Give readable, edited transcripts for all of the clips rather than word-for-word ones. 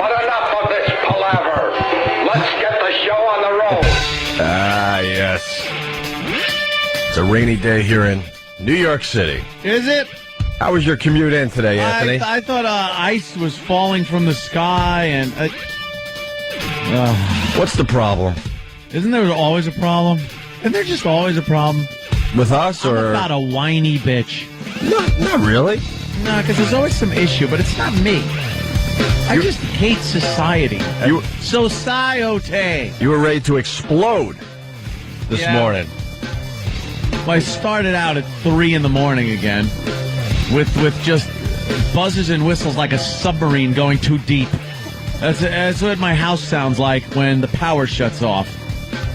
But enough of this palaver. Let's get the show on the road. Ah, yes. It's a rainy day here in New York City. Is it? How was your commute in today, Anthony? I thought ice was falling from the sky, and What's the problem? isn't there always a problem? Isn't there just always a problem? With us, I'm or about a whiny bitch. not really? No, because there's always some issue, but it's not me. I just hate society. Society. You were ready to explode this morning. Well, I started out at 3 in the morning again with just buzzes and whistles like a submarine going too deep. That's what my house sounds like when the power shuts off.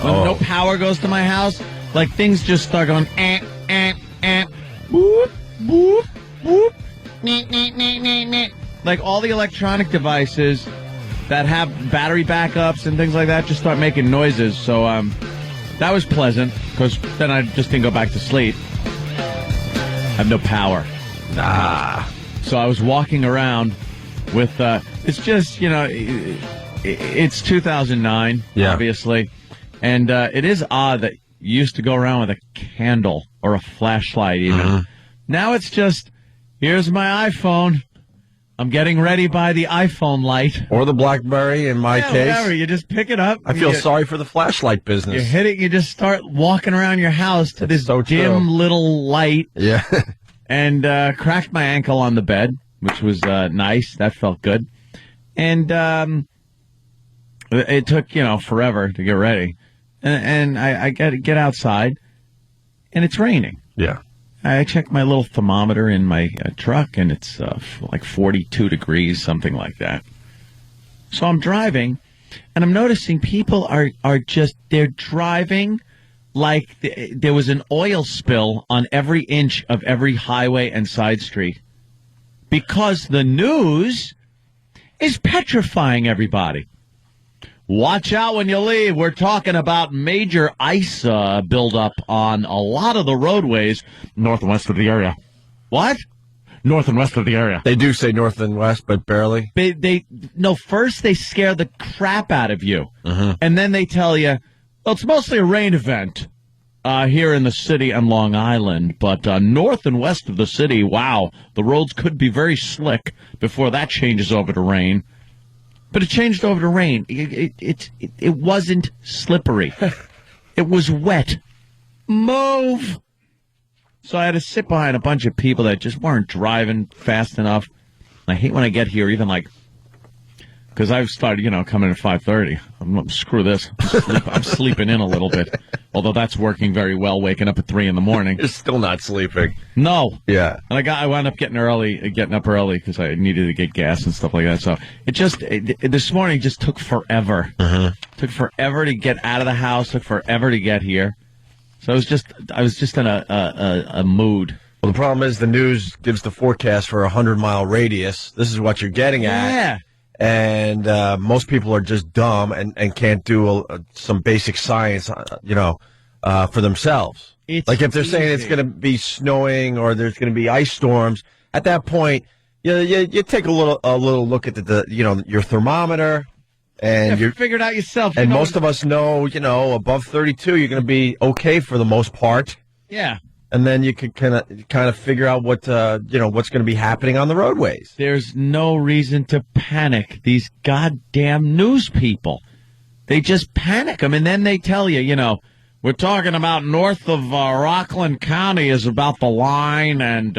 When no power goes to my house, like things just start going boop, boop, boop, like all the electronic devices that have battery backups and things like that just start making noises. So that was pleasant because then I just didn't go back to sleep. I have no power. So I was walking around with it's just, it's 2009, obviously. And it is odd that you used to go around with a candle or a flashlight even. Mm-hmm. Now it's just, here's my iPhone. I'm getting ready by the iPhone light. Or the BlackBerry in my case. Whatever. You just pick it up. I feel sorry for the flashlight business. You hit it, you just start walking around your house to this dim little light. Yeah. And cracked my ankle on the bed, which was nice. That felt good. And it took, forever to get ready. And I get outside, and it's raining. Yeah. I checked my little thermometer in my truck, and it's like 42 degrees, something like that. So I'm driving, and I'm noticing people are just, they're driving like there was an oil spill on every inch of every highway and side street. Because the news is petrifying everybody. Watch out when you leave. We're talking about major ice buildup on a lot of the roadways north and west of the area. What? North and west of the area. They do say north and west, but barely. First they scare the crap out of you. Mm-hmm. And then they tell you, well, it's mostly a rain event here in the city and Long Island. But north and west of the city, wow, the roads could be very slick before that changes over to rain. But it changed over to rain. It wasn't slippery. It was wet. Move! So I had to sit behind a bunch of people that just weren't driving fast enough. I hate when I get here, even because I've started, coming at 5:30. Screw this. I'm sleeping in a little bit. Although that's working very well, waking up at 3 in the morning. You're still not sleeping. No. Yeah. And I wound up getting up early because I needed to get gas and stuff like that. So this morning just took forever. Uh-huh. Took forever to get out of the house. Took forever to get here. So I was just in a mood. Well, the problem is the news gives the forecast for a 100-mile radius. This is what you're getting at. Yeah. And most people are just dumb and can't do some basic science, for themselves. It's like if they're easy. saying it's going to be snowing or there's going to be ice storms, at that point, you take a little look at your thermometer, and you figure it out yourself. And most of us know, above 32, you're going to be okay for the most part. Yeah. And then you could kind of figure out what's going to be happening on the roadways. There's no reason to panic. These goddamn news people, they just panic them, and then they tell you, we're talking about north of Rockland County is about the line, and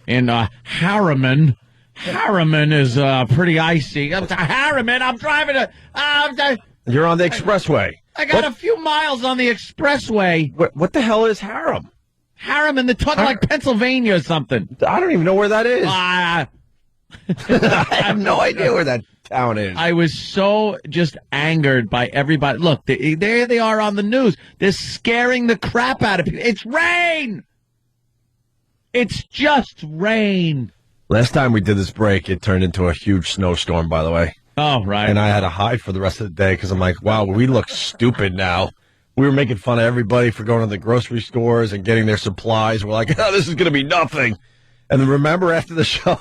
in Harriman is pretty icy. Harriman, I'm driving You're on the expressway. I got a few miles on the expressway. What the hell is Harriman? Harriman, they're talking like Pennsylvania or something. I don't even know where that is. I have no idea where that town is. I was so just angered by everybody. Look, there they are on the news. They're scaring the crap out of people. It's rain. It's just rain. Last time we did this break, it turned into a huge snowstorm, by the way. Oh, right. And I had to hide for the rest of the day because I'm like, wow, we look stupid now. We were making fun of everybody for going to the grocery stores and getting their supplies. We're like, oh, this is going to be nothing. And then remember after the show,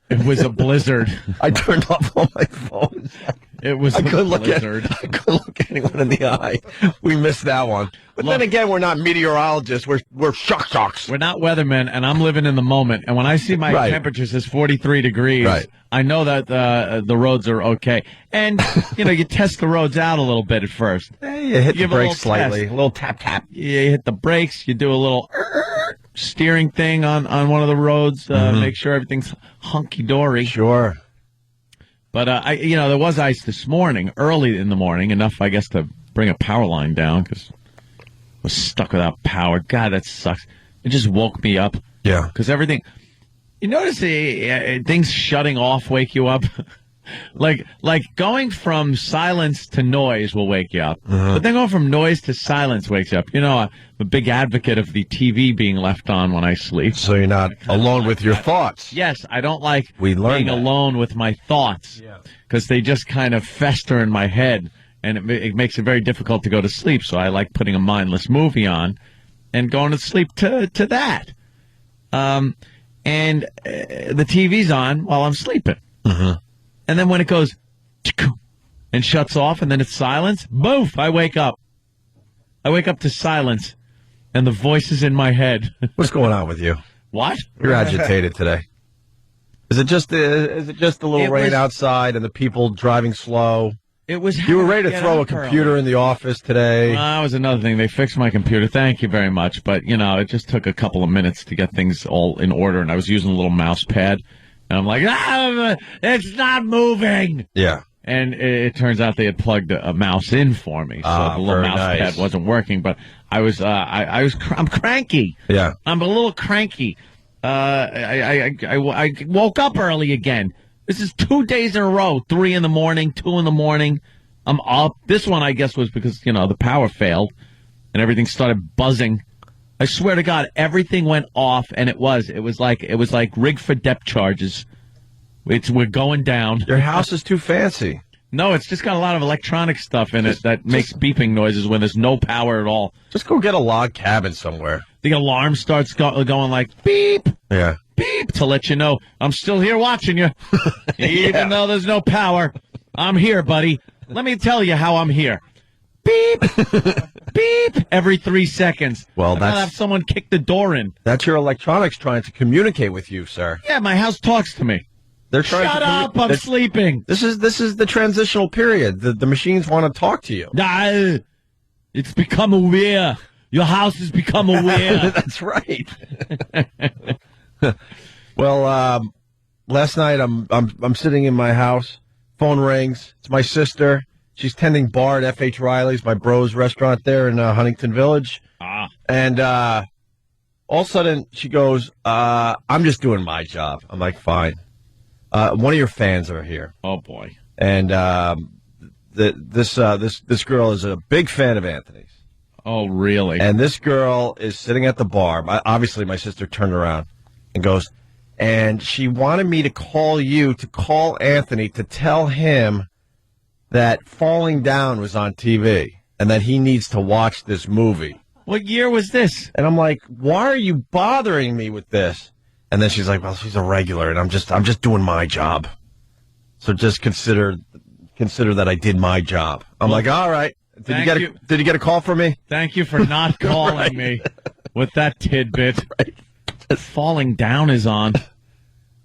It was a blizzard. I turned off all my phones. It was I a couldn't blizzard. I couldn't look anyone in the eye. We missed that one. But then again, we're not meteorologists. We're shock jocks. We're not weathermen, and I'm living in the moment. And when I see my temperature says 43 degrees, I know that the roads are okay. And, you test the roads out a little bit at first. You hit the brakes slightly. A little tap, tap. You hit the brakes. You do a little steering thing on one of the roads. Make sure everything's hunky-dory. Sure. But, there was ice this morning, early in the morning, enough, I guess, to bring a power line down because I was stuck without power. God, that sucks. It just woke me up. Yeah. Because everything, you notice things shutting off wake you up? like going from silence to noise will wake you up. But then going from noise to silence wakes you up. I'm a big advocate of the TV being left on when I sleep. So you're not alone with your thoughts. Yes, I don't like being alone with my thoughts because they just kind of fester in my head, and it makes it very difficult to go to sleep. So I like putting a mindless movie on and going to sleep to that. And the TV's on while I'm sleeping. And then when it goes and shuts off and then it's silence, boof, I wake up. I wake up to silence and the voices in my head. What's going on with you? What? You're agitated today. Is it just a little rain outside and the people driving slow? It was. You were ready to throw a computer in the office today. That was another thing. They fixed my computer. Thank you very much. But, it just took a couple of minutes to get things all in order. And I was using a little mouse pad. And I'm like, it's not moving. Yeah. And it turns out they had plugged a mouse in for me. So the little mouse pad wasn't working. But I'm cranky. Yeah. I'm a little cranky. I woke up early again. This is 2 days in a row, 3 in the morning, 2 in the morning. I'm up. This one, I guess, was because, the power failed and everything started buzzing. I swear to God, everything went off, and it was like rigged for depth charges. We're going down. Your house is too fancy. No, it's just got a lot of electronic stuff in it that makes beeping noises when there's no power at all. Just go get a log cabin somewhere. The alarm starts going like beep. Yeah. Beep to let you know I'm still here watching you. Even though there's no power, I'm here, buddy. Let me tell you how I'm here. Beep, beep, every 3 seconds. Well, I gotta have someone kick the door in. That's your electronics trying to communicate with you, sir. Yeah, my house talks to me. They're trying Shut up! I'm sleeping. This is the transitional period. The machines want to talk to you. It's become aware. Your house has become aware. That's right. Well, last night I'm sitting in my house. Phone rings. It's my sister. She's tending bar at F.H. Riley's, my bro's restaurant there in Huntington Village. And all of a sudden she goes, "I'm just doing my job." I'm like, "Fine." One of your fans are here. Oh boy! And this girl is a big fan of Anthony's. Oh, really? And this girl is sitting at the bar. Obviously, my sister turned around and goes, and she wanted me to call you to call Anthony to tell him that Falling Down was on TV and that he needs to watch this movie. What year was this? And I'm like, why are you bothering me with this? And then she's like, well, she's a regular, and I'm just doing my job. So just consider that I did my job. I'm like, all right. Did you get a call from me? Thank you for not calling me with that tidbit. Right. Falling Down is on.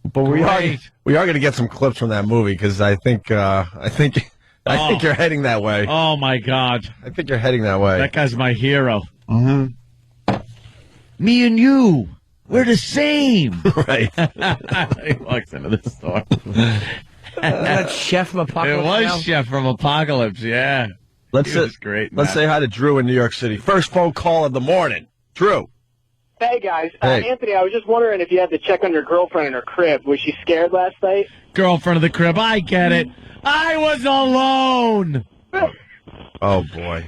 But we are going to get some clips from that movie because I think you're heading that way. Oh my God! I think you're heading that way. That guy's my hero. Mm-hmm. Me and you, we're the same. Right. He walks into the store. That's Chef from Apocalypse. It was now? Chef from Apocalypse. Yeah. Let's say hi to Drew in New York City. First phone call of the morning. Drew. Hey, guys. Hey. Anthony, I was just wondering if you had to check on your girlfriend in her crib. Was she scared last night? Girlfriend of the crib. I get it. I was alone. Oh, boy.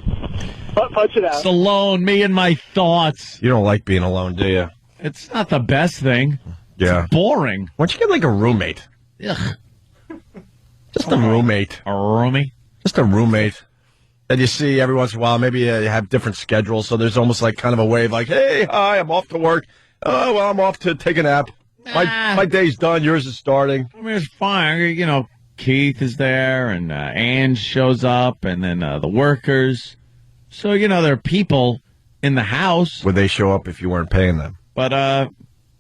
Punch it out. It's alone, me and my thoughts. You don't like being alone, do you? It's not the best thing. Yeah. It's boring. Why don't you get like a roommate? Ugh. Just a roommate. A roomie? Just a roommate. And you see every once in a while, maybe you have different schedules, so there's almost like kind of a wave like, hey, hi, I'm off to work. Oh, well, I'm off to take a nap. My day's done. Yours is starting. I mean, it's fine. You know, Keith is there, and Ange shows up, and then the workers. So, you know, there are people in the house. Would they show up if you weren't paying them? But,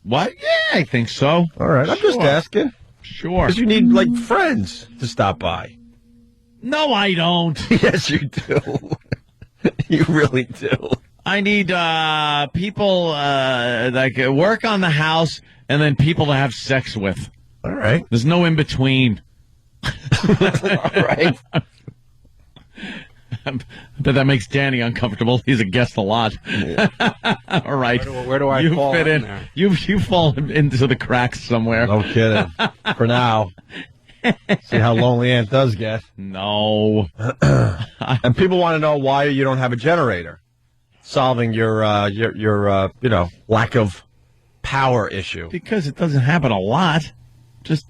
what? Yeah, I think so. All right, I'm just asking. Sure. Because you need, like, friends to stop by. No, I don't. Yes, you do. You really do. I need people that can work on the house and then people to have sex with. All right. There's no in between. All right. But that makes Danny uncomfortable. He's a guest a lot. Yeah. All right. Where do I fall fit in there? You fall into the cracks somewhere. No kidding. For now. See how lonely Aunt does get. No. And people want to know why you don't have a generator. Solving your lack of power issue. Because it doesn't happen a lot. Just,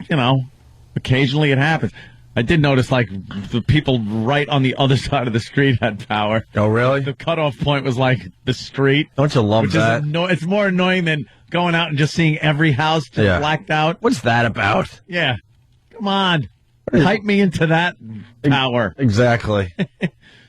occasionally it happens. I did notice, like, the people right on the other side of the street had power. Oh, really? The cutoff point was, like, the street. Don't you love that? It's more annoying than going out and just seeing every house just blacked out. What's that about? Yeah. Come on. Hype me into that power. Exactly.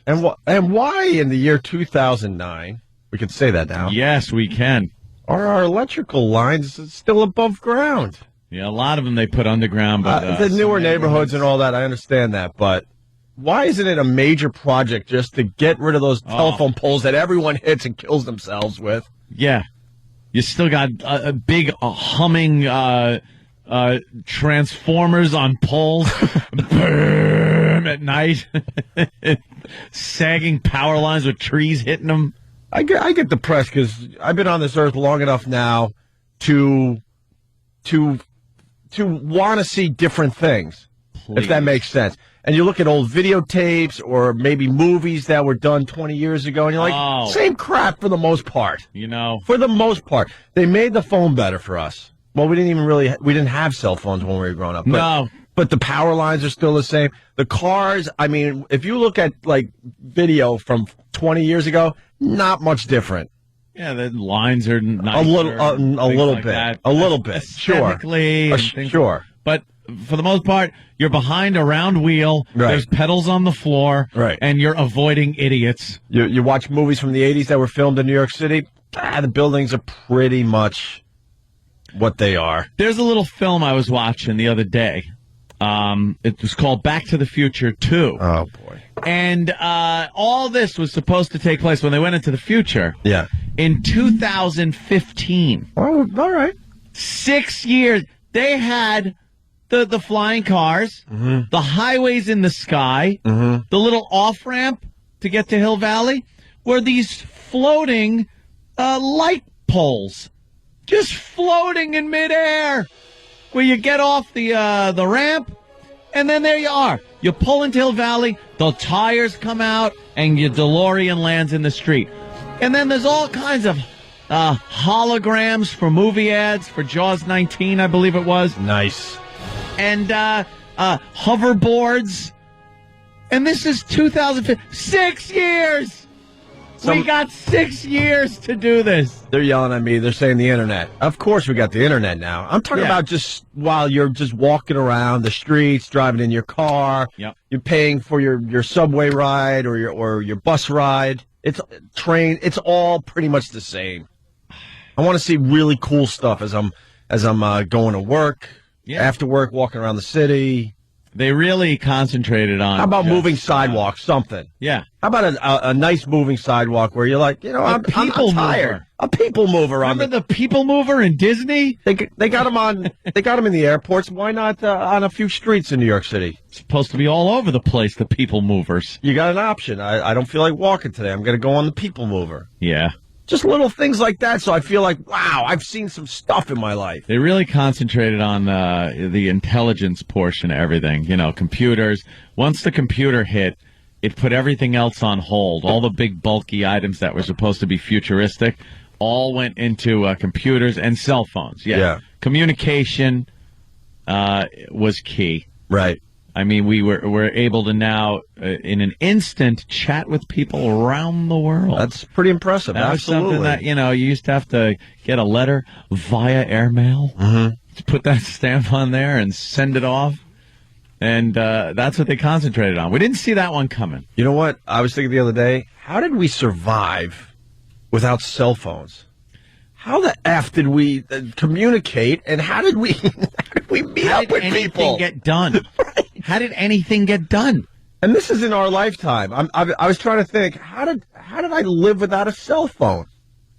And why in the year 2009, we can say that now. Yes, we can. Are our electrical lines still above ground? Yeah, a lot of them they put underground. But the newer neighborhoods and all that, I understand that. But why isn't it a major project just to get rid of those telephone poles that everyone hits and kills themselves with? Yeah. You still got a big humming transformers on poles. Boom, at night. Sagging power lines with trees hitting them. I get depressed because I've been on this earth long enough now to want to see different things, if that makes sense. And you look at old videotapes or maybe movies that were done 20 years ago, and you're like, same crap for the most part. For the most part. They made the phone better for us. Well, we didn't have cell phones when we were growing up. But the power lines are still the same. The cars, I mean, if you look at, like, video from 20 years ago, not much different. Yeah, the lines are nicer, a little bit. Sure. Sure. But for the most part, you're behind a round wheel. Right. There's pedals on the floor. Right. And you're avoiding idiots. You watch movies from the 80s that were filmed in New York City, the buildings are pretty much what they are. There's a little film I was watching the other day. It was called Back to the Future 2. Oh, boy. And all this was supposed to take place when they went into the future. Yeah. In 2015. Oh, all right. 6 years. They had the flying cars, the highways in the sky, the little off-ramp to get to Hill Valley, were these floating light poles. Just floating in midair. Where you get off the ramp, and then there you are. You pull into Hill Valley, the tires come out, and your DeLorean lands in the street. And then there's all kinds of holograms for movie ads, for Jaws 19, I believe it was. Nice. And hoverboards. And this is 2015. 6 years! We got 6 years to do this. They're yelling at me. They're saying the internet. Of course we got the internet now. I'm talking about just while you're just walking around the streets, driving in your car. Yep. You're paying for your subway ride or your bus ride. It's train. It's all pretty much the same. I want to see really cool stuff as I'm going to work, after work, walking around the city. They really concentrated on. How about moving sidewalks? Something. Yeah. How about a nice moving sidewalk where you're like, I'm tired. A people mover. Remember the people mover in Disney? They got them on. They got them in the airports. Why not on a few streets in New York City? It's supposed to be all over the place. The people movers. You got an option. I don't feel like walking today. I'm going to go on the people mover. Yeah. Just little things like that. So I feel like, wow, I've seen some stuff in my life. They really concentrated on the intelligence portion of everything. Computers. Once the computer hit, it put everything else on hold. All the big bulky items that were supposed to be futuristic all went into computers and cell phones. Yeah. Communication was key. Right. I mean, we're able to now, in an instant, chat with people around the world. That's pretty impressive. That was Absolutely. something that, you used to have to get a letter via airmail, to put that stamp on there and send it off. And that's what they concentrated on. We didn't see that one coming. You know what? I was thinking the other day, how did we survive without cell phones? How the F did we communicate, and how did we meet up with people? Get done? Right. How did anything get done? And this is in our lifetime. I was trying to think, how did I live without a cell phone?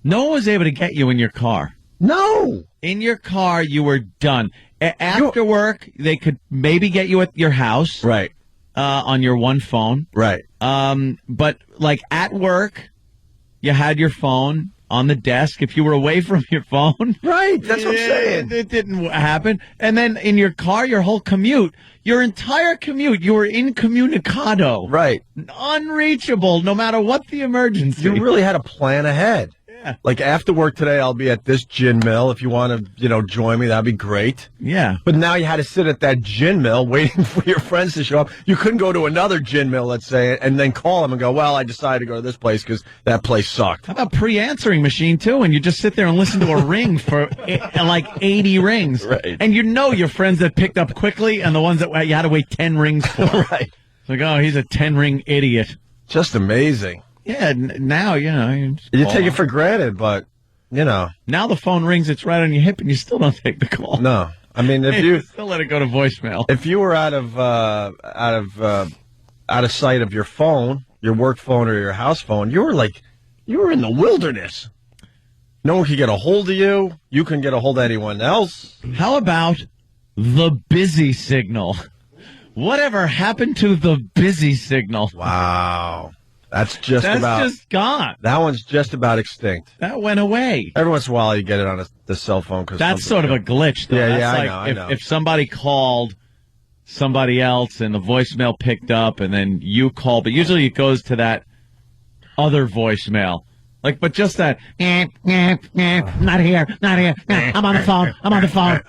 No one was able to get you in your car. No. In your car, you were done. After work, they could maybe get you at your house. Right. On your one phone. Right. But like at work, you had your phone on the desk. If you were away from your phone. Right. That's what I'm saying. It didn't happen. And then in your car, your whole commute, your entire commute, you were incommunicado. Right. Unreachable, no matter what the emergency. You really had to plan ahead. Yeah. Like after work today, I'll be at this gin mill. If you want to, join me, that'd be great. Yeah. But now you had to sit at that gin mill waiting for your friends to show up. You couldn't go to another gin mill, let's say, and then call them and go, well, I decided to go to this place because that place sucked. How about pre-answering machine, too? And you just sit there and listen to a ring for like 80 rings. Right. And your friends that picked up quickly and the ones that you had to wait 10 rings for. Right. It's like, oh, he's a 10-ring idiot. Just amazing. Yeah, now, you take it for granted, but, Now the phone rings, it's right on your hip, and you still don't take the call. No. I mean, if you still let it go to voicemail. If you were out of sight of your phone, your work phone or your house phone, you were in the wilderness. No one could get a hold of you. You couldn't get a hold of anyone else. How about the busy signal? Whatever happened to the busy signal? Wow. That's just gone. That one's just about extinct. That went away. Every once in a while, you get it on the cell phone. That's sort of a glitch, though. Yeah, That's I know. If somebody called somebody else and the voicemail picked up and then you call, but usually it goes to that other voicemail. But just that, not here, I'm on the phone.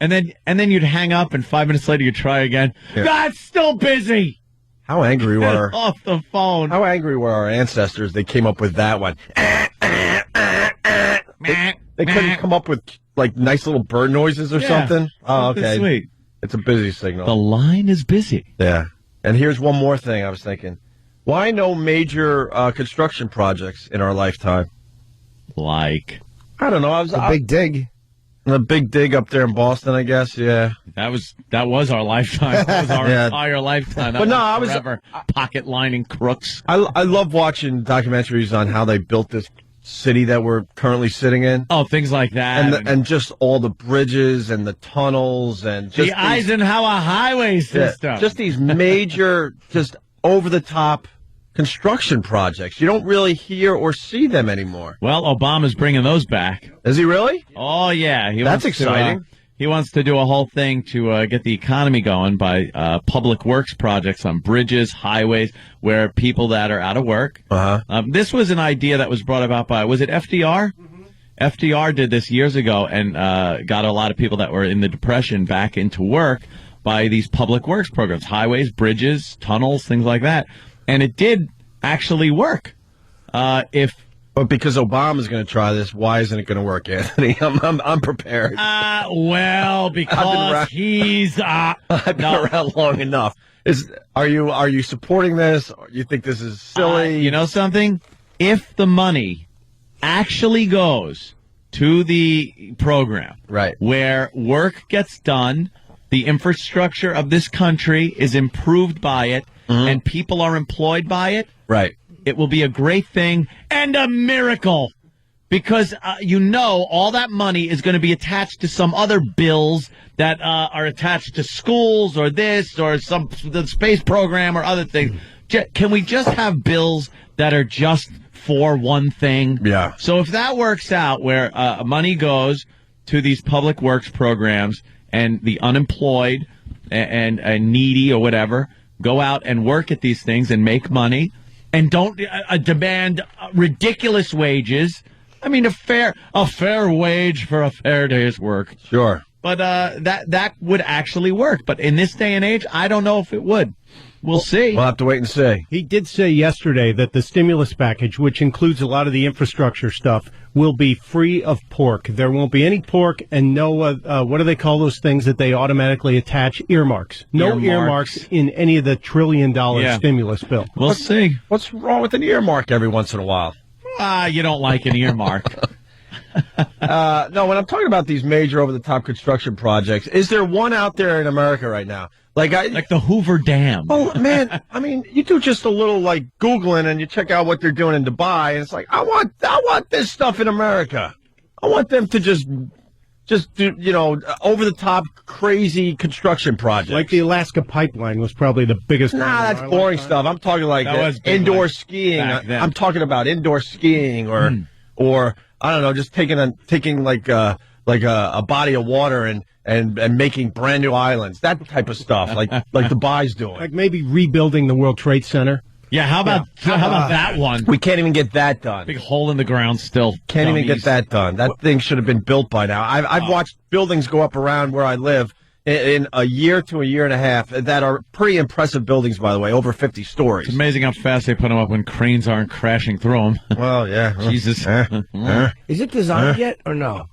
And then you'd hang up and 5 minutes later you'd try again. Yeah. That's still busy. How angry were off the phone? How angry were our ancestors? They came up with that one. They couldn't come up with nice little bird noises or something. Oh, okay. Sweet. It's a busy signal. The line is busy. Yeah. And here's one more thing I was thinking. Why no major construction projects in our lifetime? I don't know. Big dig. A big dig up there in Boston, I guess. Yeah. That was our lifetime. That was our entire lifetime. That was forever. Pocket lining crooks. I love watching documentaries on how they built this city that we're currently sitting in. Oh, things like that. And just all the bridges and the tunnels and just the Eisenhower highway system. Yeah, just these major, just over-the-top construction projects. You don't really hear or see them anymore. Well, Obama's bringing those back. Is he really? Oh, yeah. That's exciting. He wants to do a whole thing to get the economy going by public works projects on bridges, highways, where people that are out of work. This was an idea that was brought about by, was it FDR? Mm-hmm. FDR did this years ago and got a lot of people that were in the Depression back into work by these public works programs, highways, bridges, tunnels, things like that. And it did actually work. But because Obama's going to try this, why isn't it going to work, Anthony? I'm prepared. Because he's. I've been around long enough. Are you supporting this? Or you think this is silly? You know something? If the money actually goes to the program, right, where work gets done, the infrastructure of this country is improved by it, and people are employed by it, right, it will be a great thing and a miracle. Because, all that money is going to be attached to some other bills that are attached to schools or this or the space program or other things. Can we just have bills that are just for one thing? Yeah. So if that works out where money goes to these public works programs and the unemployed and needy or whatever go out and work at these things and make money and don't demand ridiculous wages. I mean, a fair wage for a fair day's work. Sure. But that would actually work. But in this day and age, I don't know if it would. We'll see. We'll have to wait and see. He did say yesterday that the stimulus package, which includes a lot of the infrastructure stuff, will be free of pork. There won't be any pork and no, what do they call those things that they automatically attach? Earmarks. No earmarks in any of the $1 trillion stimulus bill. We'll see. What's wrong with an earmark every once in a while? You don't like an earmark. No, when I'm talking about these major over-the-top construction projects, is there one out there in America right now? Like the Hoover Dam. Oh, man, I mean, you do just a little, like, Googling, and you check out what they're doing in Dubai, and it's like, I want this stuff in America. I want them to just do, over-the-top, crazy construction projects. Like the Alaska pipeline was probably the biggest. Nah, that's boring stuff. I'm talking like indoor skiing. I'm talking about indoor skiing or I don't know, just taking like a body of water and making brand new islands, that type of stuff, like Dubai's doing. Like maybe rebuilding the World Trade Center. Yeah, how about that one? We can't even get that done. Big hole in the ground still. Can't even get that done. That thing should have been built by now. I've watched buildings go up around where I live in a year to a year and a half that are pretty impressive buildings, by the way, over 50 stories. It's amazing how fast they put them up when cranes aren't crashing through them. Well, yeah. Jesus. Is it designed yet or no?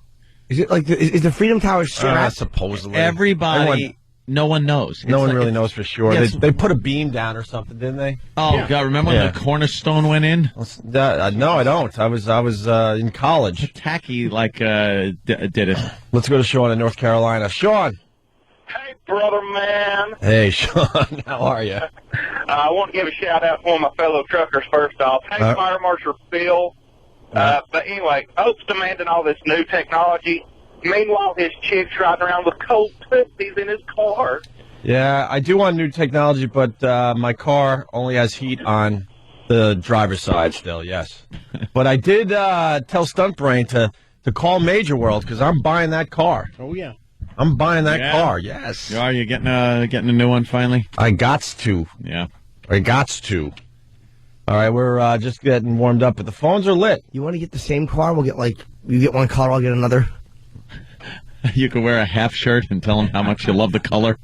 Is it like is the Freedom Tower strapped? Supposedly. Everybody, no one knows. No one really knows for sure. They put a beam down or something, didn't they? Oh, God, remember when the cornerstone went in? No, I don't. I was in college. Tacky, did it. Let's go to Sean in North Carolina. Sean. Hey, brother man. Hey, Sean. How are you? I want to give a shout-out to one of my fellow truckers first off. Hey, Fire Marshal Phil. But anyway, Oak's demanding all this new technology. Meanwhile, his chick's riding around with cold twisties in his car. Yeah, I do want new technology, but my car only has heat on the driver's side still, yes. But I did tell Stuntbrain to call Major World because I'm buying that car. Oh, yeah. I'm buying that car, yes. Are you getting a new one finally? I gots to. Yeah. I gots to. All right, we're just getting warmed up, but the phones are lit. You want to get the same car? We'll get you get one color, I'll get another. You could wear a half shirt and tell them how much you love the color.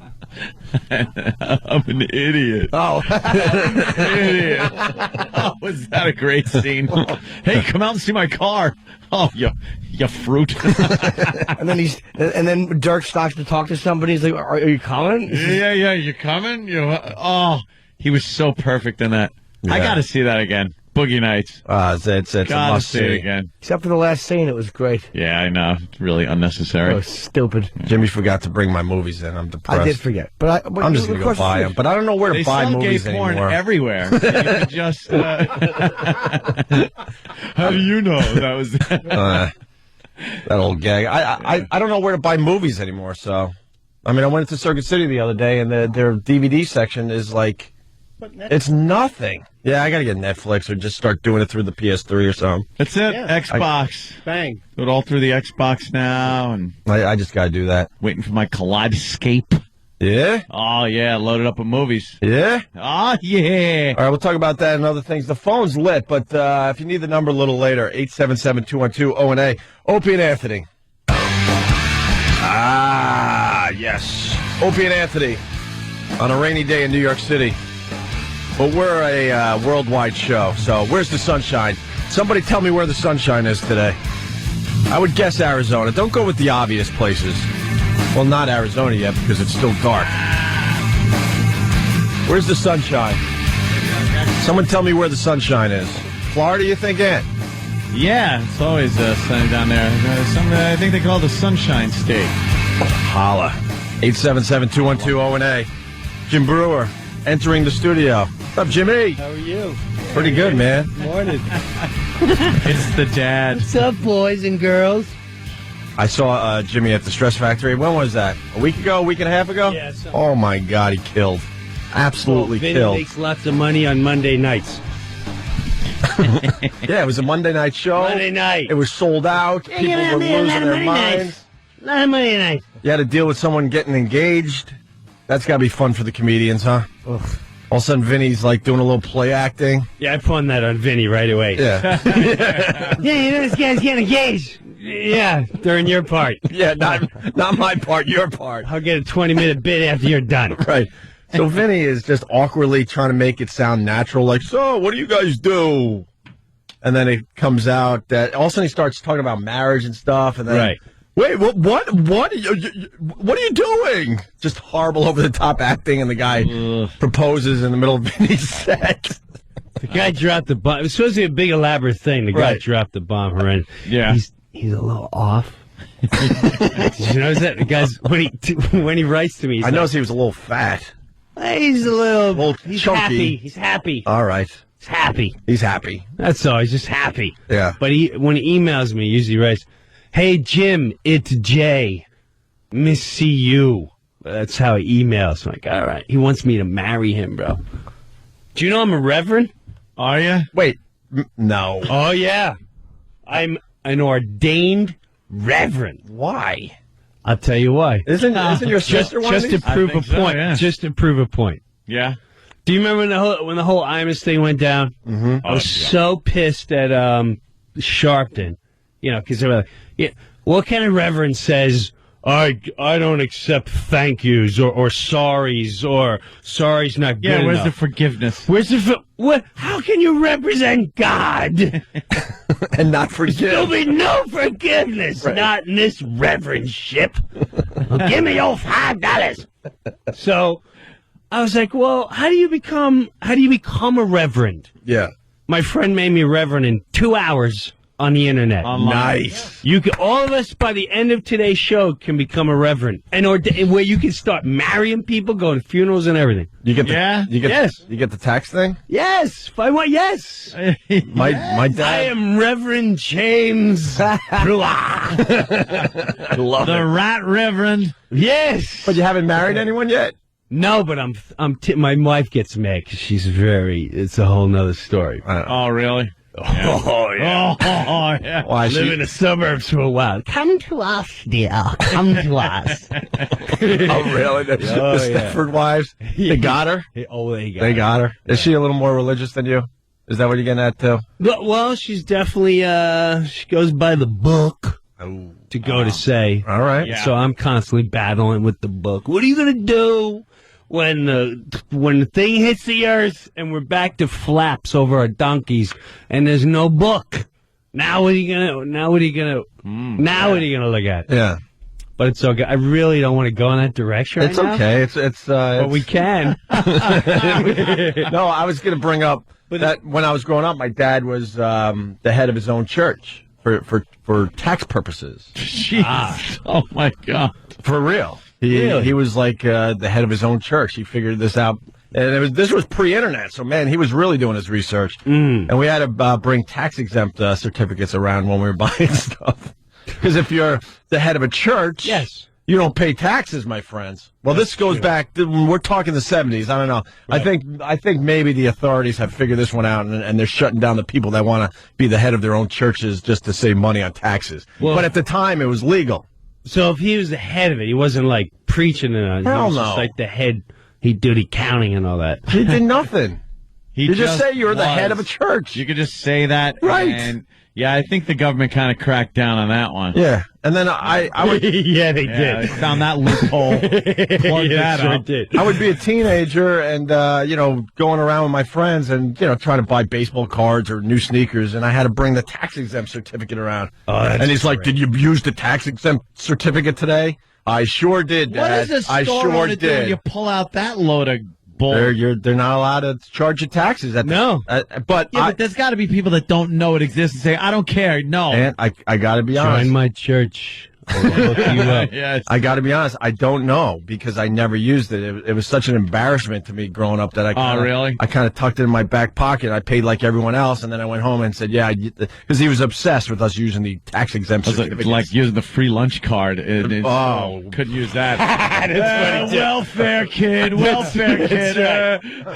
I'm an idiot. Oh. Idiot. Oh, was that a great scene? Hey, come out and see my car. Oh, you fruit. and then Dirk stops to talk to somebody. He's like, are you coming? Yeah, you coming? He was so perfect in that. Yeah. I got to see that again. Boogie Nights. It's a must see. It again. Except for the last scene, it was great. Yeah, I know. It's really unnecessary. Oh, stupid. Jimmy forgot to bring my movies in. I'm depressed. I did forget. But I'm just going to go buy them. But I don't know where to buy movies anymore. They sell gay porn everywhere. You can just... How do you know that was... that old gag. I don't know where to buy movies anymore, so... I mean, I went into Circuit City the other day, and their DVD section is like... It's nothing. Yeah, I got to get Netflix or just start doing it through the PS3 or something. That's it. Yeah. Xbox. Bang. Do it all through the Xbox now. And I just got to do that. Waiting for my Kaleidoscape. Yeah? Oh, yeah. Loaded up with movies. Yeah? Oh, yeah. All right, we'll talk about that and other things. The phone's lit, but if you need the number a little later, 877-212-O&A. Opie and Anthony. Ah, yes. Opie and Anthony on a rainy day in New York City. But we're a worldwide show, so where's the sunshine? Somebody tell me where the sunshine is today. I would guess Arizona. Don't go with the obvious places. Well, not Arizona yet because it's still dark. Where's the sunshine? Someone tell me where the sunshine is. Florida, you think, Ant? Yeah, it's always sunny down there. I think they call it the Sunshine State. Holla. 877-212-O&A. Jim Breuer entering the studio. What's up, Jimmy? How are you? Pretty good, man. Morning. It's the dad. What's up, boys and girls? I saw Jimmy at the Stress Factory. When was that? A week ago? A week and a half ago? Yeah. Oh, my God, he killed. Absolutely killed. Vinny makes lots of money on Monday nights. Yeah, it was a Monday night show. Monday night. It was sold out. People were losing their minds. A lot of Monday nights. You had to deal with someone getting engaged. That's got to be fun for the comedians, huh? Ugh. All of a sudden, Vinny's like doing a little play acting. Yeah, I pawned that on Vinny right away. Yeah. Yeah, you know this guy's getting engaged. Yeah, during your part. Yeah, not my part, your part. I'll get a 20-minute bit after you're done. Right. So Vinny is just awkwardly trying to make it sound natural, like, so, what do you guys do? And then it comes out that all of a sudden he starts talking about marriage and stuff, and then, Right. Wait, what are you doing? Just horrible over-the-top acting, and the guy proposes in the middle of Vinny's set. The guy dropped the bomb. It was supposed to be a big elaborate thing. The guy Right. dropped the bomb. Horrendous. Yeah. He's a little off. Did you notice that? The guy's when he writes to me, I noticed he was a little fat. he's a little he's chunky. happy. He's happy. All right. He's happy. He's happy. That's all. He's just happy. Yeah. But when he emails me, he usually writes, "Hey Jim, it's Jay. Miss see you." That's how he emails. I'm like, all right. He wants me to marry him, bro. Do you know I'm a reverend? Are you? Wait. No. Oh yeah, I'm an ordained reverend. Why? I'll tell you why. Isn't your sister one of Just to these? prove a think so, point. yeah. Just to prove a point. Yeah. Do you remember when the whole Imus thing went down? Mm-hmm. I was so pissed at Sharpton, because they were like, "Yeah, what kind of reverend says I don't accept thank yous or sorries or sorry's not good Yeah, where's the enough." forgiveness? Where's the what? How can you represent God? And not forgive. There'll be no forgiveness, not in this reverendship. Well, give me your $5. So I was like, well, how do you become a reverend? Yeah. My friend made me a reverend in 2 hours on the internet. Nice. You can, all of us by the end of today's show can become a reverend, and where you can start marrying people, going to funerals and everything. You get Yes. You get the tax thing? Yes, if I want. Yes, My I dad. am Reverend James Breuer. The Rat Reverend. Yes, But you haven't married anyone yet? no, but my wife gets mad because she's it's a whole nother story. Oh, really? Oh yeah. Oh, yeah. Why? Live in the suburbs for a while. Come to us, dear. Come to us. Oh, really? The Stepford wives? They got her? Oh, they Got her. Is she a little more religious than you? Is that what you're getting at, too? Well, she's definitely, she goes by the book to go to say. All right. Yeah. So I'm constantly battling with the book. What are you going to do when the thing hits the earth and we're back to flaps over our donkeys and there's no book? Now what are you gonna look at? Yeah. But it's okay. I really don't want to go in that direction. It's right now, okay. but we can. No, I was going to bring up that when I was growing up, my dad was the head of his own church for tax purposes. Jeez. Oh, my God. For real. Really? He was like the head of his own church. He figured this out. And this was pre-internet, so, man, he was really doing his research. And we had to bring tax-exempt certificates around when we were buying stuff. Because if you're the head of a church, Yes. you don't pay taxes, my friends. Well, this goes back, we're talking the 70s. I don't know. Right. I think maybe the authorities have figured this one out, and they're shutting down the people that want to be the head of their own churches just to save money on taxes. Well- But at the time, it was legal. So if he was the head of it, he wasn't like preaching it. He Hell was no. just like the head. He'd do the accounting and all that. He did nothing. You just say you're the was. head of a church. You could just say that. Right. And, yeah, I think the government kind of cracked down on that one. Yeah. And then I would Yeah, they Yeah, they did. found that loophole. Plugged that sure up. did. I would be a teenager and going around with my friends and trying to buy baseball cards or new sneakers, and I had to bring the tax exempt certificate around. Oh, that's and he's like, great. "Did you use the tax exempt certificate today?" I sure did, What Dad. does a I store sure owner do when did. you pull out that load of bull? They're not allowed to charge you taxes at No. but Yeah, but there's got to be people that don't know it exists and say, I don't care. No. and I got to be honest. Join my church. Or I'll hook you up. Yes. I got to be honest. I don't know because I never used it. It was such an embarrassment to me growing up that I kinda, really? I kind of tucked it in my back pocket. I paid like everyone else, and then I went home and said, "Yeah," because he was obsessed with us using the tax exempt It's certificates. like using the free lunch card. Couldn't use that. Welfare kid, welfare kid.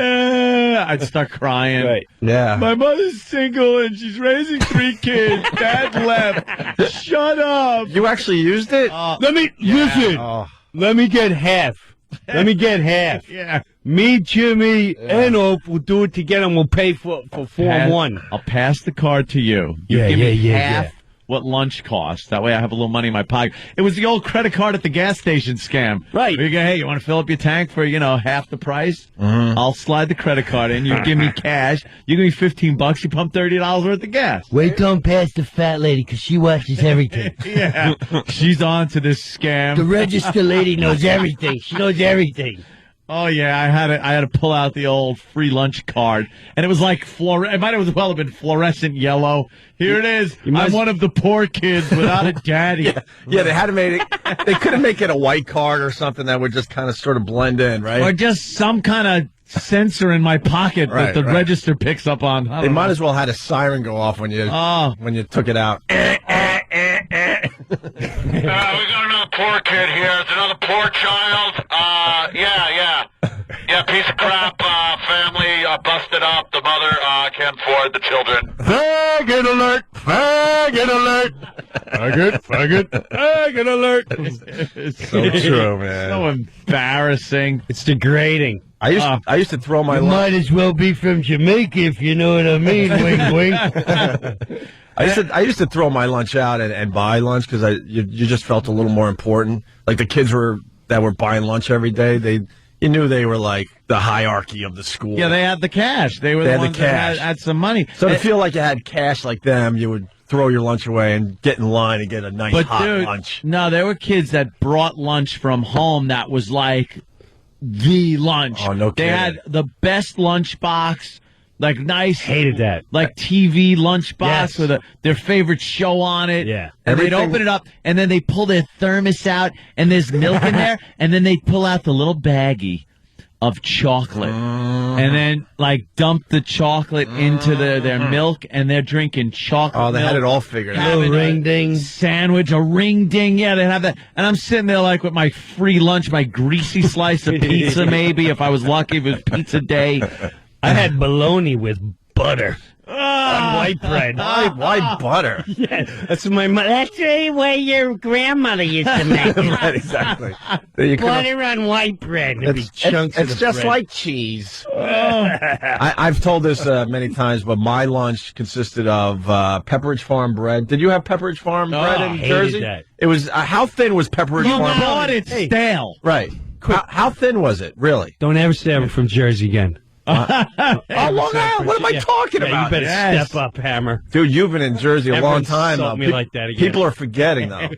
I'd start crying. Right. yeah, My mother's single and she's raising 3 kids. Dad left. Shut up. you actually used it. Let me listen. Oh. Let me get half. Let me get half. Yeah. Me, Jimmy, and Ope will do it together, and we'll pay for Form 1. I'll pass the card to you. You give me half what lunch costs. That way I have a little money in my pocket. It was the old credit card at the gas station scam. Right. Where you go, hey, you want to fill up your tank for, half the price? I'll slide the credit card in. You give me cash. You give me $15. You pump $30 worth of gas. Wait till I'm past the fat lady, because she watches everything. Yeah. She's on to this scam. The register lady knows everything. She knows everything. Oh yeah, I had to pull out the old free lunch card, and it was like it might as well have been fluorescent yellow. Here it is. I'm one of the poor kids without a daddy. Yeah, they had to make it. They couldn't make it a white card or something that would just kind of sort of blend in, right? Or just some kind of sensor in my pocket that the register picks up on. They might as well had a siren go off when you took it out. We got another poor kid here. It's another poor child. Yeah, piece of crap family busted up. The mother can't afford the children. Faggot alert! Faggot alert! Faggot alert! It's So true, man. so embarrassing. It's degrading. I used to throw my Might as well be from Jamaica, if you know what I mean. Wink, wink. I used to throw my lunch out and buy lunch because you just felt a little more important. Like the kids that were buying lunch every day, you knew they were like the hierarchy of the school. Yeah, they had the cash. They were the ones that had some money. So to feel like you had cash like them, you would throw your lunch away and get in line and get a nice hot lunch. No, there were kids that brought lunch from home that was like the lunch. Oh, no kidding. They had the best lunch box. Like nice, Hated that. Like TV lunchbox Yes. with their favorite show on it. Yeah. And Everything- they'd open it up, and then they'd pull their thermos out, and there's milk in there, and then they'd pull out the little baggie of chocolate, and then like dump the chocolate into their milk, and they're drinking chocolate. Oh, they had milk, it all figured out. having ring a ding. sandwich, a ring ding. Yeah, they have that, and I'm sitting there like with my free lunch, my greasy slice of pizza, maybe if I was lucky, if it was pizza day. I had bologna with butter on white bread. Why butter? Yeah, that's that's the way your grandmother used to make it. Right, exactly. You could've- Butter on white bread. There'd be chunks of It's the just bread. like cheese. I've told this many times, but my lunch consisted of Pepperidge Farm bread. Did you have Pepperidge Farm bread in hated Jersey? that. It was how thin was Pepperidge You Farm? bought it stale. Right. How thin was it? Really? Don't ever say I'm from Jersey again. Oh, Long Island. What am I talking Yeah, about? you better Yes. step up, Hammer. Dude, you've been in Jersey a Never long time. insult me like that again. People are forgetting, though.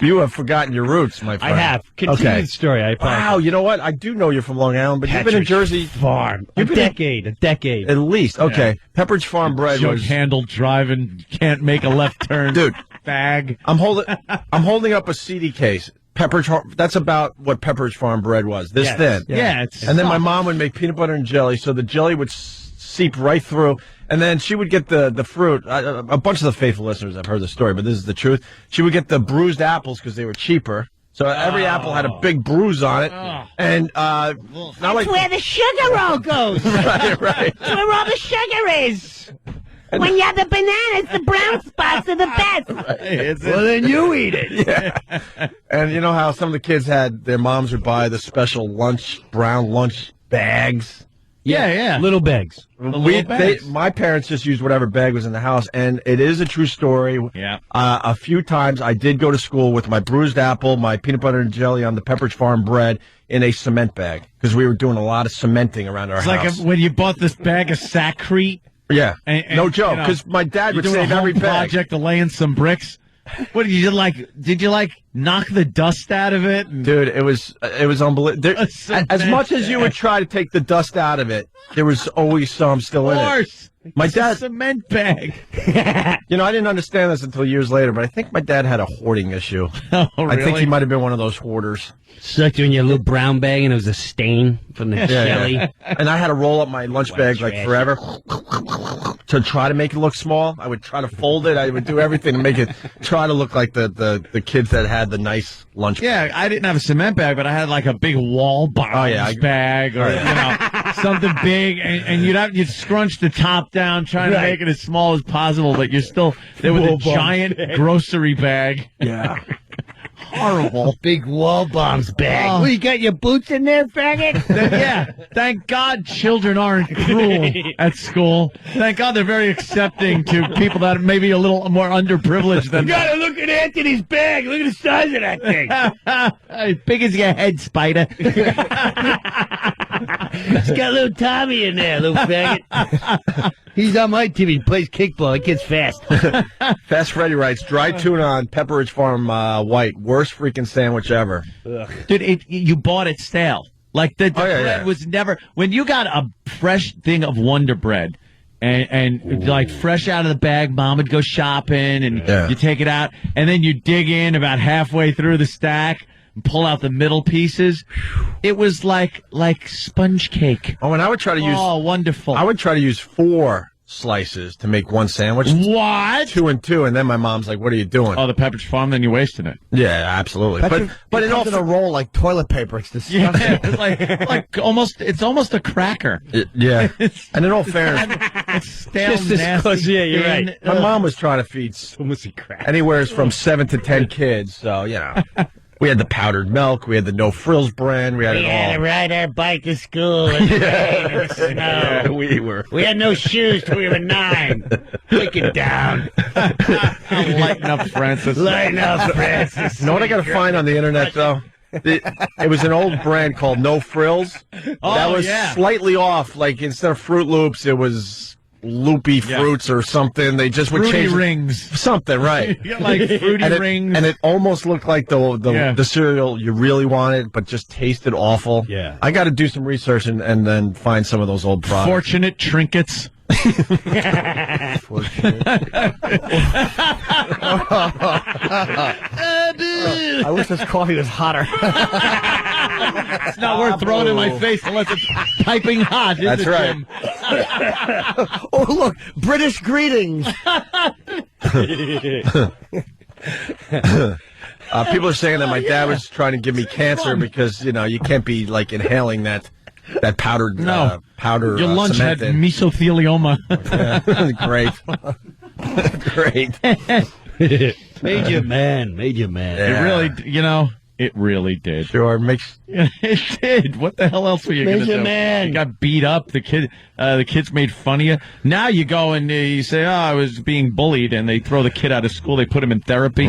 You have forgotten your roots, my I friend. have. Continue the story. I apologize. Wow, you know what? I do know you're from Long Island, but you've been in Pepperidge Jersey Farm. You've A been in- decade. at least. Okay. Pepperidge Farm bread Jug was... handle driving, can't make a left turn. Dude. Bag. I'm holding up a CD case. That's about what Pepperidge Farm bread was. This Yes. thin. Yeah, it's And then my mom would make peanut butter and jelly, so the jelly would seep right through. And then she would get the fruit. A bunch of the faithful listeners have heard the story, but this is the truth. She would get the bruised apples because they were cheaper. So every apple had a big bruise on it. And not like Where the sugar roll goes. right. That's where all the sugar is. When you have the bananas, the brown spots are the best. Well, then you eat it. Yeah. And you know how some of the kids their moms would buy the special brown lunch bags? Yeah. Little bags. My parents just used whatever bag was in the house, and it is a true story. Yeah. A few times I did go to school with my bruised apple, my peanut butter and jelly on the Pepperidge Farm bread in a cement bag because we were doing a lot of cementing around our It's house. like when you bought this bag of Sacrete. Yeah, And, no joke. Because my dad you're would doing save a every home bag. project of laying some bricks. What did you like? Did you like knock the dust out of it? Dude, it was unbelievable. A cement As much as you would try to take the dust out of it, there was always some still in Of it. course. My It's dad- a cement bag. You know, I didn't understand this until years later, but I think my dad had a hoarding issue. Oh, I think really? he might have been one of those hoarders. Sucked you in your little brown bag, and it was a stain from the jelly. And I had to roll up my lunch bag like trash. forever to try to make it look small. I would try to fold it. I would do everything to make it try to look like the kids that had the nice lunch bag. Yeah, I didn't have a cement bag, but I had like a big wall bounce bag or something big, and you'd scrunch the top down, trying to make it as small as possible, but there was a giant grocery bag. Yeah. horrible. Big wall bombs bag. Oh. Well, you got your boots in there, faggot? Yeah, thank God children aren't cruel at school. Thank God they're very accepting to people that may be a little more underprivileged than You gotta look at Anthony's bag. Look at the size of that thing. as big as your head, Spider. It's got little Tommy in there, little faggot. He's on my team. He plays kickball. He gets fast. Fast Freddy writes, dry tuna on Pepperidge Farm White. Worst freaking sandwich ever. Dude, you bought it stale. Like the bread was never. When you got a fresh thing of Wonder Bread, and like fresh out of the bag, Mom would go shopping, and you take it out, and then you dig in about halfway through the stack and pull out the middle pieces. It was like sponge cake. Oh, and I would try to use. Oh, wonderful! I would try to use 4 slices to make one sandwich. What? 2 and 2, and then my mom's like, "What are you doing?" Oh, the Pepperidge Farm. Then you wasted it. Yeah, absolutely. But it comes in a roll like toilet paper. It's disgusting. Yeah, it's like almost. It's almost a cracker. Yeah. And in all fairness, It's stale, Just as nasty, close, yeah, you're thin. right. my mom was trying to feed Almost a crack. anywhere from 7 to 10 kids. So we had the powdered milk, we had the no frills brand, we had We it had all. to ride our bike to school in the rain and the snow. Yeah, we were. We had no shoes till we were 9. Take it down. Lighten up, Francis. Lighten up, Francis. You know what I got to find on the internet though? It was an old brand called No Frills. That was slightly off. Like instead of Fruit Loops, it was Loopy Fruits or something. They just would Fruity change Rings. something, right? You got like Fruity Rings. And it almost looked like the cereal you really wanted, but just tasted awful. Yeah. I got to do some research and then find some of those old products. Fortunate Trinkets. I wish this coffee was hotter. It's not worth throwing in my face unless it's piping hot. Is That's it, right. Jim? Oh, look. British greetings. People are saying that my dad was trying to give me cancer because you can't be like inhaling that powdered powder. Your lunch had cement in. mesothelioma. Great. Major man. Yeah. It really did. Sure makes. It did. What the hell else were you going to Major do? man. You got beat up. The kids made fun of you. Now you go and you say, "Oh, I was being bullied," and they throw the kid out of school. They put him in therapy.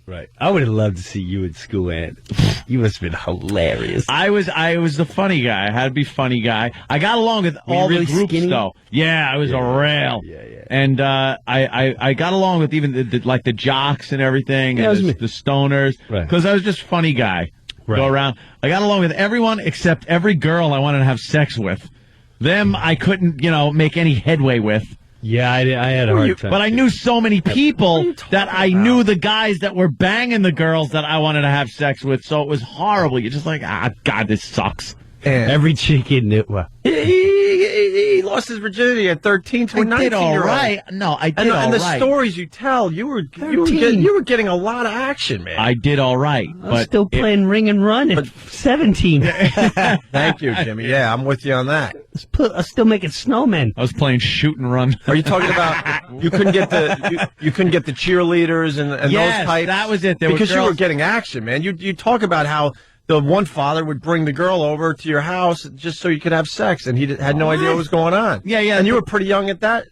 Right. I would have loved to see you at school, Ant. You must have been hilarious. I was the funny guy. I had to be funny guy. I got along with all really the groups skinny? though. Yeah, I was a rail. Yeah. And I got along with even the jocks and everything, Yeah, it was and me. the stoners, Right. because I was just funny guy. Right. Go around. I got along with everyone except every girl I wanted to have sex with. Them I couldn't, make any headway with. Yeah, I had a hard time. But I knew so many people that I knew the guys that were banging the girls that I wanted to have sex with, so it was horrible. You're just like, God, this sucks. And Every chicken knew. Well, he lost his virginity at 13 to a I 19 did all year old. right. No, I did all right. And the stories you tell, you were getting a lot of action, man. I did all right. I'm But still playing Ring and Run at 17. Thank you, Jimmy. Yeah, I'm with you on that. I'm still making snowmen. I was playing shoot and run. Are you talking about you couldn't get the cheerleaders and Yes, those types? that was it. There were because you were girls- getting action, man. You talk about how the one father would bring the girl over to your house just so you could have sex, and he had no idea what was going on. Yeah. And you were pretty young at that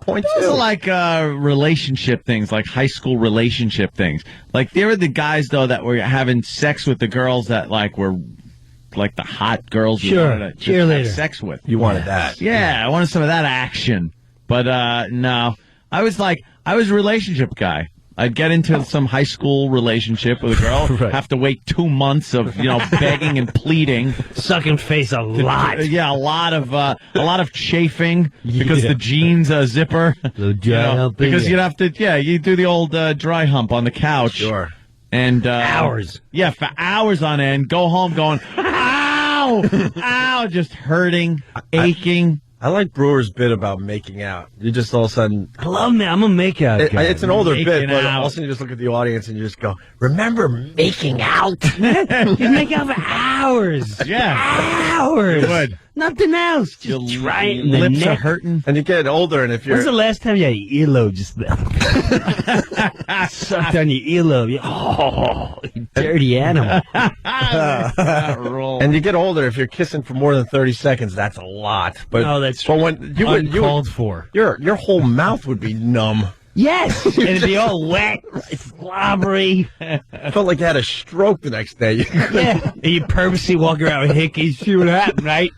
point Those too. are like relationship things, like high school relationship things. Like there were the guys though that were having sex with the girls that were like the hot girls you Sure, wanted to just cheerleader. have sex with. You wanted that. Yeah, I wanted some of that action. But no, I was a relationship guy. I'd get into some high school relationship with a girl, have to wait 2 months of begging and pleading, Sucking face a lot. Yeah, a lot of chafing because the jeans zipper. dry humping, because yeah. you'd have to you do the old dry hump on the couch. Sure. And Hours. Yeah, for hours on end. Go home going, ow, ow, just hurting, aching. I like Breuer's bit about making out. You just all of a sudden. I love me. I'm a makeout guy. It's an older bit, Making but out. all of a sudden you just look at the audience and you just go, "Remember making out?" You make out for hours. Yeah. Hours. Good. Nothing else. Your Just try it in the lips are neck. hurting. And you get older, and if you're When's the last time you had your earlobe just sucked on your earlobe? You dirty animal. and you get older, if you're kissing for more than 30 seconds, that's a lot. But No, that's but when you would, uncalled for. your whole mouth would be numb. Yes, and it'd be all wet, slobbery. I felt like you had a stroke the next day. Yeah, and you purposely walk around with hickeys. See what happened, right?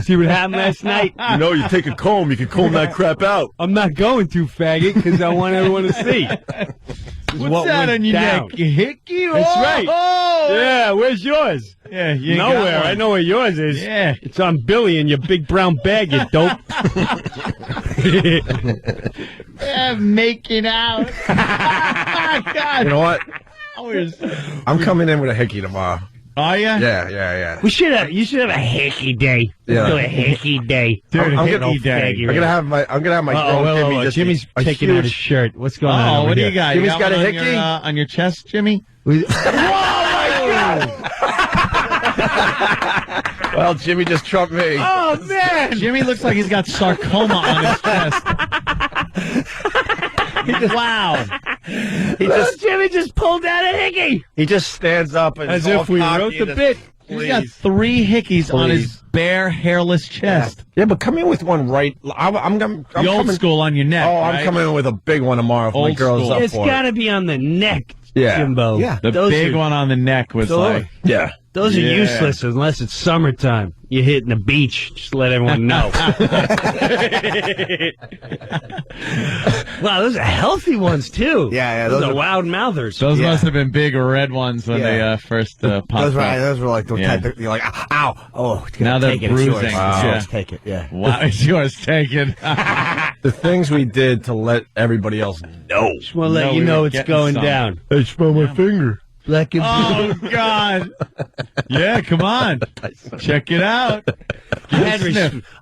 See what happened last night? You know, you take a comb, you can comb that crap out. I'm not going to, faggot, because I want everyone to see. What's that on your neck? Your hickey? That's right. Oh! Yeah, where's yours? Yeah, you ain't got Nowhere. one. I know where yours is. Yeah. It's on Billy in your big brown bag, you dope. Yeah, making out. God. You know what? Hours. I'm coming in with a hickey tomorrow. Are ya? Yeah. You should have a hickey day. Yeah. Let's do a hickey day. Dude, I'm hickey day. I'm gonna have my girl Jimmy just Jimmy's a taking out huge- his shirt. What's going on? Oh, over what do here? you got? Jimmy's You got a one hickey? on your chest, Jimmy? Well, Jimmy just trumped me. Oh, man! Jimmy looks like he's got sarcoma on his chest. Wow. Jimmy just pulled out a hickey. He just stands up and As all if we cocky wrote the and bit. He's got 3 hickeys on his Please. bare, hairless chest. Yeah, but come in with one right. I'm The old coming, school on your neck. Oh, I'm right? coming in with a big one tomorrow if my Old girl's school. up It's for got to be on the neck, Yeah. Jimbo. Yeah. The Those big are- one on the neck was Those- like... Yeah. Those are Yeah. useless unless it's summertime. You're hitting the beach. Just let everyone know. Wow, those are healthy ones, too. Yeah, Those those are are- loud mouthers. Those Yeah. must have been big red ones when they first popped Those were, up. those were like the Yeah. type that you're like, ow, oh, it's gonna Now they're take it. It's yours. bruising. It's Wow. yours. Take it. Yeah. Wow, it's yours. Take it. The things we did to let everybody else know. Just want to let No, you we know were it's getting going some. down. I smell my finger. Black and Oh, God. Yeah, come on. Check it out. I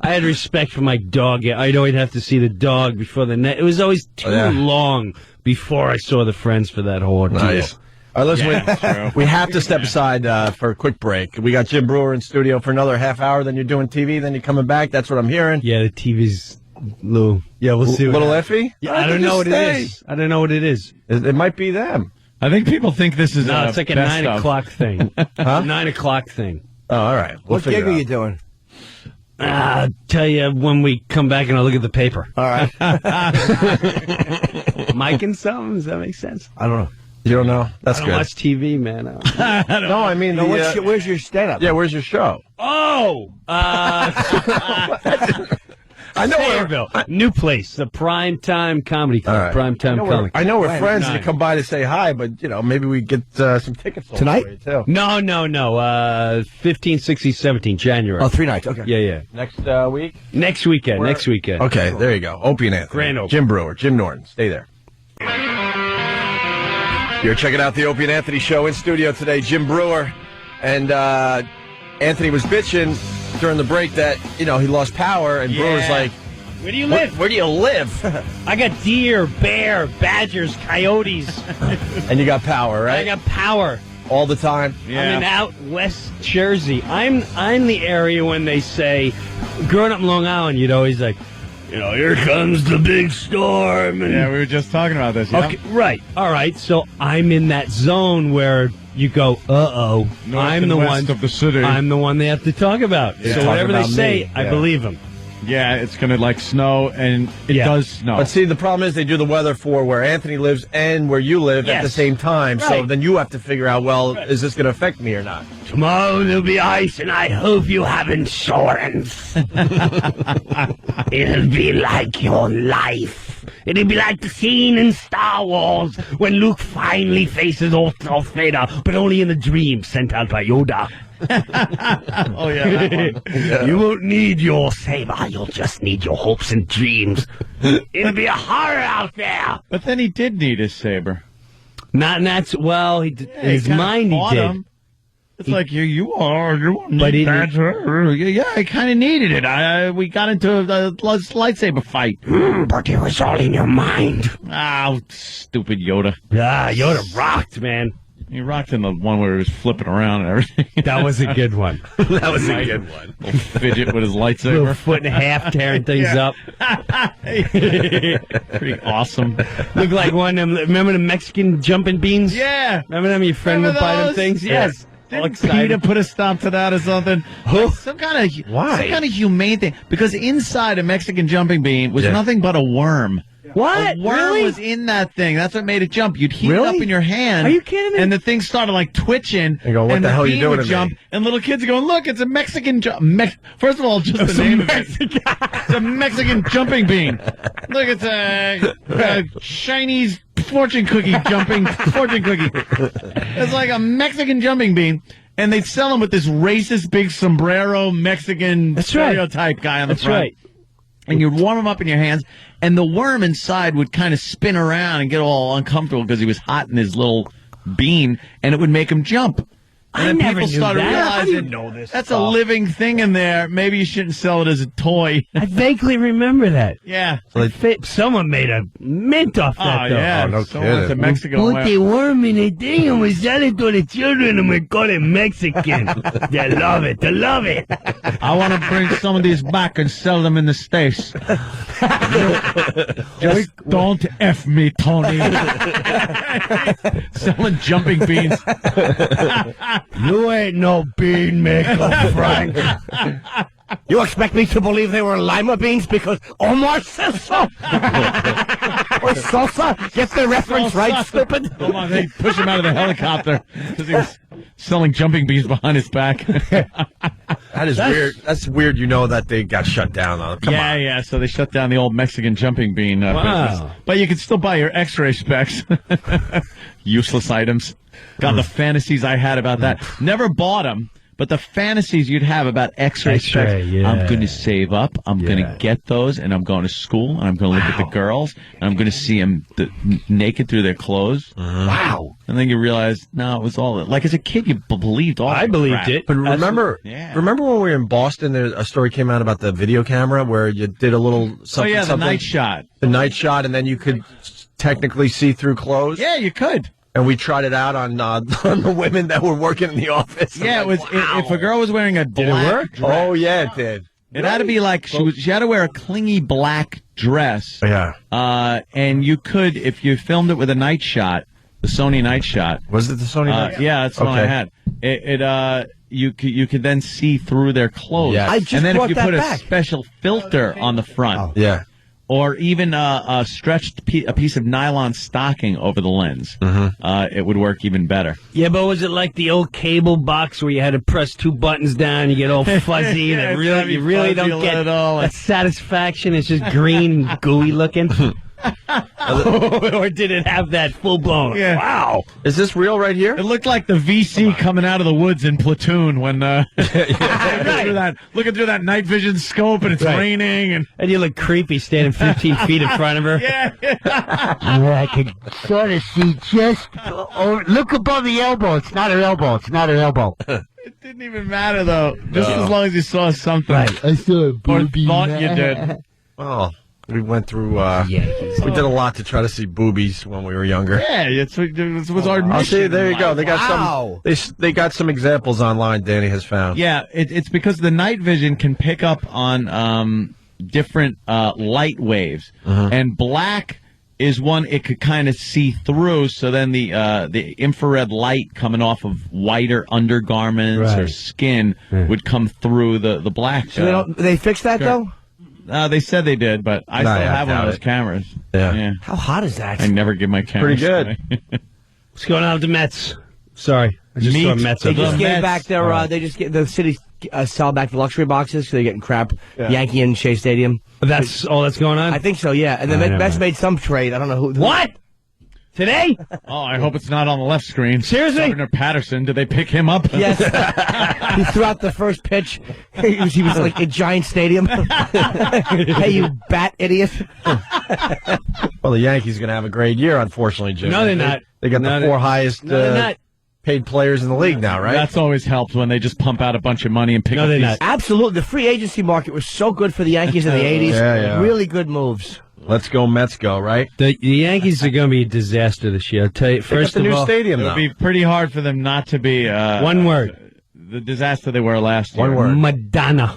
had respect for my dog. Yeah, I'd always have to see the dog before the net. It was always too long before I saw the friends for that whole ordeal. Nice. All right, listen, true. we have to step aside for a quick break. We got Jim Breuer in studio for another half hour. Then you're doing TV. Then you're coming back. That's what I'm hearing. Yeah, the TV's little. Yeah, we'll see. Little iffy? Yeah, I don't know what it is. I don't know what it is. It might be them. I think people think this is No, it's like a best 9 of. o'clock thing. Huh? 9 o'clock thing. Oh, all right. We'll What figure gig it are out. you doing? I'll tell you when we come back and I'll look at the paper. All right. Mike and something? Does that make sense? I don't know. You don't know? That's I don't good. watch TV, man. No, I mean, No, the, where's your stand-up? yeah, where's your show? Oh! I know Fayetteville. New place. The Primetime Comedy Club. All right. Primetime Comedy. I know we're Right, friends and you nine. come by to say hi, but, maybe we get some tickets sold Tonight? for you, too. No. 15, 16, 17, January. Oh, 3 nights. Okay. Yeah. Next week? Next weekend. Okay, there you go. Opie and Anthony. Grand opening. Jim Breuer, Jim Norton. Stay there. You're checking out the Opie and Anthony show in studio today. Jim Breuer and Anthony was bitching during the break that, he lost power, and Brewer's like, Where do you live? where do you live? I got deer, bear, badgers, coyotes. And you got power, right? I got power. All the time. I'm in out West Jersey. I'm the area when they say, growing up in Long Island, you'd always like, here comes the big storm. And, Yeah, we were just talking about this. Yeah? Okay, right. All right. So I'm in that zone where you go, uh-oh. North I'm and the west one of the city. I'm the one they have to talk about. Yeah. So Talk whatever they about say, me. I Yeah. believe them. Yeah, it's going to snow, and it Yeah. does snow. But see, the problem is they do the weather for where Anthony lives and where you live at the Yes. same time. So Right. then you have to figure out, is this going to affect me or not? Tomorrow there'll be ice, and I hope you have insurance. It'll be like your life. It'll be like the scene in Star Wars when Luke finally faces Darth Vader, but only in a dream sent out by Yoda. oh, yeah, that one. You won't need your saber, you'll just need your hopes and dreams. It'll be a horror out there. But then he did need his saber. Not, and that's, well, He his kinda mind he fought did. him. It's like, you won't But need he that. Yeah, I kind of needed it. We got into a lightsaber fight. But it was all in your mind. Oh, stupid Yoda. Ah, Yoda rocked, man. He rocked in the one where he was flipping around and everything. That was a good one. That was a good one. Little fidget with his lightsaber. Little foot and a half tearing things up. Pretty awesome. Looked like one of them. Remember the Mexican jumping beans? Yeah. Remember them? Your friend Remember would buy them those? things? Yes. All Didn't excited. Peter put a stop to that or something? Some kind of humane thing. Because inside a Mexican jumping bean was nothing but a worm. What? A worm Really? was in that thing. That's what made it jump. You'd heat it up in your hand. Are you kidding me? And the thing started like twitching. You go, what and the hell are you bean doing would to jump, me? And little kids are going, look, it's a Mexican First of all, just the name of it. It's a Mexican jumping bean. Look, it's a Chinese fortune cookie jumping fortune cookie. It's like a Mexican jumping bean. And they'd sell them with this racist big sombrero Mexican stereotype guy on the front. Right. And you'd warm them up in your hands, and the worm inside would kind of spin around and get all uncomfortable because he was hot in his little bean, and it would make him jump. And I then never people knew started that. How do you realizing know this that's stuff? a living thing in there. Maybe you shouldn't sell it as a toy. I vaguely remember that. Yeah. Someone made a mint off that, though. Yeah. Oh, no Someone went to kidding. Mexico. Put the worm in a thing and we sell it to the children and we call it Mexican. They love it. They love it. I want to bring some of these back and sell them in the States. Just don't F me, Tony. Selling jumping beans. You ain't no bean maker, Frank. You expect me to believe they were lima beans because Omar says so? Or salsa? Get the reference right, stupid? Come on, they push him out of the helicopter because he was selling jumping beans behind his back. That is weird. That's weird. You know that they got shut down. Come on. Yeah. So they shut down the old Mexican jumping bean business. But you can still buy your X-ray specs. Useless items. God, the fantasies I had about that. Never bought them. But the fantasies you'd have about X-ray specs, yeah. I'm going to save up, I'm going to get those, and I'm going to school, and I'm going to look at the girls, and I'm going to see them naked through their clothes. Wow. And then you realize, no, it was all, like as a kid, you believed all I that believed crap. it. But remember when we were in Boston, there a story came out about the video camera where you did a little something. Oh, yeah, the something, night shot. The night shot, and then you could technically see through clothes. Yeah, you could. And we tried it out on the women that were working in the office. Yeah, it was. If a girl was wearing a black dress, Oh, yeah, it did. it had to be like she had to wear a clingy black dress. Yeah. And you could, if you filmed it with a night shot, the Sony night shot. Was it the Sony night? Yeah, that's the one I Okay. had. You could then see through their clothes. Yes. I just and then if brought you that put back. a special filter on the front, Yeah. or even a stretched a piece of nylon stocking over the lens, it would work even better. Yeah, but was it like the old cable box where you had to press two buttons down, you get all fuzzy, and Yeah, it it's really, gotta be you really fuzzy don't get at all. that satisfaction? It's just green and gooey looking. Or did it have that full blown? Yeah. Wow. Is this real right here? It looked like the VC coming out of the woods in Platoon when looking through that night vision scope and it's raining and And you look creepy standing 15 feet in front of her. yeah. I can sort of see just look above the elbow. It's not her elbow. It's not her elbow. It didn't even matter though, just as long as you saw something I saw a or booby. thought you did. Oh, we went through. We did a lot to try to see boobies when we were younger. Yeah, it was our mission. I'll see. There you go. They got Wow. some. They got some examples online. Danny has found. Yeah, it's because the night vision can pick up on different light waves, and black is one it could kind of see through. So then the infrared light coming off of whiter undergarments or skin would come through the black. So they fixed that, though? They said they did, but I still have one of those it. cameras. Yeah. How hot is that? I never give my cameras Pretty good. away. What's going on with the Mets? Sorry. I just saw Mets. They up just there. gave Mets. back their. They just the city sell back the luxury boxes, so they're getting crap. Yankee and Shea Stadium. That's all that's going on? I think so. Yeah, and the Mets made some trade. I don't know who. What? Today? Oh, I hope it's not on the left screen. Seriously? Governor Patterson, did they pick him up? Yes. He threw out the first pitch. He was like a giant stadium. Hey, you bat idiot! Well, the Yankees are going to have a great year, unfortunately, Jim. No, they're not. They got No, the four highest No, they're not. paid players in the league now, right? That's always helped when they just pump out a bunch of money and pick No, up they're these. not. Absolutely, the free agency market was so good for the Yankees in the '80s. Yeah. Really good moves. Let's go, Mets go, right? The Yankees are going to be a disaster this year. I'll tell you, first the of new all, stadium, It though. would be pretty hard for them not to be one word. the disaster they were last year. One word. Madonna.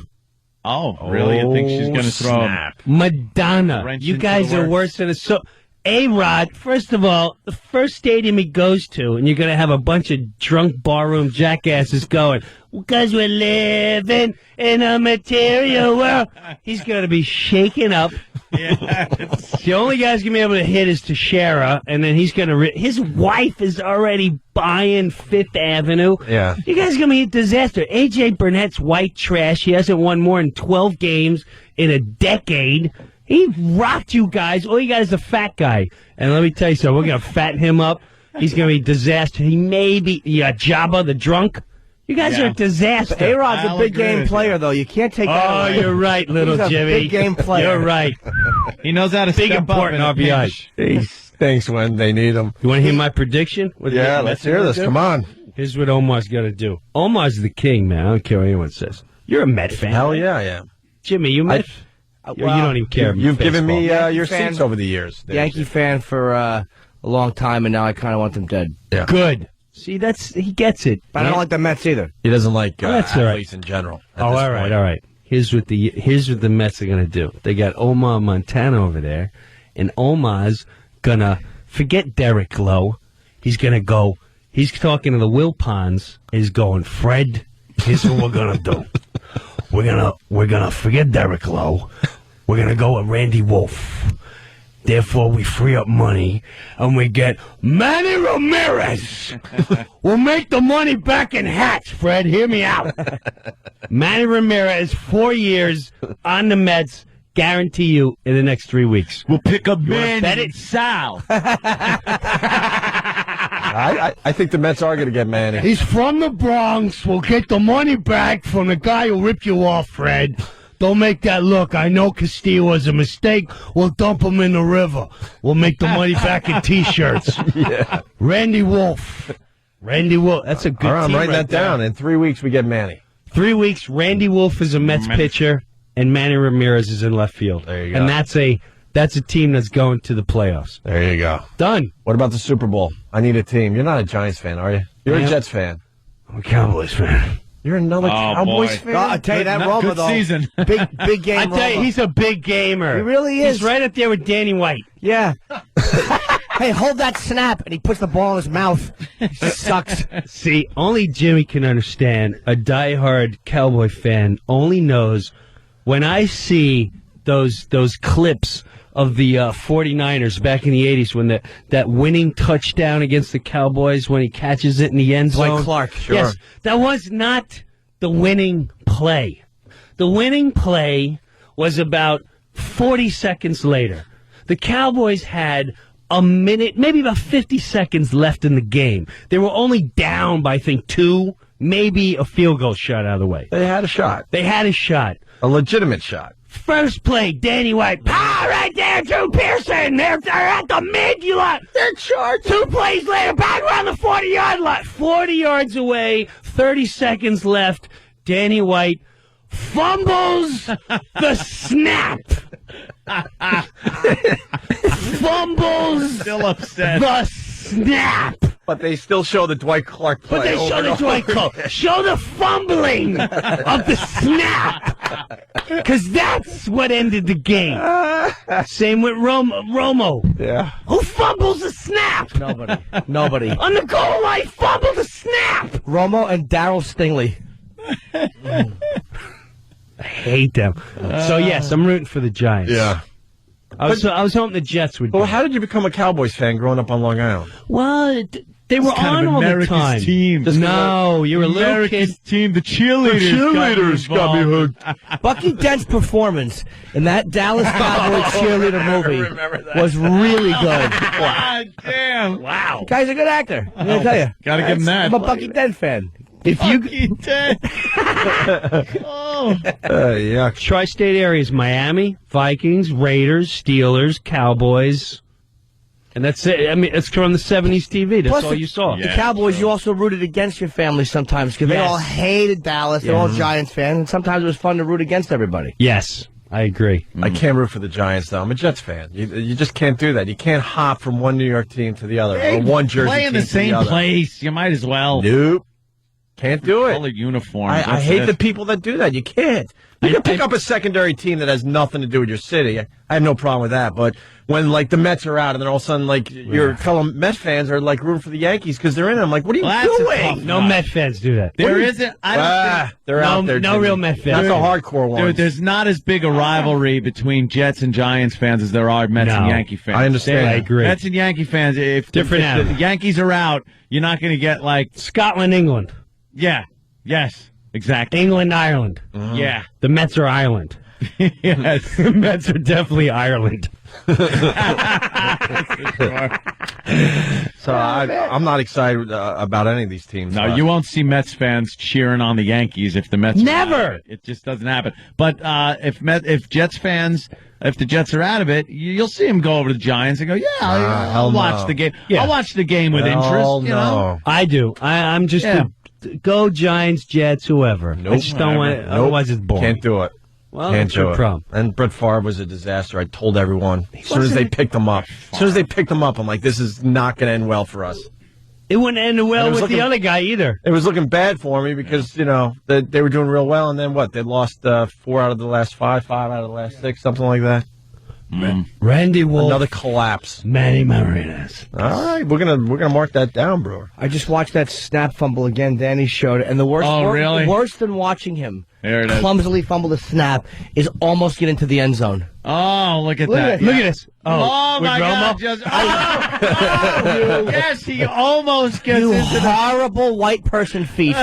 Oh, really? You think she's going to throw snap. Madonna. Wrench You into guys the are works. worse than a so. A-Rod, first of all, the first stadium he goes to, and you're going to have a bunch of drunk barroom jackasses going, because we're living in a material world. He's going to be shaken up. The only guy's going to be able to hit is Teixeira, and then he's going to... His wife is already buying Fifth Avenue. Yeah. You guys are going to be a disaster. A.J. Burnett's white trash. He hasn't won more than 12 games in a decade. He rocked you guys. All you got is a fat guy. And let me tell you something. We're going to fatten him up. He's going to be a disaster. He may be Jabba the drunk. You guys are a disaster. A-Rod's a I'll big agree game with player, though. You can't take that Oh, away. you're right, little He's a Jimmy. big game player. You're right. He knows how to Big step important up in a RBI. pinch. He stinks when they need him. You want to hear my prediction? What do you Yeah, think let's Mets are hear gonna this. do? Come on. Here's what Omar's going to do. Omar's the king, man. I don't care what anyone says. You're a Met fan. Hell yeah, I am. Jimmy, you Met? You don't even care. You've given me Yankee your fan. seats over the years. Yankee fan for a long time, and now I kind of want them dead. Yeah. Good. See, he gets it. But I don't like the Mets either. He doesn't like That's all right. athletes in general. at Oh, this all right, point. all right. Here's what the Mets are going to do. They got Omar Montana over there, and Omar's going to forget Derek Lowe. He's going to go. He's talking to the Wilpons. He's going, Fred, here's what we're going to do. We're gonna forget Derek Lowe. We're gonna go with Randy Wolf. Therefore, we free up money and we get Manny Ramirez. We'll make the money back in hats, Fred. Hear me out. Manny Ramirez, 4 years on the Mets. Guarantee you in the next 3 weeks. We'll pick up Bet Manny. it, Sal. I think the Mets are going to get Manny. He's from the Bronx. We'll get the money back from the guy who ripped you off, Fred. Don't make that look. I know Castillo was a mistake. We'll dump him in the river. We'll make the money back in T-shirts. Yeah. Randy Wolf. Randy Wolf. That's a good All right, I'm team writing right that down. there. In 3 weeks, we get Manny. 3 weeks, Randy Wolf is a Mets pitcher, and Manny Ramirez is in left field. There you go. And that's a team that's going to the playoffs. There you go. Done. What about the Super Bowl? I need a team. You're not a Giants fan, are you? You're Yeah. a Jets fan. I'm a Cowboys fan. You're another Cowboys boy. fan? I'll tell you that, Roma, Good though. season. Big game. I tell you, Roma. he's a big gamer. He really is. He's right up there with Danny White. Yeah. Hey, hold that snap, and he puts the ball in his mouth. Sucks. See, only Jimmy can understand. A diehard Cowboy fan only knows when I see those clips of the 49ers back in the 80s when that winning touchdown against the Cowboys when he catches it in the end zone. Dwight Clark. Sure. Yes, that was not the winning play. The winning play was about 40 seconds later. The Cowboys had a minute, maybe about 50 seconds left in the game. They were only down by, I think, 2, maybe a field goal shot out of the way. They had a shot. They had a shot. A legitimate shot. First play, Danny White. Right there, Drew Pearson. They're at the mid. They're short. 2 plays later, back around the 40-yard line. 40 yards away, 30 seconds left. Danny White fumbles the snap. Fumbles Still upset. the snap. But they still show the Dwight Clark play. But they show the Dwight Clark. Show the fumbling of the snap. Because that's what ended the game. Same with Romo. Yeah. Who fumbles the snap? Nobody. On the goal line, fumble the snap. Romo and Darryl Stingley. I hate them. So, yes, I'm rooting for the Giants. Yeah. I was hoping the Jets would. Well, how did you become a Cowboys fan growing up on Long Island? Well, they were kind on of all America's the time. team. No, you're a little kid. America's team. The cheerleaders, got me hooked. Bucky Dent's performance in that Dallas Cowboy cheerleader movie was really good. God damn. Wow. The guy's a good actor. I'm going to tell you. Gotta give him that. I'm a Bucky Dent fan. If you Yeah. tri-state areas, Miami, Vikings, Raiders, Steelers, Cowboys, and that's it. I mean, it's from the 70s TV. That's Plus all you saw. The Cowboys, you also rooted against your family sometimes because they Yes. all hated Dallas. They're all Giants fans, and sometimes it was fun to root against everybody. Yes. I agree. I can't root for the Giants, though. I'm a Jets fan. You just can't do that. You can't hop from one New York team to the other, or one Jersey play team in the to same the other. place. You might as well. Nope. Can't do it. Colored uniform. I hate the people that do that. You can't. You can pick up a secondary team that has nothing to do with your city. I have no problem with that. But when, like, the Mets are out and then all of a sudden, like, your fellow Met fans are, like, rooting for the Yankees because they're in it. I'm like, what are you doing? No Met fans do that. There isn't. I don't think. They're out there. No Jimmy. real Met fans. Not the hardcore ones. Dude, there's not as big a rivalry between Jets and Giants fans as there are Mets and Yankee fans. I understand. I agree. Mets and Yankee fans, if Different the animal. Yankees are out, you're not going to get, like, Scotland, England. yeah, yes, exactly. England, Ireland. Yeah. The Mets are Ireland. Yes. The Mets are definitely Ireland. So I'm not excited about any of these teams. No, you won't see Mets fans cheering on the Yankees if the Mets Never! are out of it. It just doesn't happen. But if Jets fans, if the Jets are out of it, you'll see them go over to the Giants and go, yeah, I'll hell watch no. the game. Yeah. I'll watch the game with interest. Hell You know? I do. I'm just go Giants, Jets, whoever. Nope. I just don't want it. Nope. Otherwise, it's boring. Can't do it. Well, Can't that's do your it. problem. And Brett Favre was a disaster. I told everyone as soon as they picked him up. As soon as they picked him up, I'm like, this is not going to end well for us. It wouldn't end And well it was with looking- the other guy either. It was looking bad for me because, they were doing real well, and then what? They lost 4 out of the last 5 out of the last 6, something like that. Randy Wolf, Another collapse. Manny Marinas. All right, we're gonna mark that down, Brewer. I just watched that snap fumble again. Danny showed it, and the worst, really? worse than watching him There it is. clumsily fumble the snap is almost get into the end zone. Oh, look at that. Look at this. Oh, with my Romo? God. Yes, he almost gets You into the... horrible white person feet.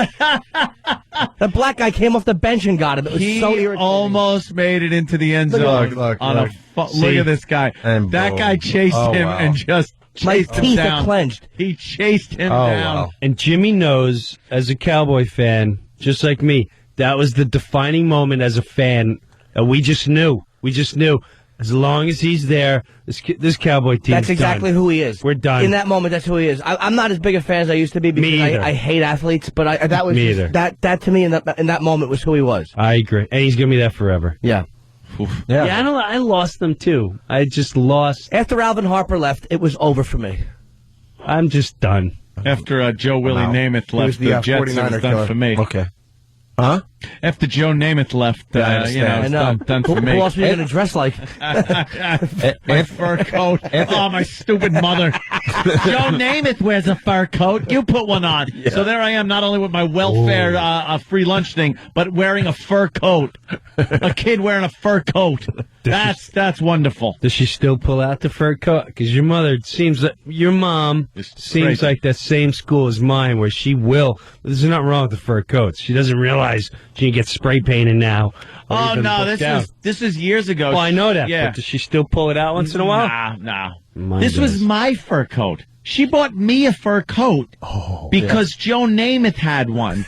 The black guy came off the bench and got him. It was He so irritating. almost made it into the end Look, zone. look, on look. Look at this guy. And That boom. guy chased Oh, him wow. and just My chased him teeth down. are clenched. He chased him Oh, down. wow. And Jimmy knows, as a Cowboy fan, just like me, that was the defining moment as a fan. We just knew. We just knew. As long as he's there, this Cowboy team. That's exactly who he is. We're done. In that moment, that's who he is. I'm not as big a fan as I used to be because Me either. I hate athletes, but that was Me just- either. that to me in that moment was who he was. I agree. And he's going to be that forever. Yeah. Yeah, I lost them too. I just lost. After Alvin Harper left, it was over for me. I'm just done. After Joe Willie Namath He was left the the Jets, it 49er was done killer. for me. Okay. Huh? After Joe Namath left, Yeah, I understand. it's done for Who me. else were you going to dress like? My fur coat. Oh, my stupid mother. Joe Namath wears a fur coat. You put one on. So there I am, not only with my welfare free lunch thing, but wearing a fur coat. A kid wearing a fur coat. That's wonderful. Does she still pull out the fur coat? Because your mother seems like your mom seems crazy. like that same school as mine, where she will. There's nothing wrong with the fur coats. She doesn't realize she can get spray painted now. Or Oh even no, booked out. this is years ago. Well, I know that. Yeah. But does she still pull it out once in a while? Nah. Mine This was does. my fur coat. She bought me a fur coat because Joe Namath had one.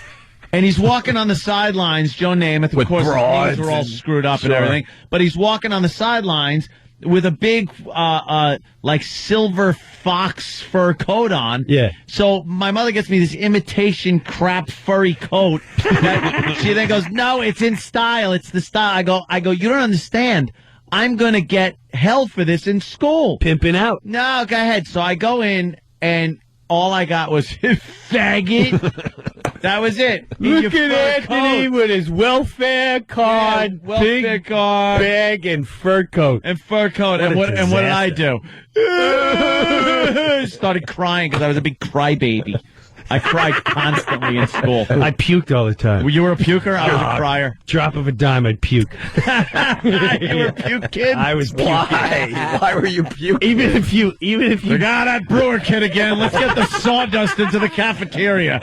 And he's walking on the sidelines, Joe Namath. Of With course, his broads knees were all and- screwed up and Sure. everything. But he's walking on the sidelines with a big, like silver fox fur coat on. Yeah. So my mother gets me this imitation crap furry coat. That she then goes, "No, it's in style. It's the style." I go. You don't understand. I'm gonna get hell for this in school. Pimping out. No, go ahead. So I go in, and all I got was faggot. That was it. In Look your at fur Anthony coat. with his welfare card, Yeah, welfare big card. bag, and fur coat. And fur coat. What a And what did I disaster. do? Started crying because I was a big crybaby. I cried constantly in school. I puked all the time. You were a puker? I was a crier. Drop of a dime, I'd puke. You were a puke kid? I was puking. Why were you puking? Even if you, Look out, that Breuer kid again. Let's get the sawdust into the cafeteria.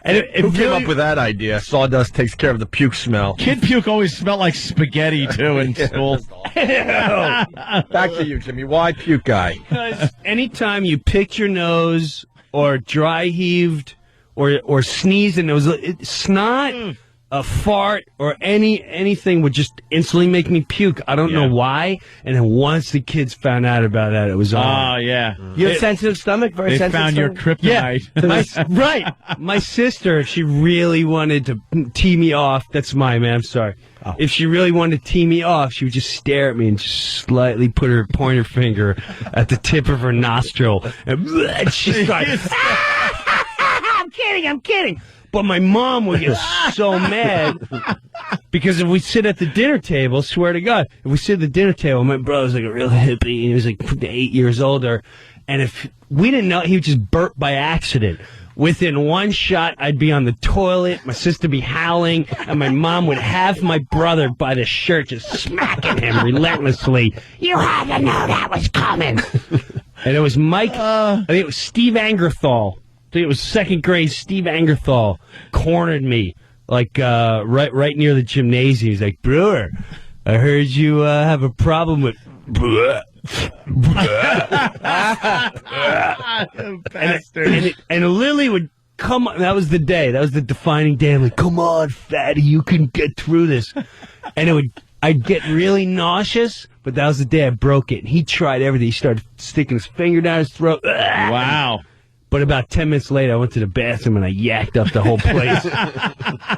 and it Who came really- up with that idea? Sawdust takes care of the puke smell. Kid puke always smelled like spaghetti, too, in school. Back to you, Jimmy. Why puke guy? Because anytime you picked your nose or dry heaved or sneezed and it was snot, a fart or anything would just instantly make me puke. I don't know why. And then once the kids found out about that, it was on. Oh, yeah. You have sensitive stomach? Very They sensitive found your stomach? kryptonite. Right. My sister, if she really wanted to tee me off, that's mine, man. I'm sorry. Oh. If she really wanted to tee me off, she would just stare at me and just slightly put her pointer finger at the tip of her nostril. And she started, I'm kidding. But my mom would get so mad because if we sit at the dinner table, swear to God, if we sit at the dinner table, my brother's like a real hippie, and he was like 8 years older, and if we didn't know, he would just burp by accident. Within one shot, I'd be on the toilet, my sister be howling, and my mom would have my brother by the shirt, just smacking him relentlessly. You had to know that was coming. And it was Mike, I think it was Steve Angerthal. I think it was second grade. Steve Angerthal cornered me, like right near the gymnasium. He's like, Breuer, I heard you have a problem with Breuer. And Lily would come on. That was the day. That was the defining day. I'm like, come on, fatty, you can get through this. And I'd get really nauseous, but that was the day I broke it. And he tried everything. He started sticking his finger down his throat. Wow. But about 10 minutes later, I went to the bathroom and I yacked up the whole place.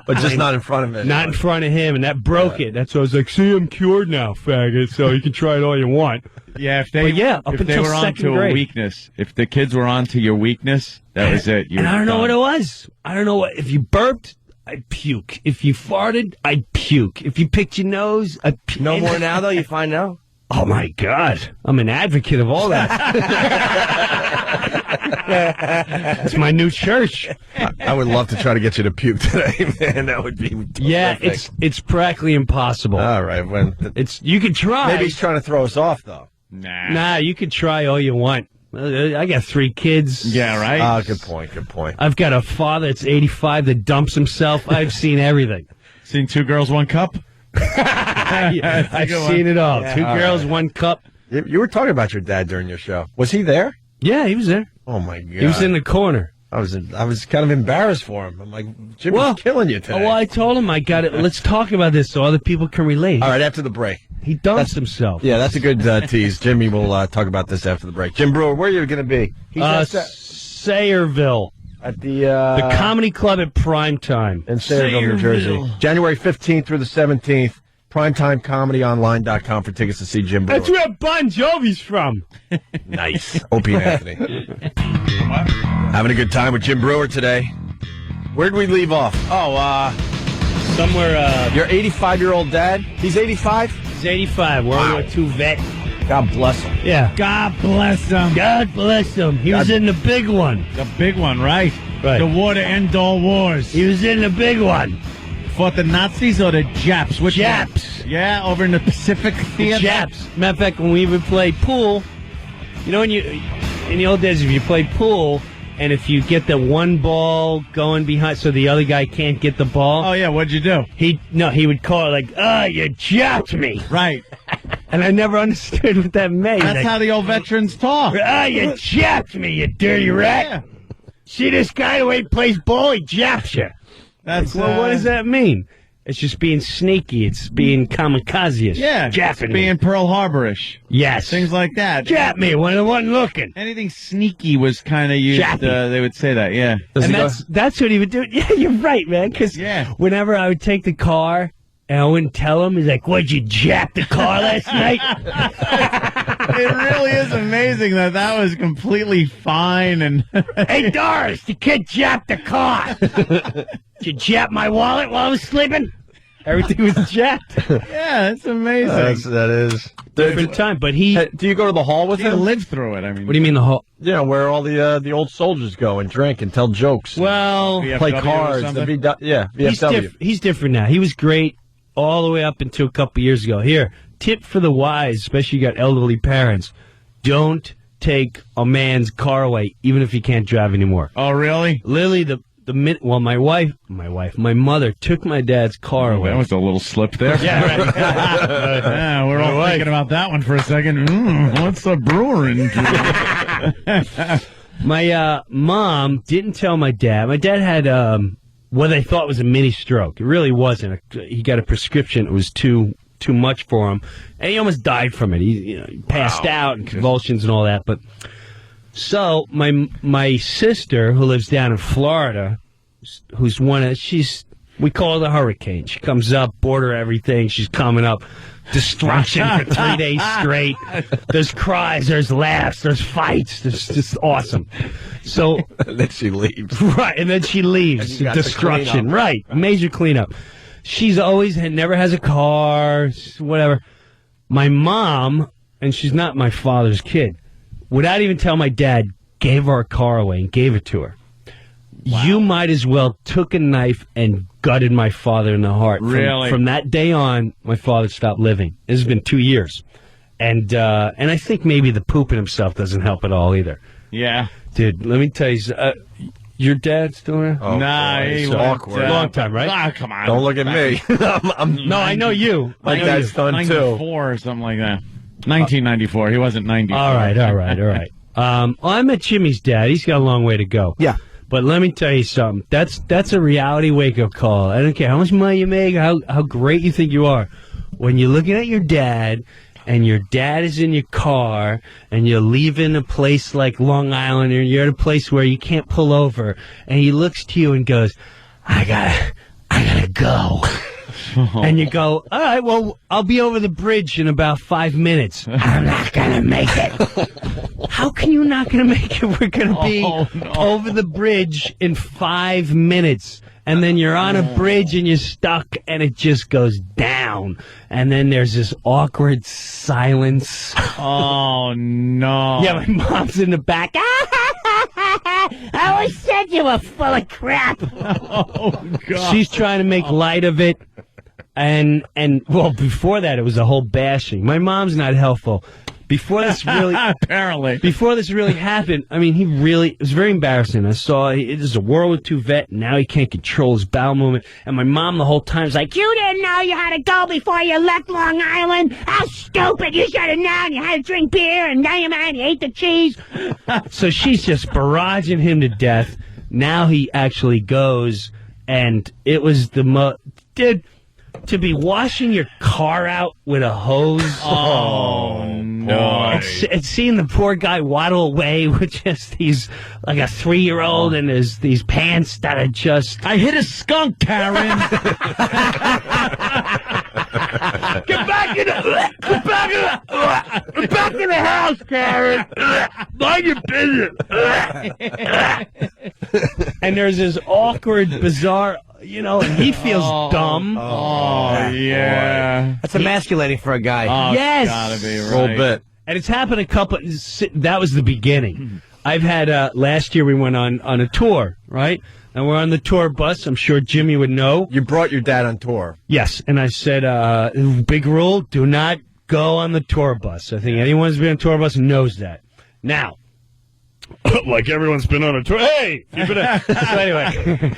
But just not in front of him. Not in front of him, and that broke it. That's why I was like, see, I'm cured now, faggot, so you can try it all you want. Yeah, if they were onto a weakness, if the kids were onto your weakness, that was it. And I don't know what it was. I don't know what. If you burped, I'd puke. If you farted, I'd puke. If you picked your nose, I'd puke. No more now, though? You find now? Oh, my God. I'm an advocate of all that. It's my new church. I would love to try to get you to puke today, man. That would be terrific. Yeah, it's practically impossible. All right. You could try. Maybe he's trying to throw us off, though. Nah, you could try all you want. I got 3 kids. Yeah, right? Oh, good point. I've got a father that's 85 that dumps himself. I've seen everything. Seen 2 girls, 1 cup? I've seen it all. Yeah. 2 girls, right. 1 cup. You were talking about your dad during your show. Was he there? Yeah, he was there. Oh, my God. He was in the corner. I was kind of embarrassed for him. I'm like, Jimmy's killing you today. Well, I told him I got it. Let's talk about this so other people can relate. All right, after the break. He dumps himself. Yeah, that's a good tease. Jimmy will talk about this after the break. Jim Breuer, where are you going to be? He's at Sayreville. At the Comedy Club at Prime Time. In Sayreville, New Jersey. January 15th through the 17th. PrimetimeComedyOnline.com for tickets to see Jim Breuer. That's where Bon Jovi's from. Nice. Opie and Anthony. Having a good time with Jim Breuer today. Where'd we leave off? Somewhere. Your 85-year-old dad? He's 85? He's 85. World War II vet. God bless him. Yeah. God bless him. God bless him. He was in the big one. The big one, right? Right. The war to end all wars. He was in the big one. Fought the Nazis or the Japs? Which Japs. One? Yeah, over in the Pacific Theater. Japs. Matter of fact, when we would play pool, in the old days, if you played pool, and if you get the one ball going behind, so the other guy can't get the ball. Oh yeah, what'd you do? He would call it like, you japped me. Right. And I never understood what that meant. That's how the old veterans talk. You japped me, you dirty rat. Yeah. See this guy the way he plays ball, he japs you. That's well, what does that mean? It's just being sneaky. It's being kamikaze-ish. Yeah, japping being me. Pearl Harbor-ish. Yes. Things like that. Jap me when I wasn't looking. Anything sneaky was kind of used. They would say that, yeah. And that's what he would do. Yeah, you're right, man. Because whenever I would take the car and I wouldn't tell him, he's like, "What'd you jap the car last night?" It really is amazing that was completely fine. And hey, Doris, the kid japped the car. Did you jap my wallet while I was sleeping? Everything was jacked. Yeah, it's amazing. That is different time. But do you go to the hall with him? Live through it. I mean, what do you mean the hall? Yeah, where all the old soldiers go and drink and tell jokes. Well, play cards. VFW. He's different now. He was great all the way up until a couple years ago. Here, tip for the wise, especially you got elderly parents: don't take a man's car away, even if he can't drive anymore. Oh, really? Lily, my mother took my dad's car away. That was a little slip there. Yeah, right. Yeah, we're all thinking about that one for a second. What's the Breuer into? My mom didn't tell my dad. My dad had what they thought was a mini stroke. It really wasn't. He got a prescription. It was too much for him, and he almost died from it. He passed out and convulsions and all that. But so my sister, who lives down in Florida, who's we call her the hurricane. She comes up, border everything. She's coming up. Destruction for 3 days straight. There's cries, there's laughs, there's fights. It's just awesome. So and then she leaves. Right, and then she leaves. Destruction. Right. Major cleanup. She's always never has a car, whatever. My mom, and she's not my father's kid, without even telling my dad, gave her car away and gave it to her. Wow. You might as well took a knife and gutted my father in the heart. Really? From that day on, my father stopped living. This has been 2 years. And I think maybe the pooping himself doesn't help at all either. Yeah. Dude, let me tell you, your dad's still there? Oh, nah, it's awkward. Long time, right? Ah, come on. Don't look at me. No, I know you. My dad's done too. 94 or something like that. 1994. He wasn't 94. All right. I'm at Jimmy's dad. He's got a long way to go. Yeah. But let me tell you something. That's a reality wake-up call. I don't care how much money you make, how great you think you are. When you're looking at your dad, and your dad is in your car, and you're leaving a place like Long Island, or you're at a place where you can't pull over, and he looks to you and goes, I gotta go. And you go, all right, well, I'll be over the bridge in about 5 minutes. I'm not going to make it. How can you not going to make it? We're going to be over the bridge in 5 minutes. And then you're on a bridge and you're stuck and it just goes down. And then there's this awkward silence. Oh, no. Yeah, my mom's in the back. I always said you were full of crap. Oh, God. She's trying to make light of it. And well, before that, it was a whole bashing. My mom's not helpful. Before this really, apparently, before this really happened, I mean, it was very embarrassing. I saw it is a World War II vet, and now he can't control his bowel movement. And my mom the whole time is like, "You didn't know you had to go before you left Long Island. How stupid! You should have known. You had to drink beer, and now you ate the cheese." So she's just barraging him to death. Now he actually goes, and it was dude. To be washing your car out with a hose. Oh, no. It's seeing the poor guy waddle away with just like a 3-year-old and these pants that are just... I hit a skunk, Karen. Get back in the house, Karen. Mind your business. And there's this awkward, bizarre... he feels dumb. Oh, yeah. That's emasculating for a guy. Oh, yes. Gotta be right. A little bit. And it's happened that was the beginning. I've had, last year we went on a tour, right? And we're on the tour bus. I'm sure Jimmy would know. You brought your dad on tour. Yes. And I said, big rule, do not go on the tour bus. I think anyone who's been on a tour bus knows that. Now, like everyone's been on a tour. Hey! You've been so anyway.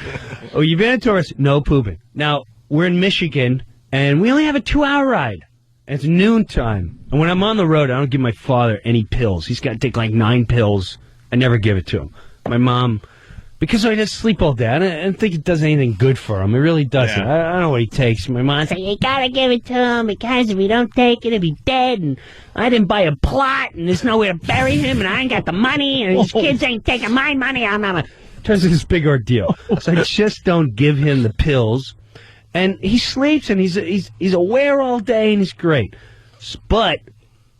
Oh, you've been on a tour bus? No pooping. Now, we're in Michigan, and we only have a 2-hour ride. It's noontime. And when I'm on the road, I don't give my father any pills. He's got to take like 9 pills. I never give it to him. My mom, because I just sleep all day, I don't think it does anything good for him. It really doesn't. Yeah. I don't know what he takes. My mom said, you got to give it to him because if you don't take it, he'll be dead. And I didn't buy a plot, and there's nowhere to bury him, and I ain't got the money, and his kids ain't taking my money. Turns into this big ordeal. So I just don't give him the pills. And he sleeps, and he's aware all day, and he's great. But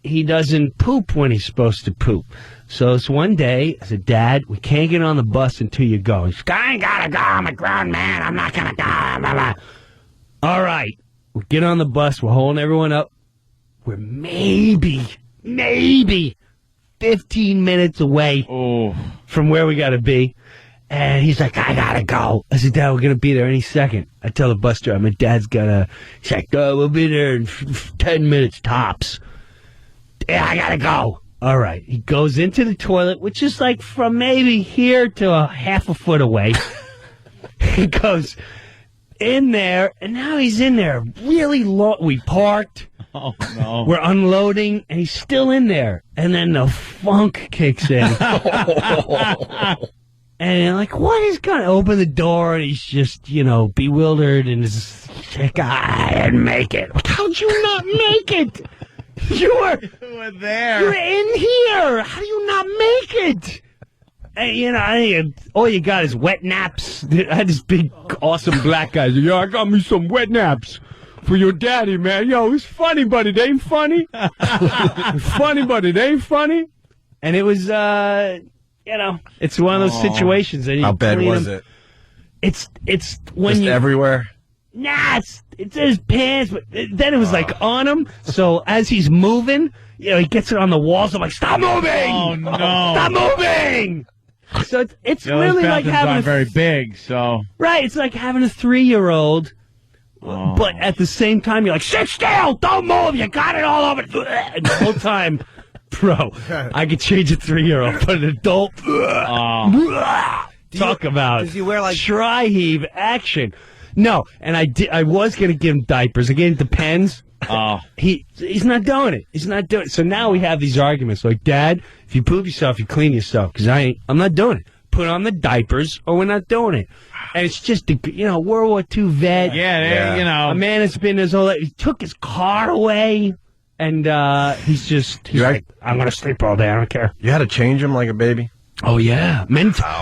he doesn't poop when he's supposed to poop. So it's one day, I said, Dad, we can't get on the bus until you go. He's like, I ain't gotta go. I'm a grown man. I'm not gonna go. Blah, blah. All right. We get on the bus. We're holding everyone up. We're maybe 15 minutes away from where we gotta be. And he's like, I gotta go. I said, Dad, we're gonna be there any second. I tell the bus driver, my dad's he's like, we'll be there in 10 minutes tops. Yeah, I gotta go. All right. He goes into the toilet, which is like from maybe here to a half a foot away. He goes in there, and now he's in there really long. We parked. Oh, no. We're unloading, and he's still in there. And then the funk kicks in. And like, what is going to open the door? And he's just, bewildered and is like, I didn't make it. How'd you not make it? You were there. You're in here. How do you not make it? And, all you got is wet naps. I had this big, awesome black guy. Yo, I got me some wet naps for your daddy, man. Yo, it's funny, but it ain't funny. Funny, but it ain't funny. And it was, it's one of those situations. And how bad was it? It's when just everywhere. Nah, it's in his pants, but then it was like on him. So as he's moving, he gets it on the walls. I'm like, stop moving! Oh no! Stop moving! So it's really like having very big. So right, it's like having a 3-year-old. But at the same time, you're like, sit still! Don't move! You got it all over! And the whole time, bro, I could change a 3-year-old, but an adult... Talk about does he wear like tri-heave action. No, and I was going to give him diapers. Again, it depends. He's not doing it. He's not doing it. So now we have these arguments like, Dad, if you poop yourself, you clean yourself. Because I'm not doing it. Put on the diapers or we're not doing it. And it's just, World War II vet. Yeah. A man that's been his whole life. He took his car away. And he's like, I'm going to sleep all day. I don't care. You had to change him like a baby? Oh, yeah.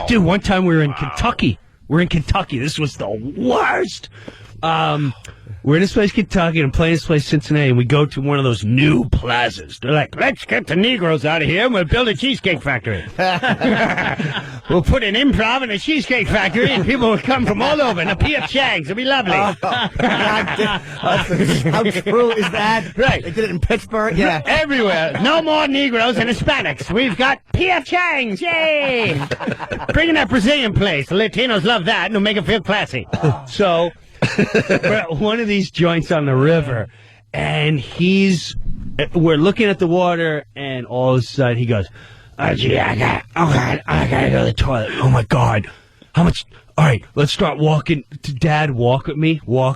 Dude, one time we were in Kentucky. We're in Kentucky. This was the worst. We're in this place, Kentucky, and I'm playing this place, Cincinnati, and we go to one of those new plazas. They're like, let's get the Negroes out of here, and we'll build a cheesecake factory. We'll put an improv in a cheesecake factory, and people will come from all over, and a P.F. Chang's. It'll be lovely. How true is that? Right. They did it in Pittsburgh. Yeah. Everywhere. No more Negroes and Hispanics. We've got P.F. Chang's. Yay! Bring in that Brazilian place. The Latinos love that, and it'll make them feel classy. So... we're at one of these joints on the river, and we're looking at the water, and all of a sudden he goes, oh, gee, I gotta go to the toilet. Oh my God. How much? All right, let's start walking. Dad, walk with me. You're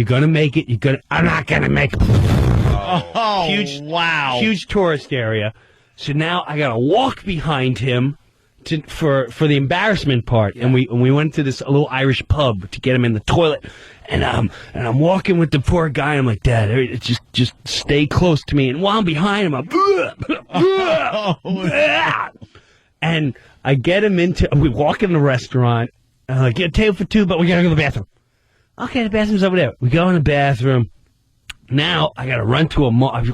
gonna make it. I'm not gonna make it. Oh, wow. Huge tourist area. So now I gotta walk behind him. For the embarrassment part, and we went to this little Irish pub to get him in the toilet, and I'm walking with the poor guy. I'm like, Dad, just stay close to me. And while I'm behind him, and I get him we walk in the restaurant. And I'm like, get a table for 2, but we gotta go to the bathroom. Okay, the bathroom's over there. We go in the bathroom. Now I gotta run to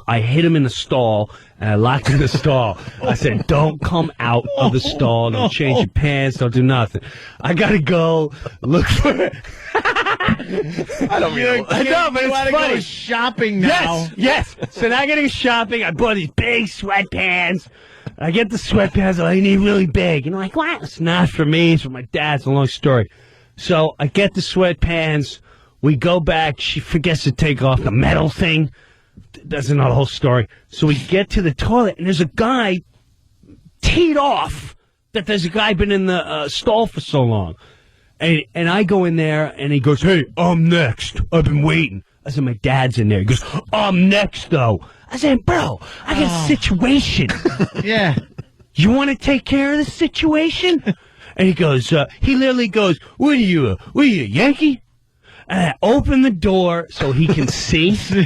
I hit him in the stall, and I locked him in the stall. I said, don't come out of the stall, don't change your pants, don't do nothing. I gotta go look for it. I know, but it's funny. Go shopping now. Yes. So now I gotta go shopping. I bought these big sweatpants. I get the sweatpants, I need really big. And I'm like, what? It's not for me, it's for my dad. It's a long story. So I get the sweatpants. We go back. She forgets to take off the metal thing. That's not the whole story. So we get to the toilet, and there's a guy teed off that there's a guy been in the stall for so long. And I go in there, and he goes, hey, I'm next. I've been waiting. I said, my dad's in there. He goes, I'm next, though. I said, bro, I got a situation. Yeah. You want to take care of the situation? And he goes, he literally goes, what are you, Yankee? And I open the door so he can see. See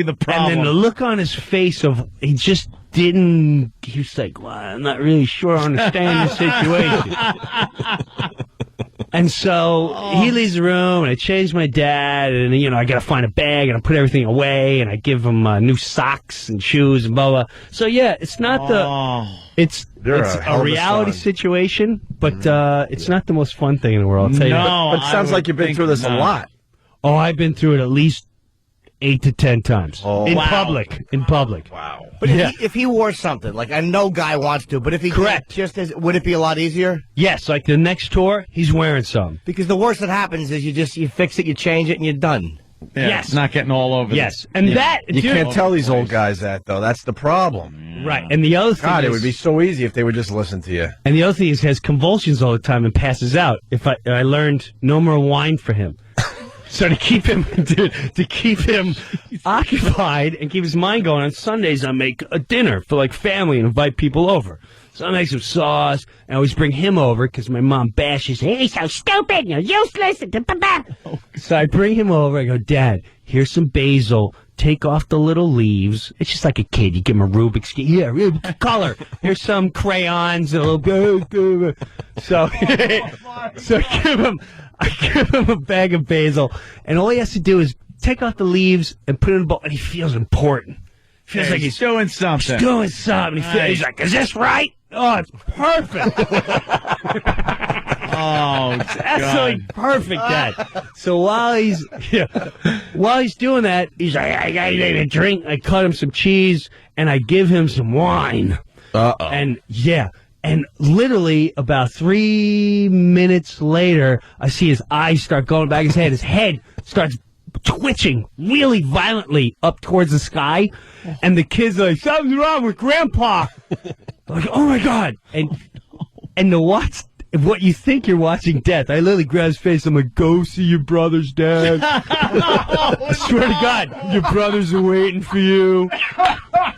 the problem. And then the look on his face he just didn't, he was like, well, I'm not really sure I understand the situation. And so he leaves the room, and I change my dad, and, I got to find a bag, and I put everything away, and I give him new socks and shoes and blah, blah. So, yeah, it's not it's a reality situation, but it's not the most fun thing in the world, I'll tell you that. But it sounds like you've been through this a lot. Oh, I've been through it at least 8 to 10 times. In public. Wow. But if he wore something, like I know guy wants to, but if he Correct. Would it be a lot easier? Yes, like the next tour, he's wearing some. Because the worst that happens is you fix it, you change it, and you're done. Yeah, yes. It's not getting all over. Yes. And that... You can't tell these old guys that, though. That's the problem. Right. And the other thing God, it would be so easy if they would just listen to you. And the other thing is he has convulsions all the time and passes out. If I learned no more wine for him. So to keep him occupied and keep his mind going, on Sundays I make a dinner for like family and invite people over. So I make some sauce and I always bring him over because my mom bashes him. He's so stupid, you're useless. So I bring him over. I go, Dad, here's some basil. Take off the little leaves. It's just like a kid. You give him a Rubik's Cube. Yeah, color. Here's some crayons and a little. So I give him a bag of basil, and all he has to do is take off the leaves and put it in a bowl, and he feels important. Feels like he's doing something. He's doing something. He's like, is this right? Oh, it's perfect. Oh, it's absolutely perfect, Dad. So while he's doing that, he's like, I gotta get a drink. I cut him some cheese and I give him some wine. And literally about 3 minutes later, I see his eyes start going back in his head. His head starts twitching really violently up towards the sky, and the kids are like, something's wrong with Grandpa. Like, oh my God. And to watch what you think you're watching death, I literally grab his face. I'm like, go see your brothers, Dad. I swear to God, your brothers are waiting for you.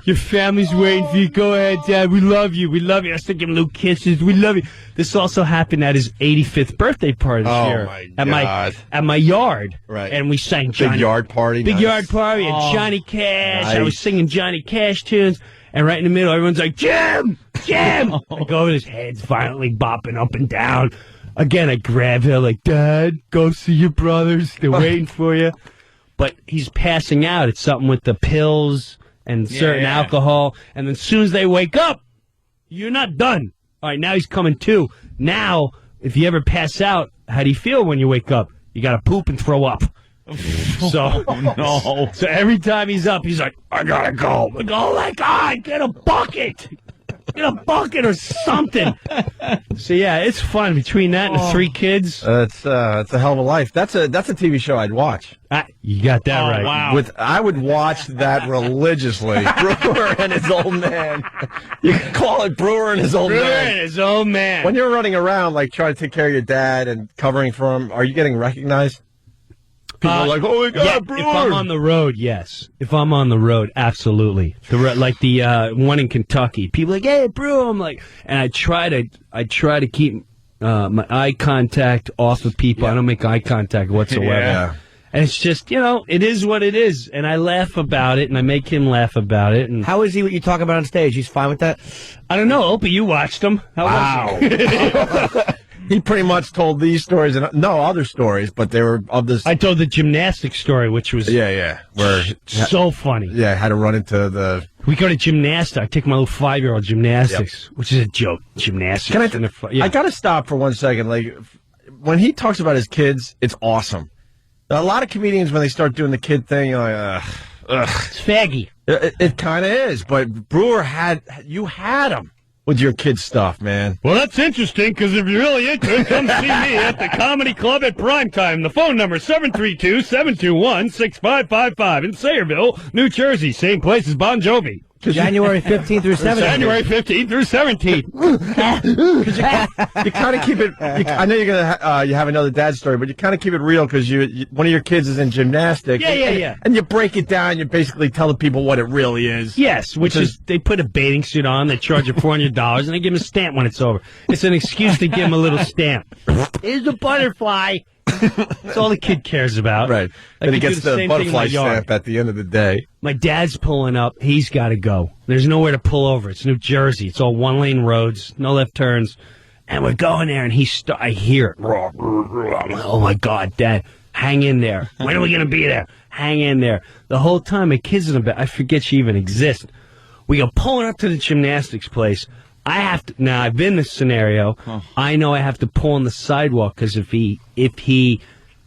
Your family's waiting for you. Go ahead, Dad. We love you. We love you. I still give him little kisses. We love you. This also happened at his 85th birthday party this year. At my yard. Right. And we sang Johnny. Big yard party. Big nice. yard party and Johnny Cash. Nice. I was singing Johnny Cash tunes. And right in the middle, everyone's like, Jim! Jim! I go, his head's violently bopping up and down. Again, I grab him like, Dad, go see your brothers. They're waiting for you. But he's passing out. It's something with the pills and certain alcohol. And then as soon as they wake up, you're not done. All right, now he's coming to. Now, if you ever pass out, how do you feel when you wake up? You got to poop and throw up. So every time he's up, he's like, I gotta go. I go, oh my God, get a bucket. Get a bucket or something. So yeah, it's fun between that and the 3 kids. It's a hell of a life. That's a TV show I'd watch. You got that right. Wow. I would watch that religiously. Breuer and his old man. You can call it Breuer and his old Breuer man. and his old man. When you're running around, like trying to take care of your dad and covering for him, are you getting recognized? People are like, oh my God, Breuer. If I'm on the road, yes. If I'm on the road, absolutely. Like the one in Kentucky. People are like, hey, Breuer. I'm like, and I try to keep my eye contact off of people. I don't make eye contact whatsoever. Yeah. And it's just, it is what it is. And I laugh about it, and I make him laugh about it. And How is he what you talk about on stage? He's fine with that? I don't know, Opie, you watched him. How was he? He pretty much told these stories and other stories, but they were of this. I told the gymnastics story, which was where so funny. I had to run into the. We go to gymnastics. I take my little 5-year-old gymnastics, which is a joke. Gymnastics. I got to stop for 1 second. Like when he talks about his kids, it's awesome. A lot of comedians, when they start doing the kid thing, you're like, ugh. It's faggy. It kind of is, but Breuer had him with your kid stuff, man. Well, that's interesting, because if you're really into it, come see me at the Comedy Club at primetime. The phone number is 732-721-6555 in Sayreville, New Jersey. Same place as Bon Jovi. January 15th through 17th. January 15th through 17th. You kind of keep it. I know you're gonna you have another dad story, but you kind of keep it real because one of your kids is in gymnastics. Yeah. And you break it down. You basically tell the people what it really is. Yes, which is they put a bathing suit on, they charge you $400, and they give him a stamp when it's over. It's an excuse to give him a little stamp. Here's a butterfly. That's all the kid cares about. Right. Like and he gets the butterfly stamp at the end of the day. My dad's pulling up. He's got to go. There's nowhere to pull over. It's New Jersey. It's all one-lane roads, no left turns. And we're going there, and I hear it. I'm like, oh, my God, Dad, hang in there. When are we going to be there? Hang in there. The whole time, my kid's in the back. I forget she even exists. We go pulling up to the gymnastics place. I have to. Now I've been in this scenario. I know I have to pull on the sidewalk because if he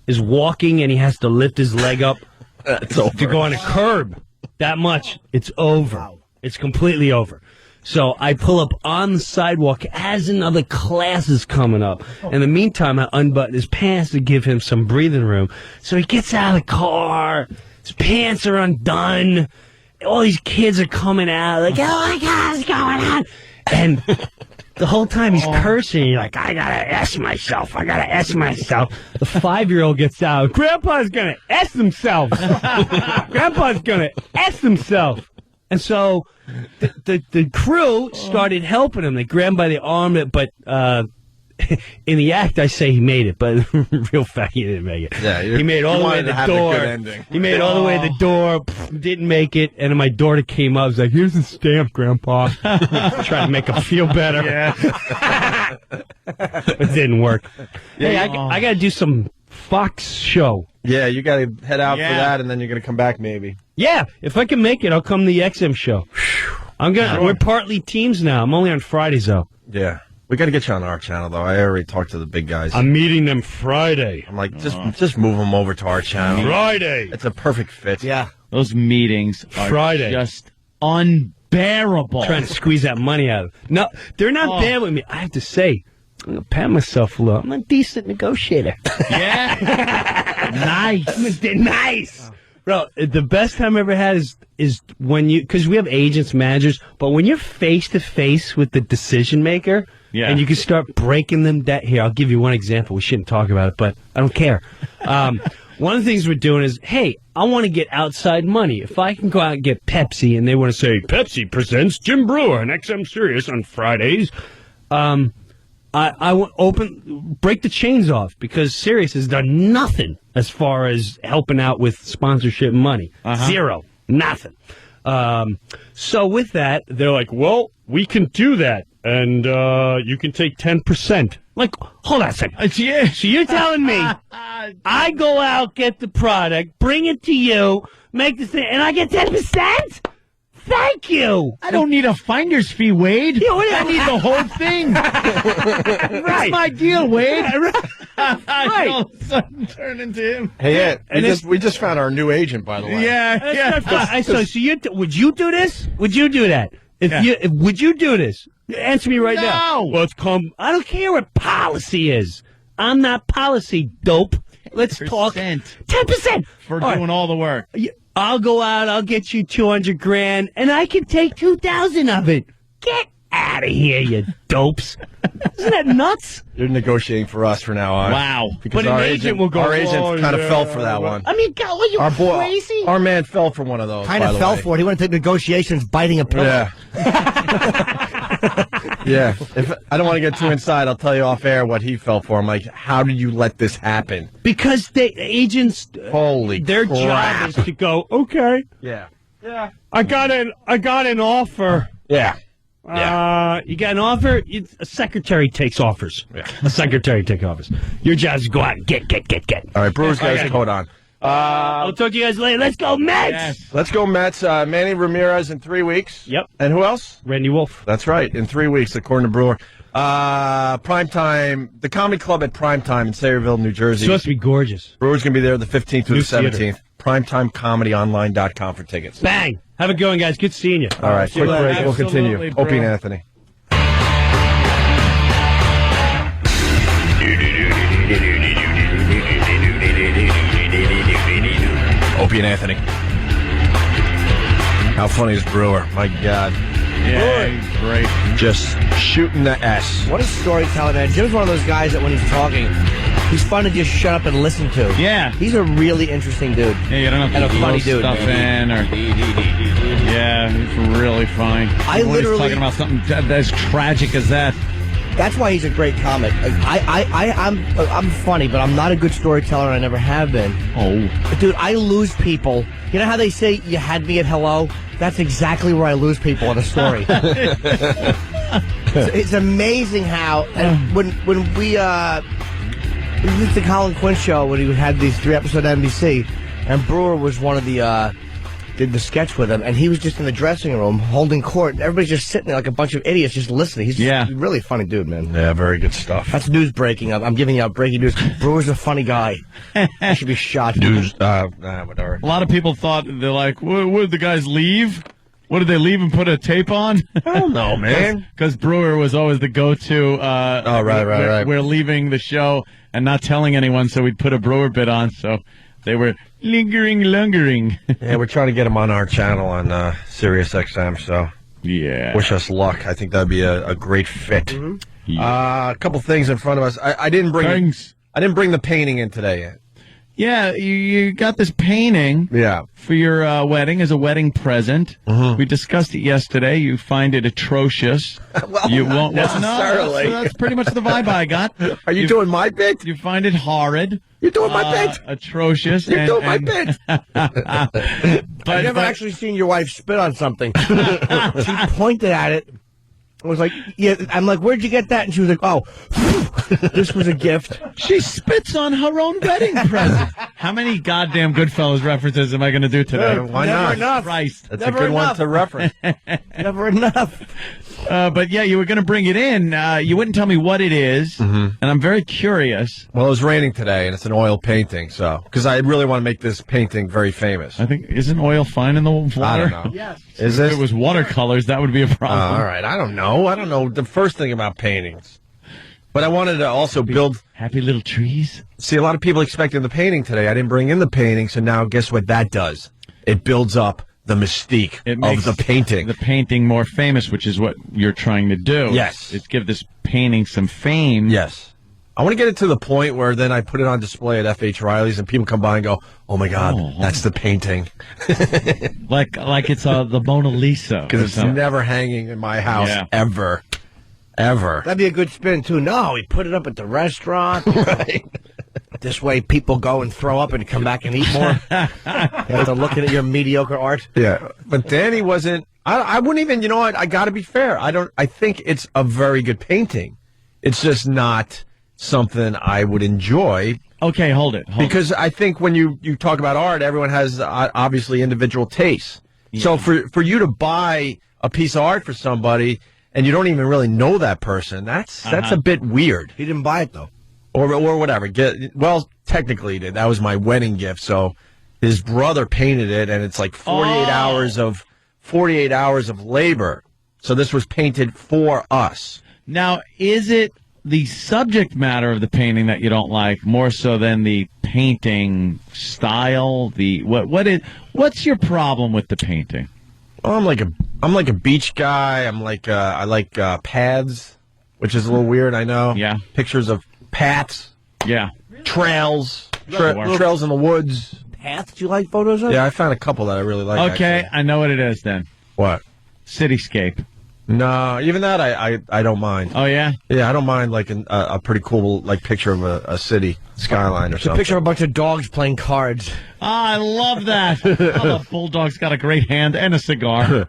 is walking and he has to lift his leg up to go on a curb, that much, it's over. Wow. It's completely over. So I pull up on the sidewalk as another class is coming up. In the meantime, I unbutton his pants to give him some breathing room. So he gets out of the car. His pants are undone. All these kids are coming out like, oh my God, what's going on? And the whole time he's cursing. You're like, I gotta S myself. I gotta S myself. The 5-year-old gets out. Grandpa's gonna S himself. Grandpa's gonna S himself. And so the crew started helping him. They grabbed him by the arm, but in the act, I say he made it, but real fact, he didn't make it. Yeah, he made it all the way to the door. He made it all the way to the door, didn't make it, and then my daughter came up, was like, here's the stamp, Grandpa. Trying to make him feel better. Yeah. It didn't work. Hey, I got to do some Fox show. Yeah, you got to head out for that, and then you're going to come back maybe. Yeah, if I can make it, I'll come to the XM show. We're partly teams now. I'm only on Fridays, though. Yeah. We got to get you on our channel, though. I already talked to the big guys. I'm meeting them Friday. I'm like, just move them over to our channel. Friday. It's a perfect fit. Yeah. Those meetings are Friday. just unbearable. Trying to squeeze that money out of them. No, they're not bad with me. I have to say, I'm going to pat myself a little. I'm a decent negotiator. Yeah. Nice. Nice. Bro, the best time I ever had is when because we have agents, managers, but when you're face to face with the decision maker, and you can start breaking them down. Here, I'll give you one example. We shouldn't talk about it, but I don't care. One of the things we're doing is, hey, I want to get outside money. If I can go out and get Pepsi, and they want to say, Pepsi presents Jim Breuer on XM Sirius on Fridays, I want break the chains off, because Sirius has done nothing as far as helping out with sponsorship money. Zero. Nothing. So with that, they're like, well, we can do that, and you can take 10%. Like, hold on a second. So you're telling me I go out, get the product, bring it to you, make the thing, and I get 10%? Thank you. I don't need a finder's fee, Wade. I need the whole thing. Right. That's my deal, Wade. Right. All of a sudden turn into him. Hey, we just found our new agent, by the way. Yeah. So would you do this? Would you do that? Would you do this? Answer me right now. Well, I don't care what policy is. I'm not policy, dope. Let's talk 10% for doing all the work. I'll go out, I'll get you $200,000, and I can take 2,000 of it. Get out of here, you dopes. Isn't that nuts? You're negotiating for us from now on. Wow. Because But an agent will go, our agent kind of fell for that one. I mean, God, what, you crazy? Our man fell for one of those. Kind of fell for it. He went to negotiations biting a pillow. Yeah. Yeah. If I don't want to get too inside, I'll tell you off air what he fell for. I'm like, how did you let this happen? Because agents, Holy their crap. job is to go, okay. Yeah. I got an offer. Yeah. You got an offer? A secretary takes offers. Yeah. A secretary takes offers. Your job is to go out and get. All right, Brewers got his coat on. I'll talk to you guys later. Let's go, Mets! Yes. Let's go, Mets. Manny Ramirez in 3 weeks. Yep. And who else? Randy Wolf. That's right, in 3 weeks, according to Brewer. Primetime, the Comedy Club at Primetime in Sayreville, New Jersey. It's supposed to be gorgeous. Brewer's going to be there the 15th through New the 17th. theater. PrimetimeComedyOnline.com for tickets. Bang! Have a good one, guys. Good seeing you. All right, quick break. We'll continue. Absolutely, Opie and Brewer. Anthony. Opie and Anthony. How funny is Brewer? My God. Yeah, he's great. Just shooting the S. What a storyteller, man. Jim's one of those guys that when he's talking, he's fun to just shut up and listen to. Yeah. He's a really interesting dude. Yeah, you don't have And to a blow funny dude. stuff in or. Yeah, he's really funny. I When literally- he's talking about something as tragic as that. That's why he's a great comic. I'm funny, but I'm not a good storyteller, and I never have been. Oh. Dude, I lose people. You know how they say you had me at hello? That's exactly where I lose people in a story. It's amazing how when we did the Colin Quinn show when he had these 3 episodes on NBC, and Brewer was one of the did the sketch with him, and he was just in the dressing room holding court. Everybody's just sitting there like a bunch of idiots just listening. He's just a really funny dude, man. Yeah, very good stuff. That's news breaking. I'm giving you out breaking news. Brewer's a funny guy. He should be shot. News, whatever. A lot of people thought, they're like, would the guys leave? What, did they leave and put a tape on? Hell no, man. Because Brewer was always the go-to. Right. We're leaving the show and not telling anyone, so we'd put a Brewer bit on, so they were lingering. Yeah, we're trying to get him on our channel on Sirius XM, so Yeah. Wish us luck. I think that'd be a great fit. A couple things in front of us. I didn't bring the painting in today yet. Yeah, you got this painting for your wedding as a wedding present. We discussed it yesterday. You find it atrocious. Well, you not won't necessarily. No, that's pretty much the vibe I got. Are you doing my bit? You find it horrid. You're doing my bit. Atrocious. You're doing my bit. I've never actually seen your wife spit on something. She pointed at it. I was like, yeah. I'm like, where'd you get that? And she was like, oh, this was a gift. She spits on her own wedding present. How many goddamn Goodfellas references am I going to do today? Why Never not? enough. Christ. That's Never a good enough. one to reference. Never enough. But yeah, you were going to bring it in. You wouldn't tell me what it is, and I'm very curious. Well, it was raining today, and it's an oil painting, so because I really want to make this painting very famous. I think, isn't oil fine in the water? I don't know. Yes. Is If this? it was watercolors, that would be a problem. All right. I don't know. I don't know the first thing about paintings. But I wanted to also build. Happy little trees. See, a lot of people expecting the painting today. I didn't bring in the painting, so now guess what that does? It builds up the mystique It makes of the painting. the painting more famous, which is what you're trying to do. Yes. It's give this painting some fame. Yes. I want to get it to the point where then I put it on display at F.H. Riley's and people come by and go, oh, my God, that's the painting. Like it's the Mona Lisa. Because it's never hanging in my house ever. Ever. That'd be a good spin, too. No, we put it up at the restaurant. Right. This way people go and throw up and come back and eat more. After looking at your mediocre art. Yeah. But Danny wasn't. I wouldn't even, you know what? I got to be fair. I think it's a very good painting. It's just not something I would enjoy. Okay, hold it. Because I think when you talk about art, everyone has obviously individual tastes. Yeah. So for you to buy a piece of art for somebody and you don't even really know that person, that's a bit weird. He didn't buy it, though. Or whatever. Well, technically he did. That was my wedding gift. So his brother painted it, and it's like 48 hours of labor. So this was painted for us. Now, is it the subject matter of the painting that you don't like more so than the painting style? What's your problem with the painting? Well, I'm like a beach guy. I like paths, which is a little weird, I know. Yeah. Pictures of paths. Yeah. Trails. Trails in the woods. Paths do you like photos of? Yeah, I found a couple that I really like. Okay, actually. I know what it is then. What? Cityscape. No, even that I don't mind. Oh, yeah? Yeah, I don't mind like a pretty cool like picture of a city skyline or It's something. a picture of a bunch of dogs playing cards. I love that. The bulldog's got a great hand and a cigar.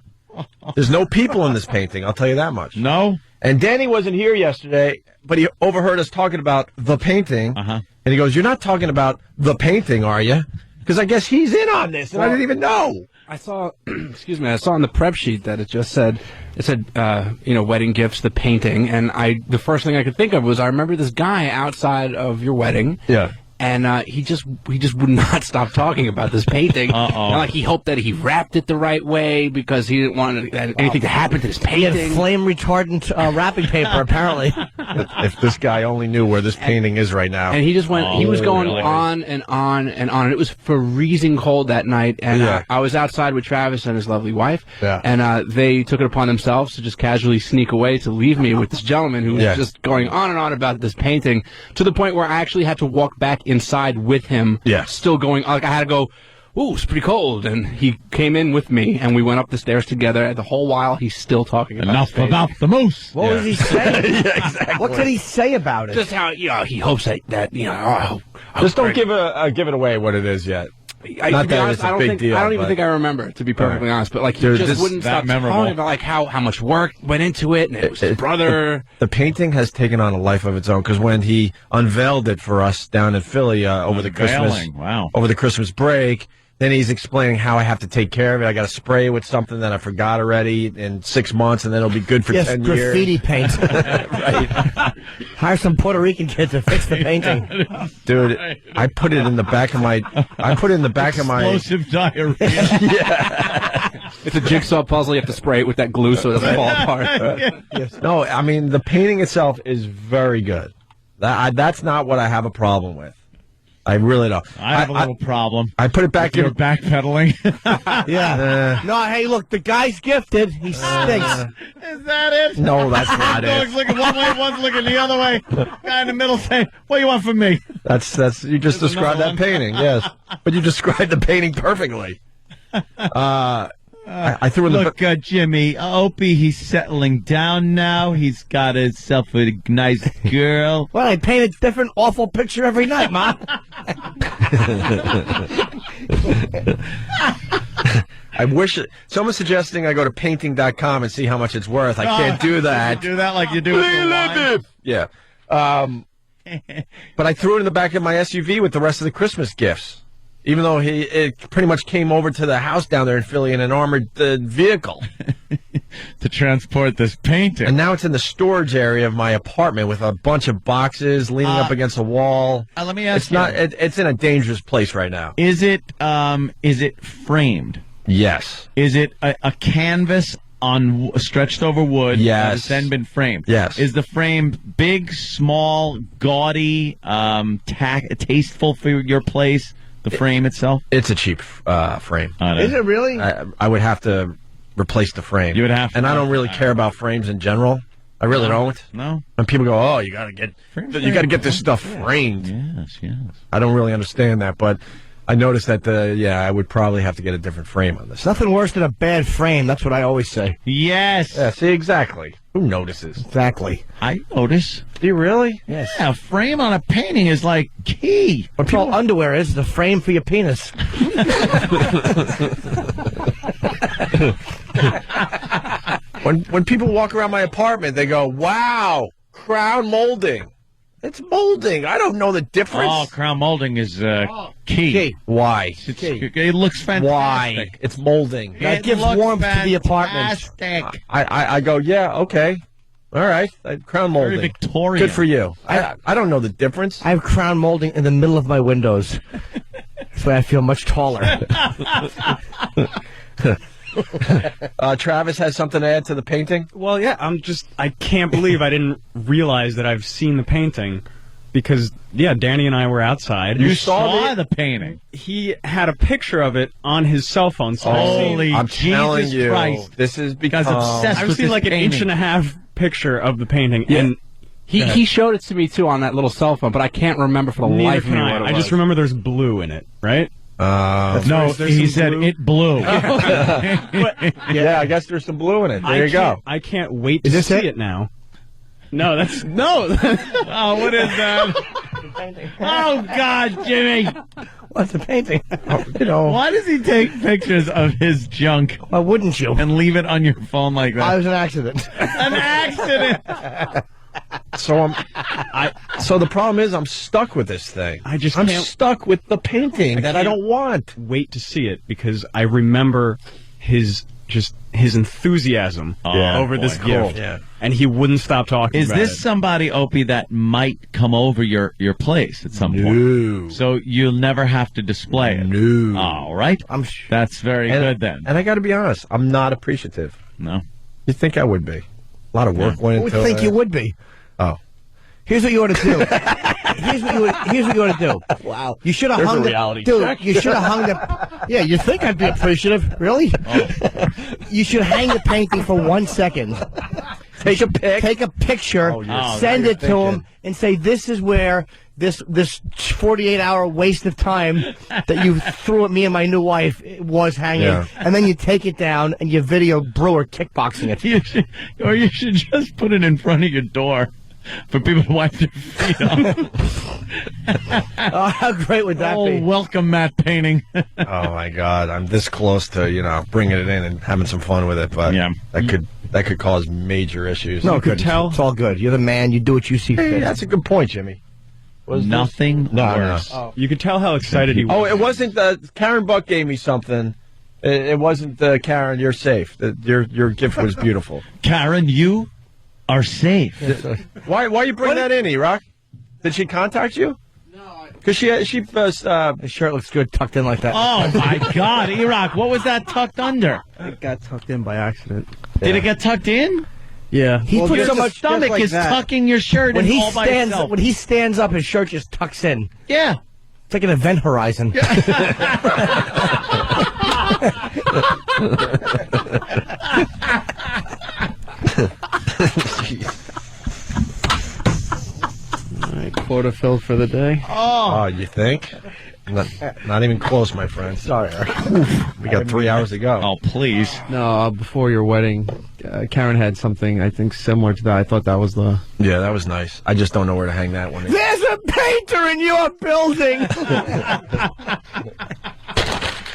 There's no people in this painting, I'll tell you that much. No? And Danny wasn't here yesterday, but he overheard us talking about the painting. Uh-huh. And he goes, "You're not talking about the painting, are you?" Because I guess he's in on this, and I didn't even know. I saw, I saw on the prep sheet that it said, wedding gifts, the painting, and the first thing I could think of was I remember this guy outside of your wedding. Yeah. And he just would not stop talking about this painting. And like he hoped that he wrapped it the right way because he didn't want anything to happen to this painting. He had flame retardant wrapping paper, apparently. If this guy only knew where this painting is right now. And he just went. He was going on and on and on. And it was freezing cold that night. And I was outside with Travis and his lovely wife. Yeah. And they took it upon themselves to just casually sneak away to leave me with this gentleman who was just going on and on about this painting to the point where I actually had to walk back inside with him, still going, like I had to go, ooh, it's pretty cold, and he came in with me, and we went up the stairs together, the whole while he's still talking about Enough about the moose. What was he saying? Exactly. What did he say about it? Just how, he hopes that Just don't give it away what it is yet. Not that it's a big deal. I don't even think I remember, to be perfectly honest. But like, he just wouldn't stop talking about like how much work went into it, and it was his brother. The painting has taken on a life of its own because when he unveiled it for us down in Philly over the Christmas break, then he's explaining how I have to take care of it. I got to spray it with something that I forgot already in 6 months, and then it'll be good for 10 years. Graffiti paint. Right. Hire some Puerto Rican kid to fix the painting. Dude, I put it in the back of my. Explosive diarrhea. Yeah. It's a jigsaw puzzle. You have to spray it with that glue so it doesn't fall apart. Yes. No, I mean the painting itself is very good. That's not what I have a problem with. I really don't. I have a little problem. I put it back You're in. backpedaling. Yeah. No, hey, look, the guy's gifted. He stinks. Is that it? No, that's not Dog's it. looking one way, one's looking the other way. Guy in the middle saying, "What do you want from me?" That's you just There's described that another one. painting. Yes, but you described the painting perfectly. I threw in the. Look, Jimmy, Opie, he's settling down now. He's got himself a nice girl. Well, I paint a different awful picture every night, Ma. I wish someone's suggesting I go to painting.com and see how much it's worth. I can't do that. Do that like you do with the wine. Yeah. But I threw it in the back of my SUV with the rest of the Christmas gifts. Even though it pretty much came over to the house down there in Philly in an armored vehicle. To transport this painting. And now it's in the storage area of my apartment with a bunch of boxes leaning up against a wall. Let me ask It's not. It's in a dangerous place right now. Is it framed? Yes. Is it a canvas on stretched over wood? Yes. That has then been framed. Yes. Is the frame big, small, gaudy, tasteful for your place? The frame itself? It's a cheap frame. Is it really? I would have to replace the frame. You would have to. And I don't really care about frames in general. I really don't. No. When people go, "Oh, you got to get this stuff framed." Yes. I don't really understand that, but I noticed that I would probably have to get a different frame on this. Nothing worse than a bad frame. That's what I always say. Yes. Yeah, see, exactly. Who notices? Exactly. I notice. Do you really? Yes. Yeah, a frame on a painting is like key. What all underwear is the frame for your penis. When people walk around my apartment, they go, "Wow, crown molding." It's molding. I don't know the difference. Oh, crown molding is key. Why? It looks fantastic. Why? It's molding. That gives warmth to the apartment. Fantastic. I go, yeah, okay. All right. Crown molding. Very Victorian. Good for you. I don't know the difference. I have crown molding in the middle of my windows. That's why I feel much taller. Travis has something to add to the painting? Well, yeah, I can't believe I didn't realize that I've seen the painting because, yeah, Danny and I were outside. You saw the painting. He had a picture of it on his cell phone. So Holy I'm telling Jesus you, Christ. this is because obsessed I've with seen this like an painting. inch and a half picture of the painting, Yeah. and He showed it to me, too, on that little cell phone, but I can't remember for the neither life of can me what it I. I just was. remember there's blue in it, right? No, There's he some said blue. it blew. Yeah, I guess there's some blue in it. There you go. I can't wait to this see it? it now. No, that's no. Oh, what is that? Oh, God, Jimmy. What's the painting? Why does he take pictures of his junk Why wouldn't you? and leave it on your phone like I that? was an accident. An accident. So the problem is I'm stuck with this thing. I just I'm can't stuck with the painting that I don't want. wait to see it because I remember his enthusiasm over this boy. gift, Yeah. and he wouldn't stop talking. Is about this it. somebody, Opie, that might come over your place at some point? No. So you'll never have to display it? No. All right. That's very good then. And I got to be honest, I'm not appreciative. No. You think I would be? A lot of work went I would into think it. you would be. Oh. Here's what you ought to do. Here's what you ought to do. Wow. You should have There's hung a the reality dude. check. You should have hung the. Yeah, you think I'd be appreciative? Really? You should hang the painting for 1 second. Take a pic. Take a picture, you're send it to thinking. him, and say this is where this 48-hour waste of time that you threw at me and my new wife was hanging, Yeah. and then you take it down and you video Breuer kickboxing it. You should just put it in front of your door for people to wipe their feet on. Oh, how great would that be? Welcome, Matt Painting. Oh my God, I'm this close to bringing it in and having some fun with it, but Yeah. that could cause major issues. No, You could good. tell. It's all good. You're the man. You do what you see Hey, fit. that's a good point, Jimmy. Was Nothing No, worse. no. You could tell how excited he was. Oh, it wasn't Karen Buck gave me something. It wasn't Karen. You're safe. Your gift was beautiful. Karen, you are safe. Why you bring that in, E-Rock? Did she contact you? No. Because His shirt looks good tucked in like that. Oh, my God. E-Rock, what was that tucked under? It got tucked in by accident. Did it get tucked in? Yeah. He Well, put just so a much. Stomach like is that. tucking your shirt When in he all by stands, itself. when he stands up, his shirt just tucks in. Yeah. It's like an event horizon. All right, quota filled for the day. Oh, you think? Not even close, my friend. Sorry, Eric. We got 3 hours to go. Oh, please. No, before your wedding, Karen had something, I think, similar to that. I thought that was the... Yeah, that was nice. I just don't know where to hang that one. There's a painter in your building.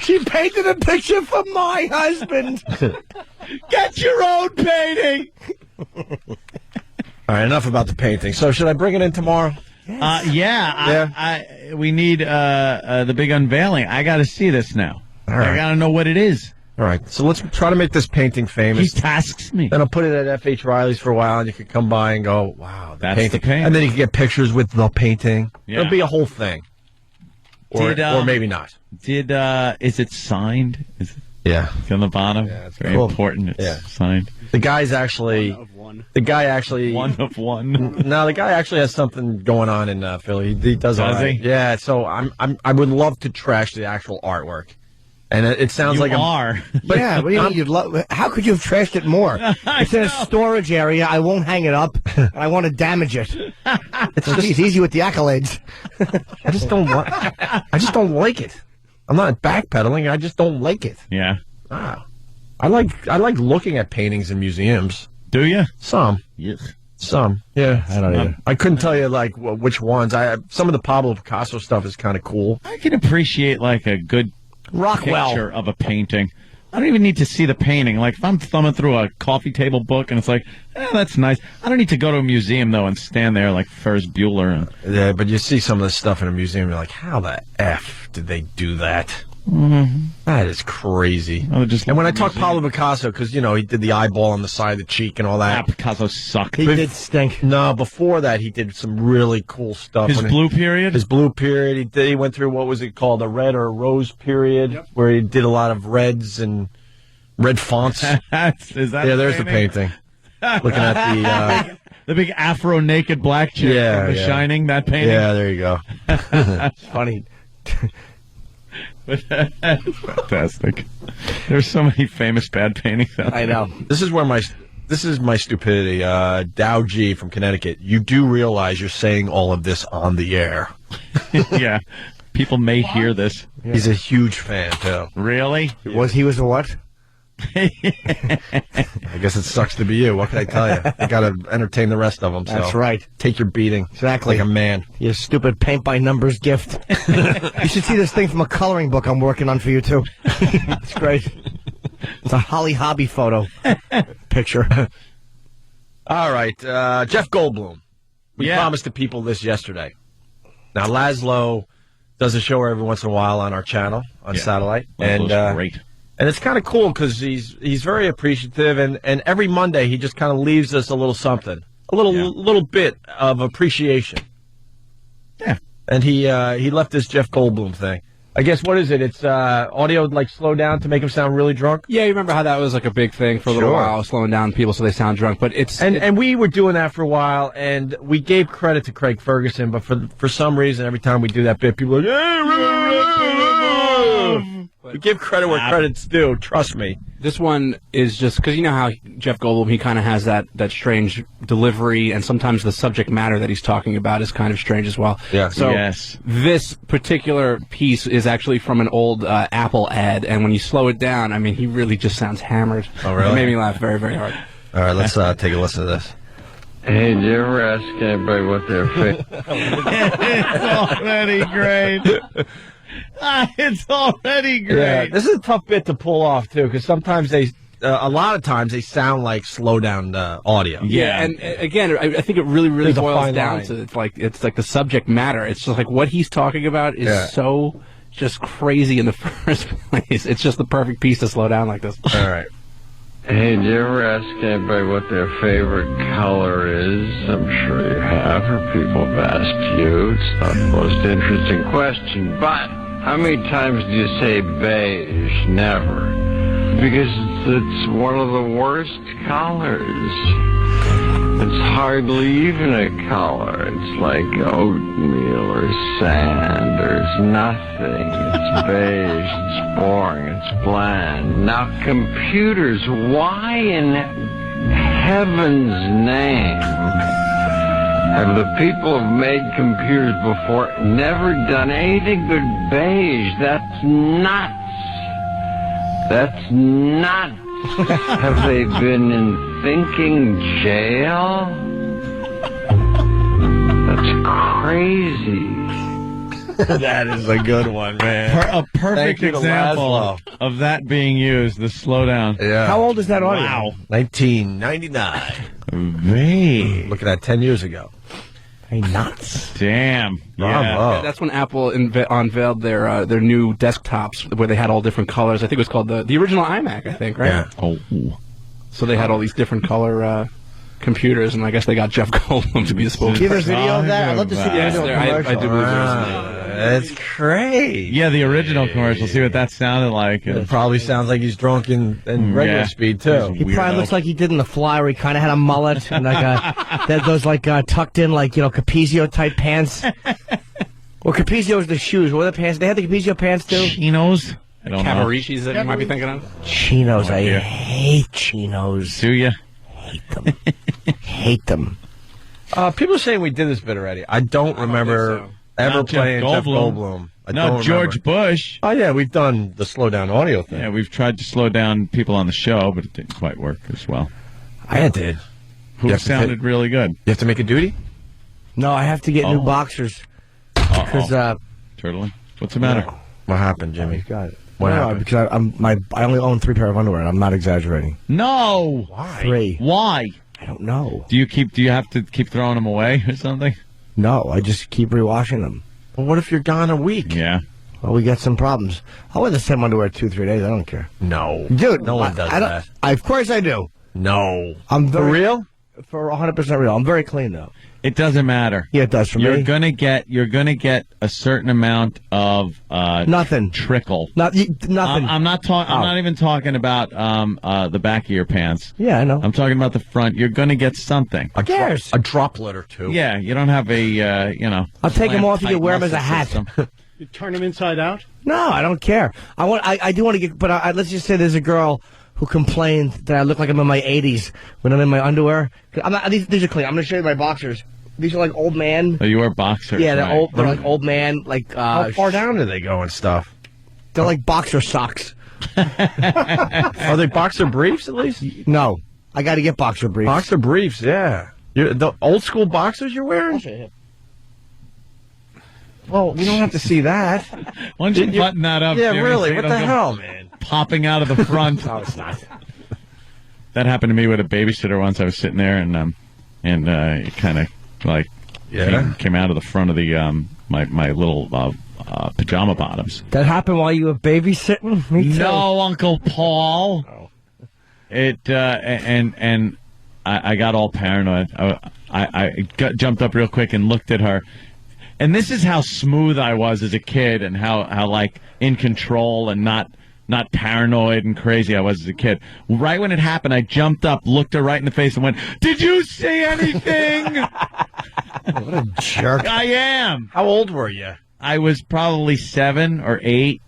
She painted a picture for my husband. Get your own painting. All right, enough about the painting. So should I bring it in tomorrow? We need the big unveiling. I got to see this now. All right. I got to know what it is. All right, so let's try to make this painting famous. He tasks me. Then I'll put it at F.H. Riley's for a while, and you could come by and go, wow, That's painting. the painting. And then you can get pictures with the painting. Yeah. It'll be a whole thing. Or maybe not. Is it signed? Is it Yeah. on the bottom? Yeah, it's very cool. important. It's signed. The guy's actually... One of one. The guy actually... One of one. No, the guy actually has something going on in Philly. He does all right. he? Yeah, so I would love to trash the actual artwork. And it sounds You like are. But Yeah, what do you mean you'd love? How could you have trashed it more? It's in a storage area. I won't hang it up, and I want to damage it. It's easy with the accolades. I just don't like it. I'm not backpedaling. I just don't like it. Yeah. Wow. I like looking at paintings in museums. Do you? Some. Yes. Some. Yeah. I don't either. I couldn't tell you like which ones. Some of the Pablo Picasso stuff is kind of cool. I can appreciate like a good Rockwell picture of a painting. I don't even need to see the painting. Like if I'm thumbing through a coffee table book and it's like, that's nice. I don't need to go to a museum though and stand there like Ferris Bueller. Yeah, but you see some of this stuff in a museum, you're like, how the F did they do that? Mm-hmm. That is crazy. And when I talk Pablo Picasso, because, he did the eyeball on the side of the cheek and all that. Picasso sucked. He did stink. No, before that, he did some really cool stuff. His blue period? His blue period. He went through, what was it called, a red or a rose period, where he did a lot of reds and red fonts. Is that there's the painting. Looking at the big Afro naked black chick from The Shining, that painting? Yeah, there you go. It's funny. Fantastic. There's so many famous bad paintings out there. I know. This is my stupidity. Dow G from Connecticut. You do realize you're saying all of this on the air. Yeah. People may hear this. Yeah. He's a huge fan, too. Really? He was a what? I guess it sucks to be you. What can I tell you? You got to entertain the rest of them. That's so right. Take your beating. Exactly. Like a man. Your stupid paint-by-numbers gift. You should see this thing from a coloring book I'm working on for you, too. It's great. It's a Holly Hobby photo picture. All right. Jeff Goldblum. We Yeah. promised the people this yesterday. Now, Laszlo does a show every once in a while on our channel, on satellite. Laszlo's great. And it's kind of cool because he's very appreciative, and every Monday he just kind of leaves us a little something, a little bit of appreciation. Yeah. And he left this Jeff Goldblum thing. I guess, what is it? It's audio like slowed down to make him sound really drunk? Yeah, you remember how that was like a big thing for a little Sure. while, slowing down people so they sound drunk. But and we were doing that for a while, and we gave credit to Craig Ferguson, but for some reason, every time we do that bit, people are like, we give credit where credit's due. Trust me. This one is just because you know how Jeff Goldblum, he kind of has that strange delivery, and sometimes the subject matter that he's talking about is kind of strange as well. Yeah. So Yes. this particular piece is actually from an old Apple ad, and when you slow it down, I mean, he really just sounds hammered. Oh, really? It made me laugh very, very hard. All right, let's take a listen to this. Hey, do you ever ask anybody what their favorite... It's already great. It's already great. Yeah, this is a tough bit to pull off too, because sometimes a lot of times they sound like slow down audio. Yeah, and again, I think it really There's a boils fine down line. to it's like the subject matter. It's just like what he's talking about is so just crazy in the first place. It's just the perfect piece to slow down like this. All right. Hey, do you ever ask anybody what their favorite color is? I'm sure you have, or people have asked you. It's not the most interesting question, but how many times do you say beige? Never. Because it's one of the worst colors. It's hardly even a color. It's like oatmeal or sand. There's nothing. It's beige. It's boring. It's bland. Now, computers, why in heaven's name have the people who've made computers before never done anything but beige? That's nuts. That's nuts. Have they been in thinking jail? That's crazy. That is a good one, man. A perfect Thank you to example Laszlo. of that being used, the slowdown. Yeah. How old is that audio? Wow. 1999. Man. Look at that, 10 years ago. Hey, nuts. Damn. Bravo. Yeah. That's when Apple unveiled their new desktops where they had all different colors. I think it was called the original iMac, I think, right? Yeah. Oh. So they had all these different color computers, and I guess they got Jeff Goldblum to be the Do you have a spokesperson. video of that? I'd love to see the Yes, original I commercial. do believe there's That's great. Yeah, the original commercial. See what that sounded like. It probably sounds like he's drunk in regular Yeah. speed, too. He probably looks like he did in The Fly, where he kind of had a mullet and those tucked in Capizio type pants. Or Capizio's the shoes. What are the pants? They had the Capizio pants too. Chinos. I don't know. Cavariccis that you might be thinking of? Chinos. I idea. hate chinos. Do you? Hate them. Hate them. People are saying we did this bit already. I don't remember ever Not Jeff playing Jeff Goldblum. Goldblum. I No, don't George remember. Bush. Oh, yeah, we've done the slow down audio thing. Yeah, we've tried to slow down people on the show, but it didn't quite work as well. I did. Who sounded really good? You have to make a duty? No, I have to get new boxers. Because Turtling. What's the matter? What happened, Jimmy? Got it. What No, happened? because I only own 3 pair of underwear, and I'm not exaggerating. No. Why? 3. Why? I don't know. Do you have to keep throwing them away or something? No, I just keep rewashing them. Well, what if you're gone a week? Yeah. Well, we got some problems. I'll wear the same underwear 2-3 days. I don't care. No. Dude, No one does I don't, that. Of course I do. No. I'm For very, real? For 100% real. I'm very clean, though. It doesn't matter. Yeah, it does for You're me. gonna get a certain amount of Nothing. trickle. Nothing. I'm not talking. I'm Oh. not even talking about the back of your pants. Yeah, I know. I'm talking about the front. You're gonna get something. Who cares? A droplet or two. Yeah, you don't have a I'll take them off. You tight can wear them as a muscle hat. system. You turn them inside out? No, I don't care. I do want to get, but let's just say there's a girl who complained that I look like I'm in my 80s when I'm in my underwear. I'm not. These are clean. I'm going to show you my boxers. These are like old man. Oh, you wear boxers. Yeah, they're right. old. They're like old man. Like How far down do they go and stuff? They're like boxer socks. Are they boxer briefs at least? No, I got to get boxer briefs. Boxer briefs, yeah. The old school boxers you're wearing? Well, we don't have to see that. Why don't you button that up? Yeah, Jimmy, really. so you What don't the go hell, man? Popping out of the front. No, it's not. That happened to me with a babysitter once. I was sitting there and it kind of like came out of the front of the my little pajama bottoms. That happened while you were babysitting? Me too. No, Uncle Paul. It and I got all paranoid. I jumped up real quick and looked at her. And this is how smooth I was as a kid, and how like in control and not paranoid and crazy I was as a kid. Right when it happened, I jumped up, looked her right in the face, and went, "Did you see anything?" What a jerk. I am. How old were you? I was probably 7 or 8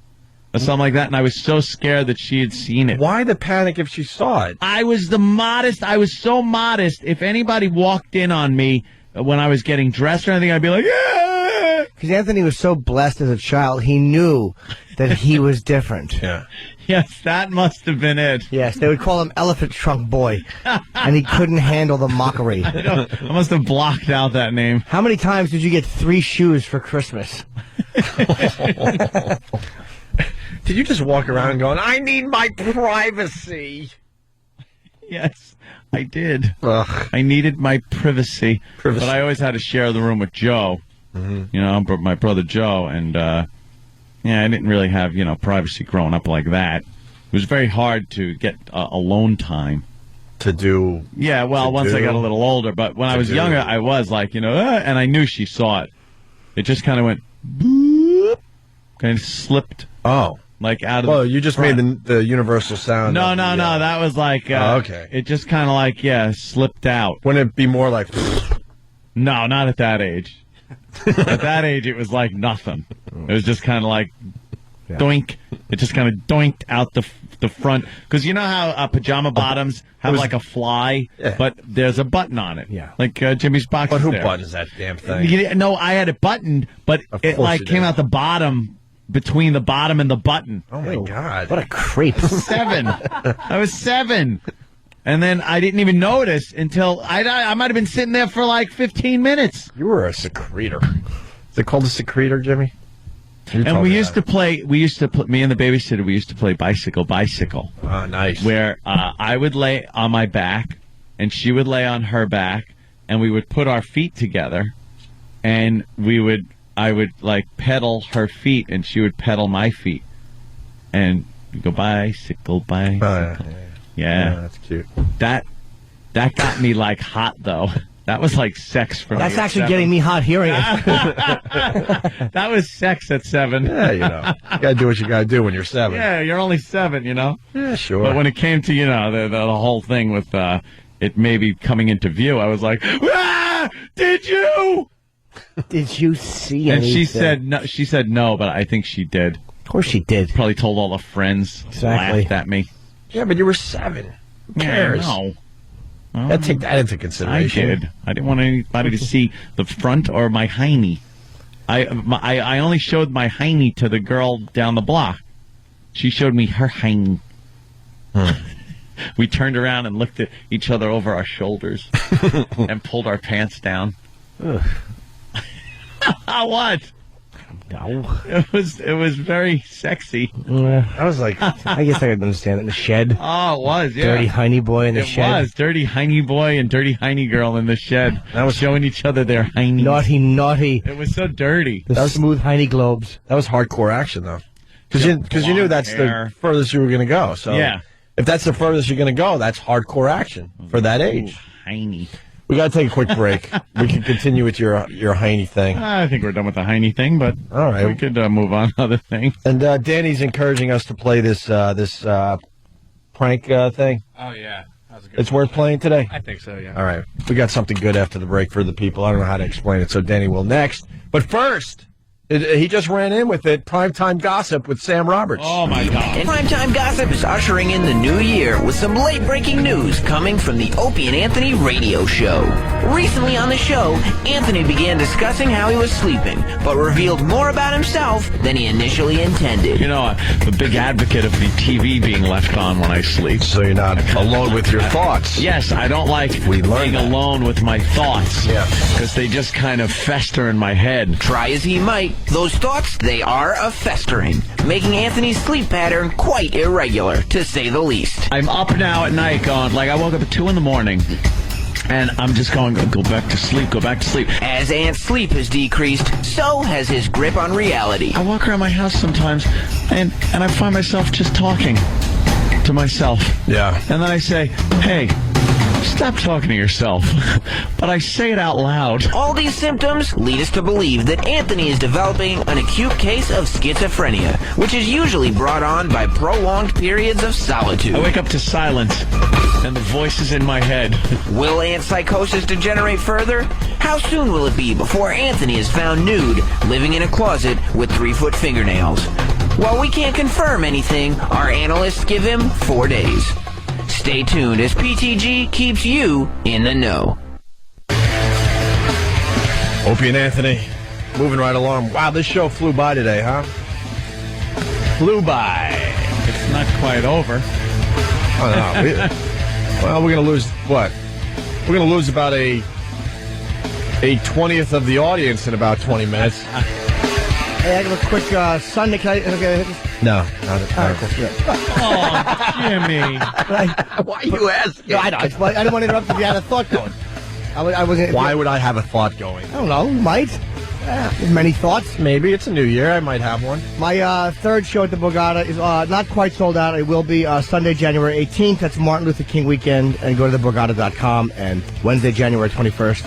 or something like that, and I was so scared that she had seen it. Why the panic if she saw it? I was so modest. If anybody walked in on me when I was getting dressed or anything, I'd be like, "Yeah." Because Anthony was so blessed as a child, he knew that he was different. Yeah. Yes, that must have been it. Yes, they would call him Elephant Trunk Boy, and he couldn't handle the mockery. I must have blocked out that name. How many times did you get 3 shoes for Christmas? Did you just walk around going, I need my privacy? Yes, I did. Ugh. I needed my privacy. But I always had to share the room with Joe. Mm-hmm. My brother Joe, and I didn't really have privacy growing up like that. It was very hard to get alone time to do. Yeah, well, once I got a little older, but when I was younger, I was like, and I knew she saw it. It just kind of went, boop, kind of slipped. Oh, like out of. Well, you just made the universal sound. No. That was like. Okay. It just kind of like slipped out. Wouldn't it be more like? No, not at that age. At that age, it was like nothing. It was just kind of like doink. It just kind of doinked out the front. Because you know how pajama bottoms have like a fly, but there's a button on it. Yeah. Like Jimmy's box. But who there. buttons that damn thing? No, I had it buttoned, but it like came out the bottom. Between the bottom and the button. Oh, my God. What a creep. 7. I was 7. And then I didn't even notice until I might have been sitting there for like 15 minutes. You were a secretor. Is it called a secretor, Jimmy? And we used to play, me and the babysitter, we used to play bicycle. Oh, nice. Where I would lay on my back and she would lay on her back and we would put our feet together and I would like pedal her feet and she would pedal my feet. And we go bicycle. Yeah, that's cute. That got me like hot though. That was like sex for me. That's actually getting me hot hearing it. That was sex at 7. Yeah, you gotta do what you gotta do when you're 7. Yeah, you're only 7, Yeah, sure. But when it came to, the whole thing with it maybe coming into view, I was like, did you? Did you see And anything? she said no, but I think she did. Of course she did. Probably told all the friends, Exactly. laughed at me. Yeah, but you were 7. Who cares? No. I'd take that into consideration. I did. I didn't want anybody to see the front or my hiney. I only showed my hiney to the girl down the block. She showed me her hiney. We turned around and looked at each other over our shoulders and pulled our pants down. What? No. It was very sexy. I was like, I guess I could understand it. In the shed. Oh, it was, yeah. Dirty hiney boy in the shed. It was. Dirty hiney boy and dirty hiney girl in the shed. That was showing each other their hiney. Naughty. It was so dirty. The smooth hiney globes. that was hardcore action, though. Because you knew that's the furthest you were going to go. So Yeah. if that's the furthest you're going to go, that's hardcore action for that age. Hiney. We got to take a quick break. We can continue with your Heine thing. I think we're done with the Heine thing, but all right, we could move on to other things. And Danny's encouraging us to play this prank thing. Oh, yeah. That was a good It's worth playing today? I think so, yeah. All right. We got something good after the break for the people. I don't know how to explain it, so Danny will next. But first, he just ran in with it. Primetime Gossip with Sam Roberts. Oh, my God. And Primetime Gossip is ushering in the new year with some late-breaking news coming from the Opie and Anthony radio show. Recently on the show, Anthony began discussing how he was sleeping, but revealed more about himself than he initially intended. I'm a big advocate of the TV being left on when I sleep. So you're not alone with your thoughts. Yes, I don't like being alone with my thoughts. Yeah. Because they just kind of fester in my head. Try as he might, those thoughts, they are a-festering, making Anthony's sleep pattern quite irregular, to say the least. I'm up now at night going, I woke up at 2 in the morning, and I'm just going, go back to sleep. As Ant's sleep has decreased, so has his grip on reality. I walk around my house sometimes, and I find myself just talking to myself. Yeah. And then I say, hey, stop talking to yourself. But I say it out loud. All these symptoms lead us to believe that Anthony is developing an acute case of schizophrenia, which is usually brought on by prolonged periods of solitude. I wake up to silence and the voices in my head. Will Ant's psychosis degenerate further? How soon will it be before Anthony is found nude, living in a closet with 3-foot fingernails? While we can't confirm anything, our analysts give him 4 days. Stay tuned as PTG keeps you in the know. Opie and Anthony, moving right along. Wow, this show flew by today, huh? Flew by. It's not quite over. Oh, no. Well, we're going to lose what? We're going to lose about a 20th of the audience in about 20 minutes. Hey, I have a quick Sunday. Can I No, not at Oh, Jimmy. Why are you asking? No, I didn't want to interrupt if you had a thought going. Why would I have a thought going? I don't know. You might. Many thoughts. Maybe. It's a new year. I might have one. My third show at the Borgata is not quite sold out. It will be Sunday, January 18th. That's Martin Luther King weekend. And go to theborgata.com. And Wednesday, January 21st,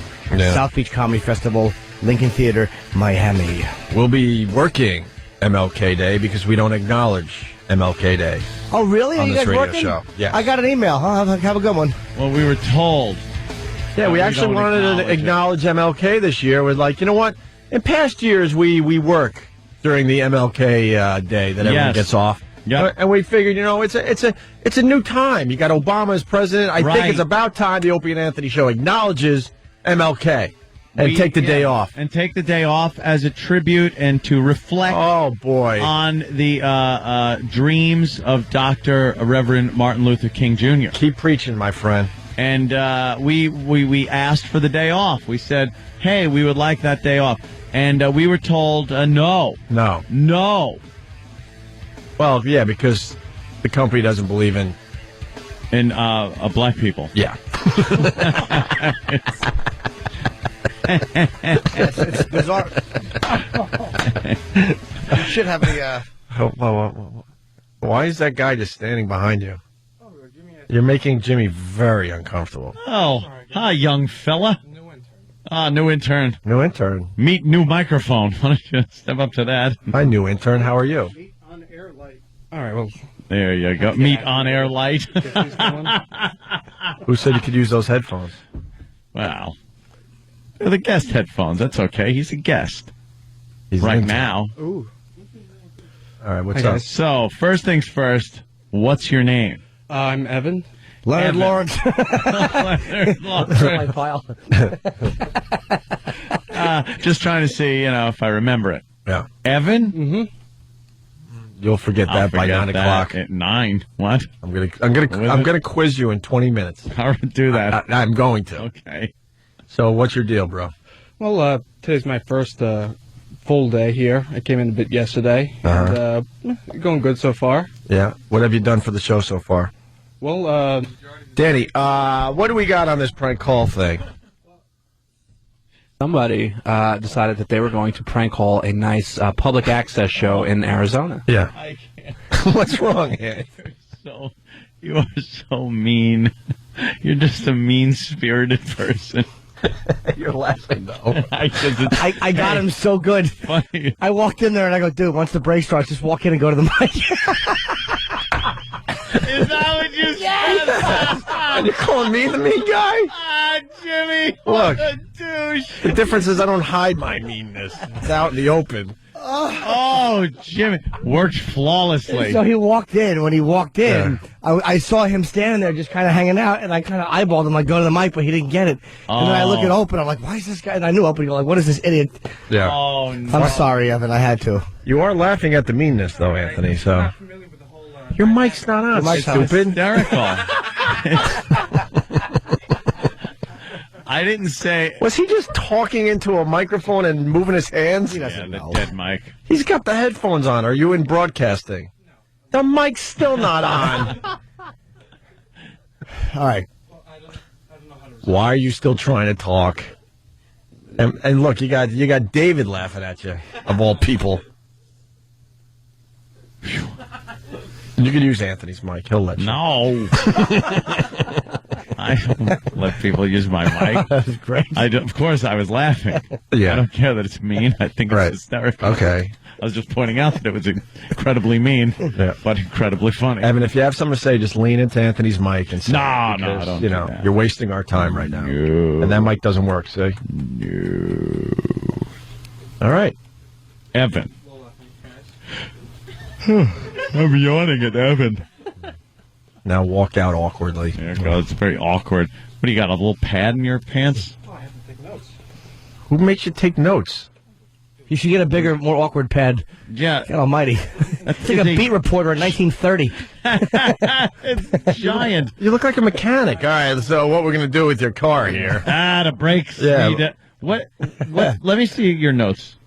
South Beach Comedy Festival, Lincoln Theater, Miami. We'll be working MLK Day because we don't acknowledge MLK Day. Oh, really? Are On you this guys radio working? show. Yes. I got an email. Huh? Have a good one. Well, we were told. Yeah, we actually don't wanted to acknowledge MLK this year. We're like, you know what? In past years, we work during the MLK Day that everyone gets off. Yeah, and we figured, you know, it's a new time. You got Obama as president. I think it's about time the Opie and Anthony Show acknowledges MLK and take the day off. And take the day off as a tribute and to reflect. Oh boy, on the dreams of Dr. Reverend Martin Luther King Jr. Keep preaching, my friend. And we asked for the day off. We said, hey, we would like that day off. And we were told, no. Well, yeah, because the company doesn't believe in black people. Yeah. It's bizarre. You should have the. Why is that guy just standing behind you? You're making Jimmy very uncomfortable. Oh, hi, young fella. New intern. New intern. Meet new microphone. Why don't you step up to that? Hi, new intern. How are you? All right, well. There you go. Meet on air light. Who said you could use those headphones? Wow. They're the guest headphones. That's okay. He's a guest. He's right now. Ooh. All right, what's up? So, first things first, what's your name? I'm Evan. Leonard Lawrence. Leonard Lawrence. My pile. Just trying to see, if I remember it. Yeah. Evan? Mm-hmm. You'll forget that by 9 o'clock. At 9. What? I'm gonna quiz you in 20 minutes. I'll do that. I'm going to. Okay. So what's your deal, bro? Well, today's my first full day here. I came in a bit yesterday. And, going good so far. Yeah. What have you done for the show so far? Well, Danny, what do we got on this prank call thing? Somebody decided that they were going to prank call a nice public access show in Arizona. Yeah. I can't. What's wrong, Andy? You are so mean. You're just a mean-spirited person. You're laughing, though. I got him so good. Funny. I walked in there and I go, dude, once the break starts, just walk in and go to the mic. Is that what you said? Are you calling me the mean guy? Jimmy. Look, what a douche. the difference is I don't hide my meanness. It's out in the open. Oh, Jimmy. Worked flawlessly. So he walked in. When he walked in, I saw him standing there just kind of hanging out, and I kind of eyeballed him, like, go to the mic, but he didn't get it. And then I look at Open. I'm like, why is this guy? And I knew Open. You're like, what is this idiot? Yeah. Oh, no. I'm sorry, Evan. I had to. You are laughing at the meanness, though, Anthony, so. Your mic's not on, Your mic's on. stupid. Hysterical. I didn't say. Was he just talking into a microphone and moving his hands? He doesn't know. The dead mic. He's got the headphones on. Are you in broadcasting? The mic's still not on. All right. Why are you still trying to talk? And look, you got David laughing at you, of all people. You can use Anthony's mic. He'll let you. No. I don't let people use my mic. That's great. Of course, I was laughing. Yeah. I don't care that it's mean. I think it's hysterical. Okay. I was just pointing out that it was incredibly mean, but incredibly funny. Evan, if you have something to say, just lean into Anthony's mic and say No, it, because, don't you do know, that. you're wasting our time right now. No. And that mic doesn't work, see? No. All right. Evan. I'm yawning at Evan. Now walk out awkwardly. There it goes. It's very awkward. What do you got, a little pad in your pants? Oh, I have to take notes. Who makes you take notes? You should get a bigger, more awkward pad. Yeah. God almighty. It's like a beat reporter in 1930. It's giant. You look like a mechanic. All right, so what we're going to do with your car here? The brakes. Yeah. What? Let me see your notes.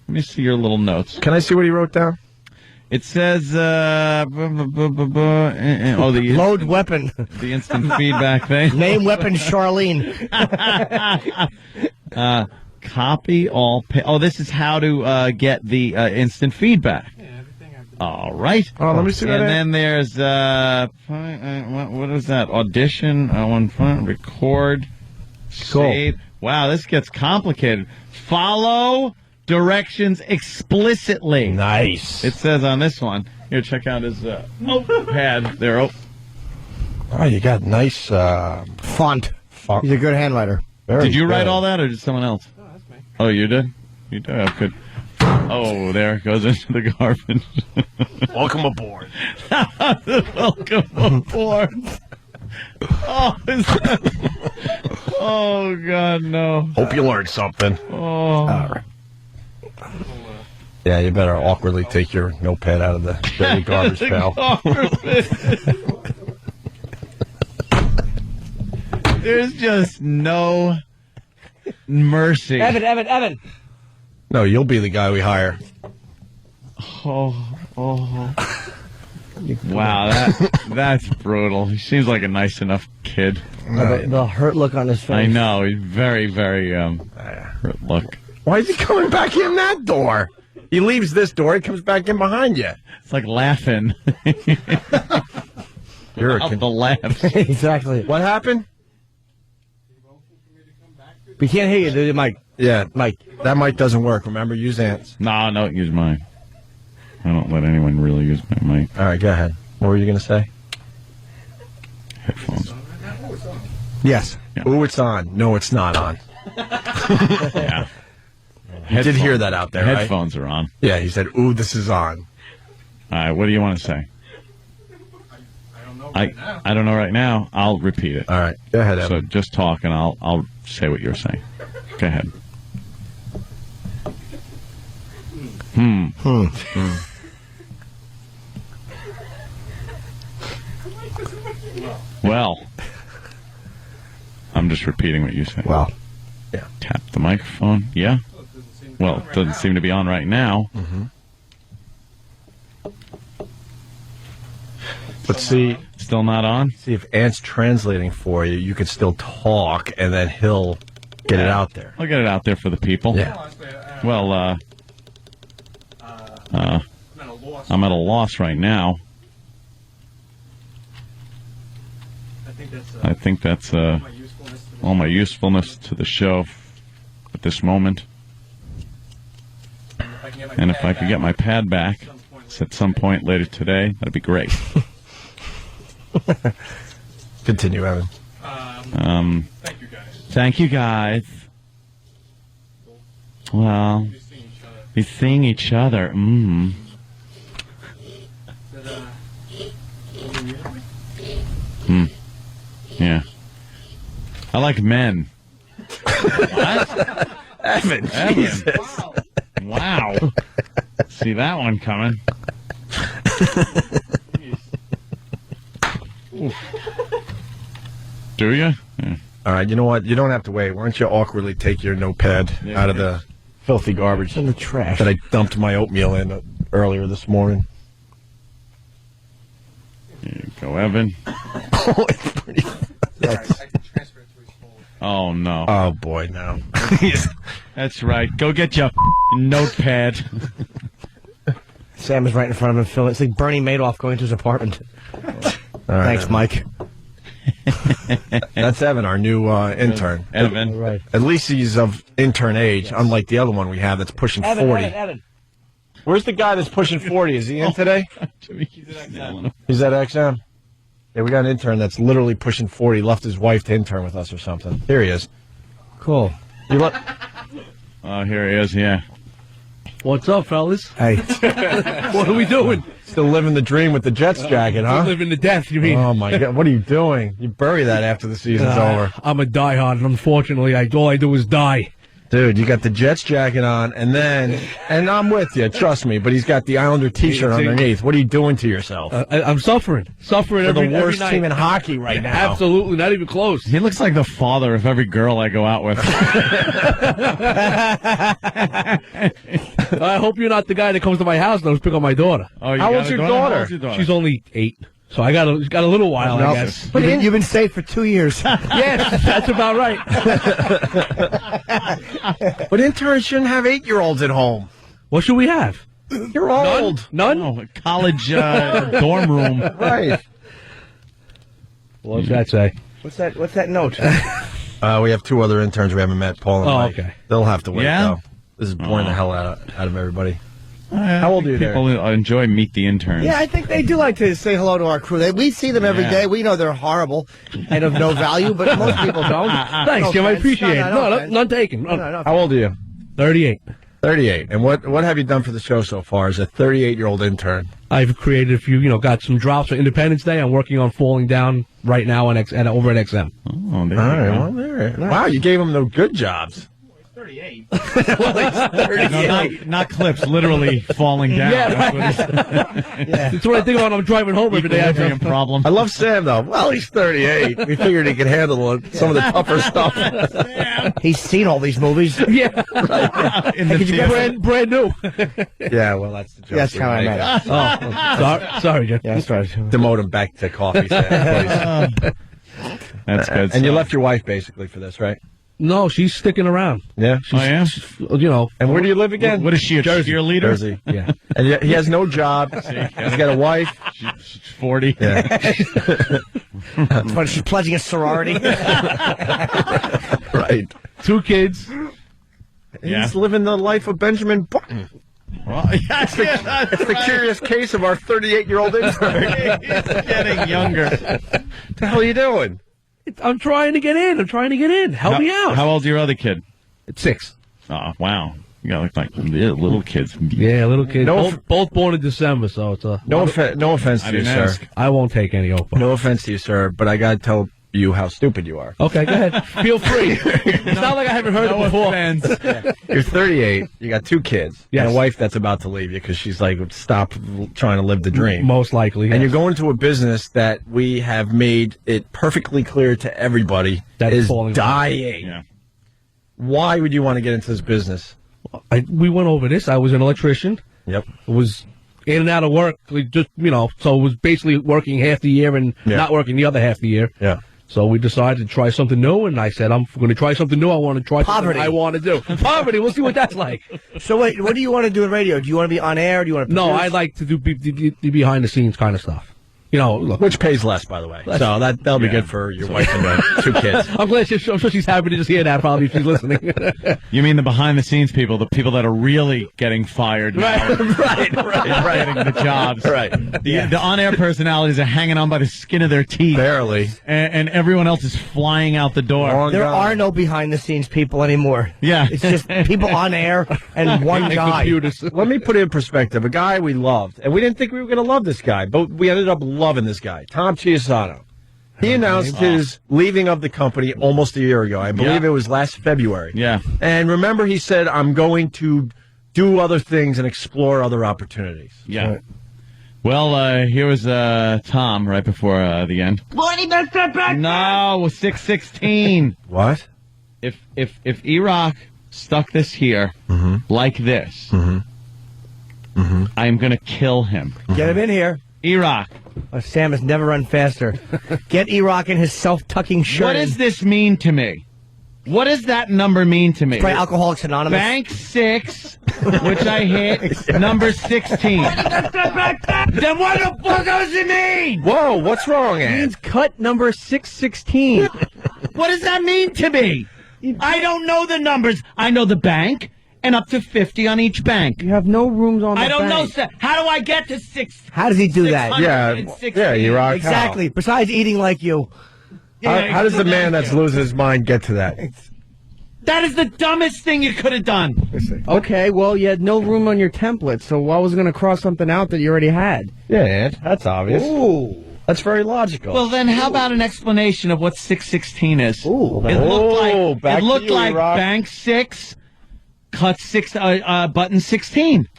Let me see your little notes. Can I see what he wrote down? It says, the Load weapon. The instant feedback thing. Name weapon Charlene. Copy all. This is how to get the instant feedback. All right. Oh, let me see that. And then there's what is that? Audition. One front. Record. Cool. Save. Wow, this gets complicated. Follow directions explicitly. Nice. It says on this one. Here, check out his pad. There. Oh, you got nice Font. He's a good handwriter. Did you write all that, or did someone else? No, that's me. Oh, you did? You did? Oh, good. Oh, there it goes into the garbage. Welcome aboard. Welcome aboard. Oh, God, no. Hope you learned something. Oh. All right. Yeah, you better awkwardly take your notepad out of the dirty garbage pail. There's just no mercy. Evan. No, you'll be the guy we hire. Oh. Wow, that's brutal. He seems like a nice enough kid. The hurt look on his face. I know. He's very, very hurt look. Why is he coming back in that door? He leaves this door, he comes back in behind you. It's like laughing. You're the laughs. Exactly. What happened? We can't hear you, dude, Mike. Yeah, Mike. That mic doesn't work. Remember, use Ant's. No, don't use mine. I don't let anyone really use my mic. All right, go ahead. What were you going to say? Headphones. Yes. Yeah. Ooh, it's on. No, it's not on. Yeah. You did hear that out there, right? Headphones are on. Yeah, he said, ooh, this is on. All right, what do you want to say? I don't know right now. I'll repeat it. All right, go ahead, Evan. So just talk, and I'll say what you're saying. Go ahead. Well, I'm just repeating what you said. Well, yeah. Tap the microphone. Yeah. Well, it doesn't seem to be on right now. Mm-hmm. But see, still not on. See, if Ant's translating for you, you could still talk, and then he'll get it out there. I'll get it out there for the people. Yeah. Well, I'm at a loss right now. I think that's all my usefulness to the show at this moment. And if I could get my pad back at some point later today, that'd be great. Continue, Evan. Thank you guys. Well, we're seeing each other. Yeah. I like men. What? Evan, Jesus. Wow. See that one coming. Do you? Yeah. All right, you know what? You don't have to wait. Why don't you awkwardly take your notepad out of the filthy garbage in the trash that I dumped my oatmeal in earlier this morning? Here you go, Evan. Oh, it's pretty. Oh, no. Oh, boy, no. That's right. Go get your notepad. Sam is right in front of him filming. It's like Bernie Madoff going to his apartment. Thanks, Evan. Mike. That's Evan, our new intern. Evan. Right. At least he's of intern age, unlike the other one we have that's pushing 40. Evan. Where's the guy that's pushing 40? Is he in today? He's at XM. Yeah, we got an intern that's literally pushing 40. Left his wife to intern with us or something. Here he is. Cool. You look. Oh, here he is, yeah. What's up, fellas? Hey. What are we doing? Still living the dream with the Jets jacket, huh? Living to death, you mean? Oh, my God. What are you doing? You bury that after the season's over. I'm a diehard, and unfortunately, all I do is die. Dude, you got the Jets jacket on, and I'm with you, trust me, but he's got the Islander T-shirt underneath. What are you doing to yourself? I'm suffering. We're every the worst night. team in hocky right now. Absolutely, not even close. He looks like the father of every girl I go out with. I hope you're not the guy that comes to my house and goes pick up my daughter. Oh, How old's your daughter? How old's your daughter? She's only 8. So I got a little while, I guess. But you've been safe for 2 years. Yes, that's about right. But interns shouldn't have 8-year-olds at home. What should we have? You're old. None? Oh, a college dorm room. Right. What's that say? What's that note? We have 2 other interns we haven't met, Paul and Mike. Okay. They'll have to wait, Yeah? though. This is boring the hell out of everybody. How old are you there? People enjoy Meet the Interns. Yeah, I think they do like to say hello to our crew. We see them every day. We know they're horrible and of no value, but most people don't. Thanks, Jim. I appreciate it. No, not taken. How old are you? 38. 38. And what have you done for the show so far as a 38-year-old intern? I've created a few, got some drops for Independence Day. I'm working on Falling Down right now over at XM. Oh, there you go. Well, there. Wow, you gave them the good jobs. 38. Well, 38. No, not clips, literally falling down. Yeah, That's That's what I think about when I'm driving home every day. Equilibrium problem. I love Sam, though. Well, he's 38. We figured he could handle some of the tougher stuff. He's seen all these movies. Yeah. In the brand new. Yeah, well, that's the joke. That's how I met it. Sorry, Jim. Yeah, that's right. Demote him back to coffee, Sam, please. That's good. And you left your wife, basically, for this, right? No, she's sticking around. Yeah? And where do you live again? What is she, a cheerleader? Jersey. Yeah. And he has no job. He's got a wife. She's 40. Yeah. But she's pledging a sorority. Right. 2 kids. He's living the life of Benjamin Button. Well, It's the curious case of our 38-year-old intern. He's getting younger. What the hell are you doing? I'm trying to get in. Help me out. How old's your other kid? It's 6. Oh, wow. You got like little kids. Yeah, little kids. No, both born in December, so it's a... No offense to you, sir. I won't take any Oprah. No offense to you, sir, but I got to tell you how stupid you are. Okay, go ahead. Feel free. It's not like I haven't heard it before. You're 38. You got 2 kids. Yes. And a wife that's about to leave you because she's like, stop trying to live the dream. Most likely. And you're going to a business that we have made it perfectly clear to everybody that is falling dying. Yeah. Why would you want to get into this business? We went over this. I was an electrician. Yep. Was in and out of work. Just so it was basically working half the year and not working the other half the year. Yeah. So we decided to try something new, and I said, I'm going to try something new. I want to try Poverty. something I want to do. Poverty. We'll see what that's like. So wait, what do you want to do in radio? Do you want to be on air? Do you want to No, I like to do be behind the scenes kind of stuff. Look. Which pays less, by the way. So that'll be good for your wife and the 2 kids. I'm glad I'm sure she's happy to just hear that, probably, if she's listening. You mean the behind-the-scenes people, the people that are really getting fired now. Right. Getting the jobs. Right. The on-air personalities are hanging on by the skin of their teeth. Barely. And everyone else is flying out the door. There are no behind-the-scenes people anymore. Yeah. It's just people on air and one guy. Let me put it in perspective. A guy we loved, and we didn't think we were going to love this guy, but we ended up loving this guy, Tom Chiusano. He announced his leaving of the company almost a year ago. I believe it was last February. Yeah. And remember, he said, I'm going to do other things and explore other opportunities. Yeah. Right. Well, here was Tom right before the end. No, 616. What? If Iraq stuck this here like this, I am going to kill him. Get him in here. Iraq. Sam has never run faster. Get Iraq in his self-tucking shirt. What does this mean to me? What does that number mean to me? Play Alcoholics Anonymous. Bank 6, which I hit, number 16. Then what the fuck does it mean? Whoa, what's wrong, Ed? It means cut number 616. What does that mean to me? I don't know the numbers. I know the bank. And up to 50 on each bank. You have no rooms on the I don't bank. know. How do I get to 6? How does he do that? Yeah, Iraq. Exactly. Besides eating like you. How does the man that's losing his mind get to that? That is the dumbest thing you could have done. Okay, well, you had no room on your template, so I was going to cross something out that you already had. Yeah, Ed, that's obvious. Ooh. That's very logical. Well, then how about an explanation of what 616 is? Ooh. It looked like bank 6... cut 6 button 16.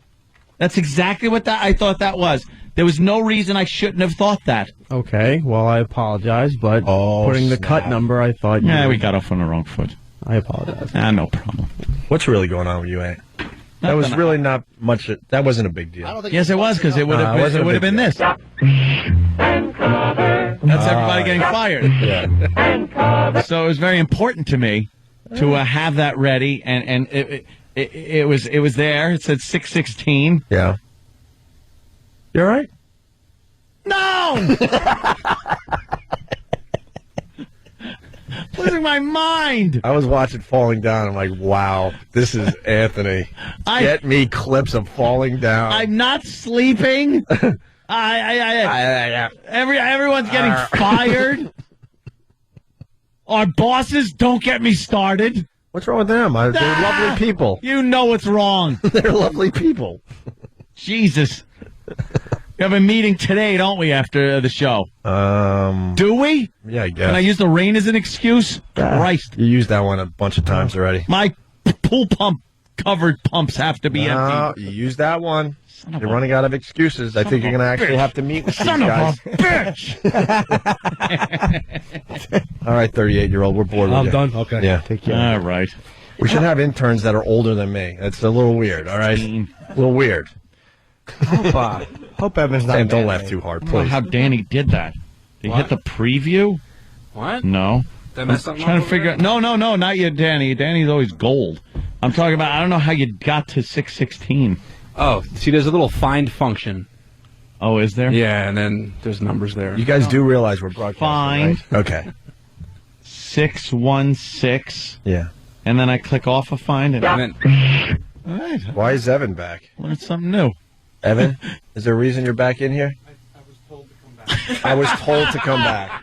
That's exactly what I thought that was. There was no reason I shouldn't have thought that. Okay, well, I apologize, but putting the cut number, I thought... Yeah, we got off on the wrong foot. I apologize. No problem. What's really going on with you, Ed? That was really not much. That wasn't a big deal. Yes, it was, because it would have been this. That's everybody getting fired. Yeah. So it was very important to me to have that ready, and it was there. It said 616. Yeah. You all right? No. losing my mind. I was watching Falling Down. I'm like, wow, this is Anthony. Get me clips of Falling Down. I'm not sleeping. Everyone's getting fired. Our bosses, don't get me started. What's wrong with them? They're lovely people. You know what's wrong. They're lovely people. Jesus. We have a meeting today, don't we, after the show? Do we? Yeah, I guess. Can I use the rain as an excuse? Christ. You used that one a bunch of times already. My pool pump covered pumps have to be empty. You used that one. You're running out of excuses. I think you're going to actually have to meet with these guys. Son of a bitch! All right, 38-year-old. We're bored with I'm you. done? Okay. Yeah. Take care. All right. We should have interns that are older than me. That's a little weird, all right? A little weird. Hope Evan's not. Sam, don't mad laugh at me. too hard, I don't know please. how Danny did that. Did he hit the preview? What? No. Did I I'm mess something trying up to figure out. No, not you, Danny. Danny's always gold. I'm talking about, I don't know how you got to 616. Oh, see, there's a little find function. Oh, is there? Yeah, and then there's numbers there. You guys do realize we're broadcasting, Fine. right? Okay. 616. Yeah. And then I click off of find. And And then, all right. Why is Evan back? Learned something new. Evan, is there a reason you're back in here? I was told to come back.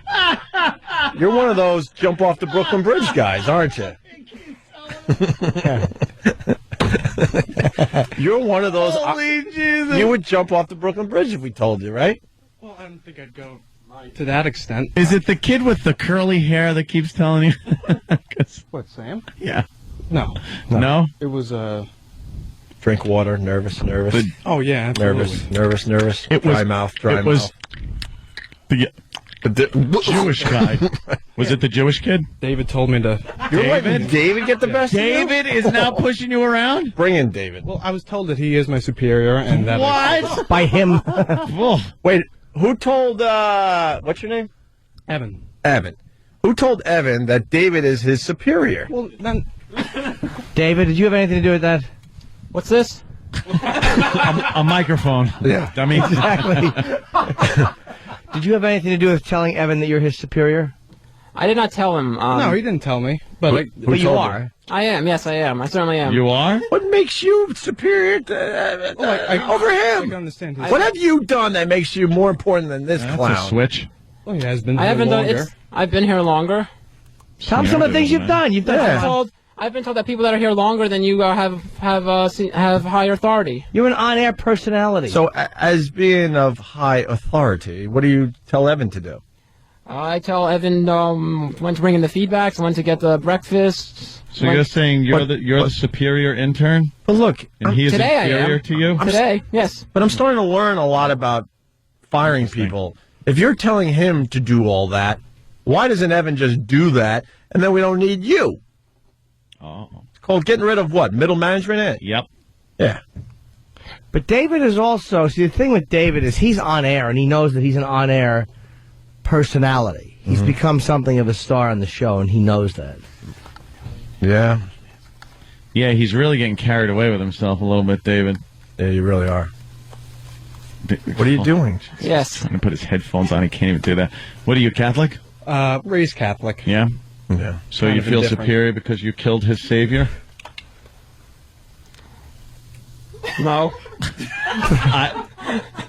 You're one of those jump off the Brooklyn Bridge guys, aren't you? You're one of those. Holy Jesus. You would jump off the Brooklyn Bridge if we told you, right? Well, I don't think I'd go to that extent. Is it the kid with the curly hair that keeps telling you? What, Sam? Yeah. No. No? It was Drink water, nervous. Oh yeah, absolutely. Nervous. It dry was- mouth. it was the Jewish guy. Was it the Jewish kid? David told me to. You're letting David get the best of you? David is now pushing you around? Bring in David. Well, I was told that he is my superior, and that. What? By him. Wait, who told, what's your name? Evan. Evan. Who told Evan that David is his superior? Well, then. David, did you have anything to do with that? what's this? A microphone. Yeah. I mean, Exactly. Did you have anything to do with telling Evan that you're his superior? I did not tell him. No, he didn't tell me. But But you are. I am. Yes, I am. I certainly am. you are? What makes you superior to, over I him? can understand. What have you done that makes you more important than this That's clown? a switch. Well, he has been. I here haven't done longer. it. I've been here longer. Tell him some of the things you've done. You've done. I've been told that people that are here longer than you have higher authority. You're an on-air personality. So, as being of high authority, what do you tell Evan to do? I tell Evan when to bring in the feedbacks, when to get the breakfast. So you're saying you're the superior intern? But look, And he is today I inferior am. to you? Today, yes. But I'm starting to learn a lot about firing people. If you're telling him to do all that, why doesn't Evan just do that, and then we don't need you? Oh. It's called getting rid of what? Middle management? Yep. Yeah. But David is also, see, the thing with David is he's on air, and he knows that he's an on-air personality. He's become something of a star on the show, and he knows that. Yeah. Yeah, he's really getting carried away with himself a little bit, David. Yeah, you really are. What are you doing? Yes. Trying to put his headphones on. He can't even do that. What are you, Catholic? Raised Catholic. Yeah? Yeah. So Kind you of feel indifferent. superior because you killed his savior? No.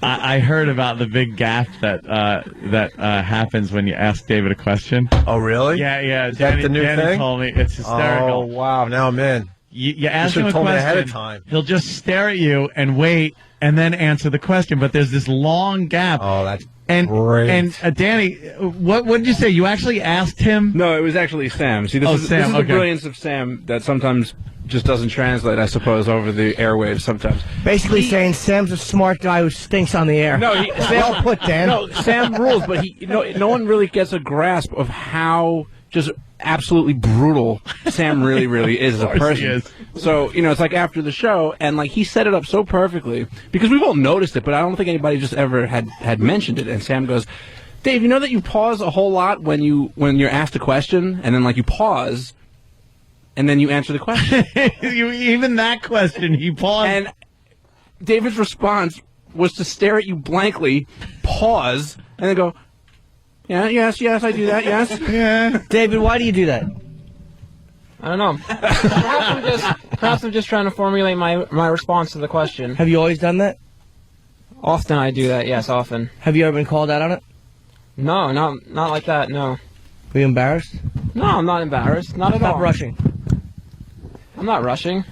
I heard about the big gaffe that happens when you ask David a question. Oh, really? Yeah. Is that the new Danny thing? told me it's hysterical. Oh, wow. Now I'm in. You ask You him a should've told me question, ahead of time. he'll just stare at you and wait and then answer the question. But there's this long gap. Oh, that's and great. And Danny, what did you say? You actually asked him? No, it was actually Sam. See, this is Sam, the okay. brilliance of Sam that sometimes just doesn't translate, I suppose, over the airwaves sometimes. Basically saying Sam's a smart guy who stinks on the air. No, well put, Dan. No, Sam rules, but no one really gets a grasp of how just absolutely brutal Sam really is as a person. he is. So, it's like after the show, and like he set it up so perfectly, because we've all noticed it, but I don't think anybody just ever had mentioned it. And Sam goes, Dave, you know that you pause a whole lot when you're asked a question, and then like you pause, and then you answer the question. Even that question, he paused. And David's response was to stare at you blankly, pause, and then go, Yeah, yes, I do that, yes. Yeah. David, why do you do that? I don't know. Perhaps I'm just trying to formulate my response to the question. Have you always done that? Often I do that, yes, often. Have you ever been called out on it? No, not like that, no. Were you embarrassed? No, I'm not embarrassed. Not at all. Stop rushing. I'm not rushing.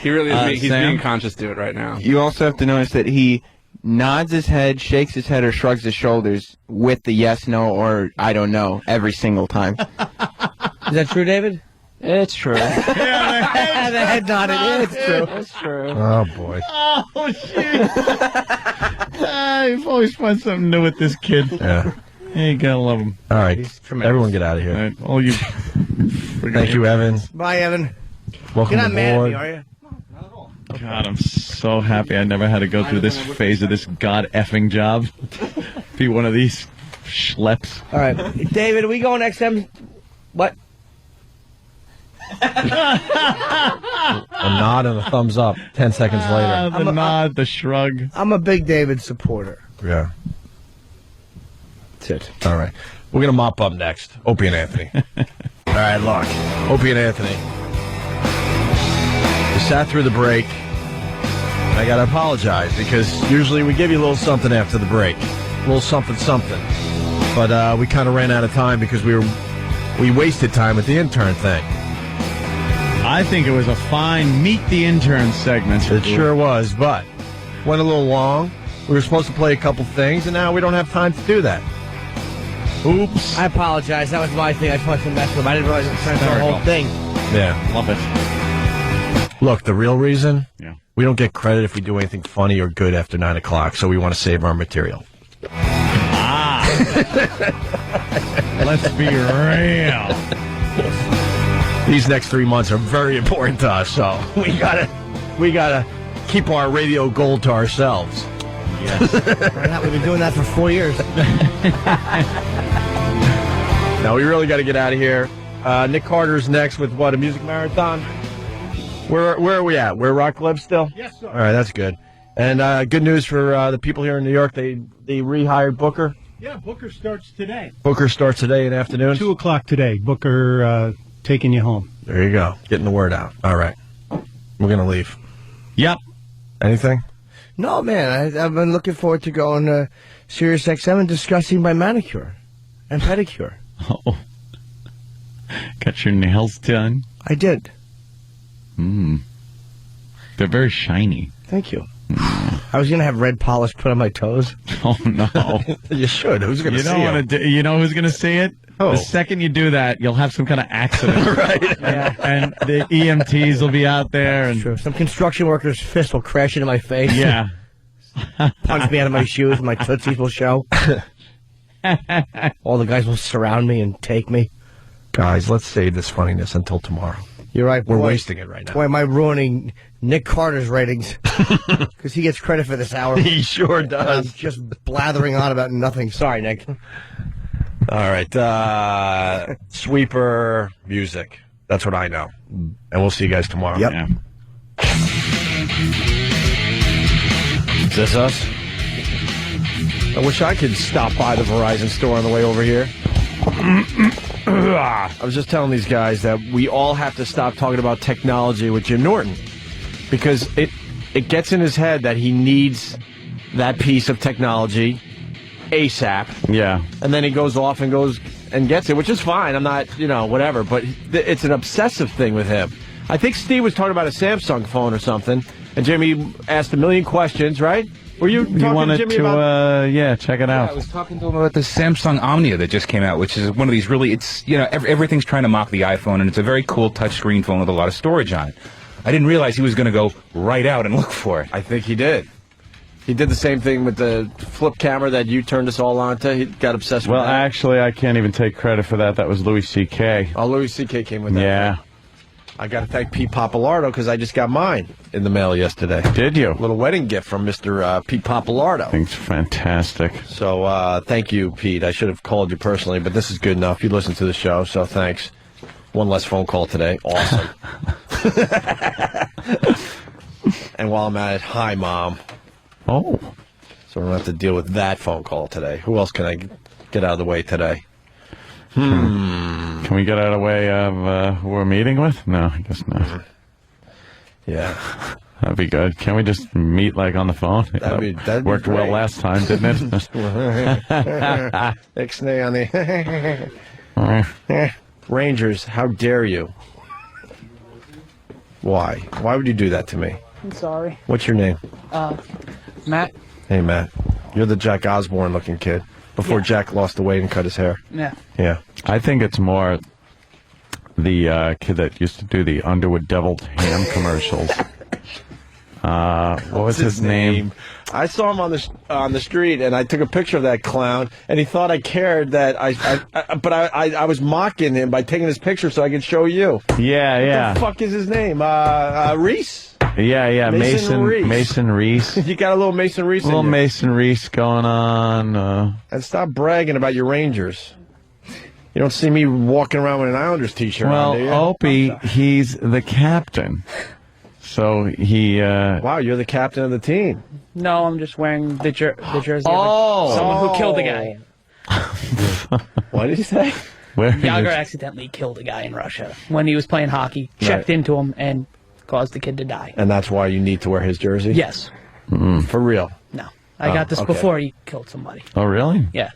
He really is. He's Sam? being conscious to it right now. You also have to notice that he nods his head, shakes his head, or shrugs his shoulders with the yes, no, or I don't know every single time. Is that true, David? It's true. The head nodded. It's true. It's true. Oh, boy. Oh, shit. You've always find something new with this kid. Yeah. Hey, you gotta love him. All right. Everyone get out of here. All right. All you. Thank you, Evan. Bye, Evan. Welcome You're not mad at aboard. me, are you? God, I'm so happy I never had to go through this phase of this god-effing job. Be one of these schleps. All right. David, are we going XM? What? A nod and a thumbs up 10 seconds later. The nod, the shrug. I'm a big David supporter. Yeah. That's it. All right. We're going to mop up next. Opie and Anthony. All right, look. Opie and Anthony. We sat through the break. And I got to apologize because usually we give you a little something after the break. A little something. But we kind of ran out of time because we wasted time with the intern thing. I think it was a fine Meet the Intern segment. It sure was, but went a little long. We were supposed to play a couple things, and now we don't have time to do that. Oops. I apologize. That was my thing. I just wanted to mess with him. I didn't realize it was trying to the whole thing. Yeah. Love it. Look, the real reason, Yeah. we don't get credit if we do anything funny or good after 9 o'clock, so we want to save our material. Let's be real. These next 3 months are very important to us, so we gotta keep our radio gold to ourselves. Yes. Why not? We've been doing that for 4 years. Now we really got to get out of here. Nick Carter's next with what, a music marathon? Where are we at? We're Rock Club still? Yes, sir. All right, that's good. And good news for the people here in New York. They rehired Booker. Yeah, Booker starts today. Booker starts today in the afternoon. 2 o'clock today. Booker taking you home. There you go. Getting the word out. All right. We're going to leave. Yep. Anything? No, man. I've been looking forward to going to Sirius XM and discussing my manicure and pedicure. Oh. Got your nails done? I did. They're very shiny. Thank you. I was going to have red polish put on my toes. Oh, no. You should. Who's going to see it? You know who's going to see it? Oh. The second you do that, you'll have some kind of accident. Right. Yeah. And the EMTs will be out there. And True. Some construction worker's fist will crash into my face. yeah. Punch me out of my shoes. My tootsies will show. All the guys will surround me and take me. Guys, let's save this funniness until tomorrow. You're right. We're boy. wasting it right now. Boy, am I ruining Nick Carter's ratings. Because he gets credit for this hour. He sure I'm does. just blathering on about nothing. Sorry, Nick. All right. Sweeper music. That's what I know. And we'll see you guys tomorrow. Yep. Yeah. Is this us? I wish I could stop by the Verizon store on the way over here. I was just telling these guys that we all have to stop talking about technology with Jim Norton because it gets in his head that he needs that piece of technology ASAP. Yeah. And then he goes off and goes and gets it, which is fine. I'm not, whatever. But it's an obsessive thing with him. I think Steve was talking about a Samsung phone or something, and Jimmy asked a million questions, right? Were you talking wanted to Jimmy to, about... check it out. I was talking to him about the Samsung Omnia that just came out, which is one of these really, everything's trying to mock the iPhone, and it's a very cool touchscreen phone with a lot of storage on it. I didn't realize he was going to go right out and look for it. I think he did. He did the same thing with the flip camera that you turned us all on to. He got obsessed with that. Well, actually, I can't even take credit for that. That was Louis C.K. Oh, Louis C.K. came with that. Yeah. I got to thank Pete Papalardo because I just got mine in the mail yesterday. Did you? A little wedding gift from Mr. Pete Papalardo. Thing's fantastic. So thank you, Pete. I should have called you personally, but this is good enough. You listen to the show, so thanks. One less phone call today. Awesome. And while I'm at it, hi, Mom. Oh. So I don't have to deal with that phone call today. Who else can I get out of the way today. Can we get out of the way of who we're meeting with? No, I guess not. Yeah. That'd be good. Can't we just meet like on the phone? That'd be worked well great. last time, didn't it? Ixnay on the Rangers, how dare you? Why? Why would you do that to me? I'm sorry. What's your name? Matt. Hey, Matt. You're the Jack Osborne looking kid. Before Jack lost the weight and cut his hair. Yeah. Yeah. I think it's more the kid that used to do the Underwood Deviled Ham commercials. What was his name? I saw him on the street, and I took a picture of that clown, and he thought I cared that but I was mocking him by taking his picture so I could show you. Yeah. What the fuck is his name? Reese? Yeah. Mason Reese. You got a little Mason Reese. Little Mason Reese going on. And stop bragging about your Rangers. You don't see me walking around with an Islanders t-shirt on, do you? Opie, he's the captain. So he... Wow, you're the captain of the team. No, I'm just wearing the jersey Oh. of someone who killed a guy. What did he say? Yager accidentally killed a guy in Russia when he was playing hockey, checked into him, and caused the kid to die. And that's why you need to wear his jersey? Yes. For real? No. I got this before he killed somebody. Oh, really? Yeah.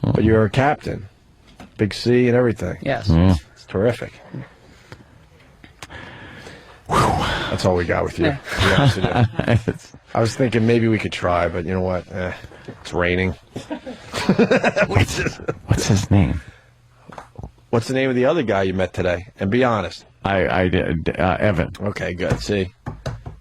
But you're a captain. Big C and everything. Yes. It's terrific. That's all we got with you. Yeah. To be honest with you. I was thinking maybe we could try, but you know what? It's raining. What's his name? What's the name of the other guy you met today? And be honest. I did. Evan. Okay, good. See,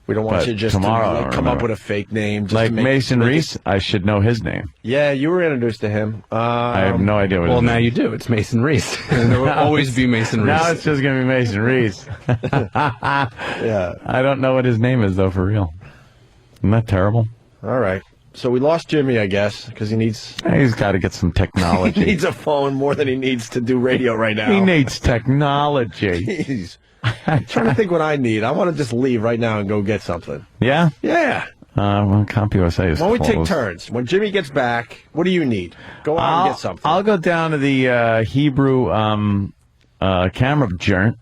we don't want But you just tomorrow, to come up with a fake name. Just Like to make Mason Reese, I should know his name. Yeah, you were introduced to him. I have no idea what Well, his now name you do. It's Mason Reese. There will always be Mason Reese. Now it's just going to be Mason Reese. Yeah. I don't know what his name is, though, for real. Isn't that terrible? All right. So we lost Jimmy, I guess, because he's got to get some technology. he needs a phone more than he needs to do radio right now. He needs technology. Jeez. I'm trying to think what I need. I want to just leave right now and go get something. Yeah? Yeah. Well, CompUSA is Why don't we take closed. turns? When Jimmy gets back, what do you need? Go out and get something. I'll go down to the Hebrew camera joint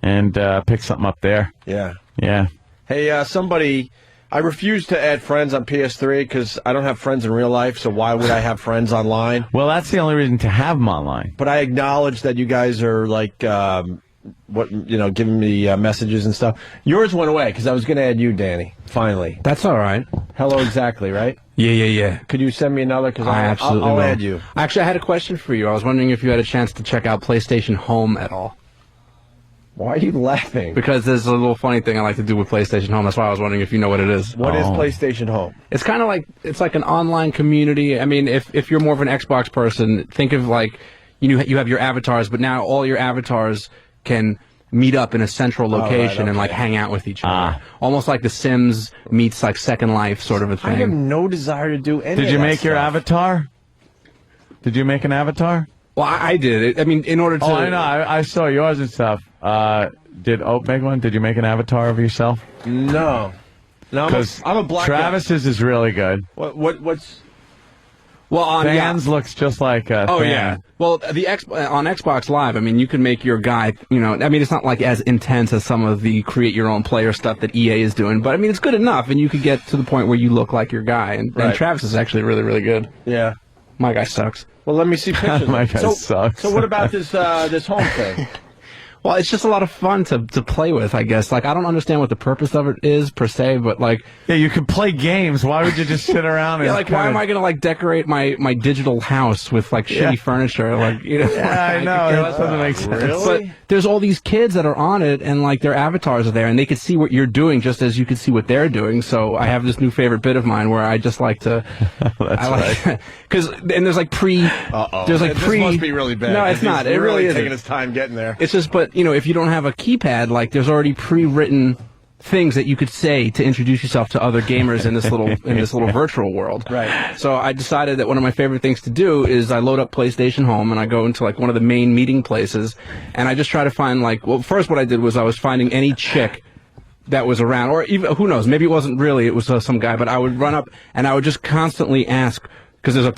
and pick something up there. Yeah. Yeah. Hey, somebody, I refuse to add friends on PS3 because I don't have friends in real life, so why would I have friends online? Well, that's the only reason to have them online. But I acknowledge that you guys are like, giving me messages and stuff. Yours went away because I was going to add you, Danny, finally. That's all right. Hello, exactly, right? Yeah. Could you send me another? Because I absolutely I'll will. add you. Actually, I had a question for you. I was wondering if you had a chance to check out PlayStation Home at all. Why are you laughing? Because there's a little funny thing I like to do with PlayStation Home. That's why I was wondering if you know what it is. What is PlayStation Home? It's kind of like, it's like an online community. I mean, if you're more of an Xbox person, think of like, you have your avatars, but now all your avatars can meet up in a central location and like hang out with each other. Almost like The Sims meets like Second Life sort of a thing. I have no desire to do any Did of you that make your stuff. avatar? Did you make an avatar? Well, I did. I mean, in order to... Oh, I know. I saw yours and stuff. Did Oak make one? Did you make an avatar of yourself? No. No, I'm a black Travis's is really good. What's... Well, on Fans looks just like a Oh fan. yeah. Well, on Xbox Live, I mean, you can make your guy. I mean, it's not like as intense as some of the create your own player stuff that EA is doing, but I mean, it's good enough, and you could get to the point where you look like your guy. And Travis is actually really, really good. Yeah. My guy sucks. Well, let me see pictures. My guy sucks. So what about this this home thing? Well, it's just a lot of fun to play with, I guess. Like, I don't understand what the purpose of it is, per se, but, like... Yeah, you could play games. Why would you just sit around and... Yeah, like, why am I going to, like, decorate my digital house with, like, shitty furniture? Like, Yeah, I know. That doesn't make sense. But there's all these kids that are on it, and, like, their avatars are there, and they can see what you're doing just as you can see what they're doing. So I have this new favorite bit of mine where I just like to... That's Because, and there's, like, There's, like, this must be really bad. No, it's not. It really isn't. taking his time getting there. It's just, but, if you don't have a keypad, like, there's already pre-written things that you could say to introduce yourself to other gamers in this little virtual world. Right. So I decided that one of my favorite things to do is I load up PlayStation Home and I go into like one of the main meeting places and I just try to find first what I did was I was finding any chick that was around, or even, who knows, maybe it wasn't really, it was some guy, but I would run up and I would just constantly ask, because there's a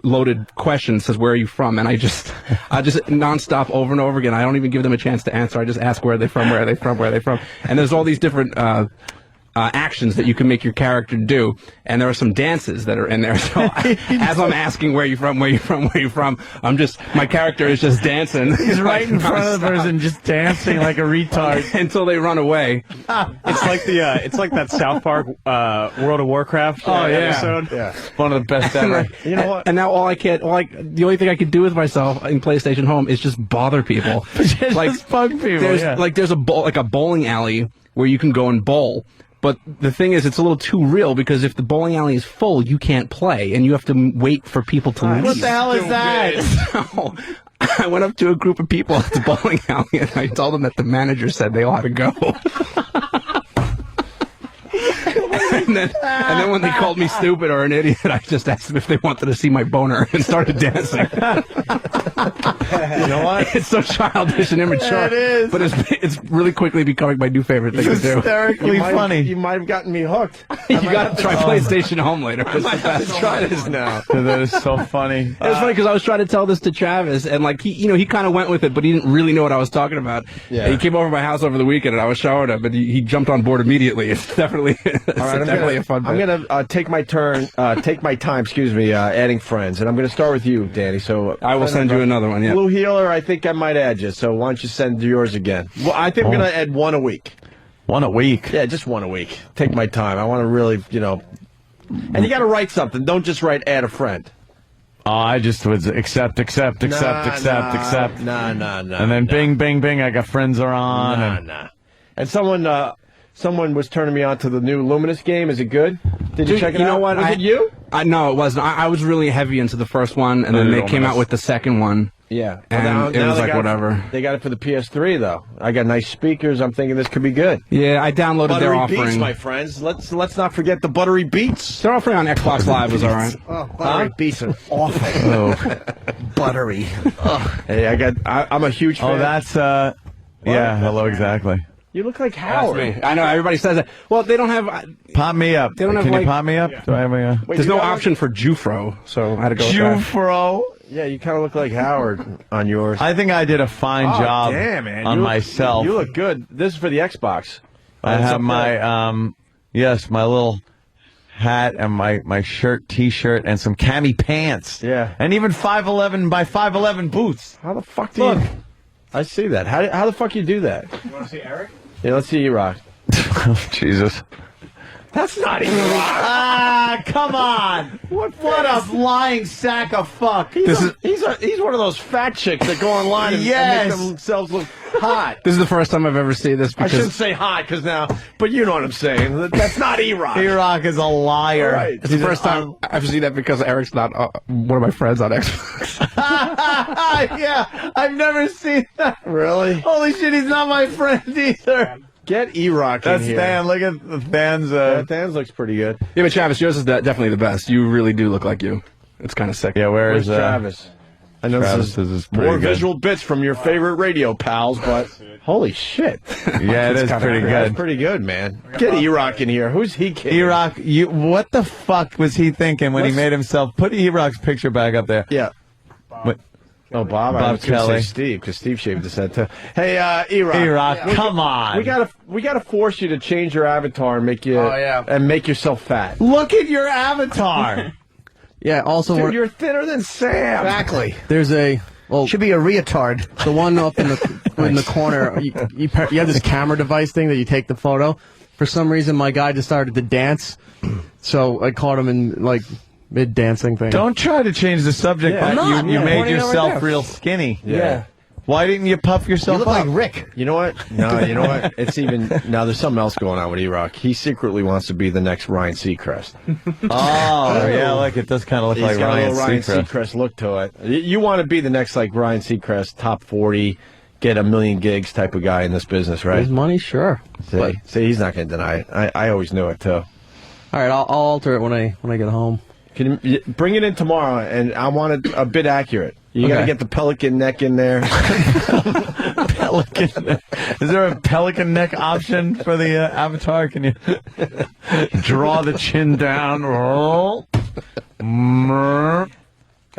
loaded question that says, "Where are you from?" And I just nonstop over and over again. I don't even give them a chance to answer. I just ask, "Where are they from? Where are they from? Where are they from?" And there's all these different actions that you can make your character do, and there are some dances that are in there. So as I'm asking where you from, my character is just dancing. He's right in front of the person, just dancing like a retard until they run away. It's like it's like that South Park World of Warcraft episode. Yeah, one of the best ever. You know what? And now the only thing I can do with myself in PlayStation Home is just bother people, just bug people. There's a bowling alley where you can go and bowl. But the thing is, it's a little too real because if the bowling alley is full, you can't play, and you have to wait for people to leave. What the hell is that? So, I went up to a group of people at the bowling alley, and I told them that the manager said they ought to go. And then when they called me stupid or an idiot, I just asked them if they wanted to see my boner and started dancing. You know what? It's so childish and immature. Yeah, it is. But it's really quickly becoming my new favorite thing to do. Hysterically funny. You might have gotten me hooked. You got to try PlayStation Home later. I might have to try this now. That is so funny. It was funny because I was trying to tell this to Travis, and he kind of went with it, but he didn't really know what I was talking about. Yeah. And he came over to my house over the weekend, and I was showing him, and he jumped on board immediately. It's definitely, a fun bit. I'm gonna take my time. Adding friends, and I'm gonna start with you, Danny. So I will send you another one. Yeah. Blue Healer, I think I might add you. So why don't you send yours again? Well, I think I'm gonna add one a week. One a week? Yeah, just one a week. Take my time. I want to really, and you got to write something. Don't just write add a friend. Oh, I just was accept. Nah. And then bing, bing, bing. I got friends are on. Nah. And someone was turning me on to the new Luminous game. Is it good? Did you check it out? You know what? Was it you? No, it wasn't. I was really heavy into the first one, and then they came out with the second one. Yeah. And it was like, whatever. They got it for the PS3, though. I got nice speakers. I'm thinking this could be good. Yeah, I downloaded their offering. Buttery Beats, my friends. Let's not forget the Buttery Beats. Their offering on Xbox Live was all right. Oh, Buttery Beats are awful. Oh. Buttery. Hey, I'm a huge fan. Oh, that's, yeah, hello, exactly. You look like Howard. That's me. I know, everybody says that. Well, they don't have... Pop me up. They don't have, Can you pop me up? Yeah. Do I have a... There's no option for Jufro, so I had to go with that. Jufro? Yeah, you kind of look like Howard on yours. I think I did a fine job on myself. You look good. This is for the Xbox. I have my, my little hat and my shirt, T-shirt, and some cami pants. Yeah. And even 5'11" by 5'11" boots. How the fuck do you... I see that. How the fuck you do that? You want to see Eric? Yeah, let's see E-Rock. Jesus. That's not E-Rock. Ah, come on. What a lying sack of fuck. He's one of those fat chicks that go online and make themselves look hot. This is the first time I've ever seen this. I shouldn't say hot but you know what I'm saying. That's not E-Rock. E-Rock is a liar. Right. It's the first time I've seen that because Eric's not one of my friends on Xbox. Yeah, I've never seen that. Really? Holy shit, he's not my friend either. Get E-Rock in here. That's Dan. Look at the Dan's. Dan's looks pretty good. Yeah, but Travis, yours is definitely the best. You really do look like you. It's kind of sick. Yeah, where's Travis? I know Travis this is pretty more good. visual bits from your favorite radio pals, but holy shit. Yeah, it is pretty good. That's pretty good, man. Get E-Rock in here. Who's he kidding? E-Rock, what the fuck was he thinking when he made himself? Put E-Rock's picture back up there. Yeah. What? Oh, Bob Kelly. Say Steve, because Steve shaved his head too. Hey, E-Rock. E-Rock, come on. We gotta force you to change your avatar and make you and make yourself fat. Look at your avatar. Yeah, also... Dude, you're thinner than Sam. Exactly. There's should be a retard. The one up in the corner, you have this camera device thing that you take the photo. For some reason, my guy just started to dance, so I caught him in, mid-dancing thing. Don't try to change the subject. Yeah. I'm not. You Yeah, made pointing out yourself right there. real skinny. Yeah. Why didn't you puff yourself You look up? like Rick. You know what? No, you know what? It's even now. There's something else going on with E-Rock. He secretly wants to be the next Ryan Seacrest. Oh, yeah, look, it does kind of look He's like got Ryan a little Ryan Seacrest. Seacrest look to it. You want to be the next Ryan Seacrest, top 40, get 1 million gigs type of guy in this business, right? There's money, sure. See, he's not going to deny it. I always knew it too. All right, I'll alter it when I get home. Can you bring it in tomorrow? And I want it a bit accurate. You got to get the pelican neck in there. Pelican neck. Is there a pelican neck option for the avatar? Can you draw the chin down?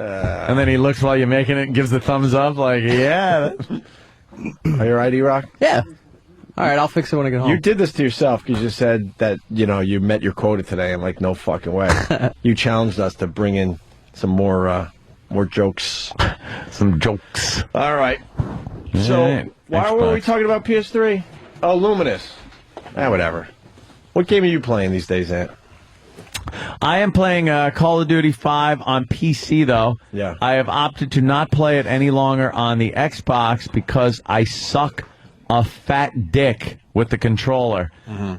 And then he looks while you're making it and gives the thumbs up, like, yeah. Are you all right, E-Rock? Yeah. All right, I'll fix it when I get home. You did this to yourself because you said that, you met your quota today. I'm like, no fucking way. You challenged us to bring in some more jokes. Some jokes. All right. So, right. why were we talking about PS3? Oh, Luminous. Whatever. What game are you playing these days, Ant? I am playing Call of Duty 5 on PC, though. Yeah. I have opted to not play it any longer on the Xbox because I suck a fat dick with the controller.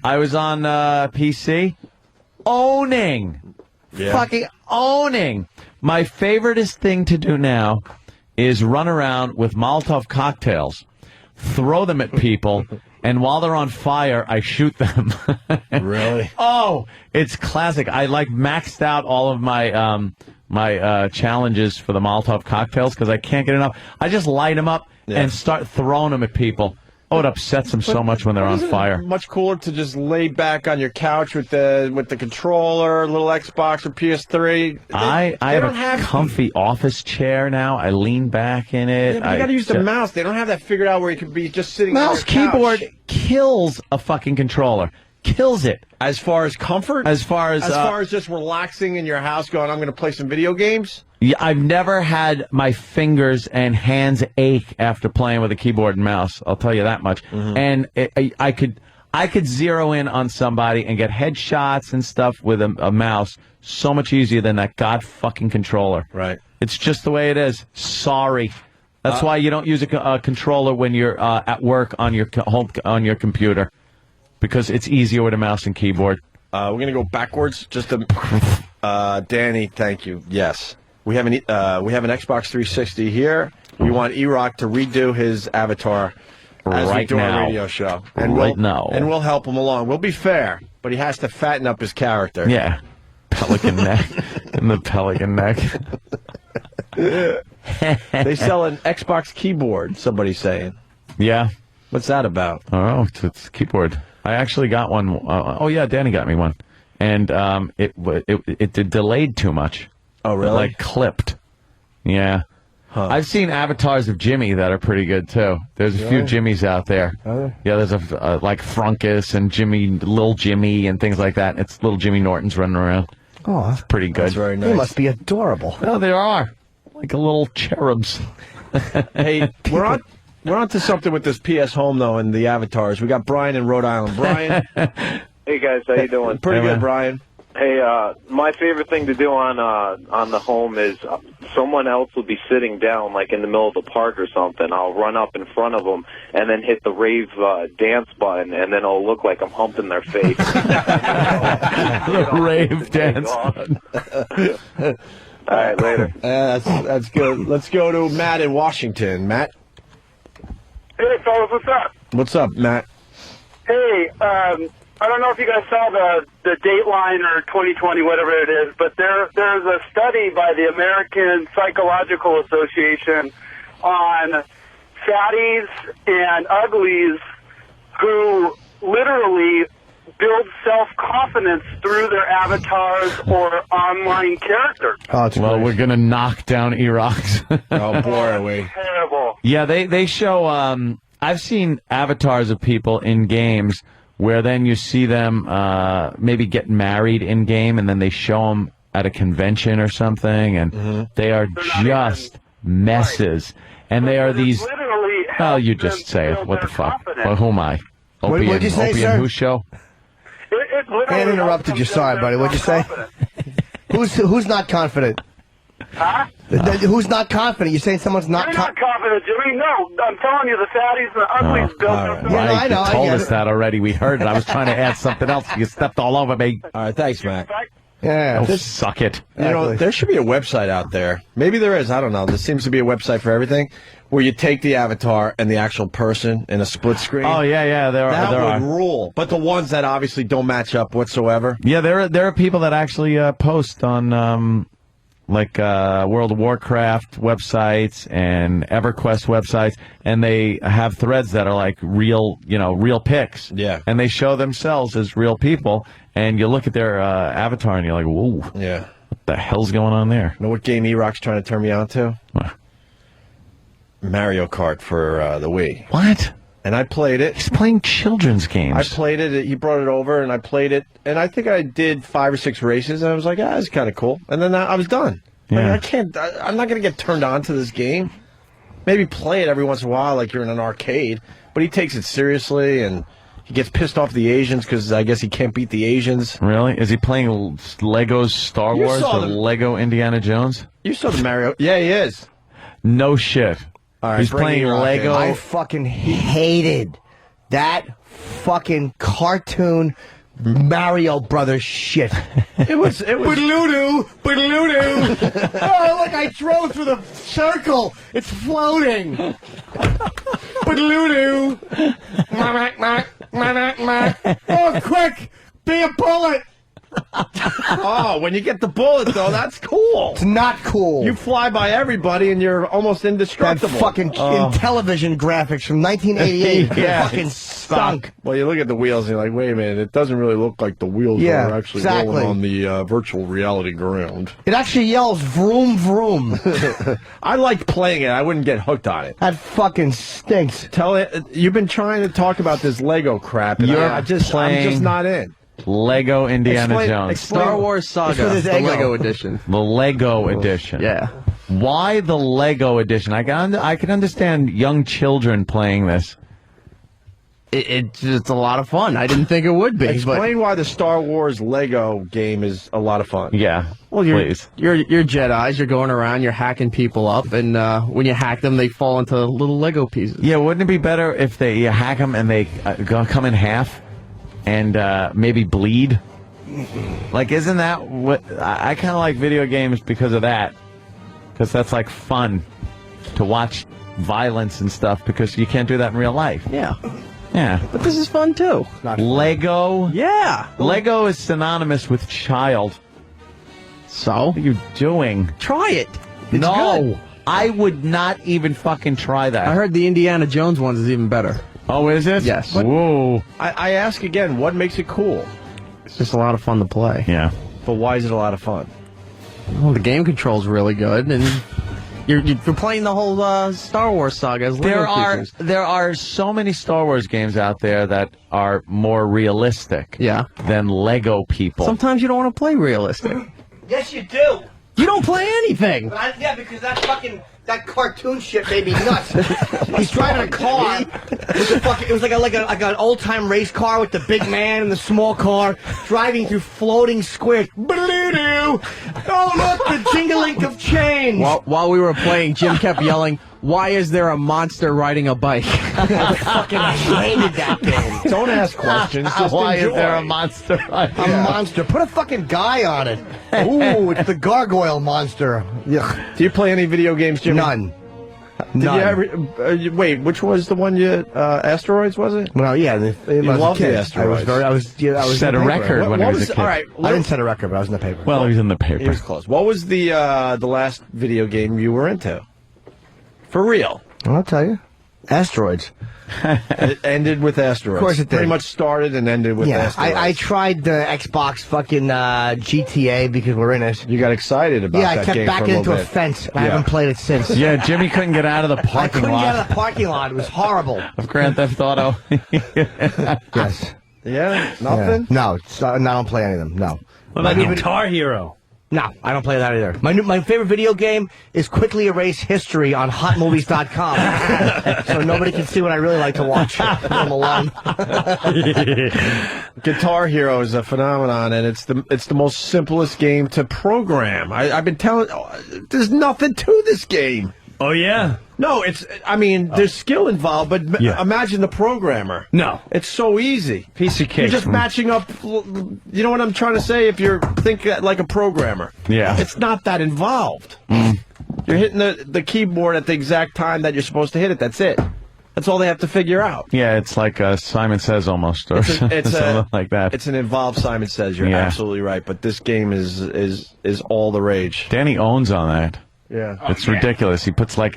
I was on PC owning. Yeah. Fucking owning. My favoriteest thing to do now is run around with Molotov cocktails, throw them at people, and while they're on fire, I shoot them. Really? Oh, it's classic. I maxed out all of my my challenges for the Molotov cocktails because I can't get enough. I just light them up and start throwing them at people. Oh, it upsets them so much when they're on fire. Much cooler to just lay back on your couch with the controller, little Xbox or PS3. I have a comfy office chair now. I lean back in it. Yeah, but you got to use the mouse. They don't have that figured out where you could be just sitting. Mouse on your couch. keyboard kills a fucking controller. Kills it. As far as comfort? As far as just relaxing in your house going, I'm going to play some video games? Yeah, I've never had my fingers and hands ache after playing with a keyboard and mouse. I'll tell you that much. And I could zero in on somebody and get headshots and stuff with a mouse so much easier than that god-fucking controller. Right. It's just the way it is. Sorry. That's why you don't use a controller when you're at work on your on your computer. Because it's easier with a mouse and keyboard. We're going to go backwards. Just to, Danny, thank you. Yes. We have an Xbox 360 here. We want E-Rock to redo his avatar as we Right do now. our radio show. And Right now. And we'll help him along. We'll be fair, but he has to fatten up his character. Yeah. Pelican neck. And the pelican neck. They sell an Xbox keyboard, somebody's saying. Yeah. What's that about? Oh, it's a keyboard. I actually got one. Oh, yeah, Danny got me one. And it delayed too much. Oh, really? It, clipped. Yeah. Huh. I've seen avatars of Jimmy that are pretty good, too. There's a few Really? Jimmys out there. Are Yeah, there's a like Frunkus and Lil Jimmy and things like that. It's little Jimmy Norton's running around. Oh, It's pretty good. That's very nice. They must be adorable. Oh, they are. Like a little cherubs. Hey, we're on to something with this PS Home, though, and the avatars. We got Brian in Rhode Island. Brian. Hey guys, how you doing? Pretty good, Brian. Hey, my favorite thing to do on the home is someone else will be sitting down, like in the middle of the park or something. I'll run up in front of them and then hit the rave dance button, and then it'll look like I'm humping their face. The rave dance button. All right, later. That's good. Let's go to Matt in Washington. Matt. Hey, fellas, what's up? What's up, Matt? Hey, I don't know if you guys saw the Dateline or 2020, whatever it is, but there's a study by the American Psychological Association on fatties and uglies who literally build self-confidence through their avatars or online characters. Well, we're going to knock down E-Rocks. Oh, boy, are we. Terrible. Yeah, they show, I've seen avatars of people in games where then you see them maybe get married in-game, and then they show them at a convention or something, and they are just messes. And they are these... Oh, you just say it. What the fuck? Well, who am I? Opie What'd you say, Opie sir? and Who show? I interrupted you. Sorry, buddy. What'd you say? Who's not confident? Huh? Who's not confident? You're saying someone's not You're not confident, Jimmy. No, I'm telling you, the fatties and the uglies build themselves. Right, you told us that already. We heard it. I was trying to add something else. You stepped all over me. All right, thanks, Matt. Yeah. Oh, suck it. You know, there should be a website out there. Maybe there is. I don't know. There seems to be a website for everything where you take the avatar and the actual person in a split screen. Oh, yeah, there that are. would rule. But the ones that obviously don't match up whatsoever. Yeah, there are people that actually post on World of Warcraft websites and EverQuest websites, and they have threads that are like real pics. Yeah. And they show themselves as real people, and you look at their avatar and you're like, whoa. Yeah. What the hell's going on there? Know what game E-Rock's trying to turn me on to? What? Mario Kart for the Wii. What? And I played it. He's playing children's games. I played it. He brought it over, and I played it. And I think I did 5 or 6 races, and I was like, ah, this is kind of cool. And then I was done. Yeah. I'm not going to get turned on to this game. Maybe play it every once in a while like you're in an arcade. But he takes it seriously, and he gets pissed off at the Asians because I guess he can't beat the Asians. Really? Is he playing Lego's Star You Wars saw or Lego Indiana Jones? You saw the Mario. Yeah, he is. No shit. All right, he's bring playing E-Rock Lego. I fucking hated that fucking cartoon Mario Brothers shit. It was. Badaloo-doo, badaloo-doo. Oh, look, I drove through the circle. It's floating. Badaloo-doo. Oh, quick, be a bullet. Oh, when you get the bullet, though, that's cool. It's not cool. You fly by everybody, and you're almost That indestructible. fucking television graphics from 1988 Yeah. fucking stunk. Well, you look at the wheels, and you're like, wait a minute, it doesn't really look like the wheels Yeah, are actually exactly. rolling on the virtual reality ground. It actually yells vroom vroom. I liked playing it. I wouldn't get hooked on it. That fucking stinks. Tell it. You've been trying to talk about this Lego crap, and You're I'm just playing- not in. Lego Indiana Explain- Jones. explain- Star Wars Saga, with his the ego. Lego edition. The Lego edition. Yeah. Why the Lego edition? I can understand young children playing this. It's a lot of fun. I didn't think it would be. Explain why the Star Wars Lego game is a lot of fun. Yeah. Well, you're please. Jedis. You're going around. You're hacking people up, and when you hack them, they fall into little Lego pieces. Yeah, wouldn't it be better if you hack them and they come in half and maybe bleed? Like, isn't that what I kind of like video games because of that? Because that's like fun to watch violence and stuff because you can't do that in real life. Yeah. Yeah. But this is fun too. Lego? Yeah. Lego is synonymous with child. So? What are you doing? Try it. It's No. good. I would not even fucking try that. I heard the Indiana Jones ones is even better. Oh, is it? Yes. Whoa. I ask again, what makes it cool? It's just a lot of fun to play. Yeah. But why is it a lot of fun? Well, the game control's really good, and you're playing the whole Star Wars saga as Lego pieces. There are so many Star Wars games out there that are more realistic than Lego people. Sometimes you don't want to play realistic. Yes, you do. You don't play anything. Yeah, because that cartoon shit made me nuts. He's driving a car with it was like an old time race car with the big man and the small car driving through floating squares. Boo-doo-doo. Oh look, the jingling of change. While we were playing, Jim kept yelling, "Why is there a monster riding a bike?" I fucking hated that game. Don't ask questions. Just Why enjoy. is there a monster? A monster. Put a fucking guy on it. Ooh, it's the gargoyle monster. Yuck. Do you play any video games, Jimmy? None. Did you ever? Wait, which was the one you? Asteroids, was it? Well, yeah. You loved the asteroids. I was Set in a the record paper. when he was a kid. All right, I didn't set a record, but I was in the paper. Well, he was in the paper. He was close. What was the last video game you were into? For real? I'll tell you. Asteroids. It ended with asteroids. Of course it did. Pretty much started and ended with asteroids. I tried the Xbox fucking GTA because we're in it. You got excited about Yeah, that I kept game backing for a into little a bit. fence. I Yeah. haven't played it since. Yeah, Jimmy couldn't get out of the I parking couldn't get out lot of the parking lot. It was horrible. of Grand Theft Auto. Yes. Yeah, nothing. Yeah. No, I don't play any of them. No. What about Guitar Hero? No, I don't play that either. My favorite video game is Quickly Erase History on HotMovies.com, so nobody can see what I really like to watch. I'm alone. Guitar Hero is a phenomenon, and it's the most simplest game to program. I've been telling. There's nothing to this game. Oh, yeah? No, there's skill involved, but imagine the programmer. No. It's so easy. Piece of You're cake. just matching up. You know what I'm trying to say? If you think like a programmer, Yeah. it's not that involved. You're hitting the keyboard at the exact time that you're supposed to hit it. That's it. That's all they have to figure out. Yeah, it's like Simon Says almost, or something like that. It's an involved Simon Says. You're Yeah. absolutely right. But this game is all the rage. Danny owns on that. Yeah. It's ridiculous. He puts on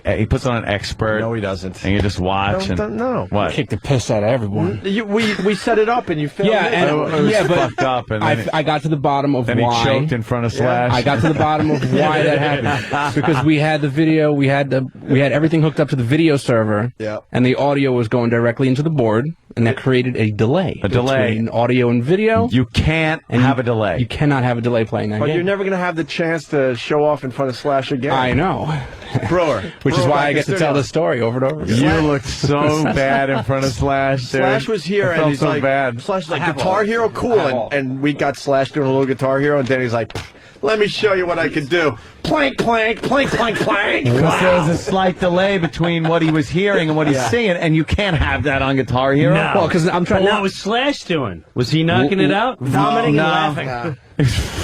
an expert. No, he doesn't. And you just watch. No. What? Kick the piss out of everyone. We set it up and you filmed Yeah, it. and It was but fucked up. And then I got to the bottom of then why. he choked in front of Slash. I got to the bottom of why that happened because we had the video, we had everything hooked up to the video server, and the audio was going directly into the board, and that created a delay. Between audio and video. You can't have a delay. You cannot have a delay playing that But game. you're never going to have the chance to show off in front of Slash again. I know. Brewer. Which is why I get to tell the story over and over again. You looked so bad in front of Slash. Dude. Slash was here I and felt he's so like, bad. Slash is like, Guitar Hero, cool. And we got Slash doing a little Guitar Hero, and Danny's like, let me show you what I can do. Plank, plank, plank, plank, plank. Because there was a slight delay between what he was hearing and what he's singing, and you can't have that on Guitar Hero. No. Well, because I'm trying. What was Slash doing? Was he knocking it out? Vomiting and laughing?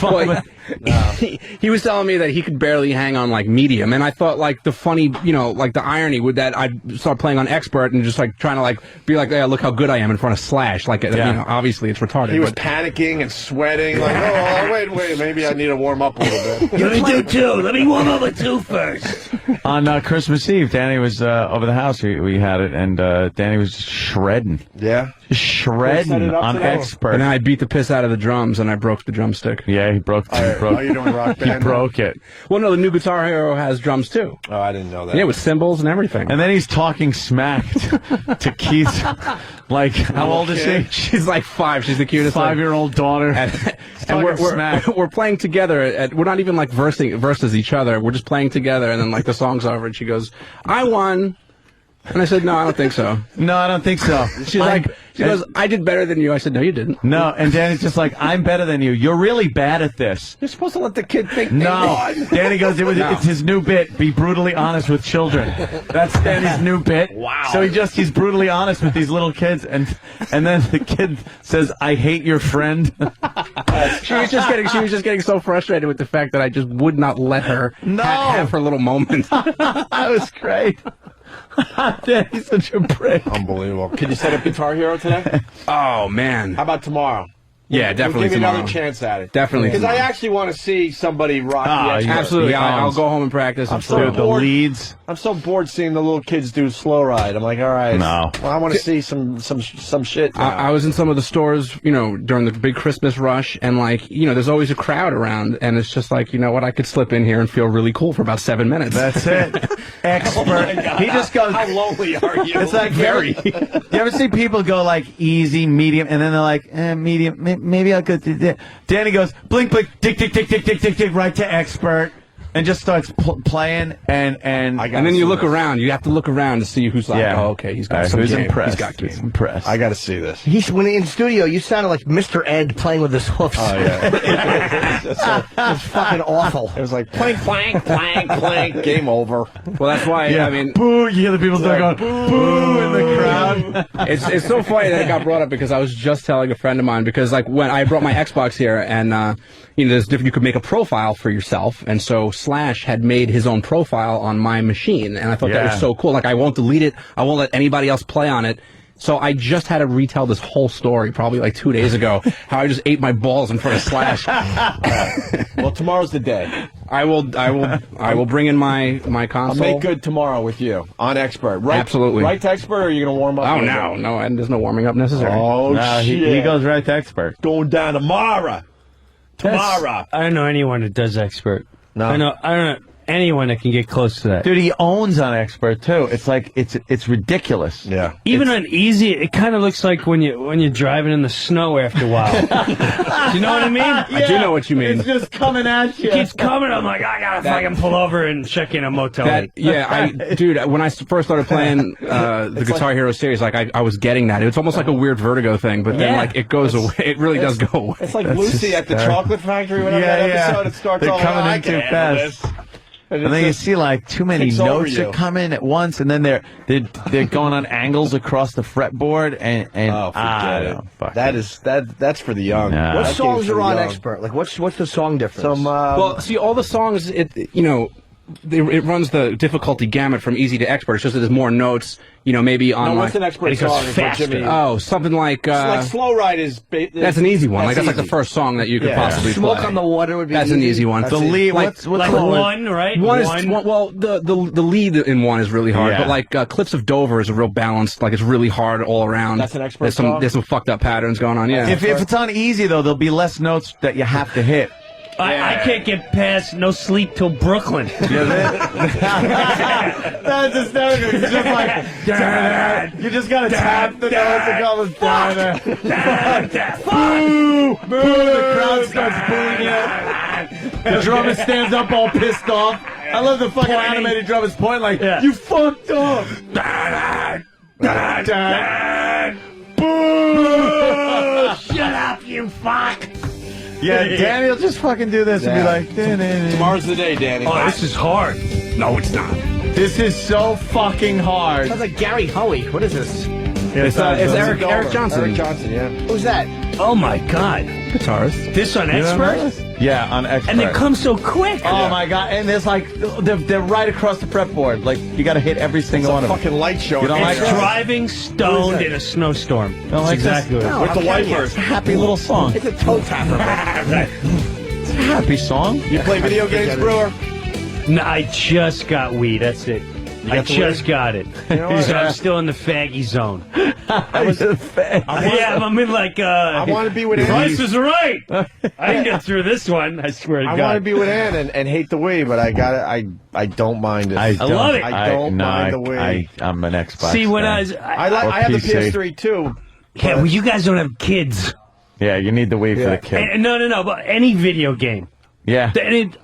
Well, he was telling me that he could barely hang on like medium, and I thought like the funny, like the irony would that I'd start playing on expert and just like trying to like be like, yeah, look how good I am in front of Slash. Like, obviously it's retarded. He was panicking and sweating, like, oh, wait, maybe I need to warm up a little bit. Let me do two. Let me warm up with two first. On Christmas Eve, Danny was over the house. We had it, and Danny was just shredding. Yeah? Just shredding on expert. And then I beat the piss out of the drums, and I broke the drumstick. Yeah, he broke. Oh, you're doing Rock Band? He broke it. Well, no, the new Guitar Hero has drums too. Oh, I didn't know that. Yeah, with cymbals and everything. And then he's talking smack to Keith. Like, how old is she? She's like 5. She's the cutest. 5-year-old daughter. And we're playing together. We're not even like versus each other. We're just playing together, and then like the song's over, and she goes, "I won." And I said, no, I don't think so. No, I don't think so. She goes, I did better than you. I said, no, you didn't. No, and Danny's just like, I'm better than you. You're really bad at this. You're supposed to let the kid think No. they won. Danny goes, it's his new bit, be brutally honest with children. That's Danny's new bit. Wow. So he's brutally honest with these little kids, and then the kid says, I hate your friend. She was just getting so frustrated with the fact that I just would not let her have her little moment. That was great. Danny's such a prick. Unbelievable. Can you set up Guitar Hero today? Oh, man. How about tomorrow? Yeah, definitely We'll give you tomorrow. another chance at it. Definitely Because I tomorrow. actually want to see somebody rock the expert. Absolutely. I'll go home and practice. I'm so bored. I'm so bored seeing the little kids do slow ride. I'm like, all right. No. Well, I want to see some shit now. I was in some of the stores, during the big Christmas rush, and there's always a crowd around, and it's just like, you know what, I could slip in here and feel really cool for about 7 minutes. That's it. Expert. He just goes, how lonely are you? It's like very. You ever see people go like easy, medium, and then they're like, medium, maybe I'll go to that. Danny goes, blink, blink, tick, tick, tick, tick, tick, tick, tick, right to expert. And just starts playing, and then you look around. You have to look around to see who's like, oh, okay, he's got some who's game. impressed. He's got game. He's impressed. I got to see this. When in studio, you sounded like Mr. Ed playing with his hoofs. Oh, yeah. It's fucking awful. It was like, plank, plank, plank, plank, game over. Well, that's why, I mean... Boo! You hear the people start going, boo, in the crowd. It's so funny that it got brought up because I was just telling a friend of mine, because when I brought my Xbox here, and there's different, you could make a profile for yourself, and so Slash had made his own profile on my machine, and I thought that was so cool. Like, I won't delete it, I won't let anybody else play on it. So I just had to retell this whole story probably like 2 days ago, how I just ate my balls in front of Slash. Well, tomorrow's the day. I will bring in my console. I'll make good tomorrow with you on expert. Right, absolutely. Right to expert, or are you going to warm up? Oh, no, and there's no warming up necessary. Oh, no, shit. He goes right to expert. Going down tomorrow. I don't know anyone that does expert. No. I don't know anyone that can get close to that. Dude, he owns on expert too. It's like it's ridiculous. Yeah. Even on easy, it kind of looks like when you're driving in the snow after a while. Do you know what I mean? I do know what you mean. It's just coming at you. It keeps coming. I'm like, I gotta fucking pull over and check in a motel. Dude, when I first started playing the Guitar Hero series, like I was getting that. It's almost like a weird vertigo thing, but then like it goes away. It really does go away. It's like Lucy at the chocolate factory. Whenever that episode, it starts They're all coming I in too can handle fast. this. And then you see like too many notes that come in at once, and then they're going on angles across the fretboard, and oh, forget it. That's for the young. No. What songs are on expert? Like what's the song difference? Well, see, all the songs, it runs the difficulty gamut from easy to expert. It's just that there's more notes. Maybe on what's an expert song? Jimmy? Oh, something like like Slow Ride is. That's an easy one. That's like the first song that you could possibly Smoke play. on the Water would be. That's an easy one. The lead. What's like one, right? One is well, the lead in one is really hard, but like Cliffs of Dover is a real balanced. Like it's really hard all around. That's an expert song? There's some fucked up patterns going on. Yeah. If it's on easy though, there'll be less notes that you have to hit. I can't get past No Sleep Till Brooklyn. That's hysterical. It's just like you just gotta tap the notes and go boo, boo. The crowd starts booing you. The drummer stands up all pissed off. I love the fucking animated drummers point like you fucked up. Boo! Shut up, you fuck! Yeah, Danny will just fucking do this and be like, Tomorrow's the day, Danny. Oh, this is hard. No, it's not. this is so fucking hard. Sounds like Gary Hoey. What is this? It's Eric Johnson. Eric Johnson, yeah. Who's that? Oh my God! Guitarist. This on Expert? Yeah, on Expert. And it comes so quick. Oh my God! And there's like they're right across the fretboard. Like you got to hit every single one of them. Fucking light show. You don't like It's that? driving stoned in a snowstorm. Don't like exactly this? what it is. With the wipers. Happy little song. It's a toe tapper. It's a happy song. You play video games, Brewer? No, I just got weed. That's it. I just got it. So I'm still in the faggy zone. I'm in like. I want to be with Ann. Price is right. I didn't get through this one. I swear to God. I want to be with Ann and hate the weed, but I got it. I don't mind it. I love it. I don't mind the weed. I'm an Xbox. See, when fan. I have the PS3 too. Yeah, well, you guys don't have kids. Yeah, you need the weed for the kid. No, but any video game. Yeah.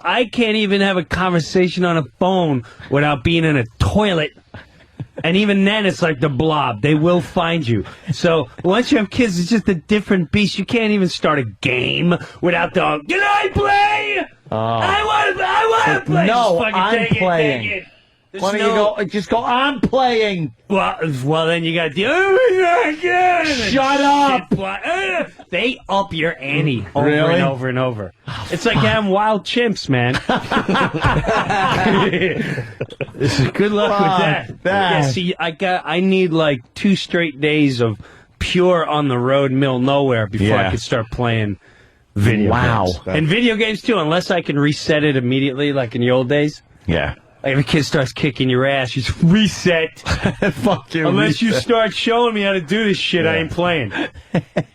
I can't even have a conversation on a phone without being in a toilet. And even then, it's like the Blob. They will find you. So once you have kids, it's just a different beast. You can't even start a game without the, can I play? I want to play. No, Just fucking I'm take playing. It. Why don't you go? Just go. I'm playing. Well, then you got the. Oh my God! Shut up! They up your ante over Really? and over and over. It's like having wild chimps, man. Good luck with that. Yeah, see, I need like 2 straight days of pure on the road, middle nowhere before I can start playing video games. And video games too, unless I can reset it immediately, like in the old days. Yeah. Like if a kid starts kicking your ass, you just reset. Fuck you. Unless you start showing me how to do this shit, I ain't playing. I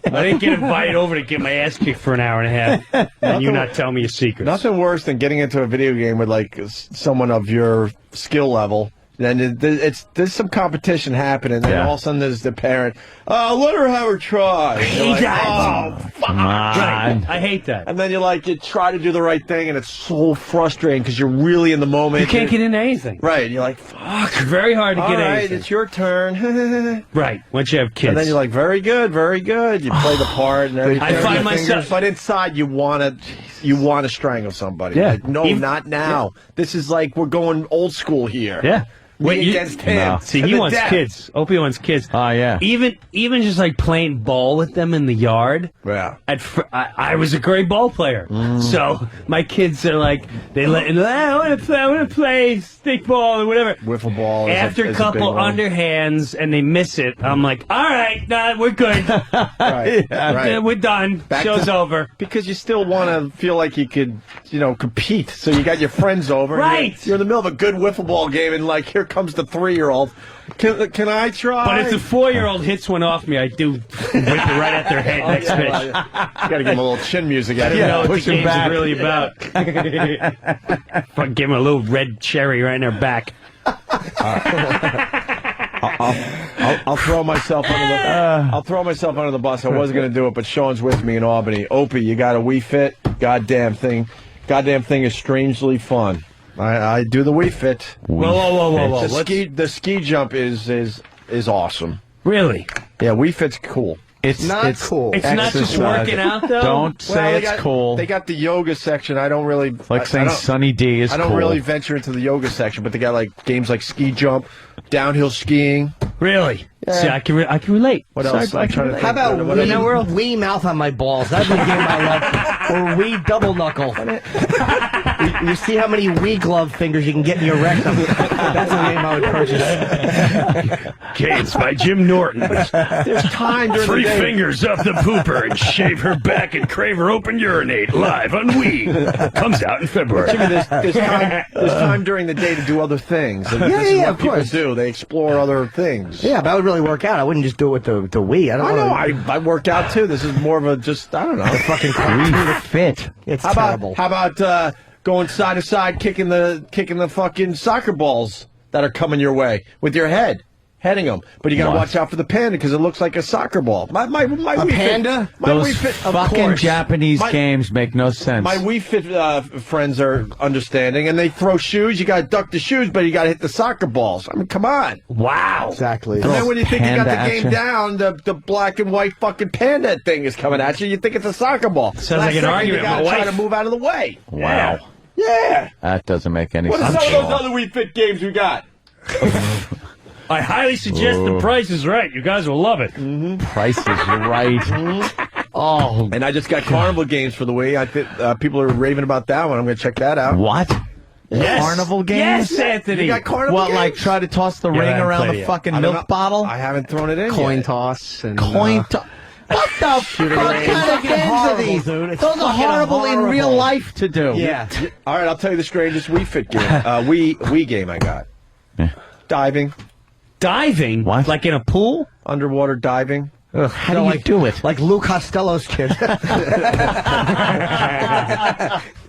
didn't get invited over to get my ass kicked for an hour and a half, and you not tell me your secrets. Nothing worse than getting into a video game with like someone of your skill level. Then there's some competition happening, and then all of a sudden there's the parent. Oh, let her have her try. I hate that. Oh, fuck. Right. I hate that. And then you try to do the right thing, and it's so frustrating because you're really in the moment. You can't get into anything. Right. And you're like, fuck. It's very hard to All get right, anything. it's your turn. Right. Once you have kids. And then you're like, very good, very good. You play the part and everything. I find myself. But inside, you want to strangle somebody. Yeah. Like, no, not now. Yeah. This is like we're going old school here. Yeah. Me against him. No. See, he wants kids. Opie wants kids. Oh, yeah. Even just like playing ball with them in the yard. Yeah. I was a great ball player. So my kids are like, I want to play stick ball or whatever. Wiffle ball. After a couple underhands and they miss it, I'm like, all right, nah, we're good. Right. We're done. Show's over. Because you still want to feel like you could, compete. So you got your friends over. Right. You're in the middle of a good wiffle ball game, and like here comes the 3-year-old. Can I try? But if the 4-year-old hits one off me, I do whip it right at their head next pitch. You got to give him a little chin music at it. You know what the game's really about. Give him a little red cherry right in their back. I'll throw myself under the bus. I wasn't going to do it, but Sean's with me in Albany. Opie, you got a Wii Fit? Goddamn thing is strangely fun. I do the Wii Fit. Whoa. The ski jump is awesome. Really? Yeah, Wii Fit's cool. It's not cool. It's not just working out, though? Don't say it's cool. They got the yoga section. I don't really... Like saying Sunny D is cool. I don't really venture into the yoga section, but they got like games like ski jump, downhill skiing. Really? Yeah. See, I can relate. What else? How about Wii mouth on my balls? That'd be the game I love. Or Wii double knuckle. You see how many Wii glove fingers you can get in your rectum. That's the game I would purchase. Gates by Jim Norton. There's time during Three the day. fingers up the pooper and shave her back and crave her open urinate live on Wii. Comes out in February. Jimmy, there's time during the day to do other things. And this is what of people course. do. They explore other things. Yeah, but I would really work out. I wouldn't just do it with the Wii. I don't know. I work out too. This is more of a just, I don't know. Fucking fit. It's how terrible. About going side to side, kicking the fucking soccer balls that are coming your way with your head, heading them. But you got to What? watch out for the panda because it looks like a soccer ball. My Wii panda? Fit, my Those Wii Fit, of fucking course. Japanese My- games make no sense. My Wii Fit friends are understanding, and they throw shoes. You got to duck the shoes, but you got to hit the soccer balls. I mean, come on. Wow. Exactly. And then when you think you got the Panda game action. down, the black and white fucking panda thing is coming at you. You think it's a soccer ball. Sounds Last like an second, argument You got with to my try wife. to move out of the way. Wow. Yeah. That doesn't make any What are sense. some of those other Wii Fit games we got? I highly suggest The Price is Right. You guys will love it. Price is right. Oh, And I just got Carnival games for the Wii. I think people are raving about that one. I'm going to check that out. what? Yes. Carnival games? Yes, Anthony. You got Carnival What, games? like try to toss the Yeah, I ring haven't around played the it yet. fucking I don't milk know. bottle? I haven't thrown it in Coin yet. toss and Coin toss. What the fuck kind of games are these? dude. It's Those are fucking horrible in real horrible. life to do. Yeah. All right, I'll tell you the strangest Wii Fit game. Wii game I got. Yeah. Diving. Diving? What? Like in a pool? Underwater diving. How do you do it? Like Lou Costello's kid.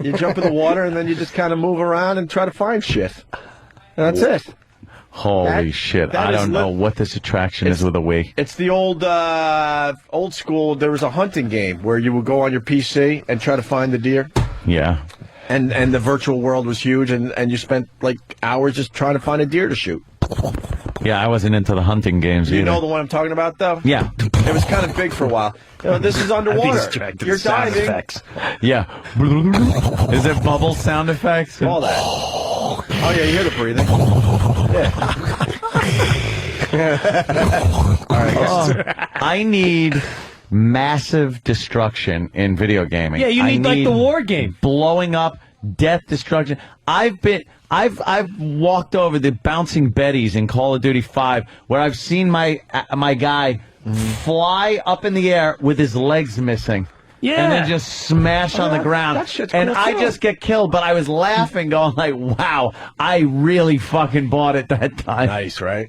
You jump in the water and then you just kind of move around and try to find shit. And that's it. Holy That- shit. that I is don't know what this attraction is with a Wii. It's the old school. There was a hunting game where you would go on your PC and try to find the deer. Yeah. And the virtual world was huge, and you spent like hours just trying to find a deer to shoot. Yeah, I wasn't into the hunting games You either. know the one I'm talking about, though? Yeah. It was kind of big for a while. You know, this is underwater. distracted You're with sound diving. effects. Yeah. Is it bubble sound effects? All that. Oh, yeah, you hear the breathing. Yeah. All right, guys. I need massive destruction in video gaming. Yeah, you I need like the war game. blowing up, death, destruction. I've walked over the bouncing Bettys in Call of Duty 5 where I've seen my guy fly up in the air with his legs missing. Yeah. And then just smash on the ground. that shit's And cool, I too. just get killed, but I was laughing, going like, wow, I really fucking bought it that time. Nice, right?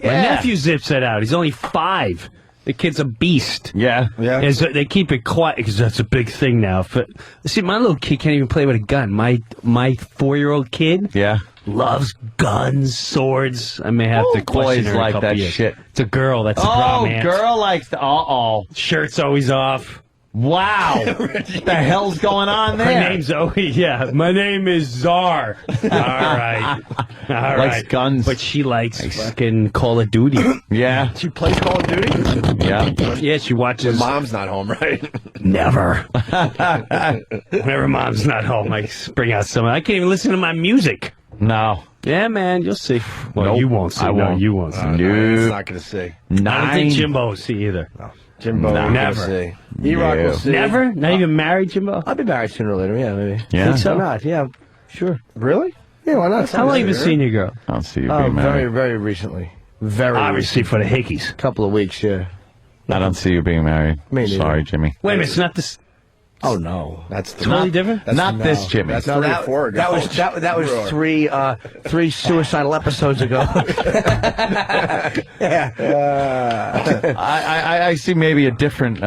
My Yeah. nephew zips that out. He's only 5. The kid's a beast. Yeah. Yeah. And so they keep it quiet because that's a big thing now. But, see, my little kid can't even play with a gun. My 4-year-old kid Yeah. loves guns, swords. I may have to question boys her in a like couple that years. shit. It's a girl. That's the Oh, problem, man. girl likes the... Uh-oh. Shirt's always off. Wow. What the hell's going on there? Her name's yeah. My name is Czar. All right. All right. Likes guns. But she likes fucking Call of Duty. Yeah. She plays Call of Duty? Yeah. Yeah, she watches. Mom's not home, right? Never. Whenever mom's not home, I bring out some. I can't even listen to my music. No. Yeah, man, you'll see. Well, Nope. you won't see. I No, won't. you won't see. It's not going to see. I don't think Jimbo will see either. Jimbo ain't Never. gonna see. E-Rock will see. Never? Not even married, Jimbo? I'll be married sooner or later. Yeah, maybe. Yeah? Think so? Why not? Yeah, sure. Really? Yeah, why not? How long you been seeing your girl? I don't see you Oh, being very, married. very recently. Very Obviously for the hickeys. recent. Couple of weeks, yeah. I don't see you being married. Me neither. Sorry, Jimmy. Wait a minute, it's not this. Oh no, That's the Totally different? That's Not this Jimmy. That's no, 3 or that, 4 ago. that was three suicidal episodes ago. I see maybe a different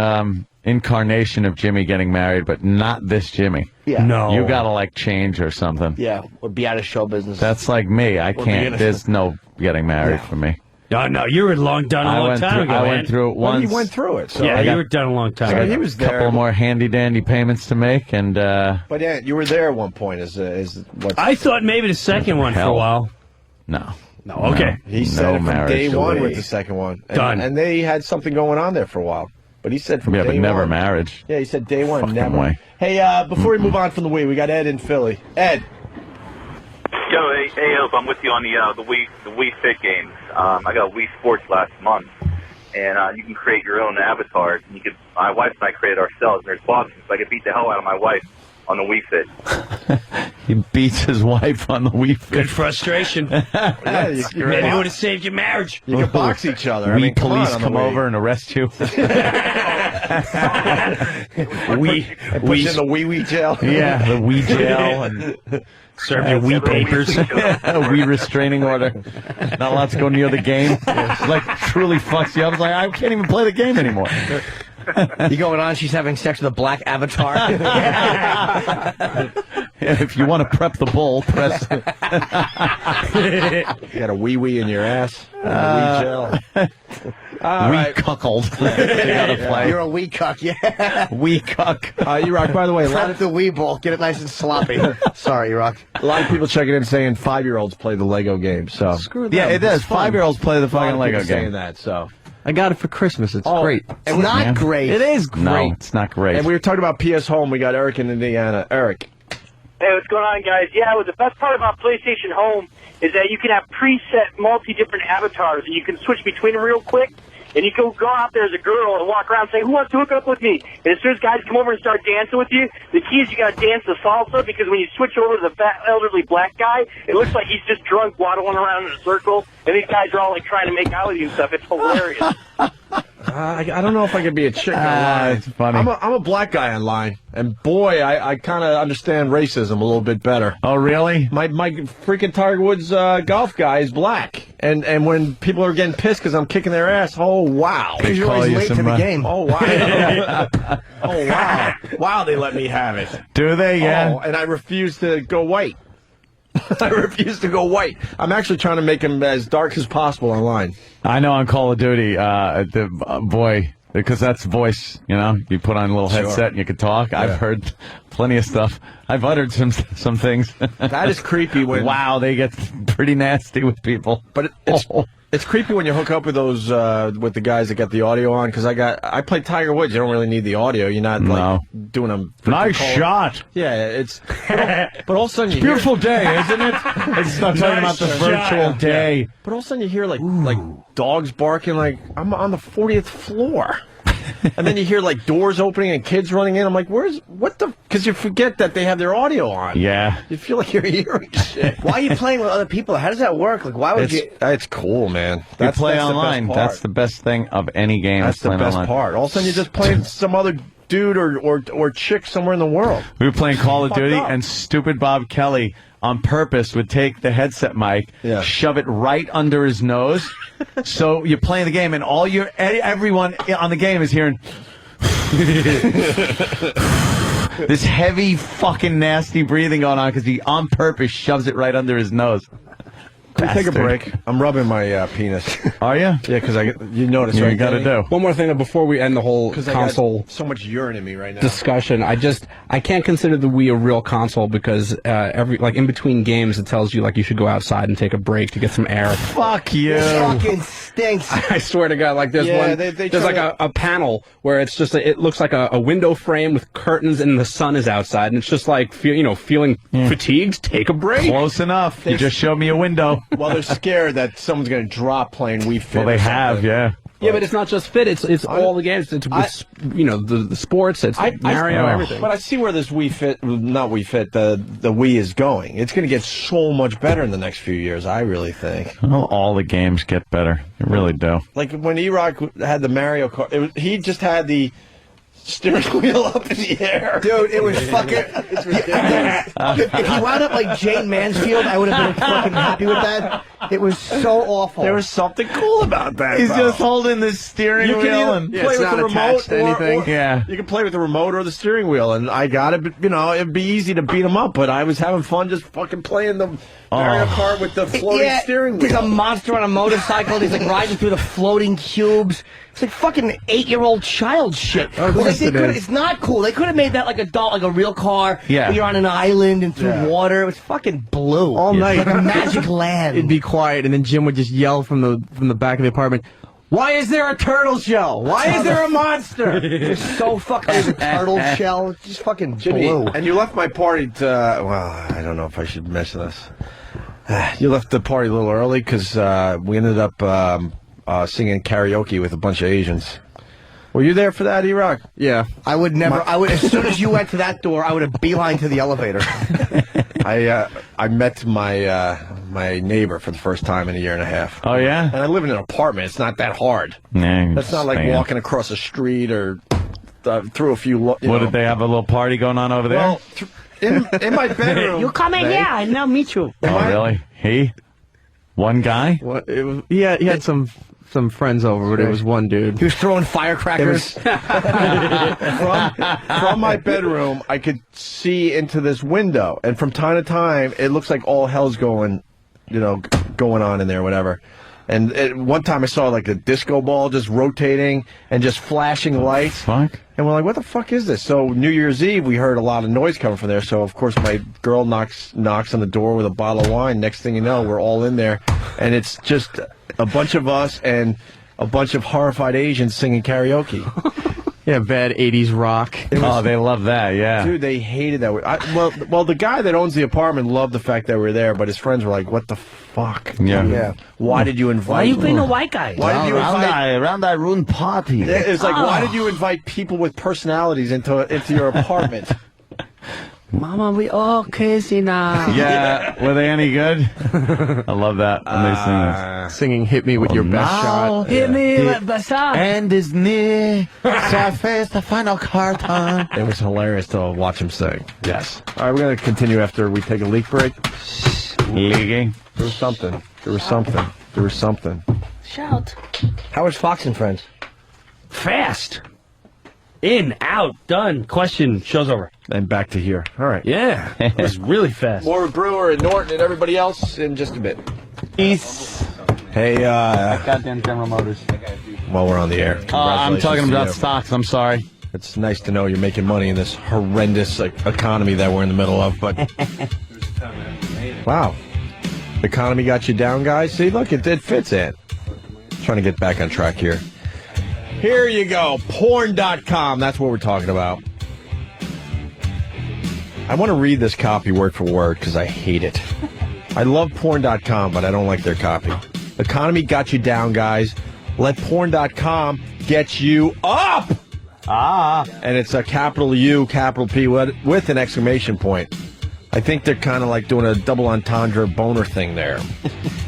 incarnation of Jimmy getting married, but not this Jimmy. Yeah. No. You gotta like change or something. Yeah, would be out of show business. That's like me. I Or can't. being- There's no getting married for me. No, you were done a I long went time through. ago, I man. went through it Well, once. he went through it. So Yeah, I you got- were done a long time I mean, ago. he was a there. couple more handy dandy payments to make, and But yeah, you were there at one point. Is what I thought maybe the second one for a Hell. while. no. No, okay. he No said it from marriage day to one me. with the second one. And, Done. And they had something going on there for a while. But he said from Yeah, day but never one. marriage. Yeah, he said day one, Fucking never. way. Hey, before we move on from the Wii, we got Ed in Philly. Ed. Yo, hey, Ope, I'm with you on the Wii Fit games. I got Wii Sports last month, and you can create your own avatars. And my wife and I created ourselves, and there's boxing, so I could beat the hell out of my wife on the Wii Fit. He beats his wife on the Wii Fit. Good frustration. Yeah, Maybe it would have saved your marriage. You can box each other. Wii police come over and arrest you. We put you in the wee jail. Yeah, the Wii jail and serve your Wii papers. A Wii restraining order. Not allowed to go near the game. Like truly fucks you up. It's like I can't even play the game anymore. You going on? She's having sex with a black avatar. If you want to prep the bull, press. You got a wee in your ass. Wee jail. Wee cuckold. You gotta play. You're a wee cuck, yeah. Wee cuck. E-Rock, by the way, Prep the wee ball. Get it nice and sloppy. Sorry, E-Rock. A lot of people checking in saying 5-year-olds play the Lego game. So Screw Yeah, them. it does. It's fun. 5-year-olds play the a lot fucking of Lego people saying game. that. So I got it for Christmas. It's great. It's not great. It is great. No, it's not great. and we were talking about PS Home. We got Eric in Indiana. Eric. Hey, what's going on, guys? Yeah, well, the best part about PlayStation Home is that you can have preset multi-different avatars, and you can switch between them real quick. And you can go out there as a girl and walk around saying, "Who wants to hook up with me?" And as soon as guys come over and start dancing with you, the key is you got to dance the salsa, because when you switch over to the fat elderly black guy, it looks like he's just drunk waddling around in a circle, and these guys are all like trying to make out with you and stuff. It's hilarious. I don't know if I could be a chick online. It's funny. I'm a black guy online, and boy, I kind of understand racism a little bit better. Oh, really? My freaking Tiger Woods golf guy is black, and when people are getting pissed because I'm kicking their ass, oh wow, Because you're always late to the game. oh wow, oh wow, wow, they let me have it. Do they? Yeah. Oh, and I refuse to go white. I refuse to go white. I'm actually trying to make him as dark as possible online. I know on Call of Duty, boy, because that's voice, you know, you put on a little headset and you can talk. Yeah. I've heard plenty of stuff. I've uttered some things. That is creepy. When wow, they get pretty nasty with people. But it's creepy when you hook up with those with the guys that got the audio on, because I play Tiger Woods. You don't really need the audio. You're not like doing them. Nice shot. Yeah, it's. But all of a sudden, you Beautiful day, isn't it? It's not talking about the virtual day. But all of a sudden, you hear like dogs barking. Like I'm on the 40th floor. And then you hear like doors opening and kids running in. I'm like, because you forget that they have their audio on. Yeah. You feel like you're hearing shit. Why are you playing with other people? How does that work? Like, why would you? It's cool, man. You play that's online. The best part. That's the best thing of any game. That's the best online. part. All of a sudden, you're just playing some other dude or chick somewhere in the world. We were playing Call of Duty, up. and stupid Bob Kelly on purpose would take the headset mic, shove it right under his nose. So you're playing the game, and everyone on the game is hearing this heavy, fucking nasty breathing going on because he on purpose shoves it right under his nose. Can we take a break? I'm rubbing my penis. Are you? Yeah, because you notice. You right, got to Danny? do. One more thing before we end the whole I console got so much urine in me right now. discussion. I can't consider the Wii a real console because in between games it tells you like you should go outside and take a break to get some air. Fuck you. This fucking stinks. I swear to God, like there's Yeah, one. they There's like a panel where it's just it looks like a window frame with curtains and the sun is outside and it's just like feeling fatigued. Take a break. Close enough. You just showed me a window. Well, they're scared that someone's going to drop playing Wii Fit. Well, they have, yeah. Yeah, but it's not just Fit. It's all the games. It's the sports. It's Mario, everything. But I see where this Wii Fit, not Wii Fit, the Wii is going. It's going to get so much better in the next few years, I really think. Well, all the games get better. They really do. Like when E-Rock had the Mario Kart, he just had the steering wheel up in the air. Dude, it was fucking. It's ridiculous. If he wound up like Jane Mansfield, I would have been fucking happy with that. It was so awful. There was something cool about that. He's bro. just holding the steering You can wheel either and play with the remote or yeah. You can play with the remote or the steering wheel, and I got it. But, it'd be easy to beat him up, but I was having fun just fucking playing the Mario Kart with the floating steering wheel. There's a monster on a motorcycle. He's like riding through the floating cubes. It's like fucking 8-year-old child shit. It's not cool. They could have made that like a real car. Yeah. Where you're on an island and through water. It was fucking blue. All night. Like a magic land. It'd be quiet, and then Jim would just yell from the back of the apartment, "Why is there a turtle shell? Why is there a monster?" It's so fucking a turtle shell. It's just fucking Jimmy, blue. and you left my party to, well, I don't know if I should mention this. You left the party a little early because we ended up singing karaoke with a bunch of Asians. Were you there for that, E-Rock? Yeah. I would never. I would as soon as you went to that door, I would have beeline to the elevator. I met my my neighbor for the first time in a year and a half. Oh yeah, and I live in an apartment. It's not that hard. Nah, That's not like walking across a street or through a few. What did they have a little party going on over there? Well, in my bedroom. You come in here, and I'll meet you. Oh really? He? One guy? What? He had some friends over, but it was one dude. He was throwing firecrackers. From my bedroom, I could see into this window, and from time to time, it looks like all hell's going on in there, whatever. And one time I saw like a disco ball just rotating and just flashing lights. Fuck. And we're like, what the fuck is this? So New Year's Eve, we heard a lot of noise coming from there. So, of course, my girl knocks on the door with a bottle of wine. Next thing you know, we're all in there. And it's just a bunch of us and a bunch of horrified Asians singing karaoke. Yeah, bad 80s rock. Oh, they love that, yeah. Dude, they hated that. Well, the guy that owns the apartment loved the fact that we were there, but his friends were like, what the fuck? Yeah. Why did you invite... Why you being a white guy? Why did you invite... Around that ruined party. It's like, why did you invite people with personalities into your apartment? Mama, we all crazy now. Yeah, were they any good? I love that when they sing this. Singing "Hit Me with Your Best Shot." Hit me with the shot. And is near, so I face the final card time. It was hilarious to watch him sing. Yes. All right, we're going to continue after we take a leak break. Leaking? There was something. Shout. How was Fox and Friends? Fast. In, out, done. Question. Show's over. And back to here. All right. Yeah. It was really fast. More with Breuer and Norton and everybody else in just a bit. Peace. Hey, Goddamn General Motors. while we're on the air. I'm talking to about you. stocks. I'm sorry. It's nice to know you're making money in this horrendous economy that we're in the middle of, but wow. The economy got you down, guys? See, look, it fits in. Trying to get back on track here. Here you go. Porn.com. That's what we're talking about. I want to read this copy word for word because I hate it. I love porn.com, but I don't like their copy. Economy got you down, guys. Let porn.com get you up. And it's a capital U, capital P with an exclamation point. I think they're kind of like doing a double entendre boner thing there.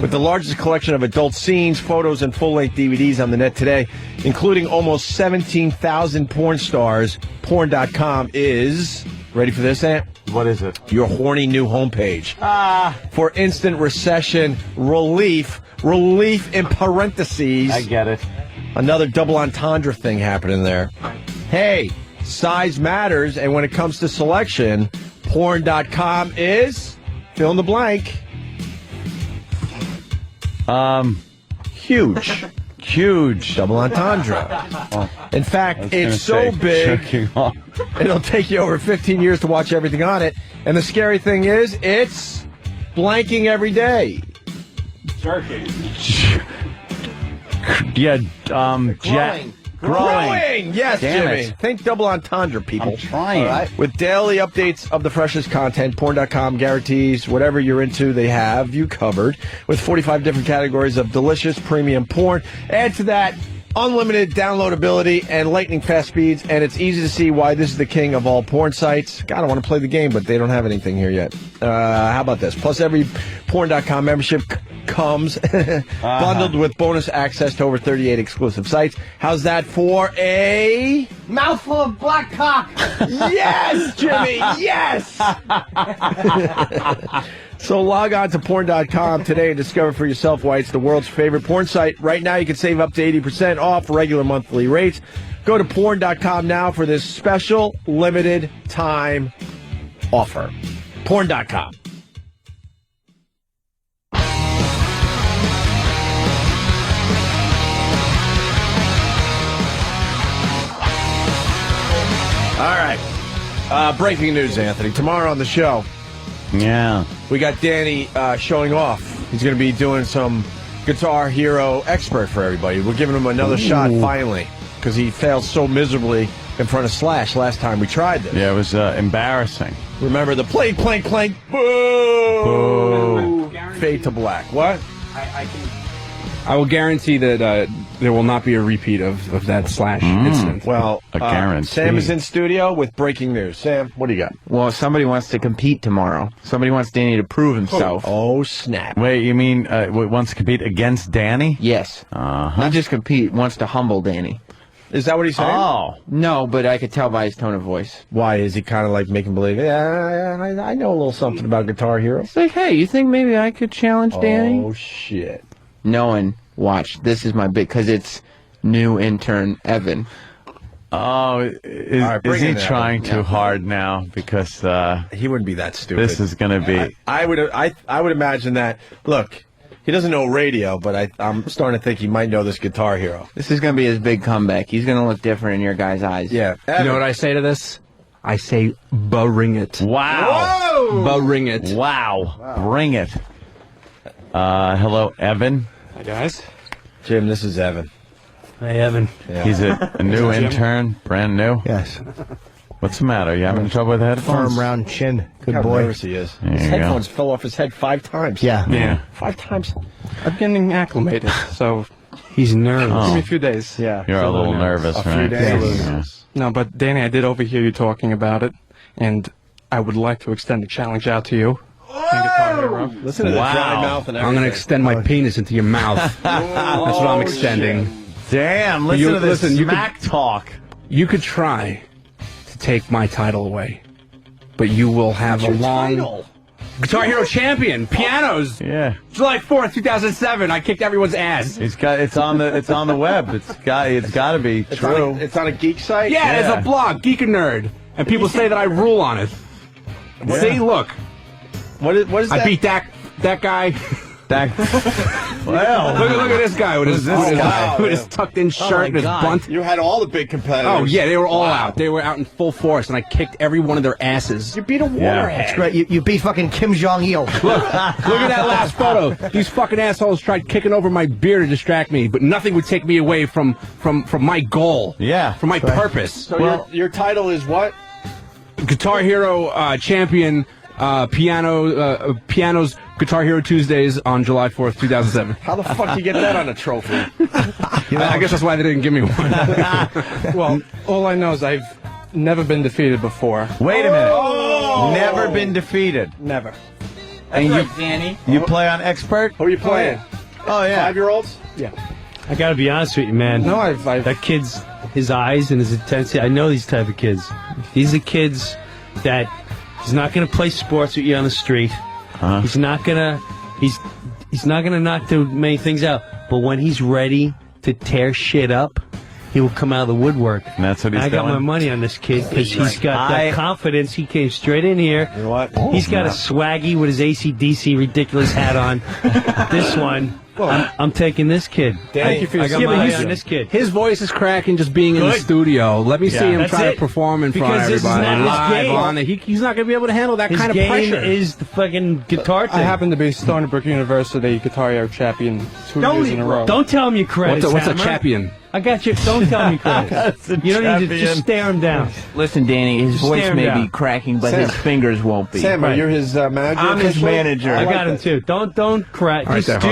With the largest collection of adult scenes, photos, and full-length DVDs on the net today, including almost 17,000 porn stars, porn.com is... Ready for this, Ant? What is it? Your horny new homepage. For instant recession relief in parentheses. I get it. Another double entendre thing happening there. Hey, size matters, and when it comes to selection, porn.com is fill in the blank. Huge. Huge. Double entendre. In fact, it's so big, it'll take you over 15 years to watch everything on it. And the scary thing is, it's blanking every day. Yeah, Growing. Yes, Damn Jimmy. it. Think double entendre, people. I'm trying. All right. With daily updates of the freshest content, porn.com guarantees whatever you're into, they have you covered. With 45 different categories of delicious premium porn. Add to that unlimited downloadability and lightning fast speeds, and it's easy to see why this is the king of all porn sites. God, I want to play the game, but they don't have anything here yet. How about this? Plus, every porn.com membership comes bundled with bonus access to over 38 exclusive sites. How's that for a Mouthful of black cock. yes, Jimmy? Yes. So log on to porn.com today and discover for yourself why it's the world's favorite porn site. Right now, you can save up to 80% off regular monthly rates. Go to porn.com now for this special limited time offer. Porn.com. All right. Breaking news, Anthony. Tomorrow on the show. Yeah. We got Danny showing off. He's going to be doing some Guitar Hero Expert for everybody. We're giving him another shot finally because he failed so miserably in front of Slash last time we tried this. Yeah, it was embarrassing. Remember the plank, boo! Fade to black. What? I will guarantee that there will not be a repeat of that slash incident. Well, A guarantee. Sam is in studio with breaking news. Sam, what do you got? Well, somebody wants to compete tomorrow. Somebody wants Danny to prove himself. Oh, snap. Wait, you mean wants to compete against Danny? Yes. Not just compete, wants to humble Danny. Is that what he's saying? Oh. No, but I could tell by his tone of voice. Why? Is he kind of like making believe, yeah, I know a little something about Guitar Hero? It's like, hey, you think maybe I could challenge Danny? Oh, shit. No one. Watch. This is my big, because it's new intern Evan. Oh, is he trying too hard now? Because he wouldn't be that stupid. This is going to be. I would imagine that. Look, he doesn't know radio, but I'm starting to think he might know this Guitar Hero. This is going to be his big comeback. He's going to look different in your guys' eyes. Yeah. You know what I say to this? I say, bring it. Wow. Whoa! Bring it. Wow. Bring it. Hello, Evan. Hi, guys. Jim, this is Evan. Hey, Evan. Yeah. He's a new intern, brand new. Yes. What's the matter? You having trouble with headphones? Firm round chin. Good How boy. nervous he is. There His you go. headphones fell off his head 5 times. Yeah. 5 times. I'm getting acclimated, so He's nervous. give me a few days. Yeah. You're a little nervous, A few right? days. Yeah. No, but Danny, I did overhear you talking about it, and I would like to extend a challenge out to you. Listen to the dry mouth and everything. I'm going to extend my penis into your mouth. That's what I'm extending. Damn, listen to this smack talk. You could try to take my title away, but you will have a long... Guitar Hero Champion, pianos. Yeah. July 4th, 2007. I kicked everyone's ass. It's on the web. It's got to be true. It's on a geek site? Yeah, there's a blog, Geek and Nerd, and people say that I rule on it. Yeah. See, look. What is that? I beat that guy. Well, look at this guy with his tucked-in shirt and his bunt. You had all the big competitors. Oh, yeah, they were all out. They were out in full force, and I kicked every one of their asses. You beat a waterhead. That's great. You beat fucking Kim Jong-il. Look at that last photo. These fucking assholes tried kicking over my beer to distract me, but nothing would take me away from my goal. Yeah. From my purpose. So your title is what? Guitar Hero Champion, pianos, Guitar Hero Tuesdays on July 4th, 2007. How the fuck do you get that on a trophy? I guess that's why they didn't give me one. Well, all I know is I've never been defeated before. Wait a minute. Never been defeated. Never. And Danny. You play on expert? Who are you playing? Oh yeah. 5-year-olds? Yeah. I got to be honest with you, man. No, I've that kid's, his eyes and his intensity. I know these type of kids. These are kids that he's not going to play sports with you on the street. He's not gonna knock too many things out. But when he's ready to tear shit up, he will come out of the woodwork. And that's what he's I got doing? my money on this kid because he's got that confidence. He came straight in here. You know what? He's got a swaggy with his AC/DC ridiculous hat on. This one, I'm taking this kid. Thank you for your I got my eye on this kid. His voice is cracking just being in the studio. Let me see him That's try it. to perform in front of Because this is everybody. not his Live game. on it. He's not going to be able to handle that His kind of game pressure. is the fucking guitar thing. I happen to be Stony Brook University Guitar Hero Champion 2 years in a row. Don't tell him your credits. What's a Hammer. champion? I got you. Don't tell him your credits. You don't need to just stare him down. Listen, Danny, his Just voice stare him may down. be cracking, but Sam. his fingers won't be. Sam, are you his manager? I'm his officially? manager. I got him too. Don't crack. All right, Just there,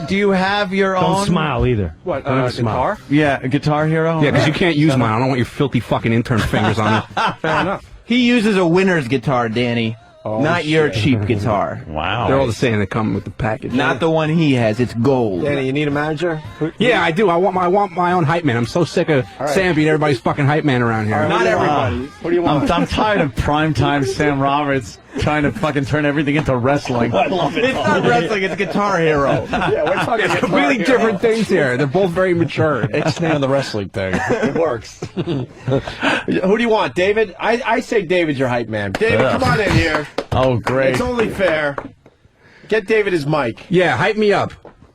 Do you have your don't own? smile either. What, Don't smile. guitar? Yeah, a Guitar Hero. Yeah, because you can't use mine. I don't want your filthy fucking intern fingers on it. Fair enough. He uses a winner's guitar, Danny. Oh, not your cheap guitar. Wow. They're all the same. They come with the package. Not the one he has. It's gold. Danny, you need a manager? Yeah, I do. I want my own hype man. I'm so sick of Sam being everybody's fucking hype man around here. Not everybody. What do you want? I'm tired of primetime Sam Roberts trying to fucking turn everything into wrestling. I love it. It's not wrestling. It's Guitar Hero. Yeah, we're talking It's completely different things here. They're both very mature. It's on the wrestling thing. It works. Who do you want, David? I say David's your hype man. David, come on in here. Oh, great. It's only fair. Get David his mic. Yeah, hype me up.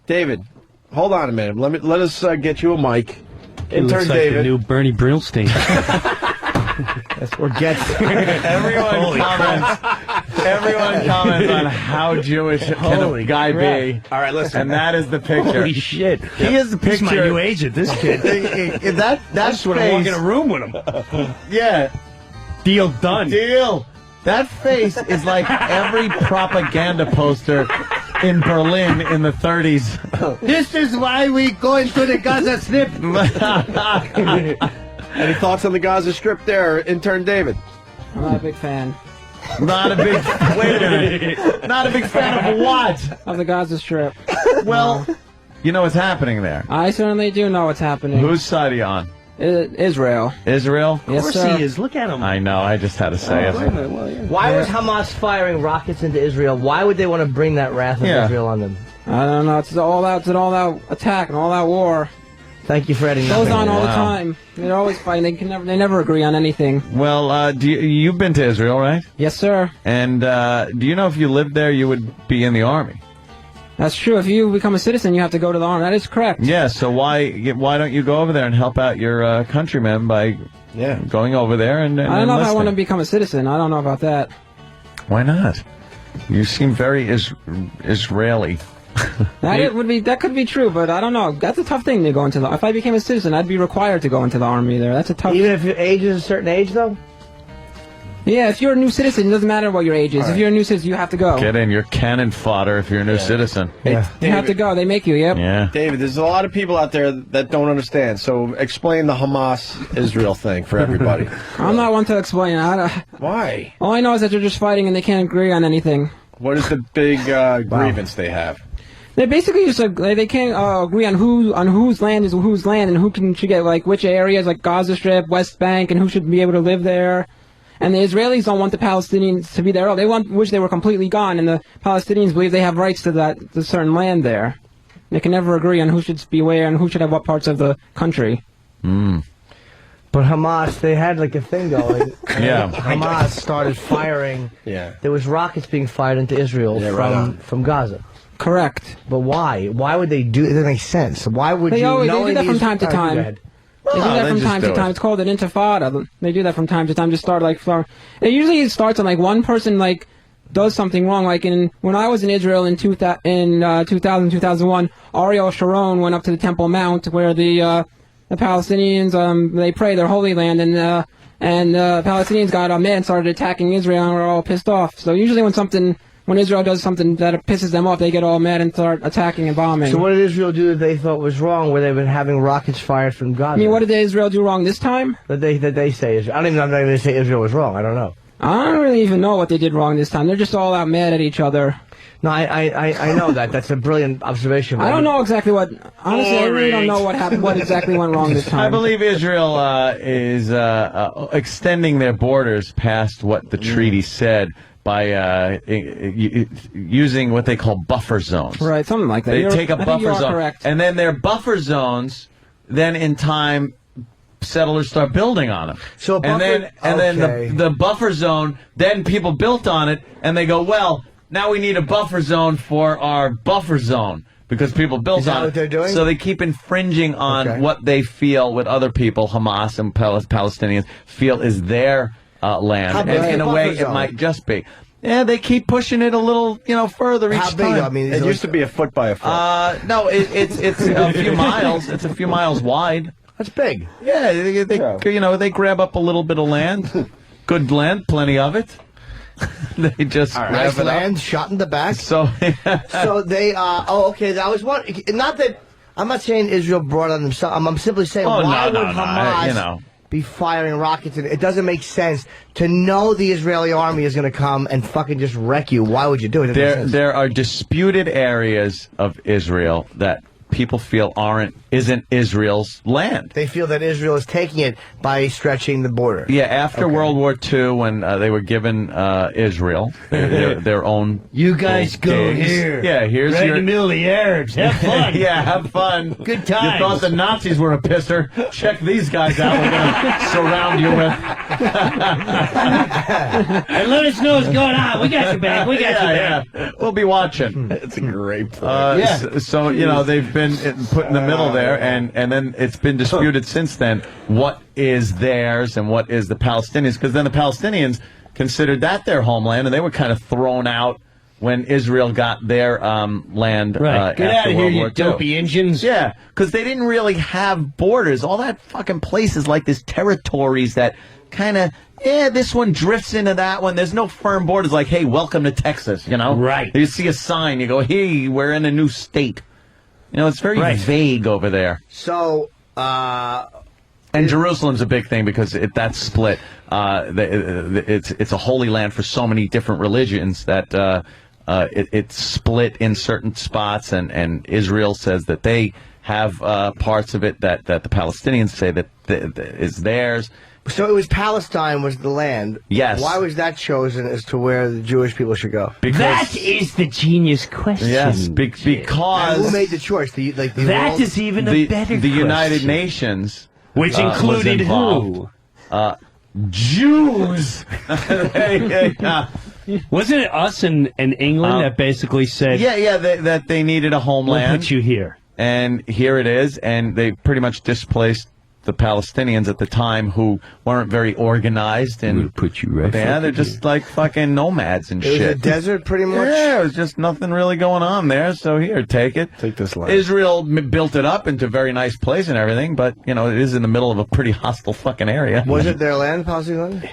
David, hold on a minute. Let us get you a mic. He Intern looks like David. the new Bernie Brillstein. Or gets Everyone comments on how Jewish can a guy be. All right, listen. And that is the picture. Holy shit. He is the He's my picture. new agent, this kid. That's when I walk in a room with him. Yeah. Deal done. Deal. That face is like every propaganda poster in Berlin in the 30s. This is why we go into the Gaza Strip. Any thoughts on the Gaza Strip there, intern David? I'm not a big fan. Not a big. Wait a minute. Not a big fan of what? Of the Gaza Strip. Well, you know what's happening there. I certainly do know what's happening. Whose side are you on? Israel. Israel? Yes, Of course sir. he is. Look at him. I know. I just had to say it. Why was Hamas firing rockets into Israel? Why would they want to bring that wrath of Israel on them? I don't know. It's an all-out attack and all-out war. Thank you for adding that. Goes on all the time. They're always fighting. They never agree on anything. Well, you've been to Israel, right? Yes, sir. And do you know if you lived there, you would be in the army? That's true. If you become a citizen, you have to go to the army. That is correct. Yeah. So why don't you go over there and help out your countrymen by going over there and I don't know if I want to enlisting? become a citizen. I don't know about that. Why not? You seem very Israeli. That could be true, but I don't know. That's a tough thing to go into the. If I became a citizen, I'd be required to go into the army there. That's a tough. Even if your age is a certain age, though. Yeah, if you're a new citizen, it doesn't matter what your age is. If you're a new citizen, you have to go. Get in. You're cannon fodder if you're a new citizen. Yeah. You have to go. They make you. Yep. Yeah. David, there's a lot of people out there that don't understand. So explain the Hamas-Israel thing for everybody. I'm not one to explain. Why? All I know is that they're just fighting and they can't agree on anything. What is the big grievance they have? They basically just they can't agree on whose land is whose land and who should get like which areas like Gaza Strip, West Bank, and who should be able to live there. And the Israelis don't want the Palestinians to be there. They wish they were completely gone, and the Palestinians believe they have rights to that certain land there. They can never agree on who should be where and who should have what parts of the country. But Hamas, they had like a thing going. Yeah. Hamas started firing. Yeah. There was rockets being fired into Israel from Gaza. Correct. But why? Why would they do it? It doesn't make sense. Why would They you? do that from time to time. Go ahead. They do that from time to time. It's called an intifada. They do that from time to time. Just start like it usually starts on like one person like does something wrong. Like when I was in Israel in 2000-2001, Ariel Sharon went up to the Temple Mount where the Palestinians they pray their Holy Land and Palestinians got mad and started attacking Israel and were all pissed off. So usually when Israel does something that pisses them off, they get all mad and start attacking and bombing. So what did Israel do that they thought was wrong, where they've been having rockets fired from Gaza? I mean, what did Israel do wrong this time? That they say Israel. I'm not even going to say Israel was wrong. I don't know. I don't really even know what they did wrong this time. They're just all out mad at each other. No, I know that. That's a brilliant observation. I don't know exactly what. Honestly, I really don't know what happened. What exactly went wrong this time? I believe Israel is extending their borders past what the treaty said by using what they call buffer zones. Right, something like that. They take a I think buffer you are zone, correct. and then their buffer zones. Then in time, settlers start building on them. So and then okay. the buffer zone. Then people built on it, and they go, well, now we need a buffer zone for our buffer zone. Because people built Is that on what it. they're doing? So they keep infringing on what they feel with other people, Hamas and Palestinians, feel is their land. How big And is in the a way, buffer it zone? might just be. Yeah, they keep pushing it a little, further each How big? time. I mean, It used to be a foot by a foot. No, it's a few miles. It's a few miles wide. That's big. Yeah, they grab up a little bit of land, good land, plenty of it. They just grab Nice it land, up. shot in the back. So, So they. Okay. That was one. Not that. I'm not saying Israel brought it on themselves. I'm simply saying why would Hamas be firing rockets? And it doesn't make sense to know the Israeli army is going to come and fucking just wreck you. Why would you do it? It doesn't make sense. there are disputed areas of Israel that people feel isn't Israel's land. They feel that Israel is taking it by stretching the border. Yeah, after World War II, when they were given Israel their own. You guys go digs. here. Yeah, here's right your. in the middle of the Arabs. Have fun. Yeah, have fun. Good times. You thought the Nazis were a pisser? Check these guys out. We're going to surround you with. And let us know what's going on. We got your back. We got your back. Yeah. We'll be watching. It's a great point. So they've been put in the middle there, and then it's been disputed since then what is theirs and what is the Palestinians, because then the Palestinians considered that their homeland, and they were kind of thrown out when Israel got their land. Right. Get after out of here, World you War II. dopey Indians. Yeah, because they didn't really have borders. All that fucking places like this territories that kind of, this one drifts into that one. There's no firm borders like, hey, welcome to Texas, you know? Right. You see a sign, you go, hey, we're in a new state. You know, it's very vague over there. So, and Jerusalem's a big thing because that's split. It's a holy land for so many different religions that it's split in certain spots, and Israel says that they have parts of it that the Palestinians say that is theirs. So it was Palestine was the land. Yes. Why was that chosen as to where the Jewish people should go? That is the genius question. Yes, because And who made the choice? That is even a better the United question. Nations, Which included who? Jews. Wasn't it us and England that basically said, that they needed a homeland. We'll put you here. And here it is, and they pretty much displaced the Palestinians at the time who weren't very organized. And we'll put you right there. They're just like fucking nomads and It was shit. a desert, pretty much? Yeah, it was just nothing really going on there. So here, take it. Take this land. Israel built it up into a very nice place and everything, but, you know, it is in the middle of a pretty hostile fucking area. Was it their land, Palestine?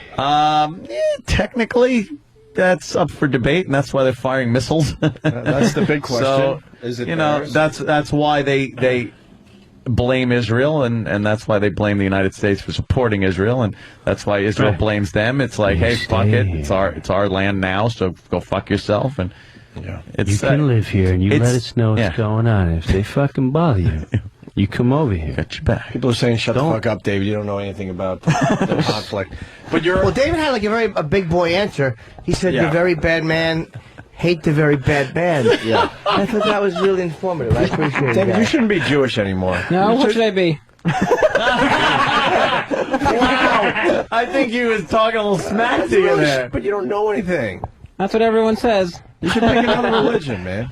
Technically, that's up for debate, and that's why they're firing missiles. That's the big question. So, Is it you know, theirs? that's why they blame Israel, and that's why they blame the United States for supporting Israel, and that's why Israel blames them. It's like, hey, fuck it, it's our land now, so go fuck yourself. And you can live here and you let us know what's going on. If they fucking bother you, you come over here. Got your back. People are saying, shut the fuck up, David. You don't know anything about the conflict. But Well, David had like a big boy answer. He said, Yeah. "The very bad man hate the very bad man." Yeah. I thought that was really informative. I appreciate it. David, you guys. shouldn't be Jewish anymore. No, what should I be? Wow! I think he was talking a little smack to you there. But you don't know anything. That's what everyone says. You should pick another religion, man.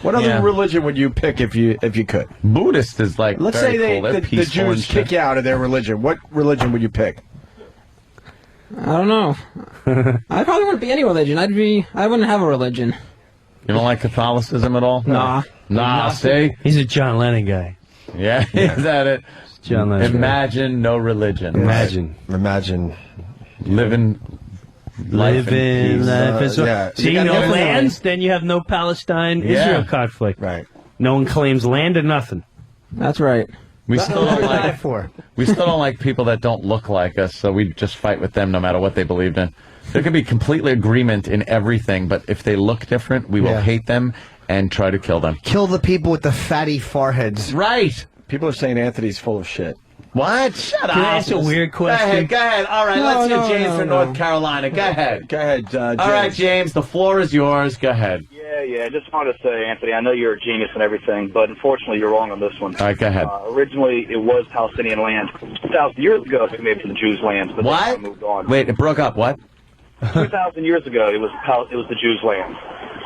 What other religion would you pick if you could? Buddhist is like Let's very say cool. They're the peaceful and Jews shit. kick you out of their religion. What religion would you pick? I don't know. I probably wouldn't be any religion. I wouldn't have a religion. You don't like Catholicism at all? Nah. See? He's a John Lennon guy. Yeah, is that it? John Lennon. Imagine no religion. Imagine living life in peace. life is See, You no got no lands, then you have no Palestine-Israel conflict. Right. No one claims land or nothing. That's right. We still don't like people that don't look like us, so we just fight with them no matter what they believed in. There can be completely agreement in everything, but if they look different, we will hate them and try to kill them. Kill the people with the fatty foreheads. Right. People are saying Anthony's full of shit. What? Shut up. Can I ask a weird question? Go ahead. All right, let's hear James from North Carolina. Go ahead. Go ahead, James. All right, James, the floor is yours. Go ahead. Yeah, I just wanted to say, Anthony, I know you're a genius and everything, but unfortunately you're wrong on this one. All right, go ahead. Originally, it was Palestinian land. 2,000 years ago, it made it to the Jews' land, but What? they moved on. Wait, it broke up. What? 2,000 years ago, it was the Jews' land.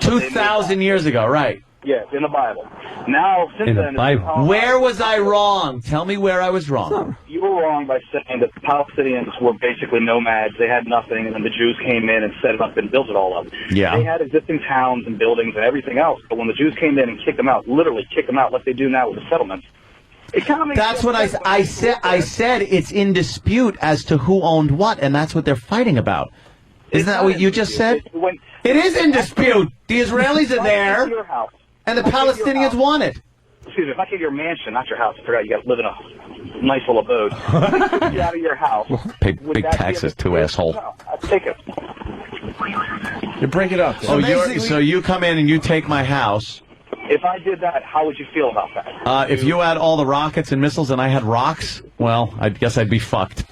2,000 years ago, right. Yes, in the Bible. Now, since then, Where was I wrong? Tell me where I was wrong. you were wrong by saying that the Palestinians were basically nomads. They had nothing, and then the Jews came in and set it up and built it all up. Yeah. They had existing towns and buildings and everything else, but when the Jews came in and kicked them out, literally kicked them out like they do now with the settlements, it kind of makes That's what I said. I said it's in dispute as to who owned what, and that's what they're fighting about. Isn't that what you just said? It is in dispute. The Israelis are there, and the Palestinians want it. Excuse me, if I give you your mansion, not your house, I forgot you got to live in a nice little abode. Get you out of your house. Pay big taxes too, asshole. No, I'd take it. You break it up. Oh, so you come in and you take my house. If I did that, how would you feel about that? If you had all the rockets and missiles and I had rocks, well, I guess I'd be fucked.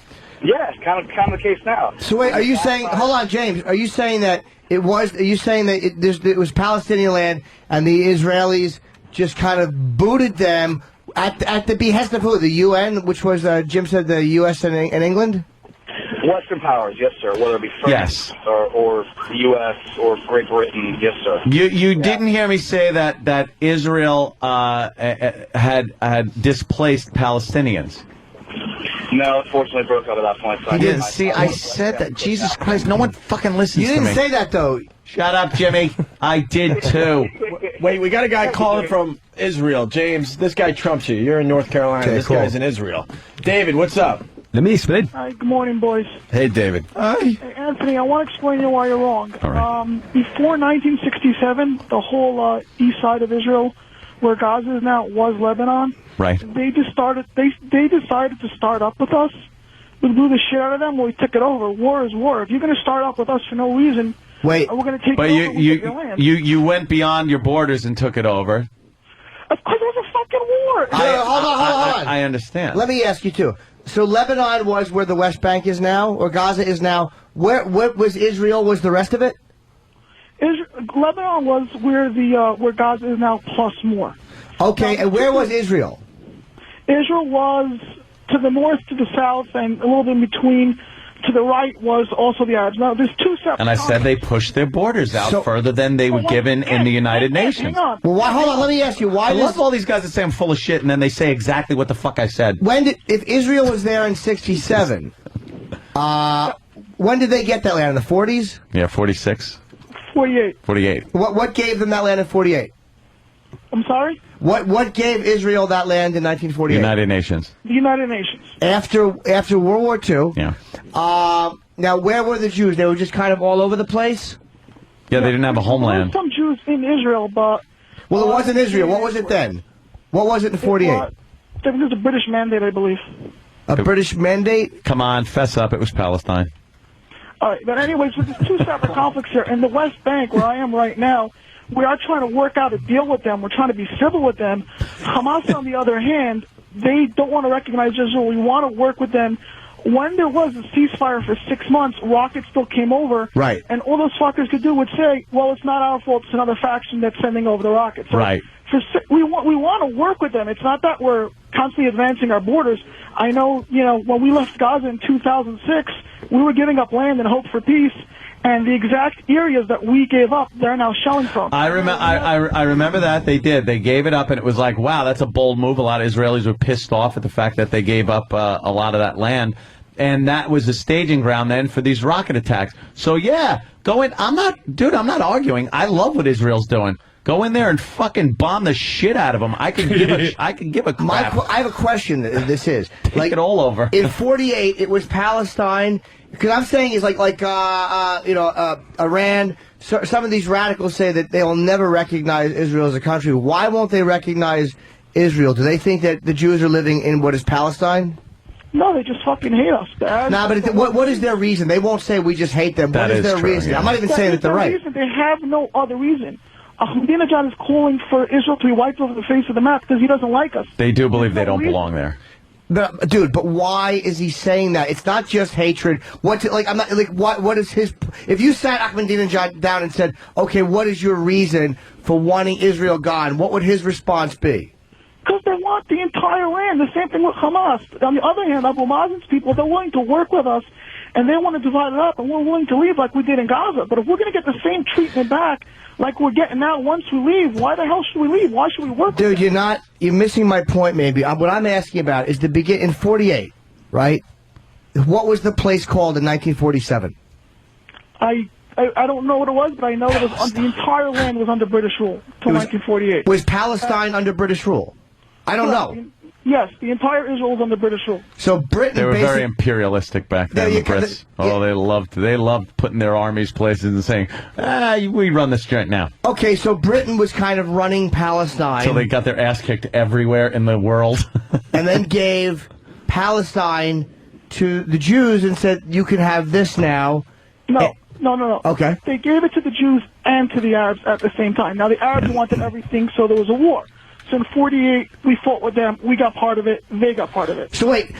Yeah, kind of the case now. So wait, are you saying? Hold on, James. Are you saying that it was? Are you saying that it was Palestinian land and the Israelis just kind of booted them at the behest of who? The UN, which was Jim said the U.S. and England. Western powers, yes, sir. Whether it be France or the U.S. or Great Britain, yes, sir. You didn't hear me say that Israel had displaced Palestinians. No, unfortunately, it broke up at that point. So I said that. Jesus Christ, no one fucking listens You to me. didn't say that though. Shut up, Jimmy. I did too. Wait, we got a guy calling from Israel. James, this guy trumps you. You're in North Carolina. Okay, this cool. guy's in Israel. David, what's up? Let me explain. Hi, good morning, boys. Hey, David. Hey, Anthony, I want to explain to you why you're wrong. All right. Before 1967, the whole east side of Israel, where Gaza is now, was Lebanon. Right. They decided to start up with us. We blew the shit out of them. We took it over. War is war. If you're going to start up with us for no reason, wait, we're going to take But it over. We'll take your land. you went beyond your borders and took it over. Of course, it was a fucking war. Hold on. I understand. Let me ask you too. So Lebanon was where the West Bank is now, or Gaza is now. Where was Israel? Was the rest of it? Lebanon was where Gaza is now, plus more. Okay, and where was Israel? Israel was to the north, to the south, and a little bit in between. To the right was also the Arabs. Now, there's two separate. And I said they pushed their borders out further than they were given in the United Nations. Hang on. Well, hold on. Let me ask you. Why? I love all these guys that say I'm full of shit, and then they say exactly what the fuck I said. If Israel was there in '67, when did they get that land? In the 40s? Yeah, 46. 48. 48. What gave them that land in 48? I'm sorry? What gave Israel that land in 1948? United Nations. The United Nations. After World War II. Yeah. Now, where were the Jews? They were just kind of all over the place? Yeah, they didn't have a There were homeland. some Jews in Israel, but... Well, it wasn't Israel. What was it then? What was it in 48? I think it was a British mandate, I believe. A British mandate? Come on, fess up. It was Palestine. All right, but anyways, so there's two separate conflicts here. In the West Bank, where I am right now, we are trying to work out a deal with them. We're trying to be civil with them. Hamas, on the other hand, they don't want to recognize Israel. We want to work with them. When there was a ceasefire for 6 months, rockets still came over. Right. And all those fuckers could do would say, well, it's not our fault. It's another faction that's sending over the rockets. So Right. We want to work with them. It's not that we're constantly advancing our borders. I know, when we left Gaza in 2006, we were giving up land in hope for peace. And the exact areas that we gave up, they're now shelling from. I remember that they did. They gave it up, and it was like, wow, that's a bold move. A lot of Israelis were pissed off at the fact that they gave up a lot of that land, and that was the staging ground then for these rocket attacks. So yeah, I'm not arguing. I love what Israel's doing. Go in there and fucking bomb the shit out of them. I can give a crap. I have a question. This is Take it all over. In 48, it was Palestine. Because I'm saying is Iran. So, some of these radicals say that they will never recognize Israel as a country. Why won't they recognize Israel? Do they think that the Jews are living in what is Palestine? No, they just fucking hate us, Dad. Nah, but what is their reason? They won't say we just hate them. What is their reason? Yeah. I'm not even saying that they're right. Reason. They have no other reason. Ahmadinejad is calling for Israel to be wiped off the face of the map because he doesn't like us. They do believe they don't belong there. But, dude, why is he saying that? It's not just hatred. What is his? If you sat Ahmadinejad down and said, "Okay, what is your reason for wanting Israel gone?" What would his response be? Because they want the entire land. The same thing with Hamas. On the other hand, Abu Mazen's people, they're willing to work with us, and they want to divide it up, and we're willing to leave like we did in Gaza. But if we're going to get the same treatment back like we're getting now once we leave, why the hell should we leave? Why should we work with them? You're missing my point, maybe. What I'm asking about is in 48, right? What was the place called in 1947? I don't know what it was, but I know it was the entire land was under British rule till 1948. Was Palestine under British rule? I don't know. Yes, the entire Israel was under British rule. So Britain They were very imperialistic back then, the Brits. They loved putting their armies places and saying, we run this joint now. Okay, so Britain was kind of running Palestine. So they got their ass kicked everywhere in the world. And then gave Palestine to the Jews and said, you can have this now. No. Okay. They gave it to the Jews and to the Arabs at the same time. Now, the Arabs wanted everything, so there was a war. So in 48, we fought with them. We got part of it. They got part of it. So wait,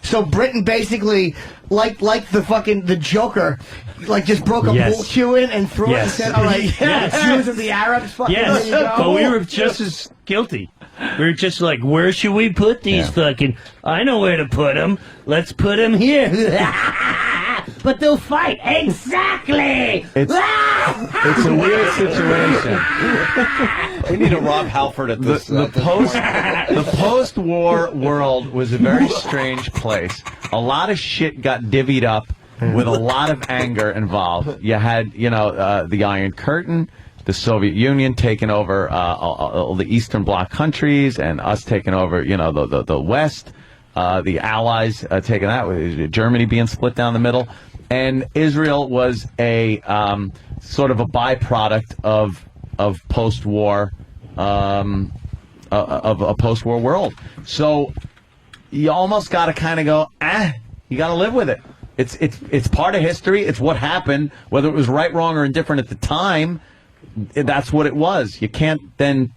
so Britain basically, like the Joker, just broke a bull chew in and threw it and said, all right, Jews and the Arabs, there you go. But we were just as guilty. We were just like, where should we put these fucking... I know where to put them. Let's put them here. But they'll fight. Exactly. It's a weird situation. We need a Rob Halford at this. The post-war world was a very strange place. A lot of shit got divvied up, with a lot of anger involved. You had, the Iron Curtain, the Soviet Union taking over all the Eastern Bloc countries, and us taking over, the West. The Allies taking that, with Germany being split down the middle, and Israel was a sort of a byproduct of post-war of a post-war world. So you almost got to kind of go, you got to live with it. It's part of history. It's what happened, whether it was right, wrong, or indifferent at the time. That's what it was. You can't then,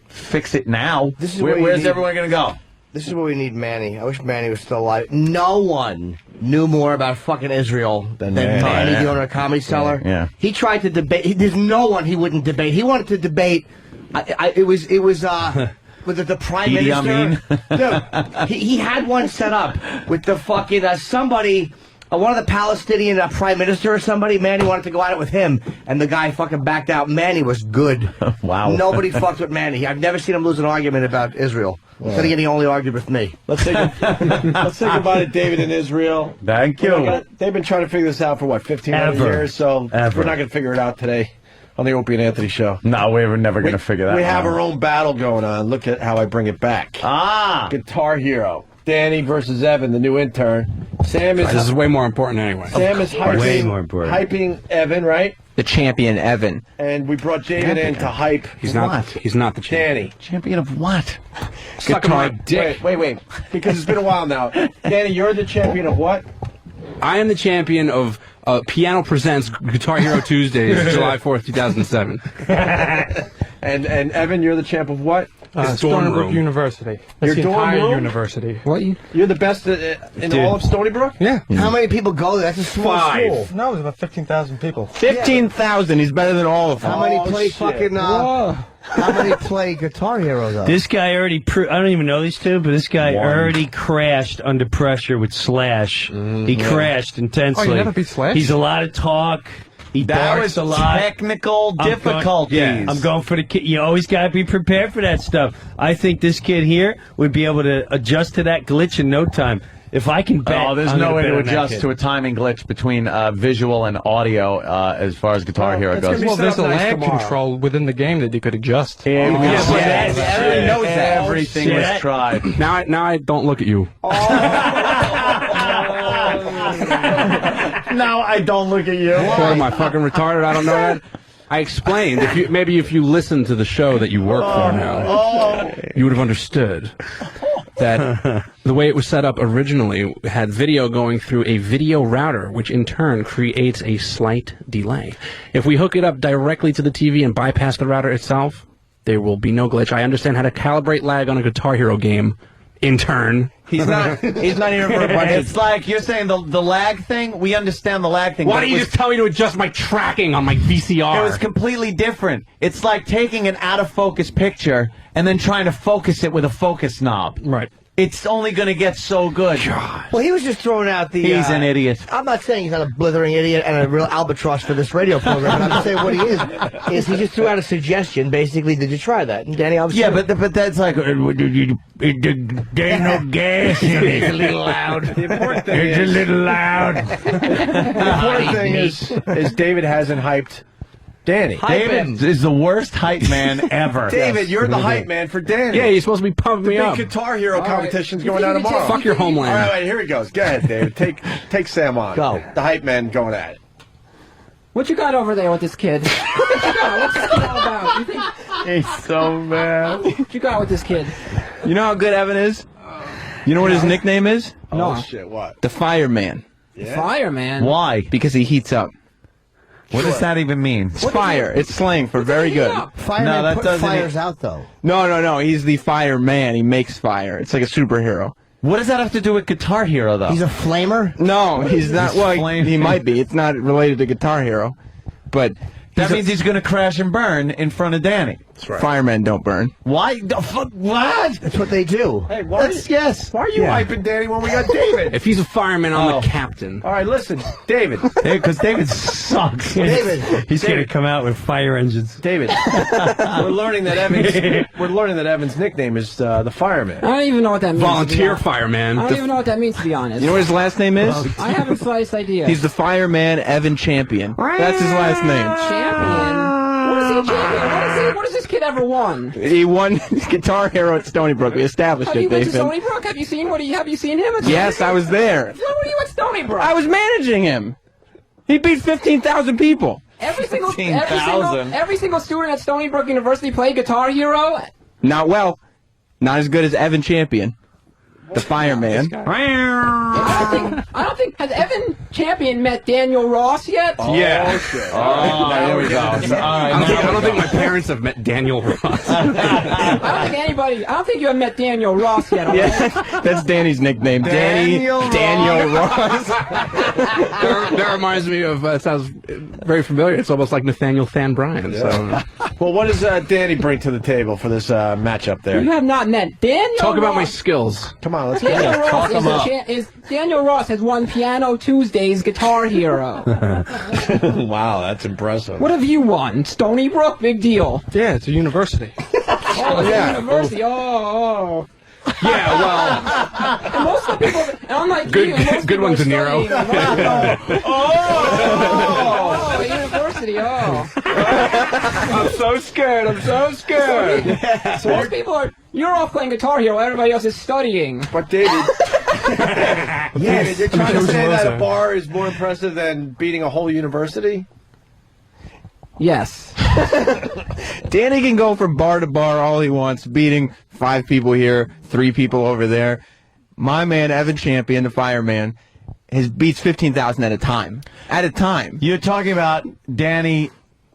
fix it now. Where's everyone going to go? This is where we need Manny. I wish Manny was still alive. No one knew more about fucking Israel than Manny, the owner of Comedy Cellar. Yeah. He tried to debate. There's no one he wouldn't debate. He wanted to debate. It was with the prime minister. Dude, he had one set up with the fucking somebody. One of the Palestinian prime minister or somebody, Manny wanted to go at it with him, and the guy fucking backed out. Manny was good. Wow. Nobody fucked with Manny. I've never seen him lose an argument about Israel. Wow. Then again, he only argued with me. Let's say goodbye to David in Israel. Thank you. They've been trying to figure this out for, 15 years, so we're not going to figure it out today on the Opie and Anthony show. No, we're never going to figure that out. We have our own battle going on. Look at how I bring it back. Guitar Hero. Danny versus Evan, the new intern. Sam is... This is way more important anyway. Sam is hyping Evan, right? The champion, Evan. And we brought David in to hype. He's not the champion. Danny. Champion of what? Suck my dick. Wait. Because it's been a while now. Danny, you're the champion of what? I am the champion of Piano Presents Guitar Hero Tuesdays, July 4th, 2007. And Evan, you're the champ of what? Stony Brook University. Your the dorm entire room? university. What? You're the best in all of Stony Brook? Yeah. How many people go there? That's a small school. No, there's about 15,000 people. 15,000. He's better than all of them. How many play fucking... how many play Guitar Hero, though? This guy already... I don't even know these two, but this guy already crashed under pressure with Slash. He crashed intensely. Oh, you never beat Slash? He's a lot of talk. He barks a lot. Technical difficulties. I'm going for the kid. You always got to be prepared for that stuff. I think this kid here would be able to adjust to that glitch in no time. If I can bet... there's no way to adjust to a timing glitch between visual and audio as far as Guitar Hero goes. Well, there's a lag control within the game that you could adjust. Everyone knows that. Everything was tried. Now I don't look at you. Now I don't look at you. What am I, fucking retarded? I don't know that. I explained. If you listened to the show that you work for now, you would have understood that the way it was set up originally had video going through a video router, which in turn creates a slight delay. If we hook it up directly to the TV and bypass the router itself, there will be no glitch. I understand how to calibrate lag on a Guitar Hero game. In turn, he's not here for a bunch. It's like you're saying the lag thing. We understand the lag thing. Why don't you just tell me to adjust my tracking on my VCR? It was completely different. It's like taking an out of focus picture and then trying to focus it with a focus knob. Right. It's only going to get so good. God. Well, he was just throwing out the... He's an idiot. I'm not saying he's not a blithering idiot and a real albatross for this radio program, but I'm saying what he is he just threw out a suggestion, basically, did you try that? And Danny obviously... Yeah, but that's like... There's no gas in it. It's a little loud. The important thing it's a little loud. The important thing is David hasn't hyped Danny. David is the worst hype man ever. David, you're the hype man for Danny. Yeah, you're supposed to be pumping me up. The big Guitar Hero competition's going on tomorrow. Fuck your homeland. All right, here he goes. Go ahead, David. Take Sam on. Go. The hype man going at it. What you got over there with this kid? What you got? What's this all about? You think... He's so mad. What you got with this kid? You know how good Evan is? You know what his nickname is? No. Oh, shit, what? The Fireman. Yeah? Fireman. Why? Because he heats up. What does that even mean? It's fire. It's slang for very good. Fireman that put doesn't fires out, though. No. He's the fireman. He makes fire. It's like a superhero. What does that have to do with Guitar Hero, though? He's a flamer? No, he's not. Well, he might be. It's not related to Guitar Hero. But That means he's going to crash and burn in front of Danny. That's right. Firemen don't burn. Why? What? That's what they do. Hey, why are you hyping Danny when we got David? If he's a fireman, I'm the captain. All right, listen, David. Because David sucks. David. He's going to come out with fire engines. David. we're learning that Evan's nickname is the fireman. I don't even know what that means. Volunteer fireman. I don't even know what that means, to be honest. You know what his last name is? I haven't the slightest idea. He's the fireman Evan Champion. That's his last name. Champion? What is he champion? What has this kid ever won? He won Guitar Hero at Stony Brook. We established Have it, you been to David. Stony Brook? Have you seen have you seen him? At Yes, Stony I was there. Brook? Where were you at Stony Brook? I was managing him. He beat 15,000 people. Every single student at Stony Brook University played Guitar Hero. Not well. Not as good as Evan Champion, the fireman. I don't think has Evan Champion met Daniel Ross yet? Yeah. There we go. I don't think my parents have met Daniel Ross. I don't think you have met Daniel Ross yet. Yeah, that's Danny's nickname. Daniel Ross. That reminds me of, it sounds very familiar. It's almost like Nathaniel Fan Bryan. So. Well, what does Danny bring to the table for this matchup there? You have not met Daniel Talk about my Ross. skills. Come on, let's Daniel go. Ross Daniel Ross has won Piano Tuesday's Guitar Hero. Wow, that's impressive. What have you won? Stony Brook? Big deal. Yeah, it's a university. Oh, yeah. University. Oh. Yeah, well. And most of the people, and unlike Good- you, most good people one, are De Niro. studying. Oh, university. Oh. I'm so scared. So most people are. You're off playing Guitar Hero. Everybody else is studying. But David, David, you're trying to say that a bar is more impressive than beating a whole university? Yes. Danny can go from bar to bar all he wants, beating 5 people here, 3 people over there. My man, Evan Champion, the fireman, beats 15,000 at a time. At a time. You're talking about Danny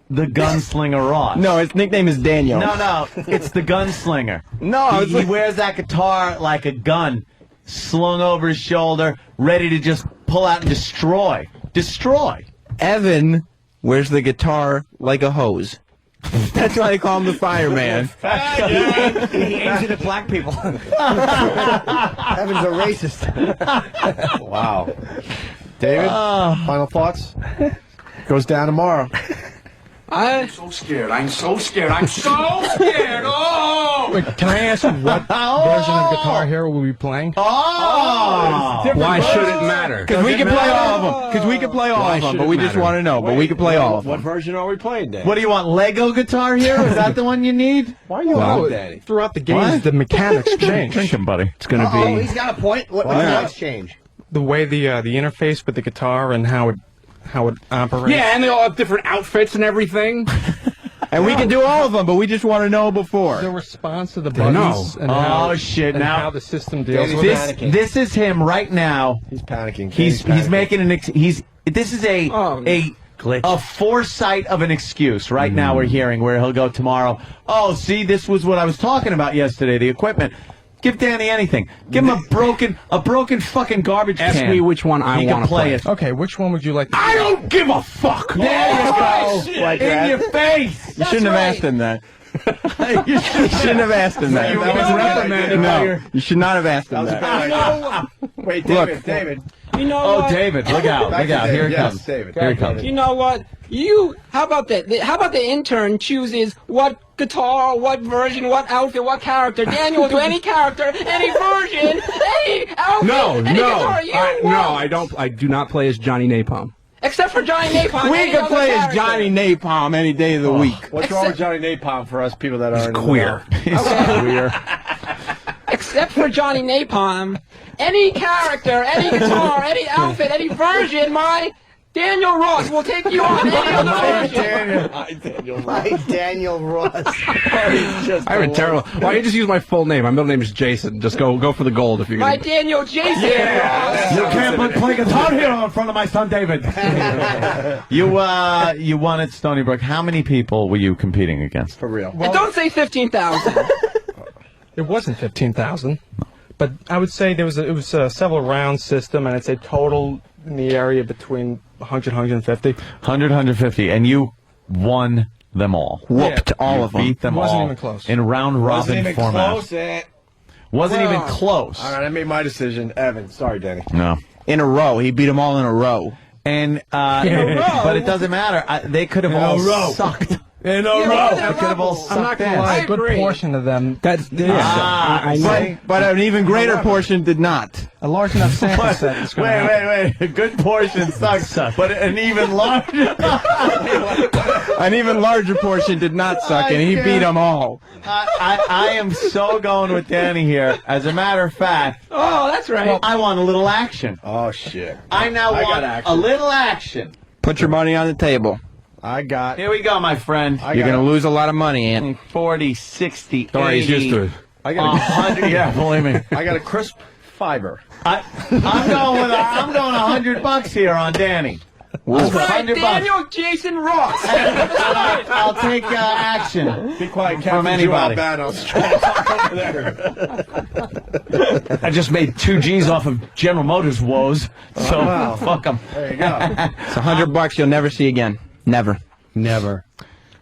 the Gunslinger Ross. No, his nickname is Daniel. No, it's the Gunslinger. No, he wears that guitar like a gun, slung over his shoulder, ready to just pull out and destroy. Destroy. Evan wears the guitar like a hose. That's why they call him the fireman. He aims it at black people. Evan's a racist. Wow. David, final thoughts? Goes down tomorrow. I'm so scared. Oh! Wait, can I ask what version of Guitar Hero we'll be playing? Why should it matter? Because we can play all of them. Because we can play all of them, but we just want to know. But we can play all of them. What version are we playing, Danny? What do you want, Lego Guitar Hero? Is that the one you need? Why are you on, Danny? Throughout the games, the mechanics change. Drinking, buddy. It's going to Oh, be. he's got a point. What does change? The way the interface with the guitar and how it operates. Yeah, and they all have different outfits and everything. And we can do all of them, but we just want to know before. The response to the buttons and how the system deals with it. This is him right now. He's panicking. He's making this is a foresight of an excuse right now we're hearing where he'll go tomorrow. Oh, see, this was what I was talking about yesterday, the equipment. Give Danny anything. Give him a broken fucking garbage can. Ask me which one I want to play. It. Okay, which one would you like to I don't give a fuck. There you go. Like in that. your face. You shouldn't have asked him that. You shouldn't have asked him that. That was reprimanded. No, you should not have asked him that. Wait, David. You know Oh, what? David, look out. Look out. Here he comes. David. Here he comes. You know what? How about that? How about the intern chooses what guitar, what version, what outfit, what character? Daniel will do any character, any version, any outfit, any guitar you want. I do not play as Johnny Napalm. Except for Johnny Napalm. We any can other play as character. Johnny Napalm any day of the week. What's wrong with Johnny Napalm for us people that are Queer. Queer. Except for Johnny Napalm, any character, any guitar, any outfit, any version, my Daniel Ross will take you on any other version. My Daniel Ross. I have a terrible. Why don't you just use my full name? My middle name is Jason. Just go for the gold if you're My gonna. Daniel Jason. You can't play Guitar Hero in front of my son David. You won at Stony Brook. How many people were you competing against? For real. And don't say 15,000. It wasn't 15,000, but I would say it was a several round system, and I'd say total in the area between 100, 150. 100, 150. And you won them all. Whooped all of them. Beat them Wasn't all even close. in round robin Wasn't even format. close. Wasn't even close. All right, I made my decision. Evan, sorry, Danny. No. In a row. He beat them all in a row. And but it doesnn't matter. They could have all sucked. In a row. They could have all sucked. I'm not gonna lie, a good portion of them. That's I know. But an even greater portion did not. A large enough sample set. It's gonna happen. Wait. A good portion sucks, but an even larger. An even larger portion did not suck, and he beat them all. I am so going with Danny here. As a matter of fact, that's right. I want a little action. Oh, shit. I now got want action. a little action. Put your money on the table. Here we go, my friend. You're going to lose a lot of money, Ant. 40, 60, Don't worry, he's used to it. I got 100. Yeah, believe me. I got a crisp fiber. I'm going $100 here on Danny. That's right, $100. Daniel Jason Ross. I'll take action. Be quiet, from Captain anybody. over I just made 2 G's off of General Motors woes, so wow. fuck them. There you go. It's $100 you'll never see again. Never. Never.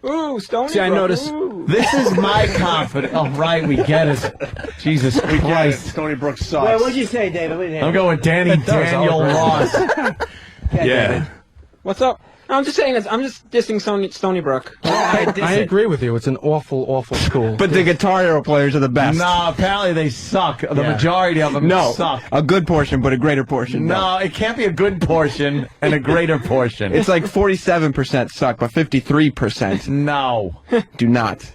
Ooh, Stony. See, I Brook. noticed. Ooh. This is my confidence. Oh, right, we get it. Jesus Christ. Stony Brook sucks. Wait, what'd you say, David? I'm going with Danny Daniel Ross. Yeah. What's up? No, I'm just saying this. I'm just dissing Stony Brook. I agree with you. It's an awful, awful school. But the Guitar Hero players are the best. No, apparently they suck. The majority of them suck. A good portion, but a greater portion. No, it can't be a good portion and a greater portion. It's like 47% suck, but 53% No. do not.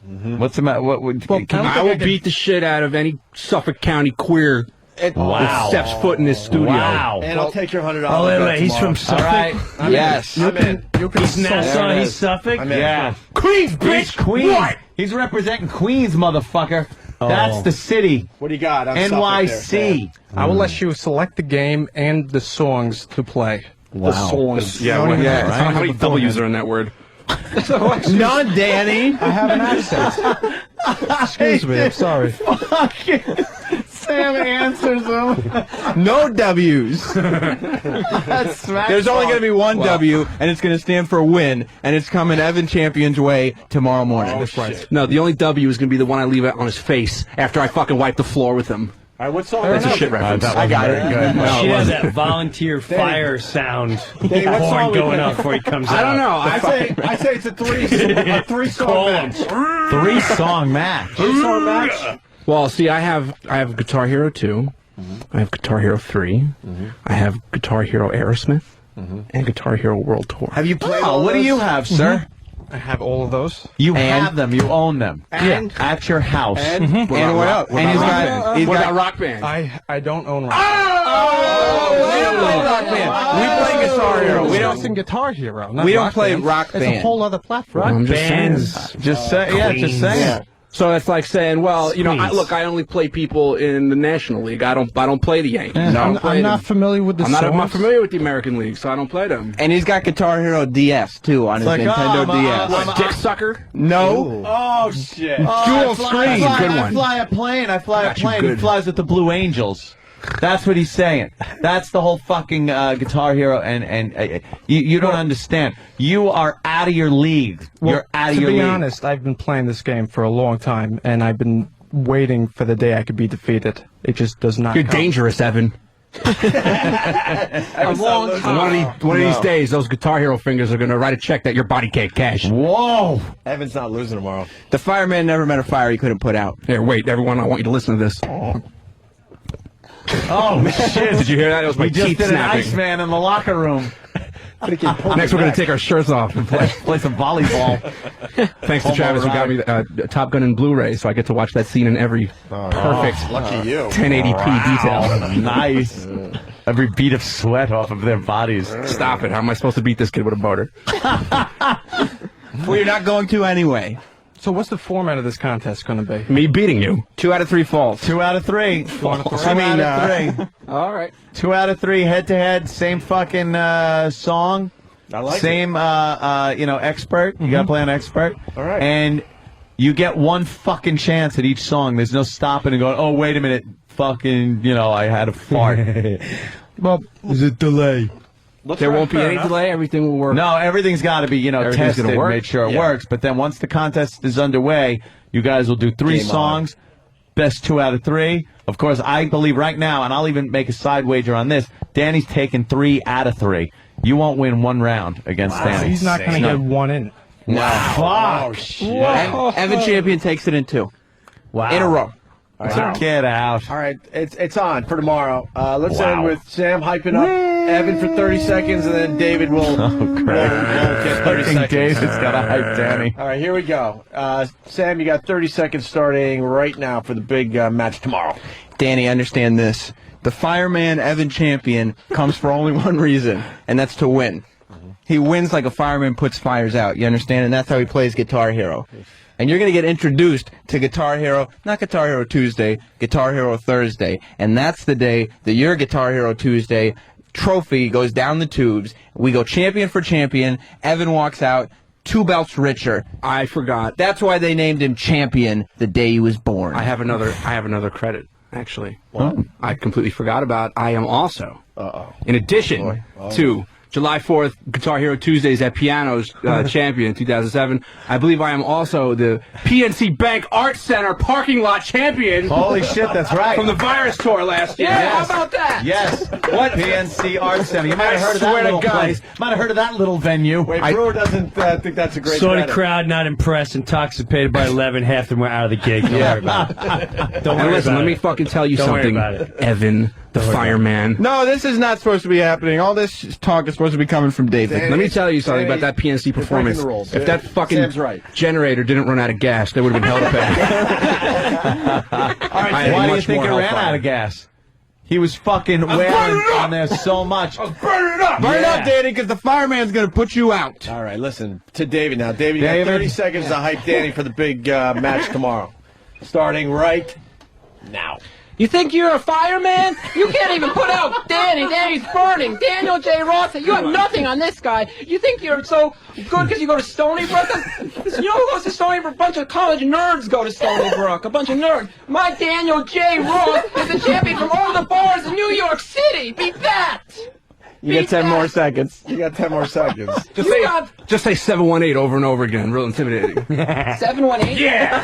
What's the matter? What would? I will beat the shit out of any Suffolk County queer Wow. that steps foot in this studio. Wow. And I'll take your $100. Oh, wait, he's from Suffolk. All right. Yes. I'm in. He's Nassau, he's Suffolk. I'm in. Yeah. Queens, bitch! He's Queens. What? He's representing Queens, motherfucker. That's the city. What do you got? I'm Suffolk there, NYC. I will let you select the game and the songs to play. Wow. The songs. Yeah, Don't well, even- yeah. How many W's are in that word? None, Danny. I have an accent. Excuse me, I'm sorry. Sam answers them. No W's. That's smack. There's only going to be one W, and it's going to stand for win, and it's coming Evan Champion's way tomorrow morning. That's right. No, the only W is going to be the one I leave out on his face after I fucking wipe the floor with him. All right, what song? That's a shit reference. I got it. Good. No, She it has wasn't. that volunteer fire sound. Dave, what song Horn we going play? up before he comes out. I don't know. I say it's a three song match. 3-song match. 3-song match. Well, see, I have Guitar Hero 2. I have Guitar Hero 3. I have Guitar Hero Aerosmith. And Guitar Hero World Tour. Have you played? Oh, what do you have, sir? I have all of those. You have them. You own them. And? At your house. And what else? And he's got. He's What got about Rock Band? I don't own rock. we don't play Rock Band. We play Guitar Hero. We don't. in Guitar Hero. Not We don't Rock play Band. Rock It's Band. a whole other platform. I'm just Bands. saying. Just say, yeah, just saying. So it's like saying, well, you know, Queens. look, I only play people in the National League. I don't play the Yankees. Yeah, I don't play I'm not them. familiar with the I'm songs. not familiar with the American League, so I don't play them. And he's got Guitar Hero DS too on his like, Nintendo DS. What, dick sucker? No. Oh shit! Dual screen. Good I one. fly a plane. I fly a Got you plane. He good. flies with the Blue Angels. That's what he's saying. That's the whole fucking Guitar Hero, and you don't understand. You are out of your league. You're out of your league. To be honest, I've been playing this game for a long time, and I've been waiting for the day I could be defeated. It just does not. You're come. dangerous, Evan. A long time. One of these days, those Guitar Hero fingers are going to write a check that your body can't cash. Whoa! Evan's not losing tomorrow. The fireman never met a fire he couldn't put out. Here, wait, everyone, I want you to listen to this. Oh shit! Did you hear that? It was my We just teeth did snapping. an Iceman in the locker room. Next, we're going to take our shirts off and play some volleyball. Thanks to Travis who got me Top Gun and Blu-ray, so I get to watch that scene in every perfect lucky you. 1080p detail. Nice. Every beat of sweat off of their bodies. Stop it. How am I supposed to beat this kid with a motor? Well, you're not going to anyway. So what's the format of this contest going to be? Me beating you. 2 out of 3 falls. 2 out of 3. 2 out of 3. All right. 2 out of 3 head-to-head. Same fucking song. I like Same, expert. You got to play an expert. All right. And you get one fucking chance at each song. There's no stopping and going, oh, wait a minute. Fucking, I had a fart. Well, Is it delay? There won't be any delay. Everything will work. No, everything's got to be, Everything's tested, gonna work. made sure it works. But then once the contest is underway, you guys will do 3 Game songs, best 2 out of 3. Of course, I believe right now, and I'll even make a side wager on this, Danny's taking 3 out of 3. You won't win 1 round against Danny. He's not going to get 1 in. Wow. Fuck. Shit. Evan Champion takes it in 2. Wow. In a row. All right. Get out. All right, it's on for tomorrow. Let's Wow. end with Sam hyping up Evan for 30 seconds, and then David will get 30 seconds. David's got to hype Danny. All right, here we go. Sam, you got 30 seconds starting right now for the big match tomorrow. Danny, understand this. The fireman Evan Champion comes for only one reason, and that's to win. He wins like a fireman puts fires out. You understand? And that's how he plays Guitar Hero. And you're going to get introduced to Guitar Hero, not Guitar Hero Tuesday, Guitar Hero Thursday. And that's the day that your Guitar Hero Tuesday trophy goes down the tubes. We go champion for champion. Evan walks out 2 belts richer. I forgot. That's why they named him champion the day he was born. I have another credit, actually. What? I completely forgot about. I am also, in addition to July 4th, Guitar Hero Tuesdays at Piano's champion in 2007. I believe I am also the PNC Bank Art Center parking lot champion. Holy shit, that's right. From the Virus Tour last year. Yes. How about that? Yes. What? PNC Art Center. You might have heard of that swear to little God. place. Might have heard of that little venue. Wait, Brewer doesn't think that's a great Saw the credit. crowd not impressed, intoxicated by 11, half of them were out of the gig. Don't worry about it. Don't And worry listen, about let me it. fucking tell you Don't worry something, about it. Evan, the fireman. No, this is not supposed to be happening. All this talk is supposed to be coming from David. Let me tell you something about that PNC performance. the rules. If that fucking Sam's right. generator didn't run out of gas, they would have been held back. All right, why do you think it ran out of gas? He was fucking wearing on there so much. Burn it up! Burn it up, Danny, because the fireman's going to put you out. All right, listen to David now. David, you got 30 seconds to hype Danny for the big match tomorrow. Starting right now. You think you're a fireman? You can't even put out Danny. Danny's burning. Daniel J. Ross, you have nothing on this guy. You think you're so good because you go to Stony Brook? You know who goes to Stony Brook? A bunch of college nerds go to Stony Brook. A bunch of nerds. My Daniel J. Ross is the champion from all the bars in New York City. Beat that. You get 10 more seconds. You got 10 more seconds. Just say 718 over and over again. Real intimidating. 718? Yeah.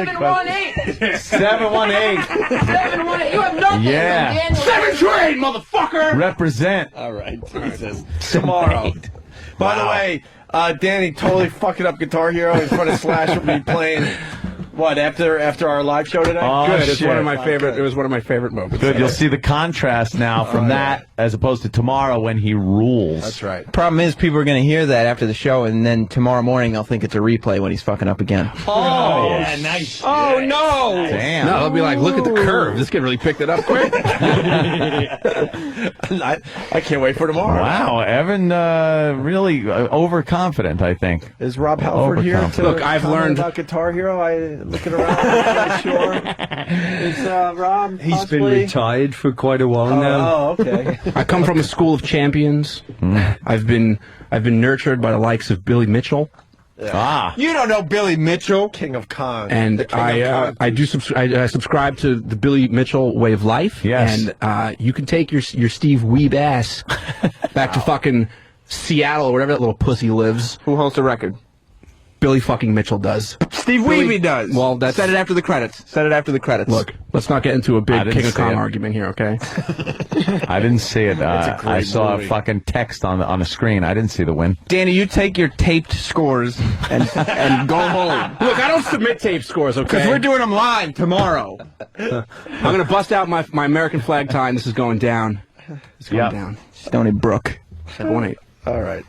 718. 718. 718. You have nothing. Yeah. Daniel. 7-train, motherfucker. Represent. All right, Jesus. Tomorrow. By the way, Danny totally fucking up Guitar Hero in front of Slash will be playing. What, after our live show tonight? Oh, Good. It's shit. one of my favorite. It was one of my favorite moments. Good. You'll see the contrast now from that as opposed to tomorrow when he rules. That's right. Problem is, people are going to hear that after the show, and then tomorrow morning they'll think it's a replay when he's fucking up again. Oh, yeah, nice. Oh, no. Damn. No, they'll be like, look at the curve. This kid really picked it up quick. I can't wait for tomorrow. Wow, Evan, really overconfident, I think. Is Rob Halford here to Look, I've comment learned about Guitar Hero? I'm looking around. I'm not sure. Is Rob He's been possibly? retired for quite a while now. Oh, okay. I come from a school of champions. I've been nurtured by the likes of Billy Mitchell. Ah. You don't know Billy Mitchell. King of Con. And I subscribe to the Billy Mitchell way of life. Yes. And you can take your Steve Weeb ass back to fucking Seattle or wherever that little pussy lives. Who holds the record? Billy fucking Mitchell does. Steve Weeby does. Well, that's... Said it after the credits. Said it after the credits. Look, let's not get into a big King of Con it. argument here, okay? I didn't see it. a great I saw movie. a fucking text on the screen. I didn't see the win. Danny, you take your taped scores and go home. Look, I don't submit tape scores, okay? Because we're doing them live tomorrow. I'm going to bust out my American flag tie, and this is going down. It's going down. Stony Brook. 718. All right.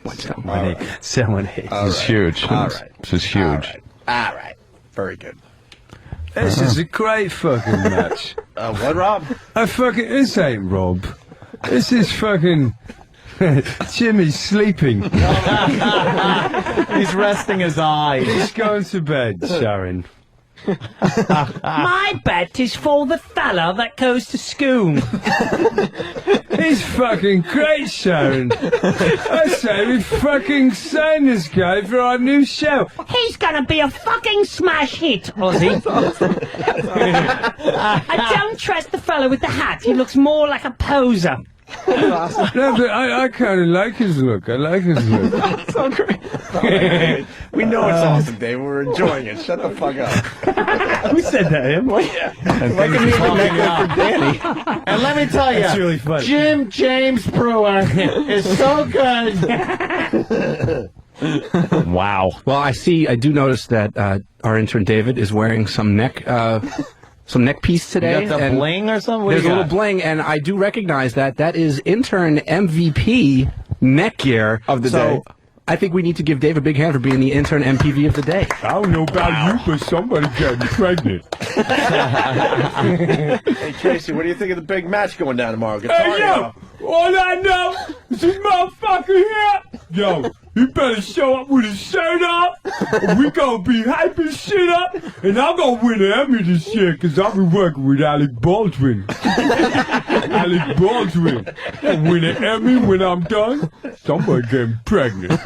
718. This is huge. All right. This is huge. All right. Very good. This is a great fucking match. What, Rob? This ain't Rob. This is fucking Jimmy's sleeping. He's resting his eyes. He's going to bed, Sharon. My bet is for the fella that goes to school. He's fucking great, Sharon. I say we fucking sign this guy for our new show. He's gonna be a fucking smash hit, Ozzy. I don't trust the fella with the hat. He looks more like a poser. I kind of like his look. I like his look. So great. We know it's awesome, Dave. We're enjoying it. Shut the fuck up. Who said that? Him? Yeah. Like a music necklace for Danny. And let me tell you, That's really funny. Jim James Breuer is so good. Wow. Well, I do notice that our intern David is wearing some neck piece today. You got the and bling or something? What There's do a you little got? bling, and I do recognize that is intern MVP neck gear Of the day. I think we need to give Dave a big hand for being the intern MPV of the day. I don't know about you, but somebody got me pregnant. Hey, Tracy, what do you think of the big match going down tomorrow? Guitar Hey, yo! All I know is this motherfucker here. Yo, he better show up with his shirt off. Or we gonna be hyping shit up. And I'm gonna win an Emmy this year because I've been working with Alec Baldwin. Alec Baldwin. I'll win an Emmy when I'm done. Somebody getting pregnant.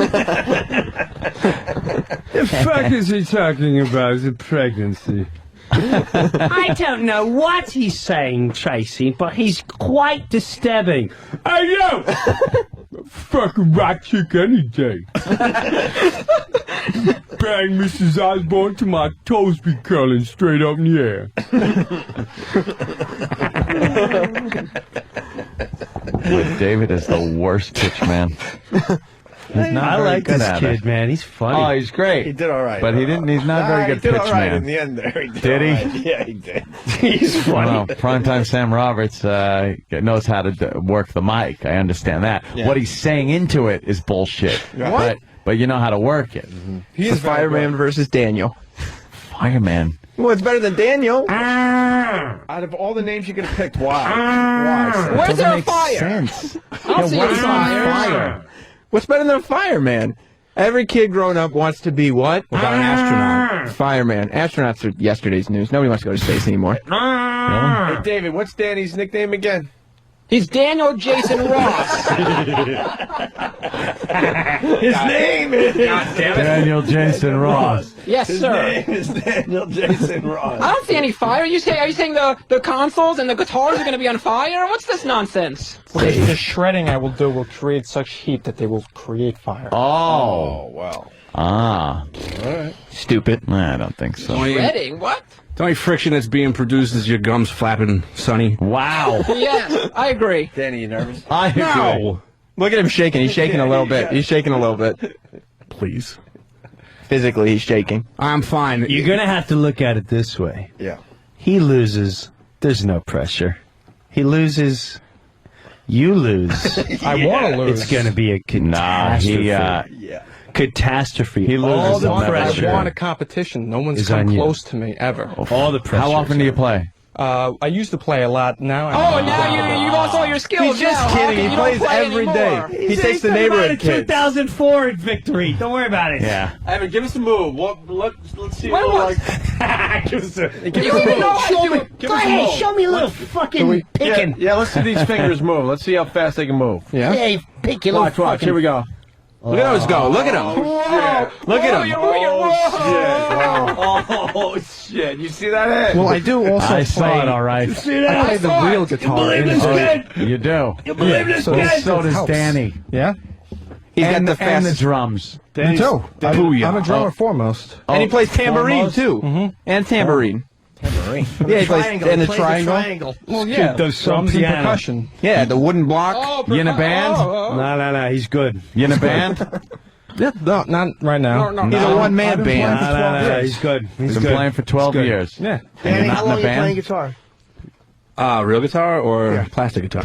The fact is he talking about is a pregnancy. I don't know what he's saying, Tracy, but he's quite disturbing. Hey, yo! Fucking rock chick any day. Bang Mrs. Osborne till my toes be curling straight up in the air. With David is the worst pitch man. He's not I very like good this at kid, it. man. He's funny. Oh, he's great. He did all right. But he didn't. He's not very good he did pitch all right man. in the end there. He Did he? all right. Yeah, he did. He's funny. Well, primetime Sam Roberts knows how to work the mic. I understand that. Yeah. What he's saying into it is bullshit. What? But you know how to work it. He's the fireman versus Daniel. Fireman. Well, it's better than Daniel. Out of all the names you could have picked, why? Where's there a fire? Sense. I'll see a fire. What's better than a fireman? Every kid growing up wants to be what? What about an astronaut? Fireman. Astronauts are yesterday's news. Nobody wants to go to space anymore. Hey, David, what's Danny's nickname again? He's Daniel Jason Ross. His name is Daniel Jason Ross. Yes, His sir. name is Daniel Jason Ross. I don't see any fire. Are you saying the consoles and the guitars are going to be on fire? What's this nonsense? The shredding I will do will create such heat that they will create fire. Oh. Wow. Ah. All right. Stupid. I don't think so. Shredding? What? The only friction that's being produced is your gums flapping, Sonny. Wow. Yes, I agree. Danny, you nervous? I agree. No. Look at him shaking. He's shaking a little bit. He's shaking a little bit. Please. Physically, he's shaking. I'm fine. You're going to have to look at it this way. Yeah. He loses. There's no pressure. He loses. You lose. I want to lose. It's going to be a catastrophe. Catastrophe. He loses All the on that pressure. I want a competition. No one's is come on you. close to me ever. All the pressure. How often do you play? I used to play a lot. Now Oh, now you lost all your skills. He's just now. How kidding. come He you don't plays play every anymore? day. He takes the neighborhood kids. 2004 victory. Don't worry about it. Yeah. Evan, give us a move. Let's see When what was- Give us a, You even know how to do it. Go ahead. Show me a little fucking picking. Yeah, let's see these fingers move. Let's see how fast they can move. Yeah? Hey, pick your little Watch, watch. fucking. Here we go. Look at those go. Look at him. Look at him. Oh, shit. You see that head? Well, I do also I play. saw it, all right. I play the real guitar. You believe this kid? You do. You believe this So kid? So does helps. Danny. Yeah. He's got And the and the fastest. drums. Me too. Booyah. I'm a drummer foremost. And he plays tambourine, foremost? too. And tambourine. Tambourine. Yeah, he plays in the triangle. Well, yeah. does some drums and piano. percussion. Yeah, the wooden block. Oh, You in a band? No. He's good. You in a band? Yeah, no, not right now. No. He's a one-man band. No. He's good. He's Been good. playing for 12 years. Yeah. And you're not in a band? guitar? Real guitar or plastic guitar?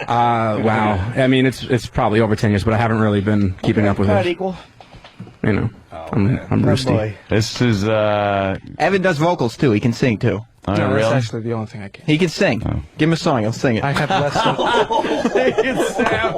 Wow. I mean, it's probably over 10 years, but I haven't really been keeping up with it. Equal. You know, I'm rusty. This is, Evan does vocals, too. He can sing, too. oh, No, really? that's actually the only thing I can. He can sing. Give him a song. He'll sing it. I have less than. Sam.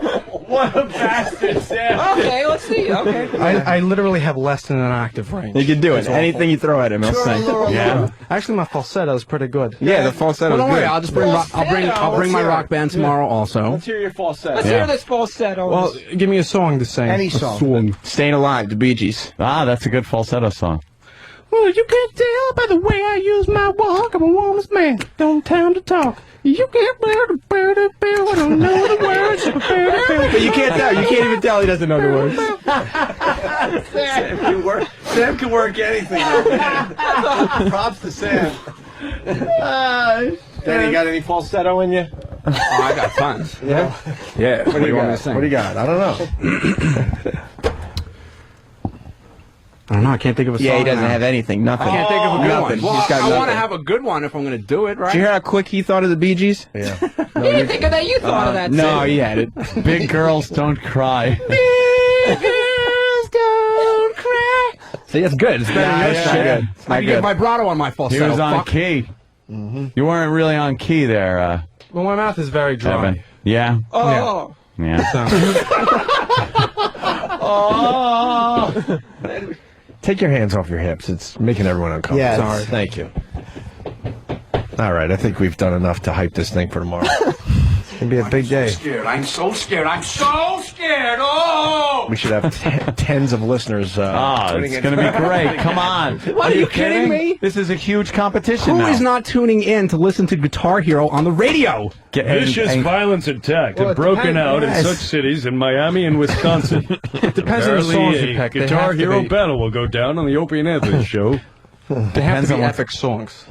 What a bastard, Sam. Okay, let's see. Okay. I literally have less than an octave range. He can do it. It's awful. Anything you throw at him, he'll sing. Yeah. Actually, my falsetto is pretty good. Yeah, the falsetto Well, don't is worry. good. I'll just bring I'll bring my rock band tomorrow also. Let's hear your falsetto. Let's hear this falsetto. Well, give me a song to sing. Any A song. Staying Alive, the Bee Gees. Ah, that's a good falsetto song. Well, you can't tell by the way I use my walk. I'm a woman's man. Don't time to talk. You can't I don't know the words. But you can't tell. You can't even tell he doesn't know the words. Sam can work anything. Props to Sam. Danny, you got any falsetto in you? Oh, I got tons. Yeah? Yeah. What do you want me got? to sing? What do you got? I don't know. I don't know. I can't think of a song. Yeah, he doesn't now. have anything. Nothing. I can't think of a good Nothing. one. He's got Well, I want to nothing. have a good one if I'm going to do it, right? Did you hear how quick he thought of the Bee Gees? Yeah. He didn't think of that. You thought of that. No, too. he had it. Big girls don't cry. Big girls don't cry. See, it's good. It's better than your shit. Good. I can get vibrato on my falsetto. He was on Fuck. key. You weren't really on key there, Well, my mouth is very dry. Evan. Yeah? Oh. Yeah. Oh. Take your hands off your hips. It's making everyone uncomfortable. Yes. Sorry. Thank you. All right. I think we've done enough to hype this thing for tomorrow. It's going to be a big day. I'm so scared. I'm so scared. Oh! We should have tens of listeners. Tuning It's in. going to be great. Come on. What, are you kidding me? This is a huge competition Who now. is not tuning in to listen to Guitar Hero on the radio? Vicious violence attack had broken out in such cities in Miami and Wisconsin. It depends on the songs you pick. They Guitar have to Hero be- battle will go down on the Opie and Anthony show. They have Depends to on be what- epic songs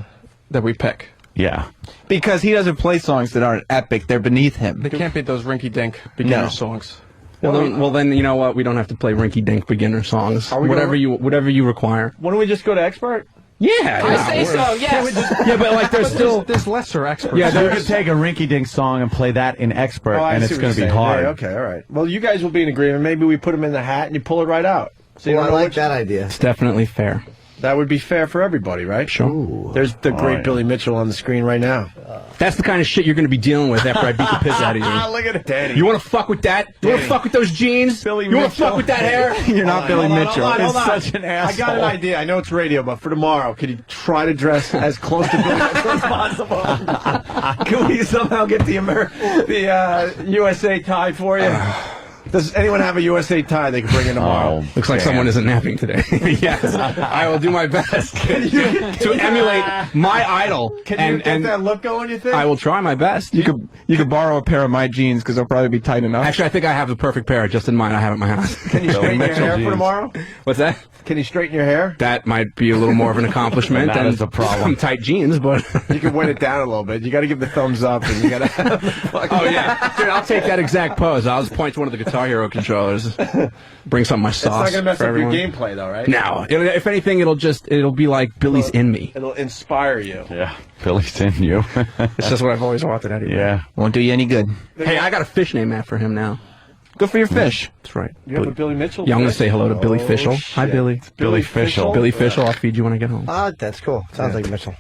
that we pick. Yeah. Because he doesn't play songs that aren't epic. They're beneath him. They can't be those rinky-dink beginner songs. Well, then you know what? We don't have to play rinky-dink beginner songs. Are we Whatever gonna- you require. Why don't we just go to expert? Yeah, I say so. Yes. yeah, but like there's still There's lesser experts. Yeah, you could take a rinky-dink song and play that in expert, Oh, I and see it's what going to you're be saying. hard. Yeah, okay, all right. Well, you guys will be in agreement. Maybe we put them in the hat and you pull it right out. So you Well, I don't know like which- that idea. it's definitely fair. That would be fair for everybody, right? Sure. There's the great Billy Mitchell on the screen right now. That's the kind of shit you're going to be dealing with after I beat the piss out of you. Look at it, Danny. You want to fuck with that? You want to fuck with those jeans? Billy you want to Mitchell. fuck with that hair? You're not Billy Mitchell. Hold on. Such an asshole. I got an idea. I know it's radio, but for tomorrow, could you try to dress as close to Billy Mitchell as possible? Can we somehow get the USA tie for you? Does anyone have a USA tie they can bring in tomorrow? Looks like someone isn't napping today. Yes, I will do my best to emulate my idol. Can you and, get and that look going, you think? I will try my best. You could borrow a pair of my jeans because they'll probably be tight enough. Actually, I think I have the perfect pair just in mind. I have it in my house. Can you straighten your hair for tomorrow? What's that? Can you straighten your hair? That might be a little more of an accomplishment That than is a problem. some tight jeans, but You can wet it down a little bit. You got to give the thumbs up, and you got to. oh yeah, dude, I'll take that exact pose. I'll just point to one of the Guitar Hero controllers. Bring some of my It's sauce. not going to mess for up everyone. your gameplay, though, right? No, if anything, it'll be like Billy's in me. It'll inspire you. Yeah, Billy's in you. It's just what I've always wanted anyway. Yeah. Won't do you any good. Hey, I got a fish name after him now. Good for your fish. That's right. You have a Billy Mitchell? Yeah, I'm going to fish? say hello to Billy Oh, Fischel. Hi, shit. Billy. Billy Fischel. Billy Fischel. I'll feed you when I get home. That's cool. Sounds like Mitchell.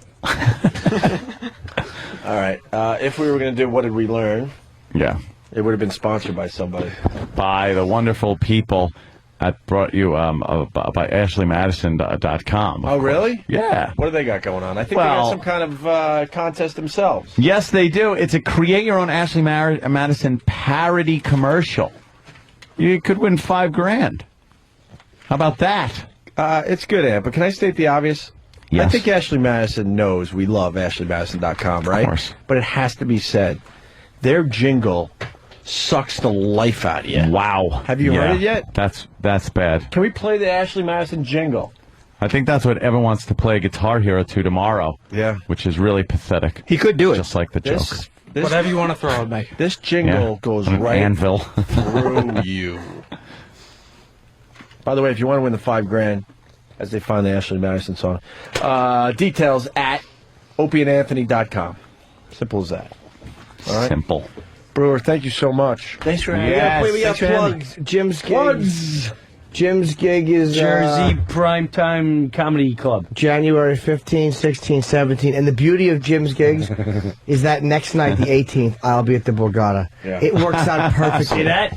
All right. If we were going to do What Did We Learn, Yeah. it would have been sponsored by somebody. By the wonderful people that brought you by AshleyMadison.com. Oh, really? Yeah. What do they got going on? I think they Well- got some kind of contest themselves. Yes, they do. It's a create your own Ashley Madison parody commercial. You could win $5,000. How about that? It's good, Ant, but can I state the obvious? Yes. I think Ashley Madison knows we love AshleyMadison.com, right? Of course. But it has to be said. Their jingle sucks the life out of you. Wow. Have you heard it yet? That's bad. Can we play the Ashley Madison jingle? I think that's what Evan wants to play Guitar Hero to tomorrow. Yeah. Which is really pathetic. He could do it. Just like the Joker. Whatever you want to throw at me. This jingle Yeah. goes An right anvil. through you. By the way, if you want to win the $5,000, as they find the Ashley Madison song, details at opieandanthony.com. Simple as that. All right. Simple. Breuer, thank you so much. Thanks for having Yes. me. We got Thanks for having plugs. Jim's gig. Plugs. Jim's gig is Jersey Primetime Comedy Club. January 15, 16, 17. And the beauty of Jim's gigs is that next night, the 18th, I'll be at the Borgata. Yeah. It works out perfectly. See that?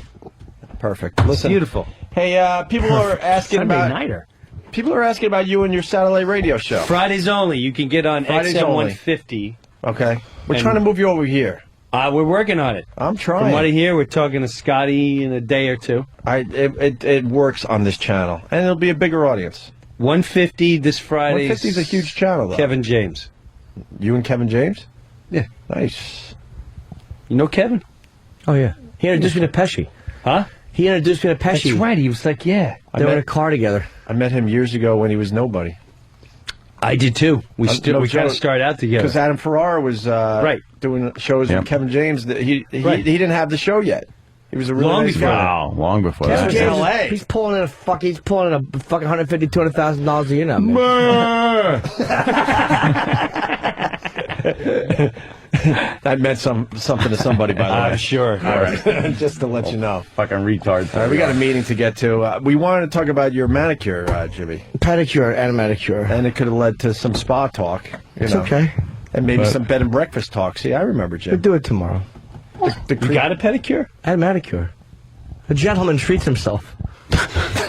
Perfect. Listen, Beautiful. Hey, people are asking Sunday about nighter. people are asking about you and your satellite radio show. Fridays only. You can get on Fridays XM only. 150. Okay, we're And- trying to move you over here. We're working on it. I'm trying. From what I hear, we're talking to Scotty in a day or two. It works on this channel, and it'll be a bigger audience. 150 this Friday. 150 is a huge channel, though. Kevin James. You and Kevin James? Yeah. Nice. You know Kevin? Oh, yeah. He introduced me to Pesci. Huh? He introduced me to Pesci. That's right. He was like, yeah. They were in a car together. I met him years ago when he was nobody. I did too. We kind of started out together. Because Adam Ferrara was doing shows with Kevin James. He didn't have the show yet. He was a really nice guy. Wow, long before Kevin that. James, LA. He's pulling in a fucking $150,000, $200,000 a year now, man. That meant something to somebody, by the way. I'm sure. All right. Just to let you know. Fucking retard. All right, we got a meeting to get to. We wanted to talk about your manicure, Jimmy. Pedicure and manicure. And it could have led to some spa talk. It's okay. And maybe some bed and breakfast talk. See, I remember, Jim. We'll do it tomorrow. You got a pedicure? And manicure. A gentleman treats himself.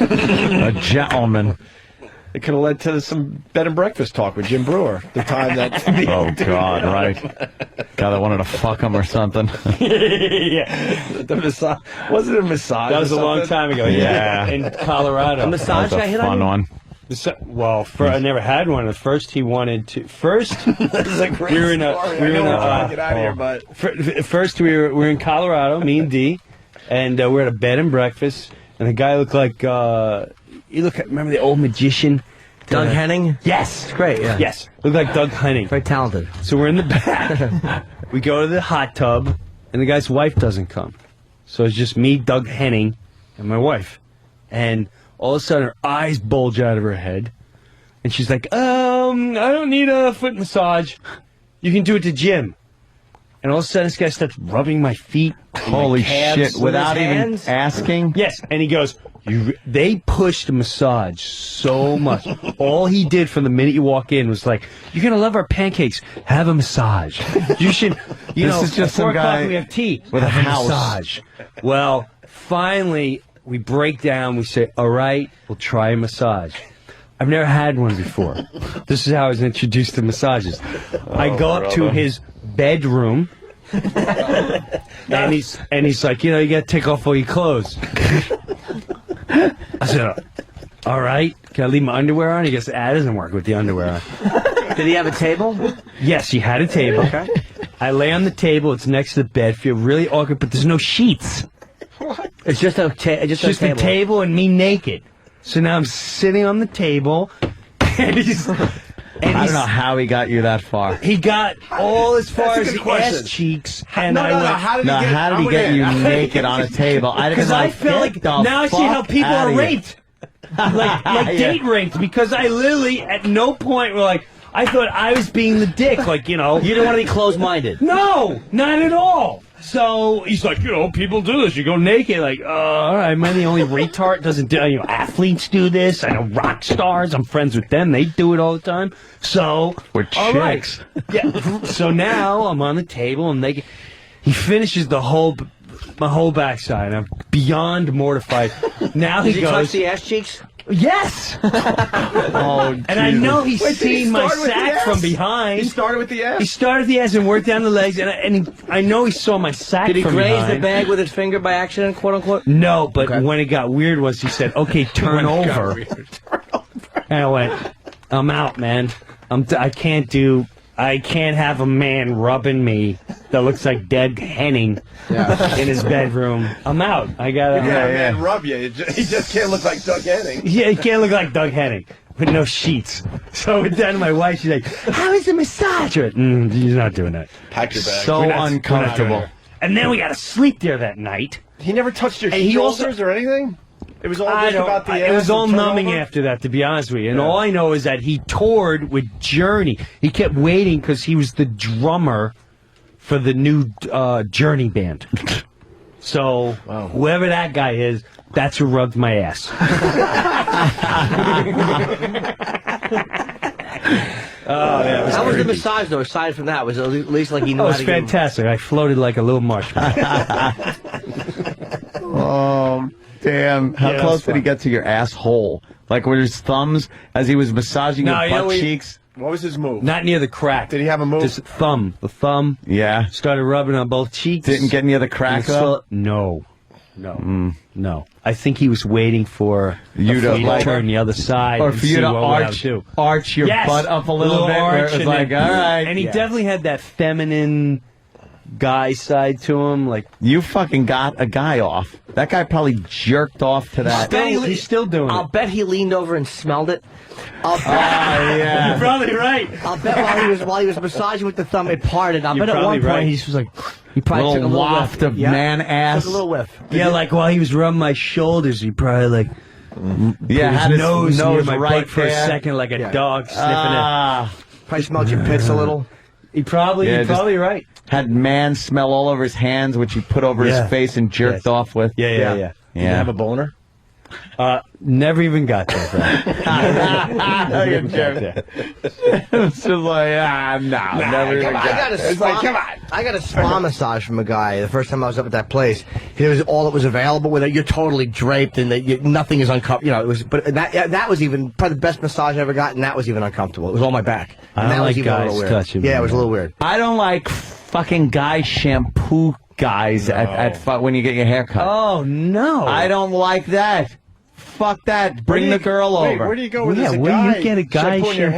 A gentleman. It could have led to some bed and breakfast talk with Jim Breuer. The time that. Oh, God, right. God, I wanted to fuck him or something. Yeah. The massage. Was it a massage? That was a long time ago. Yeah. In Colorado. A massage That was guy a hit fun on you? one. Well, I never had one. At first, he wanted to. First, This is a great story. get out of here, but First, we were in Colorado, me and Dee, and we're at a bed and breakfast, and the guy looked like remember the old magician, Doug Henning? Yes, It's great, yeah. yes, looked like Doug Henning. Very talented. So we're in the back. We go to the hot tub, and the guy's wife doesn't come, so it's just me, Doug Henning, and my wife, and all of a sudden her eyes bulge out of her head, and she's like, I don't need a foot massage. You can do it to Jim. And all of a sudden, this guy starts rubbing my feet. Holy shit, without even asking? Yes, and he goes, they pushed the massage so much. All he did from the minute you walk in was like, you're going to love our pancakes. Have a massage. You should, This is just at 4 some o'clock guy we have tea. with a Have house. massage. Well, finally, we break down. We say, all right, we'll try a massage. I've never had one before. This is how I was introduced to massages. I go up to his bedroom, and he's like, you got to take off all your clothes. I said, all right, can I leave my underwear on? He goes, that doesn't work with the underwear on. Did he have a table? Yes, he had a table. Okay. I lay on the table. It's next to the bed. Feel really awkward, but there's no sheets. It's just a Just a table and me naked. So now I'm sitting on the table, and I don't know how he got you that far. he got all as far That's a as good the ass question. cheeks, and No, I no, no. went, How did he get you naked on a table? because I feel like now I see how people are raped, like date raped, because I literally at no point were like, I thought I was being the dick, like You didn't want to be closed-minded. No, not at all. So he's like, people do this. You go naked, like, all right, am I the only retard doesn't do? Athletes do this. I know rock stars. I'm friends with them. They do it all the time. So With all right. chicks. Yeah. So now I'm on the table and he finishes my whole backside. I'm beyond mortified. Now Did he you touch goes, the ass cheeks? yes. Oh, And I know he's Wait, did he seen my start with the sack ass? from behind. He started with the ass? He started the ass and worked down the legs, and I know he saw my sack Did he from graze behind. the bag with his finger by accident, quote unquote? No, but Okay. when it got weird was he said, okay, turn over. And I went, I'm out, man. I can't have a man rubbing me that looks like Doug Henning in his bedroom. I'm out. I gotta. Man, rub you. He just can't look like Doug Henning. Yeah, he can't look like Doug Henning with no sheets. So I went down to my wife. She's like, "How is the massage?" I went, he's not doing that. Pack your bag. So We're not uncomfortable. doing it. And then we got to sleep there that night. He never touched your And he shoulders or anything? It was all just about the ass. It was all and numbing turnover? after that, to be honest with you. And all I know is that he toured with Journey. He kept waiting because he was the drummer for the new Journey band. So whoever that guy is, that's who rubbed my ass. How was the massage, though, aside from that? Was it at least like he knew That how was to give him- fantastic. I floated like a little marshmallow. Oh, damn. How Yeah, close that's did he fun. get to your asshole? Like with his thumbs as he was massaging No, your you know butt what- cheeks? What was his move? Not near the crack. Did he have a move? Just thumb. The thumb. Yeah. Started rubbing on both cheeks. Didn't get near the crack, And though? No. No. I think he was waiting for You to me to turn the other side, or and for you see to what would happen. arch your Yes! butt up a little bit. Where it was and like, then- all right. And he definitely had that feminine guy side to him. Like, you fucking got a guy off. That guy probably jerked off to that. he's still doing I'll bet he leaned over and smelled it. I'll bet. yeah. You're probably right. I'll bet while he was massaging with the thumb, it parted. I'll You're bet at one probably point right. he was like, he probably took a little waft whiff. of man ass. Took a little whiff. Yeah, like while he was rubbing my shoulders, he probably like Yeah, put had his his nose near nose my right butt for a there. second, like a dog sniffing it. Probably smelled your pits a little. You're probably right. Had man smell all over his hands, which he put over his face and jerked off with. Yeah. Did you have a boner? Never even got that. No, you're joking. It's just like, never even got I got a spa massage from a guy the first time I was up at that place. It was all that was available with it. You're totally draped and nothing is uncomfortable. You know, it was, but that was even probably the best massage I ever got, and that was even uncomfortable. It was on my back. And I don't that was like even a little guys weird. touching me. Yeah, it was a little weird. I don't like fucking guy shampoo guys when you get your hair cut. Oh no! I don't like that. Fuck that. Bring the girl over. Where do you go with this? Where do you get a guy shampooing your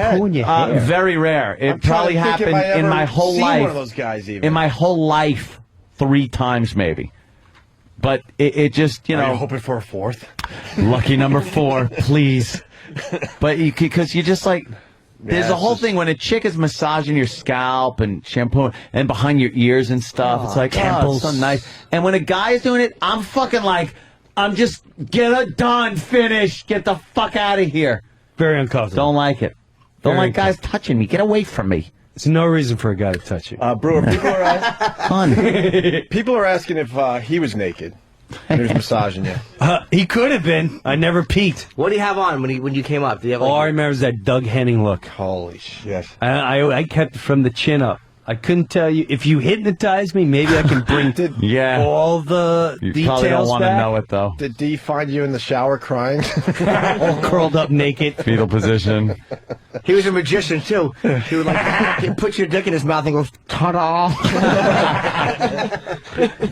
hair? Very rare. It I'm trying probably to think if happened I ever in my whole seen life. one of those guys even. In my whole life, 3 times maybe. But it just, Are you hoping for a fourth? lucky number 4, please. But because you just like, there's a whole thing when a chick is massaging your scalp and shampoo and behind your ears and stuff. It's like, oh, it's so nice. And when a guy is doing it, I'm fucking like, I'm just, get it done, finish, get the fuck out of here. Very uncomfortable. Don't like it. Don't like guys touching me. Get away from me. There's no reason for a guy to touch you. Brewer, people are asking. People are asking if he was naked. He was massaging you. He could have been. I never peeked. What do you have on when you came up? Do you have All I remember is that Doug Henning look. Holy shit. I kept it from the chin up. I couldn't tell you. If you hypnotize me, maybe I can bring all the You details probably don't want to back. know it, though. Did D find you in the shower crying? All curled up naked. Fetal position. He was a magician too. He would like he'd put your dick in his mouth and go, ta-da.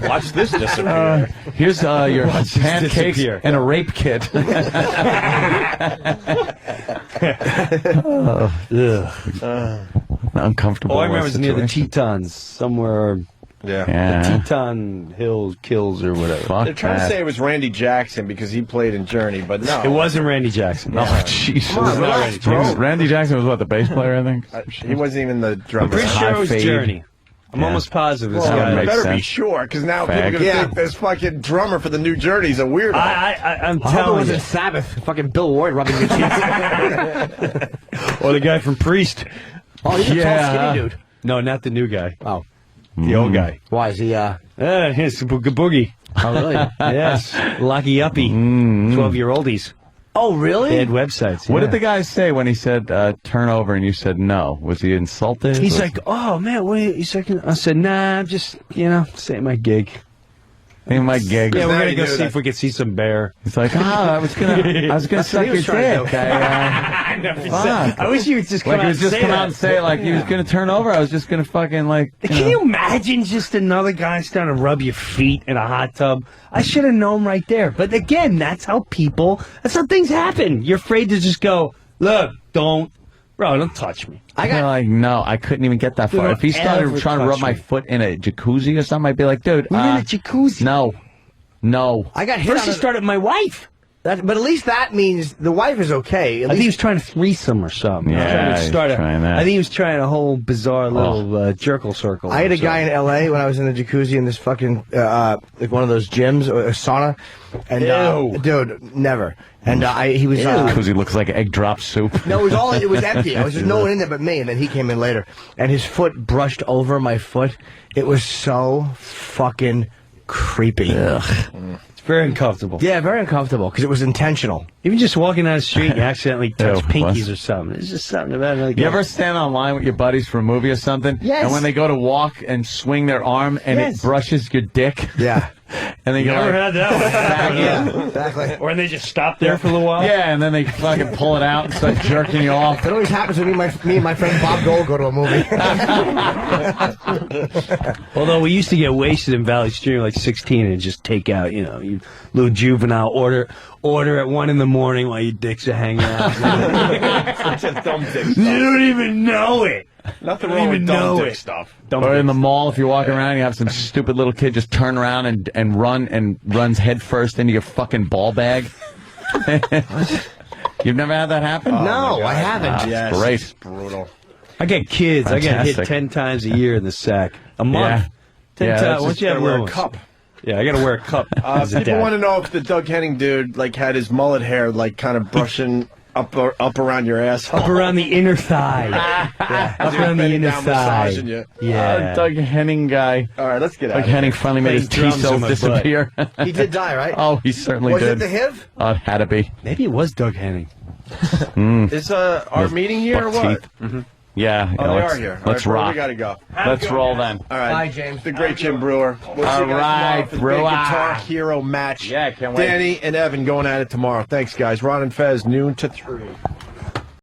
Watch this disappear. Here's your pancakes disappear. and a rape kit. Uncomfortable. All I remember is near the situation. Tetons, somewhere. Yeah. The Teton Hills Kills or whatever. Fuck They're trying to say it was Randy Jackson because he played in Journey, but no. It wasn't Randy Jackson. Oh, Jesus. Come on, relax, bro. Randy Jackson was what, the bass player, I think? He wasn't even the drummer. I'm pretty sure it was High fade. Journey. I'm almost positive this Well, guy. you makes better be sense. sure, because now people are Fag. going to think this fucking drummer for the New Journey's a weirdo. I'm I hope it telling you. wasn't Sabbath. Fucking Bill Ward rubbing your cheeks. Or the guy from Priest. Oh, he's a tall, skinny dude. No, not the new guy. Oh. The old guy. Why is he, Here's Boogie. Oh, really? Yes. Lucky Uppy. 12-year-oldies. Oh, really? They had websites. What yeah. did the guy say when he said turn over and you said no? Was he insulted? He's like, oh, man, what are you, he's like, I said, nah, I'm just, saying my gig. in my gig. Yeah, we're going to go see if we can see some bear. He's like, I was gonna suck your dick. I wish you would just come Like out he was and just say come that. out and say like he was gonna turn over. I was just gonna fucking like. Can you imagine just another guy starting to rub your feet in a hot tub? I should have known right there. But again, that's how things happen. You're afraid to just go, look, don't touch me. Like, no, I couldn't even get that far. Don't If he started ever trying to rub touch my me. foot in a jacuzzi or something, I'd be like, dude, We're in a jacuzzi. No. I got hit First on he a- started with my wife. But at least that means the wife is okay. I think he was trying to threesome or something. Yeah, he's trying that. I think he was trying a whole bizarre little jerkle circle. I had a guy in L.A. when I was in the jacuzzi in this fucking like one of those gyms or a sauna, and dude, never. And he was because he looks like egg drop soup. no, it was empty. I was just no one in there but me, and then he came in later, and his foot brushed over my foot. It was so fucking creepy. It's very uncomfortable. Yeah, very uncomfortable because it was intentional. Even just walking down the street, you accidentally touch Ew, pinkies what? or something. It's just something about it. Like You ever stand online with your buddies for a movie or something? Yes. And when they go to walk and swing their arm and Yes. it brushes your dick? Yeah. And then Never had that one. Yeah. Exactly. Or they just stop there for a little while. Yeah, and then they fucking pull it out and start jerking you off. It always happens when me and my friend Bob Dole go to a movie. Although we used to get wasted in Valley Stream like 16 and just take out, you little juvenile order at 1 in the morning while your dicks are hanging out. Such a dumb dick stuff. You don't even know it. Nothing wrong with dumb dick stuff. Or in the mall, if you're walking around, you have some stupid little kid just turn around and runs head first into your fucking ball bag. You've never had that happen? No, I haven't. Yes, great. it's brutal. I get kids. Fantastic. I get hit 10 times a year in the sack. A month. Yeah. 10 Yeah, times. Once you have wear a little cup. Yeah, I got to wear a cup. as a People dad. want to know if the Doug Henning dude had his mullet hair kind of brushing up around your asshole. Up around the inner thigh. Up around the inner thigh. You. Yeah. Doug Henning guy. All right, let's get out Doug of here. Henning finally made his T drums in cells my disappear. He did die, right? Oh, he certainly Was did. it the HIV? It had to be. Maybe it was Doug Henning. Is our meeting here or what? Mm-hmm. Yeah. Oh, they let's, are here. Let's All right, rock. we gotta go. Let's roll then. All right. Bye, James. The great Jim Breuer. We'll see you All guys right, tomorrow for the Breuer. big Guitar Hero match. Yeah, can't wait. Danny and Evan going at it tomorrow. Thanks, guys. Ron and Fez, noon to 3.